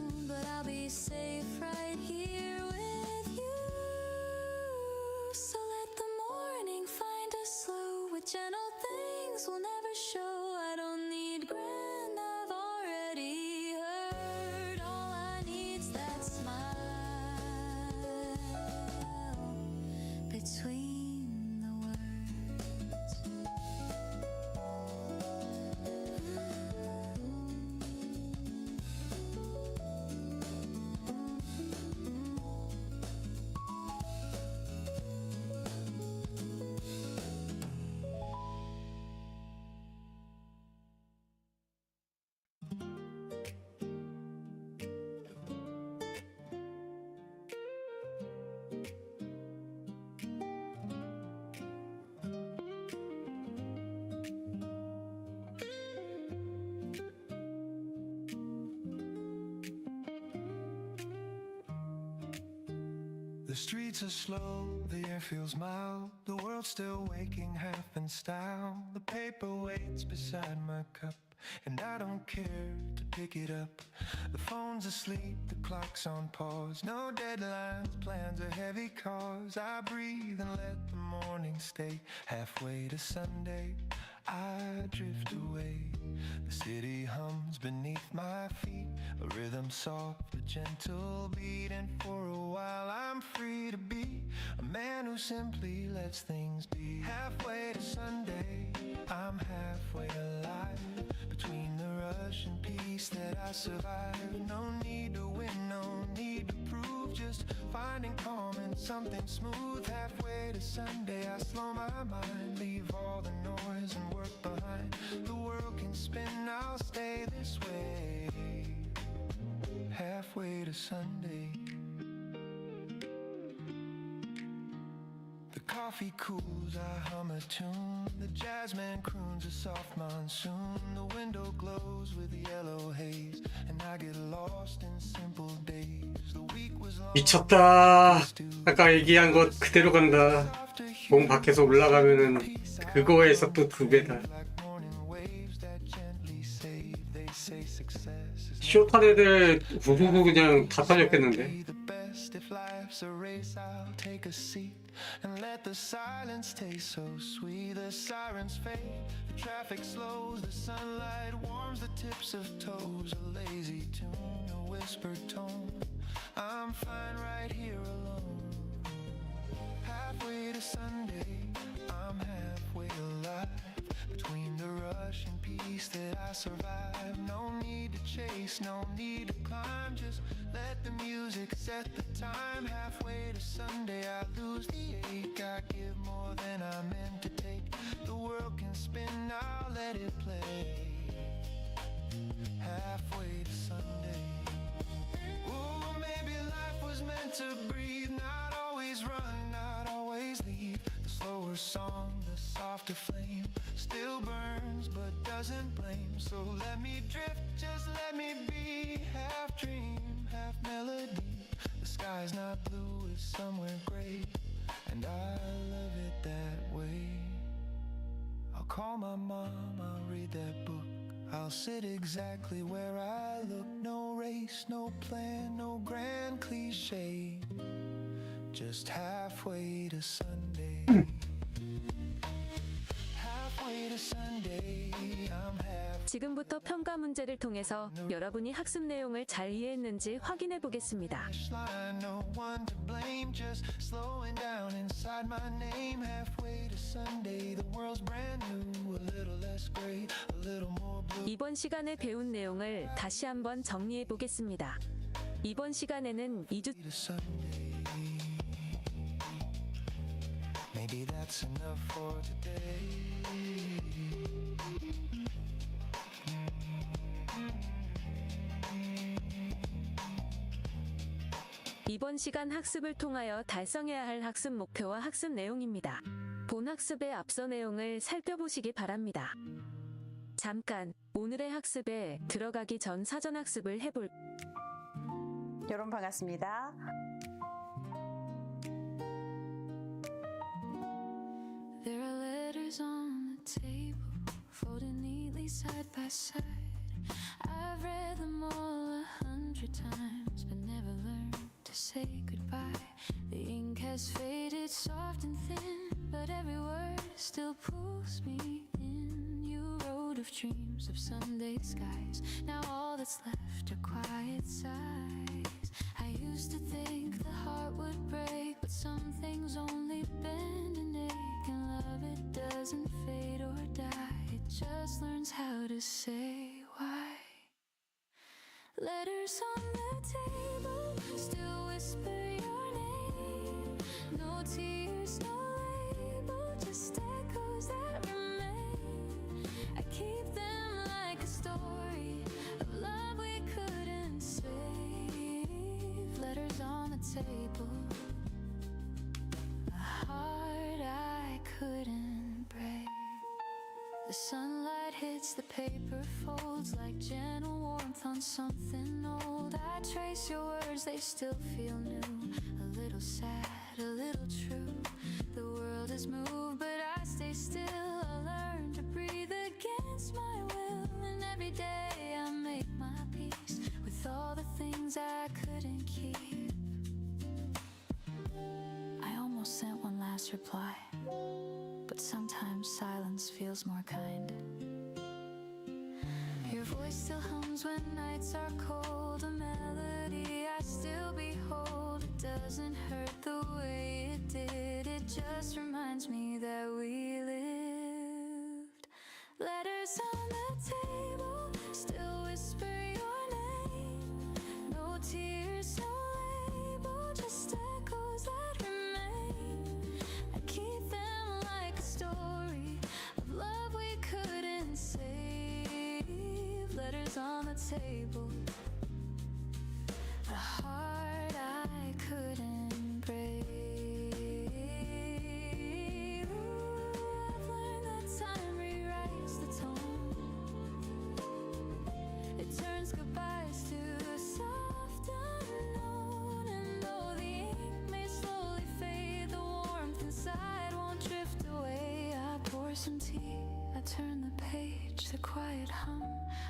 The streets are slow, the air feels mild. The world's still waking, half in style. The paper waits beside my cup, and I don't care to pick it up. The phone's asleep, the clock's on pause. No deadlines, plans are heavy cause. I breathe and let the morning stay. Halfway to Sunday, I drift away. The city hums beneath my feet, a rhythm soft, a gentle beat. And for a while I'm free to be a man who simply lets things be. Halfway to Sunday, I'm halfway alive. Between the rush and peace that I survive. No need to win, no need to prove. Just finding calm in something smooth. Halfway to Sunday, I slow my mind, leave all the noise and work behind. The world can spin, I'll stay this way. Halfway to Sunday. The coffee cools, I hum a tune. The jazzman croons a soft monsoon. The window glows with yellow haze, and I get lost in simple days. The week was long. 미쳤다. 아까 얘기한 것 그대로 간다. 몸 밖에서 올라가면은 그거에서 또 2배다. 쇼탄 애들 후후후 그냥 다 터졌겠는데. If life's a race, I'll take a seat and let the silence taste so sweet. The sirens fade, the traffic slows, the sunlight warms the tips of toes. A lazy tune, a whispered tone. I'm fine right here alone. Halfway to Sunday, I'm halfway alive. Between the rush and peace that I survive. No need to chase, no need to climb. Just let the music set the time. Halfway to Sunday, I lose the ache. I give more than I meant to take. The world can spin, I'll let it play. Halfway to Sunday. Ooh, maybe life was meant to breathe. Not always run, not always leave. The slower song, the softer flame still burns but doesn't blame. So let me drift, just let me be. Half dream, half melody. The sky's not blue, it's somewhere gray, and I love it that way. I'll call my mom, I'll read that book. I'll sit exactly where I look. No race, no plan, no grand cliche. Just halfway to Sunday. Halfway to Sunday, I'm half. 지금부터 평가 문제를 통해서 여러분이 학습 내용을 잘 이해했는지 확인해 보겠습니다. Line, no one to blame, just slowing down inside my name. Halfway to Sunday, the world's brand new, a little less gray, a little more blue. 이번 시간에 배운 내용을 다시 한번 정리해 보겠습니다. 이번 시간에는 2주 To Sunday. Maybe that's enough for today. 이번 시간 학습을 통하여 달성해야 할 학습 목표와 학습 내용입니다. 본 학습의 앞서 내용을 살펴보시기 바랍니다. 잠깐 오늘의 학습에 들어가기 전 사전 학습을 해볼. 여러분 반갑습니다. There are letters on the table, folded neatly side by side. I've read them all 100 times, but never learned to say goodbye. The ink has faded soft and thin, but every word still pulls me in. You wrote of dreams of Sunday skies. Now all that's left are quiet sighs. I used to think the heart would break, but some things only bend and ache, and love, it doesn't fade or die, it just learns how to say why. Letters on the table still whisper your name. No tears, no label, just echoes that remain. I keep them like a story of love we couldn't save. Letters on the table, a heart I couldn't break. The sunlight hits the paper folds like gentle warmth on something old. I trace your words, they still feel new. A little sad, little truth. The world has moved, but I stay still. I learn to breathe against my will, and every day I make my peace with all the things I couldn't keep. I almost sent one last reply, but sometimes silence feels more kind. Your voice still hums when nights are cold, a melody I still behold. It doesn't hurt the way it did, it just reminds me that we lived. Letters on the table, still whisper your name. No tears, no label, just echoes that remain. I keep them like a story of love we couldn't save. Letters on the table, the heart I couldn't break. Ooh, I've learned that time rewrites the tone. It turns goodbyes to a soft unknown. And though the ink may slowly fade, the warmth inside won't drift away. I pour some tea, I turn the page, the quiet hum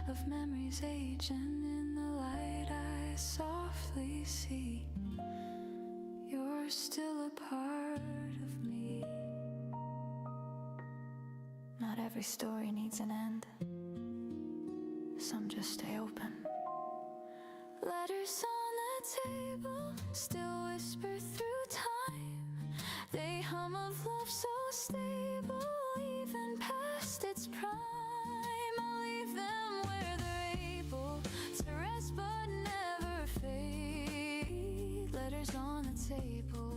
of memories age, and in the light I softly see you're still a part of me. Not every story needs an end, some just stay open. Letters on the table, still whisper through time. They hum of love so stable, even past its prime. I'll leave them where they're able to rest but never fade. Letters on the table,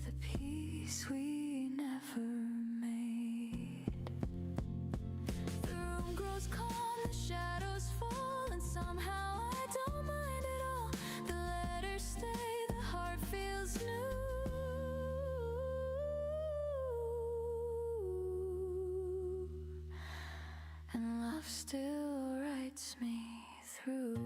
the peace we never made. The room grows calm, the shadows fall, and somehow I don't mind at all. The letters stay, the heart feels new. And love still writes me through.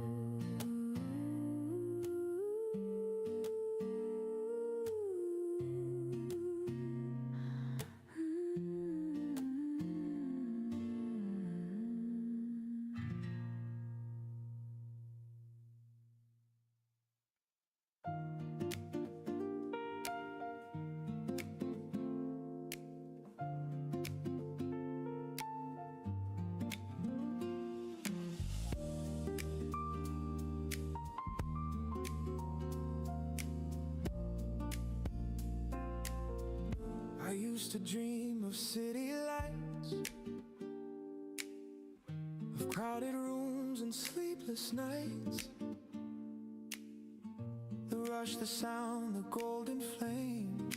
I used to dream of city lights, of crowded rooms and sleepless nights. The rush, the sound, the golden flame.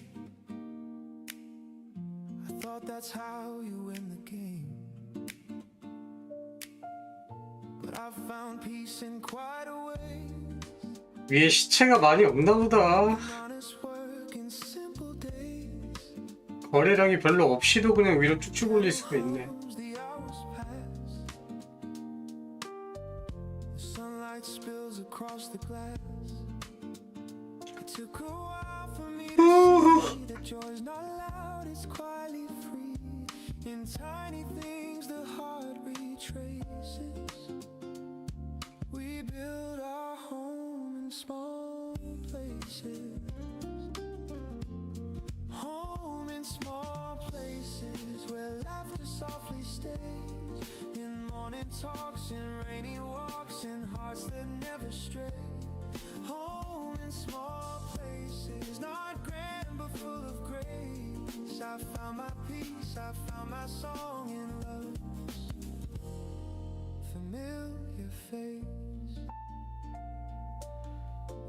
I thought that's how you win the game. But I found peace in quieter ways. 위에 시체가 많이 없나 보다. Honest work in simple days. 거래량이 별로 없이도 그냥 위로 쭉쭉 올릴 수가 있네. The hours pass. The sunlight spills across the glass. It took a while for me to see that joy's not loud, it's quietly free. In tiny things the heart retraces. We build our home in small places. Home in small places where laughter softly stays. In morning talks, in rainy walks, in hearts that never stray. Home in small places, not grand but full of grace. I found my peace, I found my song in love's familiar face.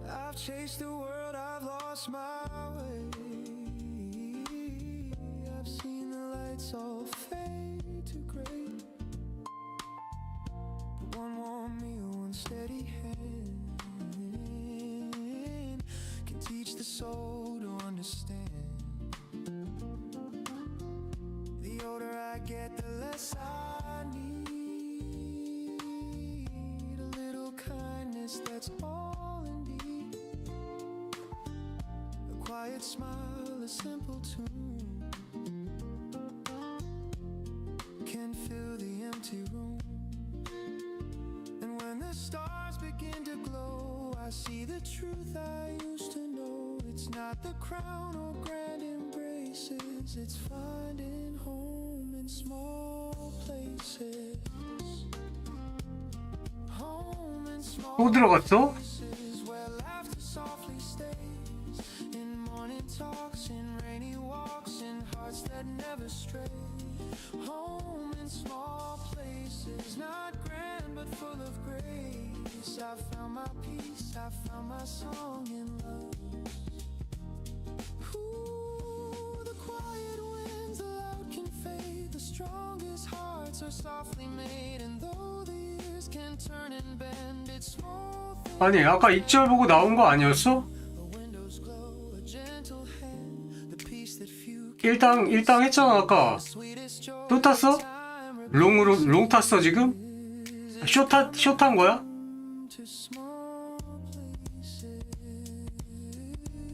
I've chased the world, I've lost my way. I've seen the lights all fade to gray. But one warm meal, one steady hand can teach the soul to understand. The older I get, the less I need. A little kindness, that's all indeed. A quiet smile, a simple tune can fill the empty room. And when the stars begin to glow, I see the truth I used to know. It's not the crown or grand embraces, it's finding home in small places. Home in small 또 들어갔어? places where laughter softly stays. In morning talks, in rainy walks, in hearts that never stray. Home in small places, not grand but full of grace. I found my peace, I found my song in love. Ooh, the quiet winds, the loud can fade. The strongest hearts are softly made. And though the years can turn and bend, it's small things. 아니 아까 입절 보고 나온 거 아니었어? The windows glow, a gentle hand, the peace that few 일당 했잖아 아까. sweetest joy. 또 탔어? 롱 탔어 지금? 쇼탄 거야? To small places,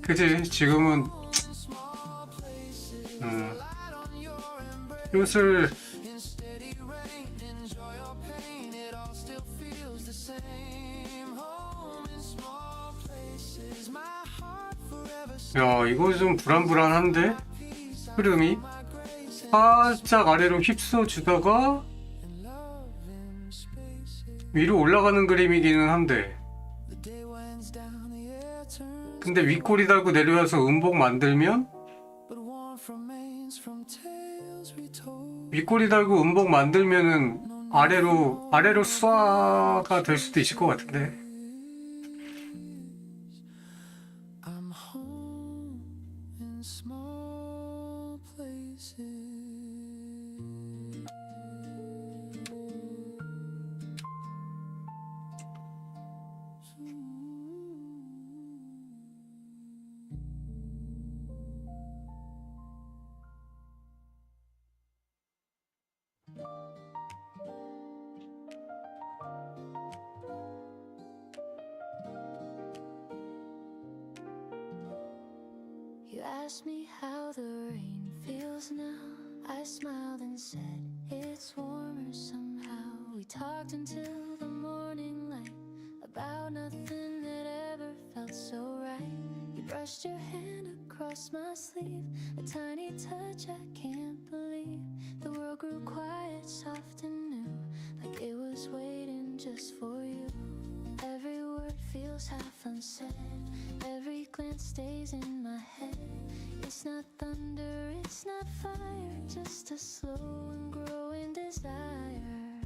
그치 지금은 small places, 음, light on your embrace. 옷을 In steady rain, in joy or pain, it all still feels the same. Home in small places, my heart forever 야 이거 좀 불안한데? peace, 흐름이 my grace 살짝 아래로 휩쓸어 주다가 and love in spaces. 위로 올라가는 그림이기는 한데 The day winds down, the air turns, 근데 윗꼬리 달고 내려와서 음복 만들면 but warmth remains from tales retold. 윗꼬리 달고 음복 만들면은 아래로 수화가 될 수도 있을 것 같은데 I'm home in small places. You asked me how the rain feels now. I smiled and said it's warmer somehow. We talked until the morning light about nothing that ever felt so right. You brushed your hand across my sleeve, a tiny touch I can't believe. The world grew quiet, soft and new, like it was waiting just for you. Every word feels half unsaid, every glance stays in my head. It's not thunder, it's not fire, just a slow and growing desire.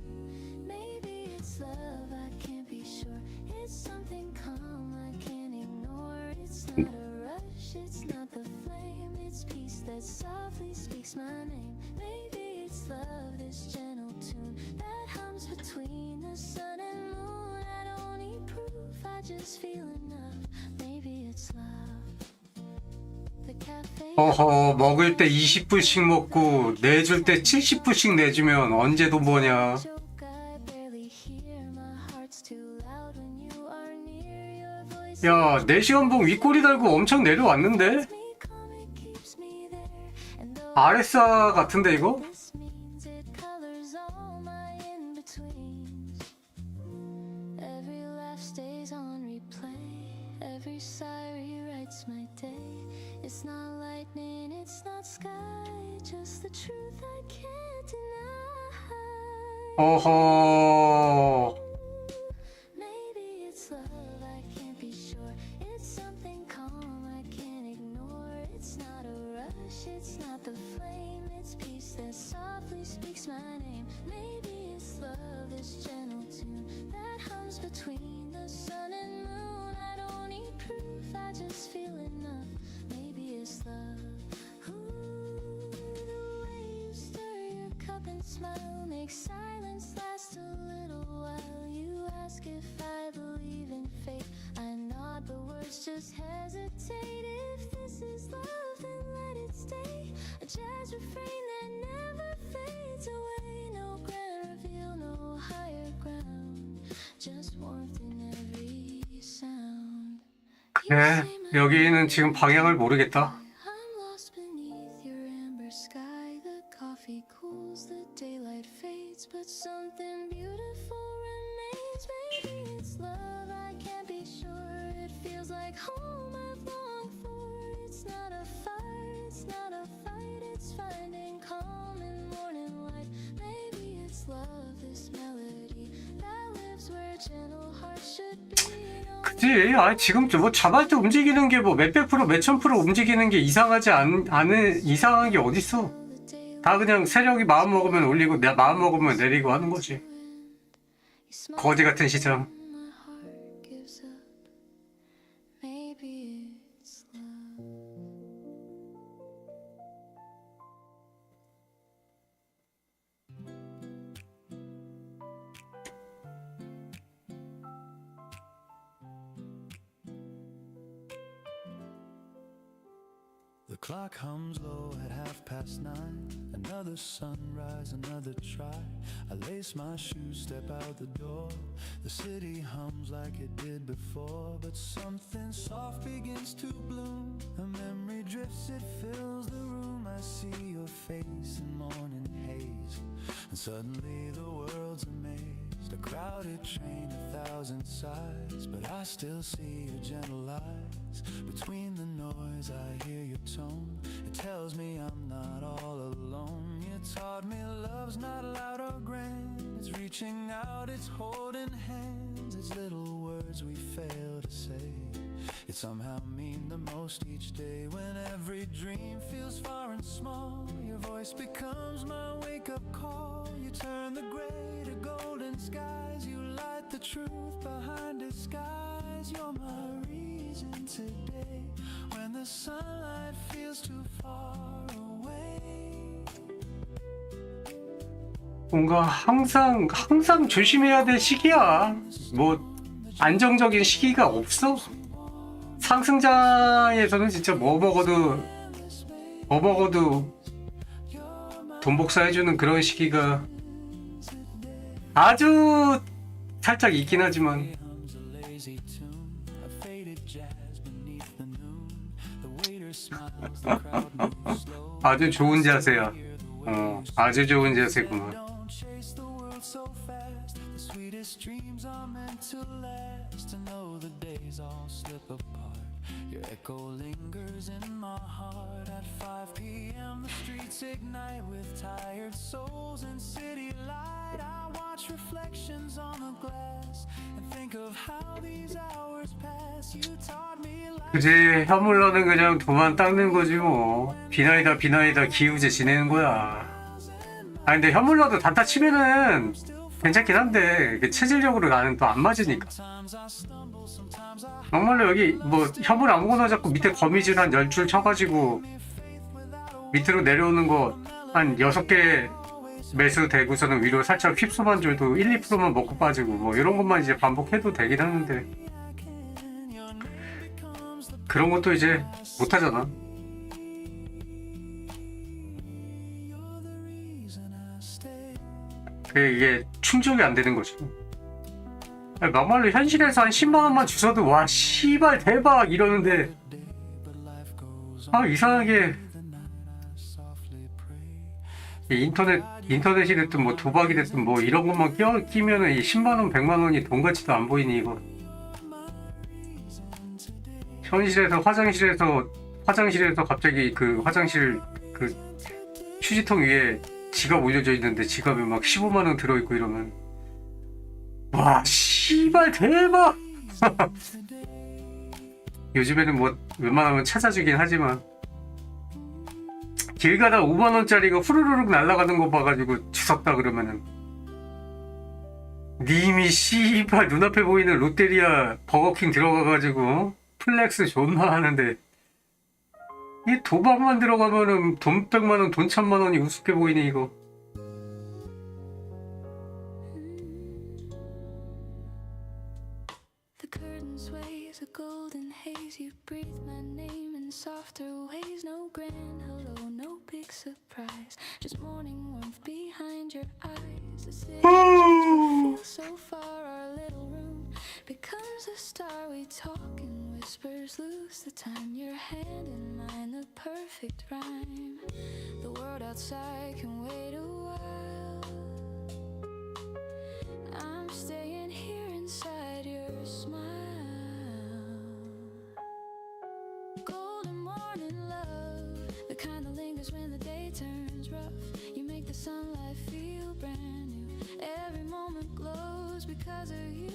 Maybe it's love, I can't be sure. It's something calm I can't ignore. It's not a rush, it's not the flame. It's peace that softly speaks my name. Maybe it's love, this gentle tune that hums between the sun and moon. I don't need proof, I just feel enough. Maybe it's love. The cafe 어허 먹을 때 20불씩 먹고 내줄 때 70불씩 내주면 언제 돈 버냐 joke, I barely hear. My heart's too loud when you are near. Your voice 야 4시간봉 윗꼬리 달고 엄청 내려왔는데? keeps me calm, it keeps me there. And though 아레사 같은데 이거? this means it colors all my in-betweens. Every laugh stays on replay, every sigh rewrites my day. It's not lightning, it's not sky, just the truth I can't deny. 어허 Maybe it's love, I can't be sure. It's something calm I can't ignore. It's not a rush, it's not the flame. It's peace that softly speaks my name. Maybe it's love, this gentle tune that hums between the sun and moon. I don't need proof, I just feel enough. Maybe it's love. Ooh, the way you stir your cup and smile makes silence last a little while. You ask if I believe in fate. I nod, the words just hesitate. If this is love, then let it stay. A jazz refrain that never fades away. No grand reveal, no higher ground. Just warmth in every sound. 네, 여기는 지금 방향을 모르겠다. I'm lost beneath your amber sky. The coffee cools, the daylight fades, but something beautiful remains. Maybe it's love, I can't be sure. It feels like home I've longed for. It's not a fire, it's not a fight. It's finding calm in morning light. Maybe it's love, this melody that lives where gentle hearts should be. 그치? 아, 지금 뭐 자발적 움직이는 게 뭐 몇백 프로, 몇천 프로 움직이는 게 이상하지 않은, 이상한 게 어딨어? 다 그냥 세력이 마음 먹으면 올리고, 내 마음 먹으면 내리고 하는 거지. 거지 같은 시장. My heart gives up. Maybe it's love. The clock hums low at 9:30. Another sunrise, another try. I lace my shoes, step out the door. The city hums like it did before, but something soft begins to bloom. A memory drifts, it fills the room. I see your face in morning haze, and suddenly the world's amazed. A crowded train, 1,000 sighs, but I still see your gentle eyes. Between the noise, I hear your tone. It tells me I'm not all alone. You taught me love's not loud or grand. It's reaching out, it's holding hands. It's little words we fail to say. It somehow mean the most each day. When every dream feels far and small, your voice becomes my wake-up call. You turn the gray to golden skies. You light the truth behind disguise. You're my reason today. When the sunlight feels too far away. 뭔가 항상 조심해야 될 시기야. 뭐 안정적인 시기가 없어. 상승장에서는 진짜 뭐 먹어도 돈 복사해주는 그런 시기가 아주 살짝 있긴 하지만 아주 좋은 자세야. 아주 좋은 자세구만. Sweetest dreams are meant to last. To know the days all slip apart. Your echo lingers in my heart. At 5 p.m. the streets ignite with tired souls and city light. I watch reflections on the glass and think of how these hours pass. You taught me life. 그지, 혀물러는 그냥 도만 닦는 거지 뭐. 비나이다 기우제 지내는 거야. 아 근데 혀물러도 단타 치면은 괜찮긴 한데 체질적으로 나는 또 안 맞으니까. 정말로 여기 뭐 혐을 아무거나 잡고 밑에 거미줄 한 10줄 쳐가지고 밑으로 내려오는 거 한 6개 매수 되고서는 위로 살짝 휩소만 줘도 1, 2%만 먹고 빠지고 뭐 이런 것만 이제 반복해도 되긴 하는데 그런 것도 이제 못하잖아. 이게 충족이 안 되는 거죠. 막말로 현실에서 한 10만원만 주셔도 와 씨발 대박 이러는데 아 이상하게 인터넷이 됐든 뭐 도박이 됐든 뭐 이런 것만 끼면은 이 10만원 100만원이 돈 같지도 안 보이니 이거. 현실에서 화장실에서 갑자기 그 화장실 그 휴지통 위에 지갑 올려져 있는데 지갑에 막 15만원 들어있고 이러면 와 씨발 대박. 요즘에는 뭐 웬만하면 찾아주긴 하지만 길 가다 5만원짜리가 후루룩 날아가는 거 봐가지고 주웠다 그러면은 님이 씨발 눈앞에 보이는 롯데리아 버거킹 들어가가지고 플렉스 존나 하는데 이 도박만 들어가면은 돈 100만원 돈 1000만원이 우습게 보이네 이거. The curtain sways a golden haze. You breathe my name in softer ways. No grand hello, no big surprise. Just morning warmth behind your eyes. The city feels so far. Our little room becomes a star. We talk in whispers. shoulders loose, the time your hand in mine, the perfect rhyme. The world outside can wait a while. I'm staying here inside your smile. Golden morning love, the kind that lingers when the day turns rough. You make the sunlight feel brand new. Every moment glows because of you.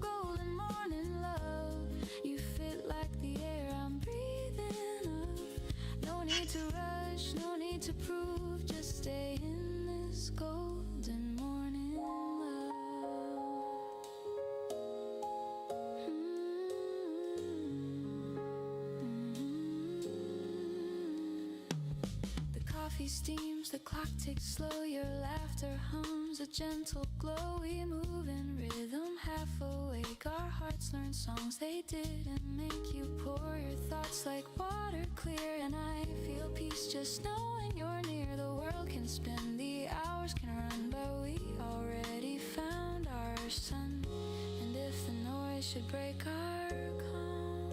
Golden morning love, you fit like the air I'm breathing up. No need to rush, no need to prove, just stay in this golden morning love. The coffee steams, the clock ticks slow, your laughter hums a gentle glow. We move in rhythm, half awake, our hearts learn songs they didn't make. You pour your thoughts like water clear, and I feel peace just knowing you're near. The world can spin, the hours can run, but we already found our sun. And if the noise should break our calm,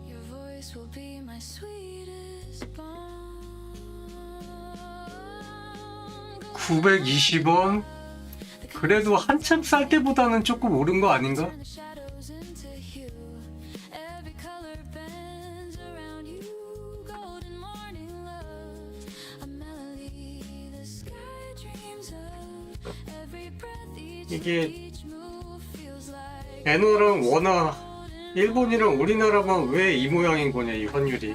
your voice will be my sweetest balm. 920원? 그래도 한참 쌀 때보다는 조금 오른 거 아닌가? Turn the shadows into hue. Every color bends around you. Golden morning love, a melody the sky dreams of. Every breath, 이게 each move feels like 엔화랑 원화, 일본이랑 우리나라만 왜 이 모양인 거냐, 이 환율이.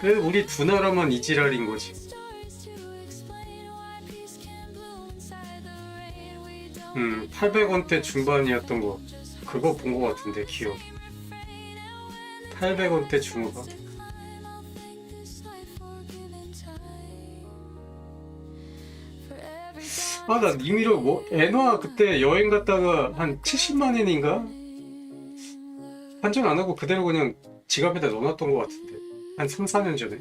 그래도 우리 두 나라만 이 지랄인 거지. stories to explain why peace can bloom inside the rain. We don't 800원대 중반이었던 거 그거 본 거 같은데 기억. 800원대 중반. climb, I'll thank this life for giving time. For every dawn 아, 나 임의로 뭐 엔화 그때 여행 갔다가 한 70만 엔인가? 환전 안 하고 그대로 그냥 지갑에다 넣어놨던 거 같은데. 한 3, 4년 전에.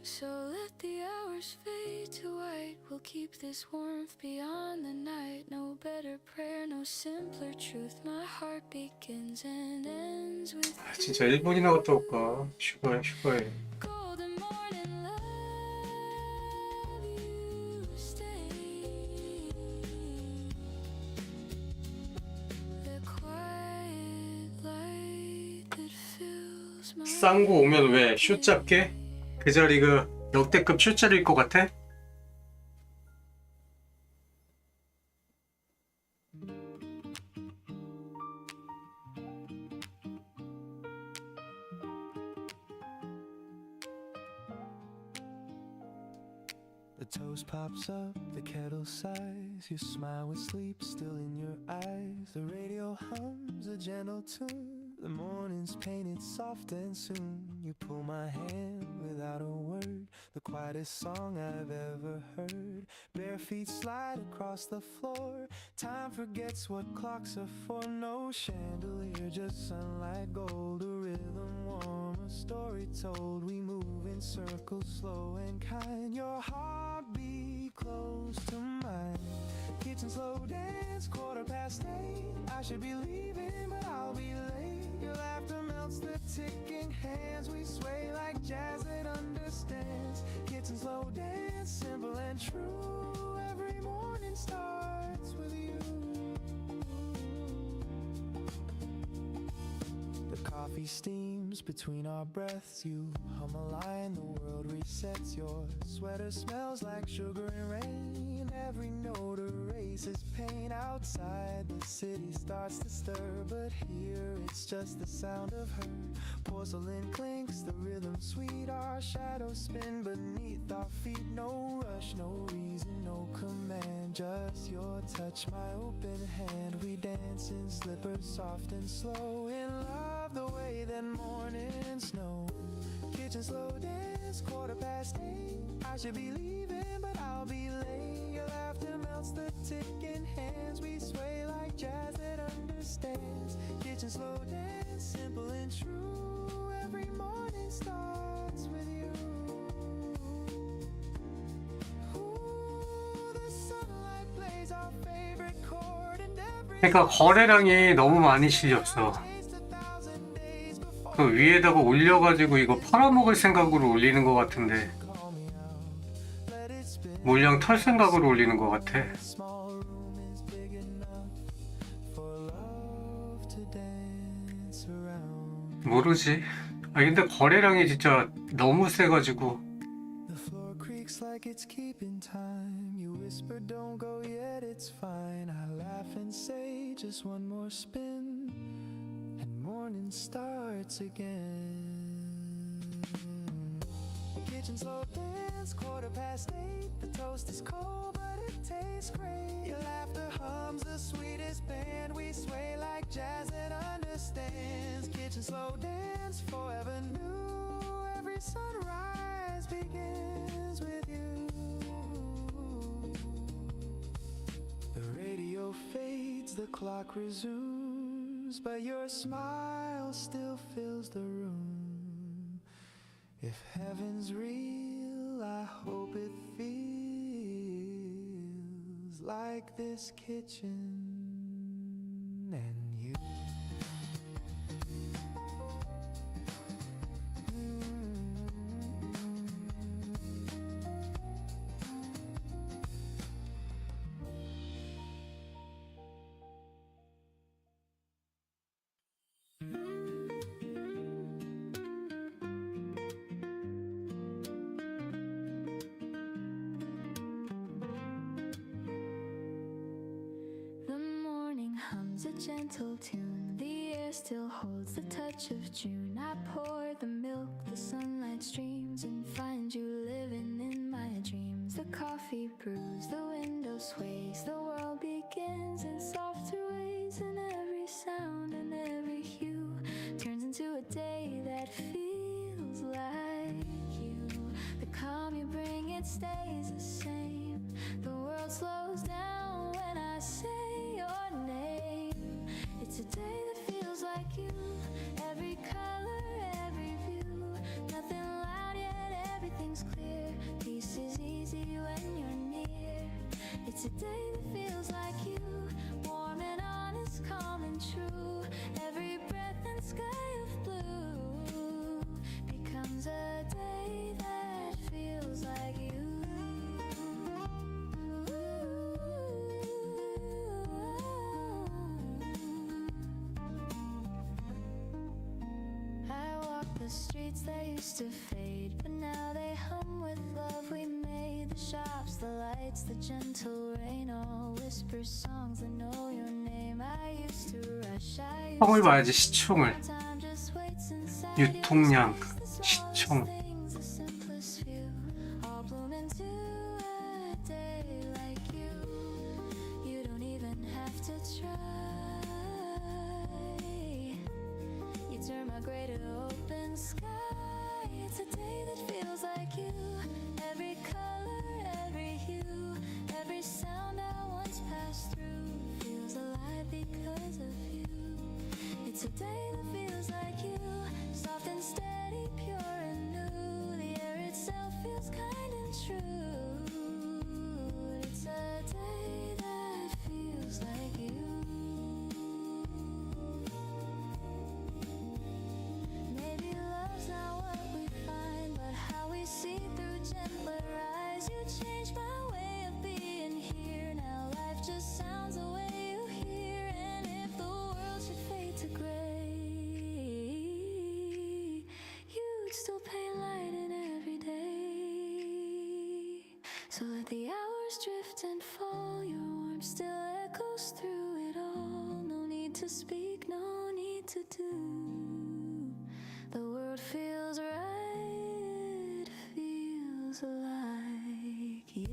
So let the hours fade to white. We'll keep this warmth beyond the night. No better prayer, no simpler truth. My heart begins and ends with 아, 진짜 일본이나 갔다 올까? 휴가에. golden morning love. You stay. The quiet light that fills my 싼 거 오면 왜 쇼 잡게? 그 자리가 역대급 쇼 자리일 것 같아? The toast pops up, the kettle sighs. Your smile with sleep still in your eyes. The radio hums a gentle tune. The morning's painted soft and soon you pull my hand without a word. The quietest song I've ever heard. Bare feet slide across the floor. Time forgets what clocks are for. No chandelier, just sunlight gold. A rhythm warm, a story told. We move in circles, slow and kind. Your heartbeat close to mine. Kitchen slow dance, 8:15. I should be leaving, but I'll be late. Your laughter melts the ticking hands. We sway like jazz that understands. Kitchen slow dance, simple and true. Every morning starts with you. The coffee steams between our breaths. You hum a line, the world resets. Your sweater smells like sugar and rain. Every note erases pain. Outside the city starts to stir, but here it's just the sound of her. Porcelain clinks, the rhythm sweet. Our shadows spin beneath our feet. No rush, no reason, no command. Just your touch, my open hand. We dance in slippers, soft and slow. In love the way that mornings know. Kitchen slow dance, 8:15. I should be leaving, but I'll be late. Your laughter melts the ticking hands. We sway like jazz that understands. Kitchen slow dance, simple and true. Every morning starts with you. Ooh, the sunlight plays our favorite chord. 그러니까 거래량이 너무 많이 실렸어. 그 위에다가 올려가지고 이거 팔아먹을 생각으로 올리는 것 같은데 물량 털 생각으로 올리는 것 같아. 모르지. 아 근데 거래량이 진짜 너무 세가지고. The floor creaks like it's keeping time. You whisper, don't go yet, it's fine. I laugh and say, just one more spin, and morning starts again. Kitchen slow dance, 8:15. The toast is cold, but it tastes great. Your laughter hums the sweetest band. We sway like jazz that understands. Kitchen slow dance, forever new. Every sunrise begins with you. The radio fades, the clock resumes, but your smile still fills the room. If heaven's real, I hope it feels like this kitchen and you. The morning hums a gentle tune. The air still holds the touch of June. I pour the milk, the sunlight streams, and find you living in my dreams. The coffee brews, the window sways, the world begins in softer ways, and every sound and every hue turns into a day that feels like you. The calm you bring, it stays the same. The world slows down when I say your name. It's a day that feels like you. Every color, every view. Nothing loud yet, everything's clear. Peace is easy when you're near. It's a day that feels like you. Warm and honest, calm and true. Every breath and sky of blue becomes a day that feels like you. I walk the streets that used to fade, but now they hum with love we made. The shops, the lights, the gentle rain, all whisper songs that know your name. I used to rush, I used 총을 to 봐야지, 시총을. time just waits inside 유통량, you. The smallest 시총. things, the simplest few, all bloom into a day like you. You don't even have to try. You turn my gray to open sky. It's a day that feels like you. Every color, every hue, every sound I once passed through feels alive because of you. It's a day that feels like you. Soft and steady, pure and new. The air itself feels kind and true. It's a day that feels like you. Maybe love's not what we find, but how we see through gentler eyes. You changed my way of being here. Now life just sounds the way you hear. And if the world should fade to gray, you'd still paint light in every day. So let the hours drift and fall. Your warmth still echoes through it all. No need to speak, no need to do. The world feels right, feels like you.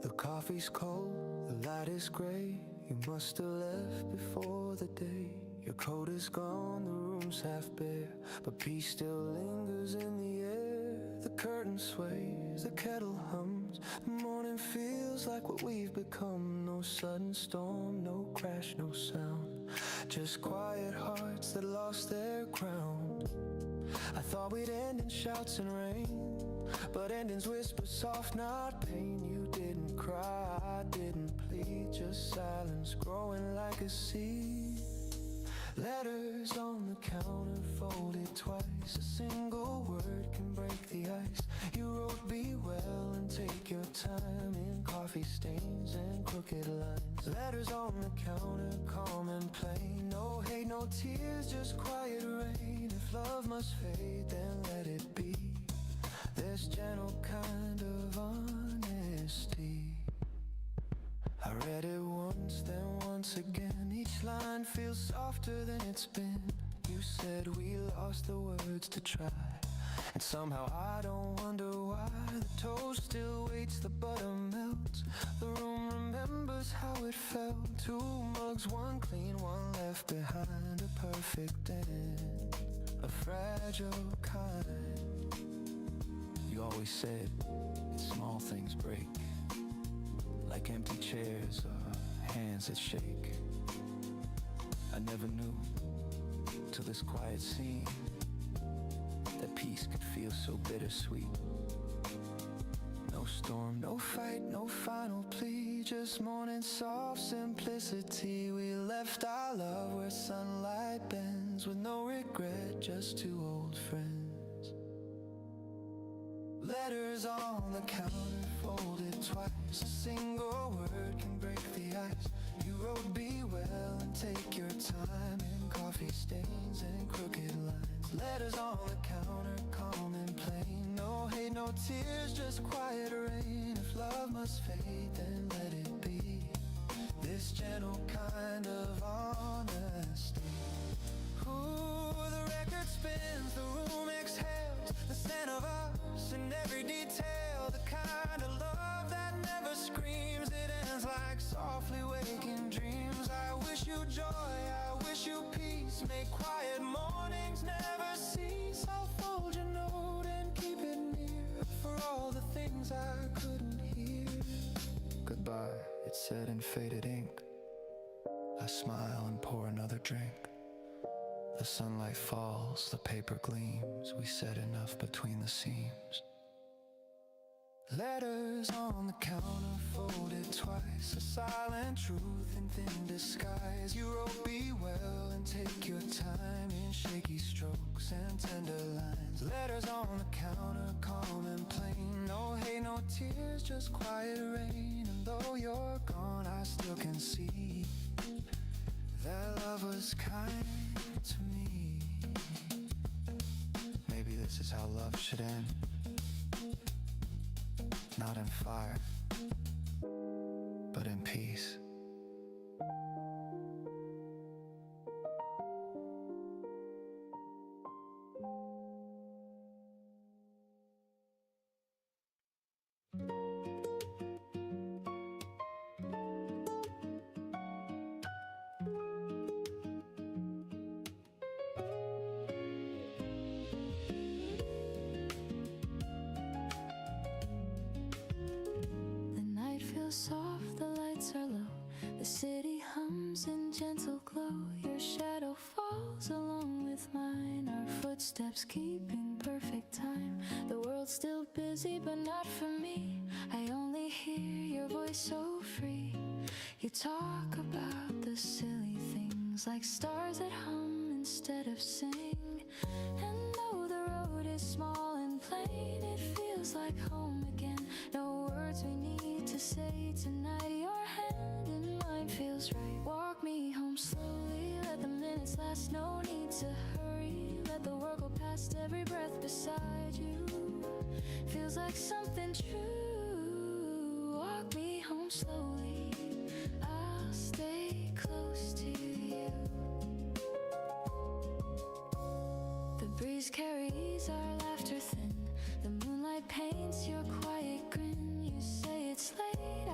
The coffee's cold, the light is gray. You must have left before the day. Your coat is gone, the room's half bare, but peace still lingers in the air. The curtain sways, the kettle hums. The morning feels like what we've become. No sudden storm, no crash, no sound. Just quiet hearts that lost their ground. I thought we'd end in shouts and rain, but endings whisper soft, not pain. You didn't cry, I didn't plead, just silence growing like a seed. Letters on the counter folded twice. A single word can break the ice. You wrote be well and take your time in coffee stains and crooked lines. Letters on the counter, calm and plain. No hate, no tears, just quiet rain. If love must fade, then let it be. There's gentle kind of honesty. I read it once, then once again. Each line feels softer than it's been. You said we lost the words to try, and somehow I don't wonder why. The toast still waits, the butter melts. The room remembers how it felt. 2 mugs, 1 clean, 1 left behind. A perfect end, a fragile kind. You always said small things break, like empty chairs or hands that shake. I never knew till this quiet scene that peace could feel so bittersweet. No storm, no fight, no final plea, just morning soft simplicity. We left our love where sunlight bends, with no regret, just 2 old friends. Letters on the counter folded twice. A single word can break the ice. You wrote be well and take your time in coffee stains and crooked lines. Letters on the counter, calm and plain. No hate, no tears, just quiet rain. If love must fade, then let it be. This gentle kind of honesty. Ooh, the record spins, the room exhales, the scent of us in every detail. The kind of love that never screams, it ends like softly waking dreams. I wish you joy, I wish you peace. May quiet mornings never cease. I'll fold your note and keep it near, for all the things I couldn't hear. Goodbye, it said in faded ink. I smile and pour another drink. The sunlight falls, the paper gleams. We said enough between the seams. Letters on the counter folded twice. A silent truth in thin disguise. You wrote be well and take your time in shaky strokes and tender lines. Letters on the counter, calm and plain. No hate, no tears, just quiet rain. And though you're gone, I still can see that love was kind to me. Maybe this is how love should end. Not in fire, but in peace. Soft, the lights are low. The city hums in gentle glow. Your shadow falls along with mine. Our footsteps keeping perfect time. The world's still busy, but not for me. I only hear your voice so free. You talk about the silly things, like stars that hum instead of sing. And though the road is small and plain, it feels like home again. No words we need to say tonight. Your hand in mine feels right. Walk me home slowly, let the minutes last. No need to hurry, let the world go past. Every breath beside you feels like something true. Walk me home slowly, I'll stay close to you. The breeze carries our laughter thin. The moonlight paints your quiet grin. You say it's late,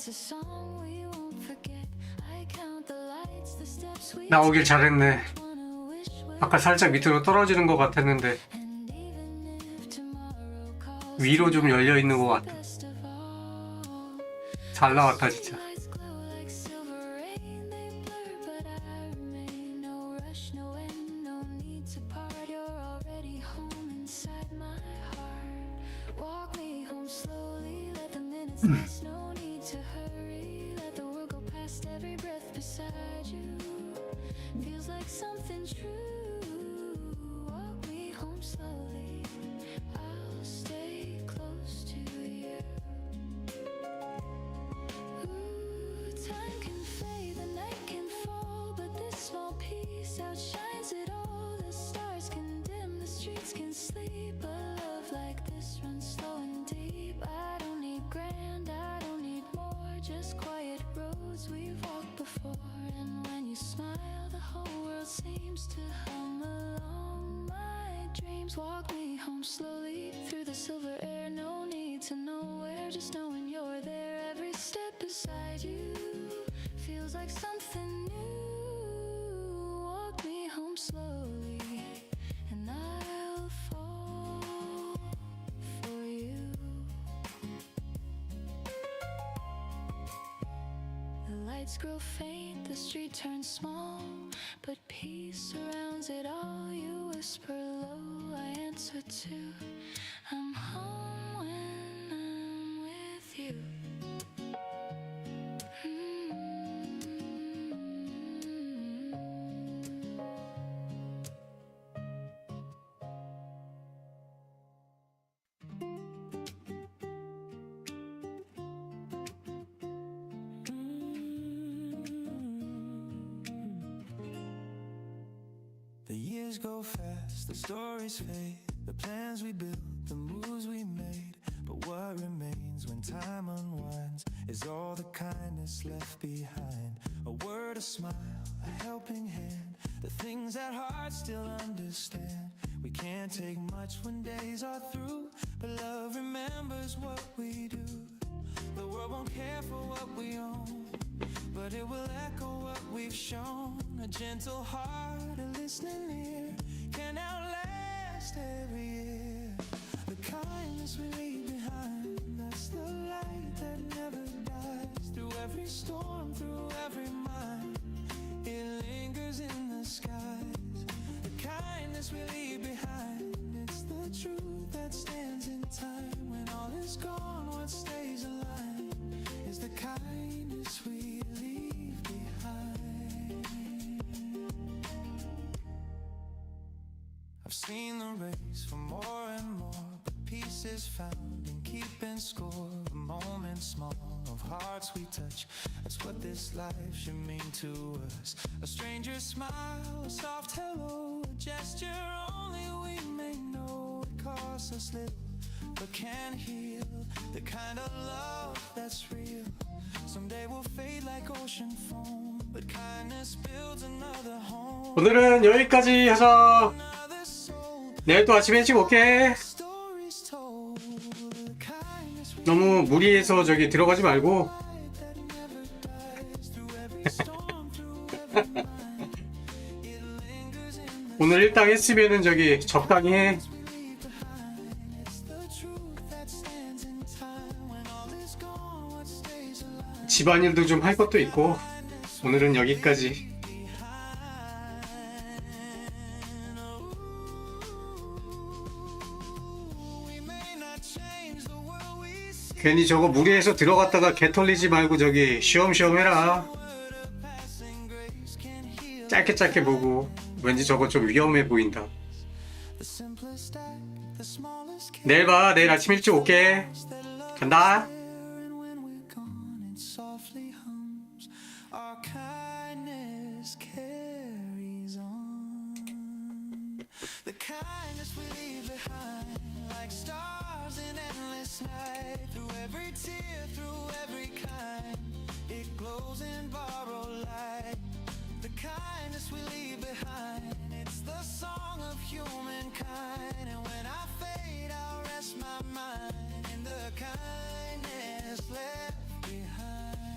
It's a song we won't forget. I count the lights, the steps we 나오길 잘했네. wanna wish well. 아까 살짝 밑으로 떨어지는 것 같았는데 And even if tomorrow calls 위로 좀 열려 있는 것 같아. best of all. 잘 나왔다 진짜. Lights glow like silver rain, they blur, but I remain. No rush, no end, no need to part. You're already home inside my heart. Walk me home slowly, let the minutes pass. No need to hurry, let the world go past. Every breath beside you feels like something true. Walk me home slowly, I'll stay close to you. Ooh, time can fade, the night can fall, but this small piece outshines it all. The stars can dim, the streets can sleep, but love like this runs slow and deep. I don't need grand, I don't need more, just quiet roads we've walked before. And when you smile, the whole world seems to hum along. My dreams walk me home slowly through the silver air. No need to know where, just knowing you're there. Every step beside you feels like something new. Walk me home slowly, and I'll fall for you. The lights grow faint, the street turns small, but peace surrounds it all. You whisper low, I answer to. I'm home when I'm with you. The years go fast, the stories fade, the plans we built, the moves we made. But what remains when time unwinds is all the kindness left behind. A word, a smile, a helping hand, the things that hearts still understand. We can't take much when days are through, but love remembers what we do. The world won't care for what we own, but it will echo what we've shown. A gentle heart, a listening ear can outlast every year. The kindness we leave behind, that's the light that never dies. Through every storm, through every mind, it lingers in the skies. The kindness we leave behind, it's the truth that stands in time. When all is gone, what stays alive is the kindness we leave behind. I've seen the race for more and more, but peace is found in keeping score. The moments small of hearts we touch, that's what this life should mean to us. A stranger's smile, a soft hello, a gesture only we may know. It costs us little, but can heal. The kind of love that's real someday will fade like ocean foam, but kindness builds another home. 오늘은 여기까지 하자. Another soul, 내일 또 아침에 일찍 올게. stories told. The kindness we 너무 무리해서 저기 들어가지 말고 that never dies. Through every storm, through every mind, it lingers in the 오늘 일당 했으면은 저기 적당히 해. leave behind. It's the truth that stands in time. When all is gone, what stays alive? 집안일도 좀 할 것도 있고 오늘은 여기까지. We may not change the world we see. 괜히 저거 무리해서 들어갔다가 개 털리지 말고 저기 쉬엄쉬엄 해라. Passing grace can heal. 짧게 보고 왠지 저거 좀 위험해 보인다. The simplest act, the smallest care 내일 봐. 내일 아침 일찍 올게. that love 간다. and when we're gone, it softly hums. Our kindness carries on. The kindness we leave behind, like stars in endless night. Through every tear, through every kind, it glows in borrowed light. The kindness we leave behind, it's the song of humankind. And when I fade, I'll rest my mind in the kindness left behind.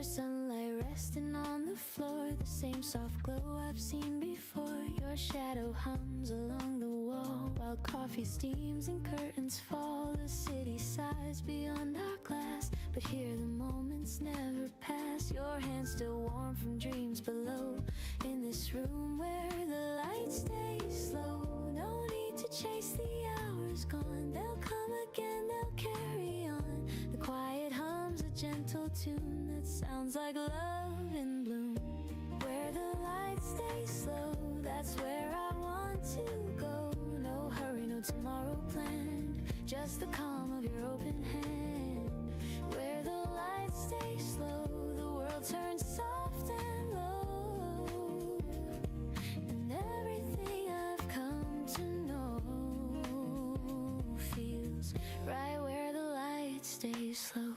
sunlight resting on the floor, the same soft glow I've seen before. Your shadow hums along the wall while coffee steams and curtains fall. The city sighs beyond our glass, but here the moments never pass. Your hands still warm from dreams below, in this room where the lights stay slow. No need to chase the hours gone, they'll come again, they'll carry on. The quiet hums a gentle tune that sounds like love in bloom. Where the lights stay slow, that's where I want to go. No hurry, no tomorrow planned, just the calm of your open hand. Where the lights stay slow, the world turns soft and low, and everything I've come to know feels right where the lights stay slow.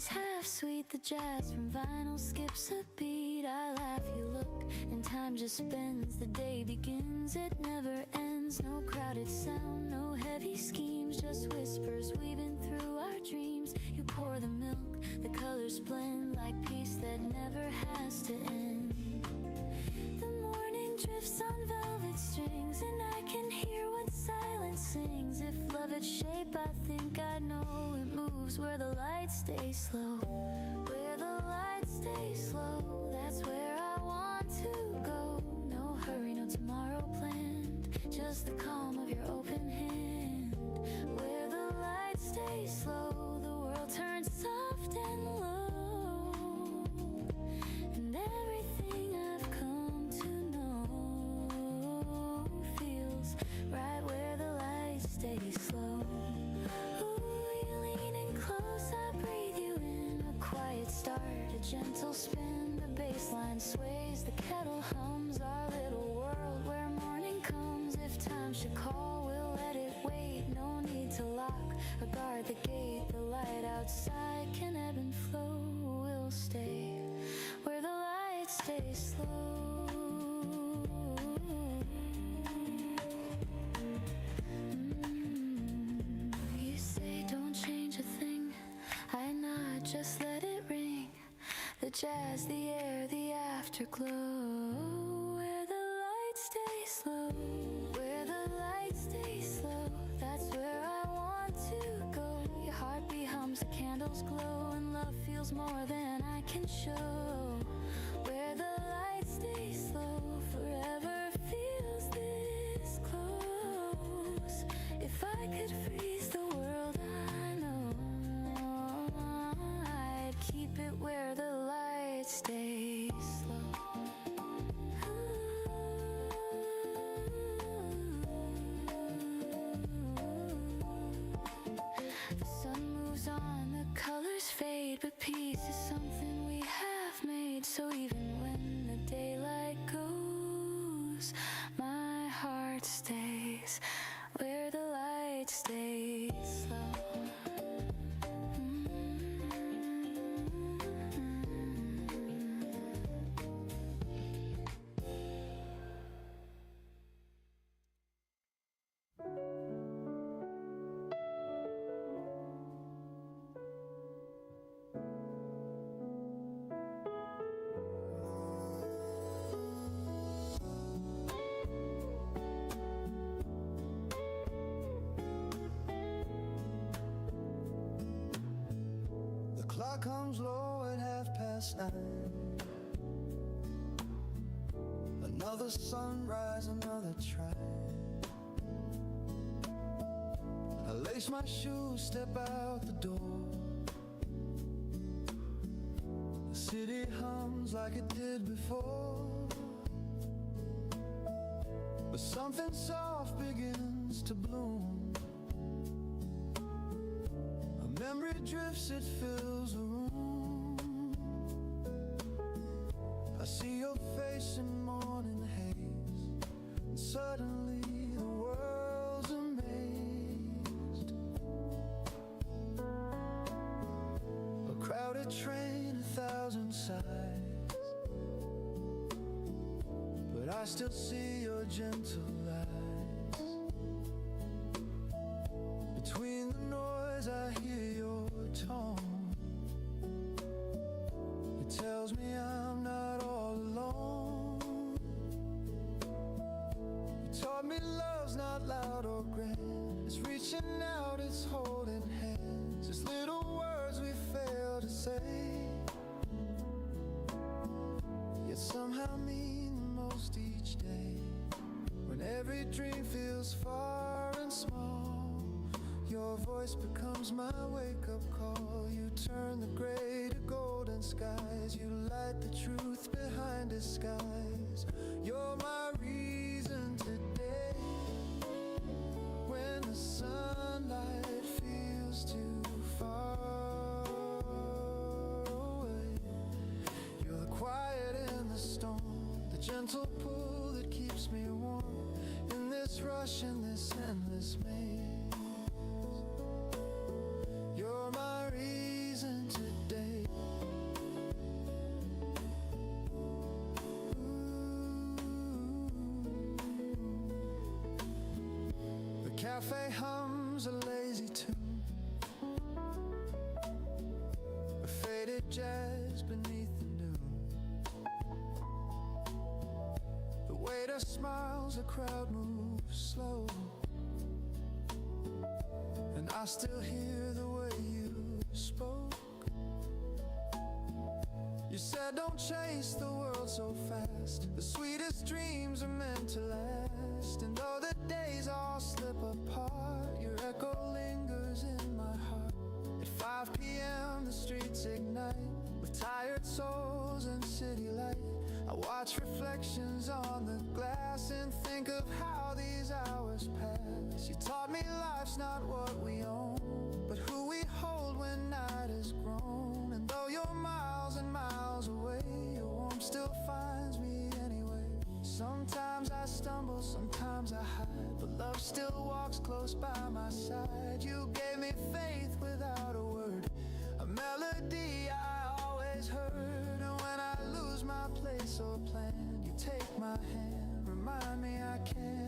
Half sweet, the jazz from vinyl skips a beat. I laugh, you look, and time just spins. The day begins, it never ends. No crowded sound, no heavy schemes, just whispers weaving through our dreams. You pour the milk, the colors blend like peace that never has to end. The morning drifts on velvet strings, and I can hear what silence sings. If love had shape, I think I know it moves where the lights stay slow. Where the lights stay slow, that's where I want to go. No hurry, no tomorrow planned, just the calm of your open hand. Where the lights stay slow, the world turns soft and low, and everything I've come to know feels right where the lights stay slow. Start a gentle spin, the bass line sways, the kettle hums, our little world where morning comes. If time should call, we'll let it wait. No need to lock or guard the gate. The light outside can ebb and flow. We'll stay where the lights stay slow. You say don't change a thing, I nod, just let it ring. The jazz, the air, the afterglow. Where the lights stay slow, where the lights stay slow, that's where I want to go. Your heartbeat hums, the candles glow, and love feels more than I can show. Where the lights stay slow, forever feels this close. If I could freeze the world, I know I'd keep it where the lights stay slow. The sun moves on, the colors fade, but peace is something we have made. So even when the daylight goes, my heart stays where the lights stay slow. Clock comes low at 9:30. Another sunrise, another try. I lace my shoes, step out the door. The city hums like it did before, but something soft begins to bloom. A memory drifts, it fills the room. I see your face in morning haze, and suddenly the world's amazed. A crowded train, 1,000 sighs, but but I still see your gentle eyes. Between the noise, I hear your tone. It tells me I'm not all alone. You taught me love's not loud or grand. It's reaching out, it's holding hands. It's little words we fail to say, yet somehow mean the most each day. When every dream feels far and small, your voice becomes my wake-up call. You turn the gray to golden skies. You light the truth behind disguise. You're my reason today. When the sunlight feels too far away, you're the quiet in the storm, the gentle pull that keeps me warm in this rush, in this endless maze. You're my reason today. The cafe hums a lazy tune, a faded jazz beneath the noon. The waiter smiles, the crowd moves slow, and I still hear the way you spoke. You said don't chase the world so fast. The sweetest dreams are meant to last. And though the days all slip apart, your echo lingers in my heart. At 5 p.m. the streets ignite with tired souls and city light. I watch reflections on the glass and think of how these hours pass. You taught me life's not what we own, but who we hold when night is grown. And though you're miles and miles away, your warmth still finds me anyway. Sometimes I stumble, sometimes I hide, but love still walks close by my side. You gave me faith without a word, a melody I always heard. And when I lose my place or plan, you take my hand, remind me I can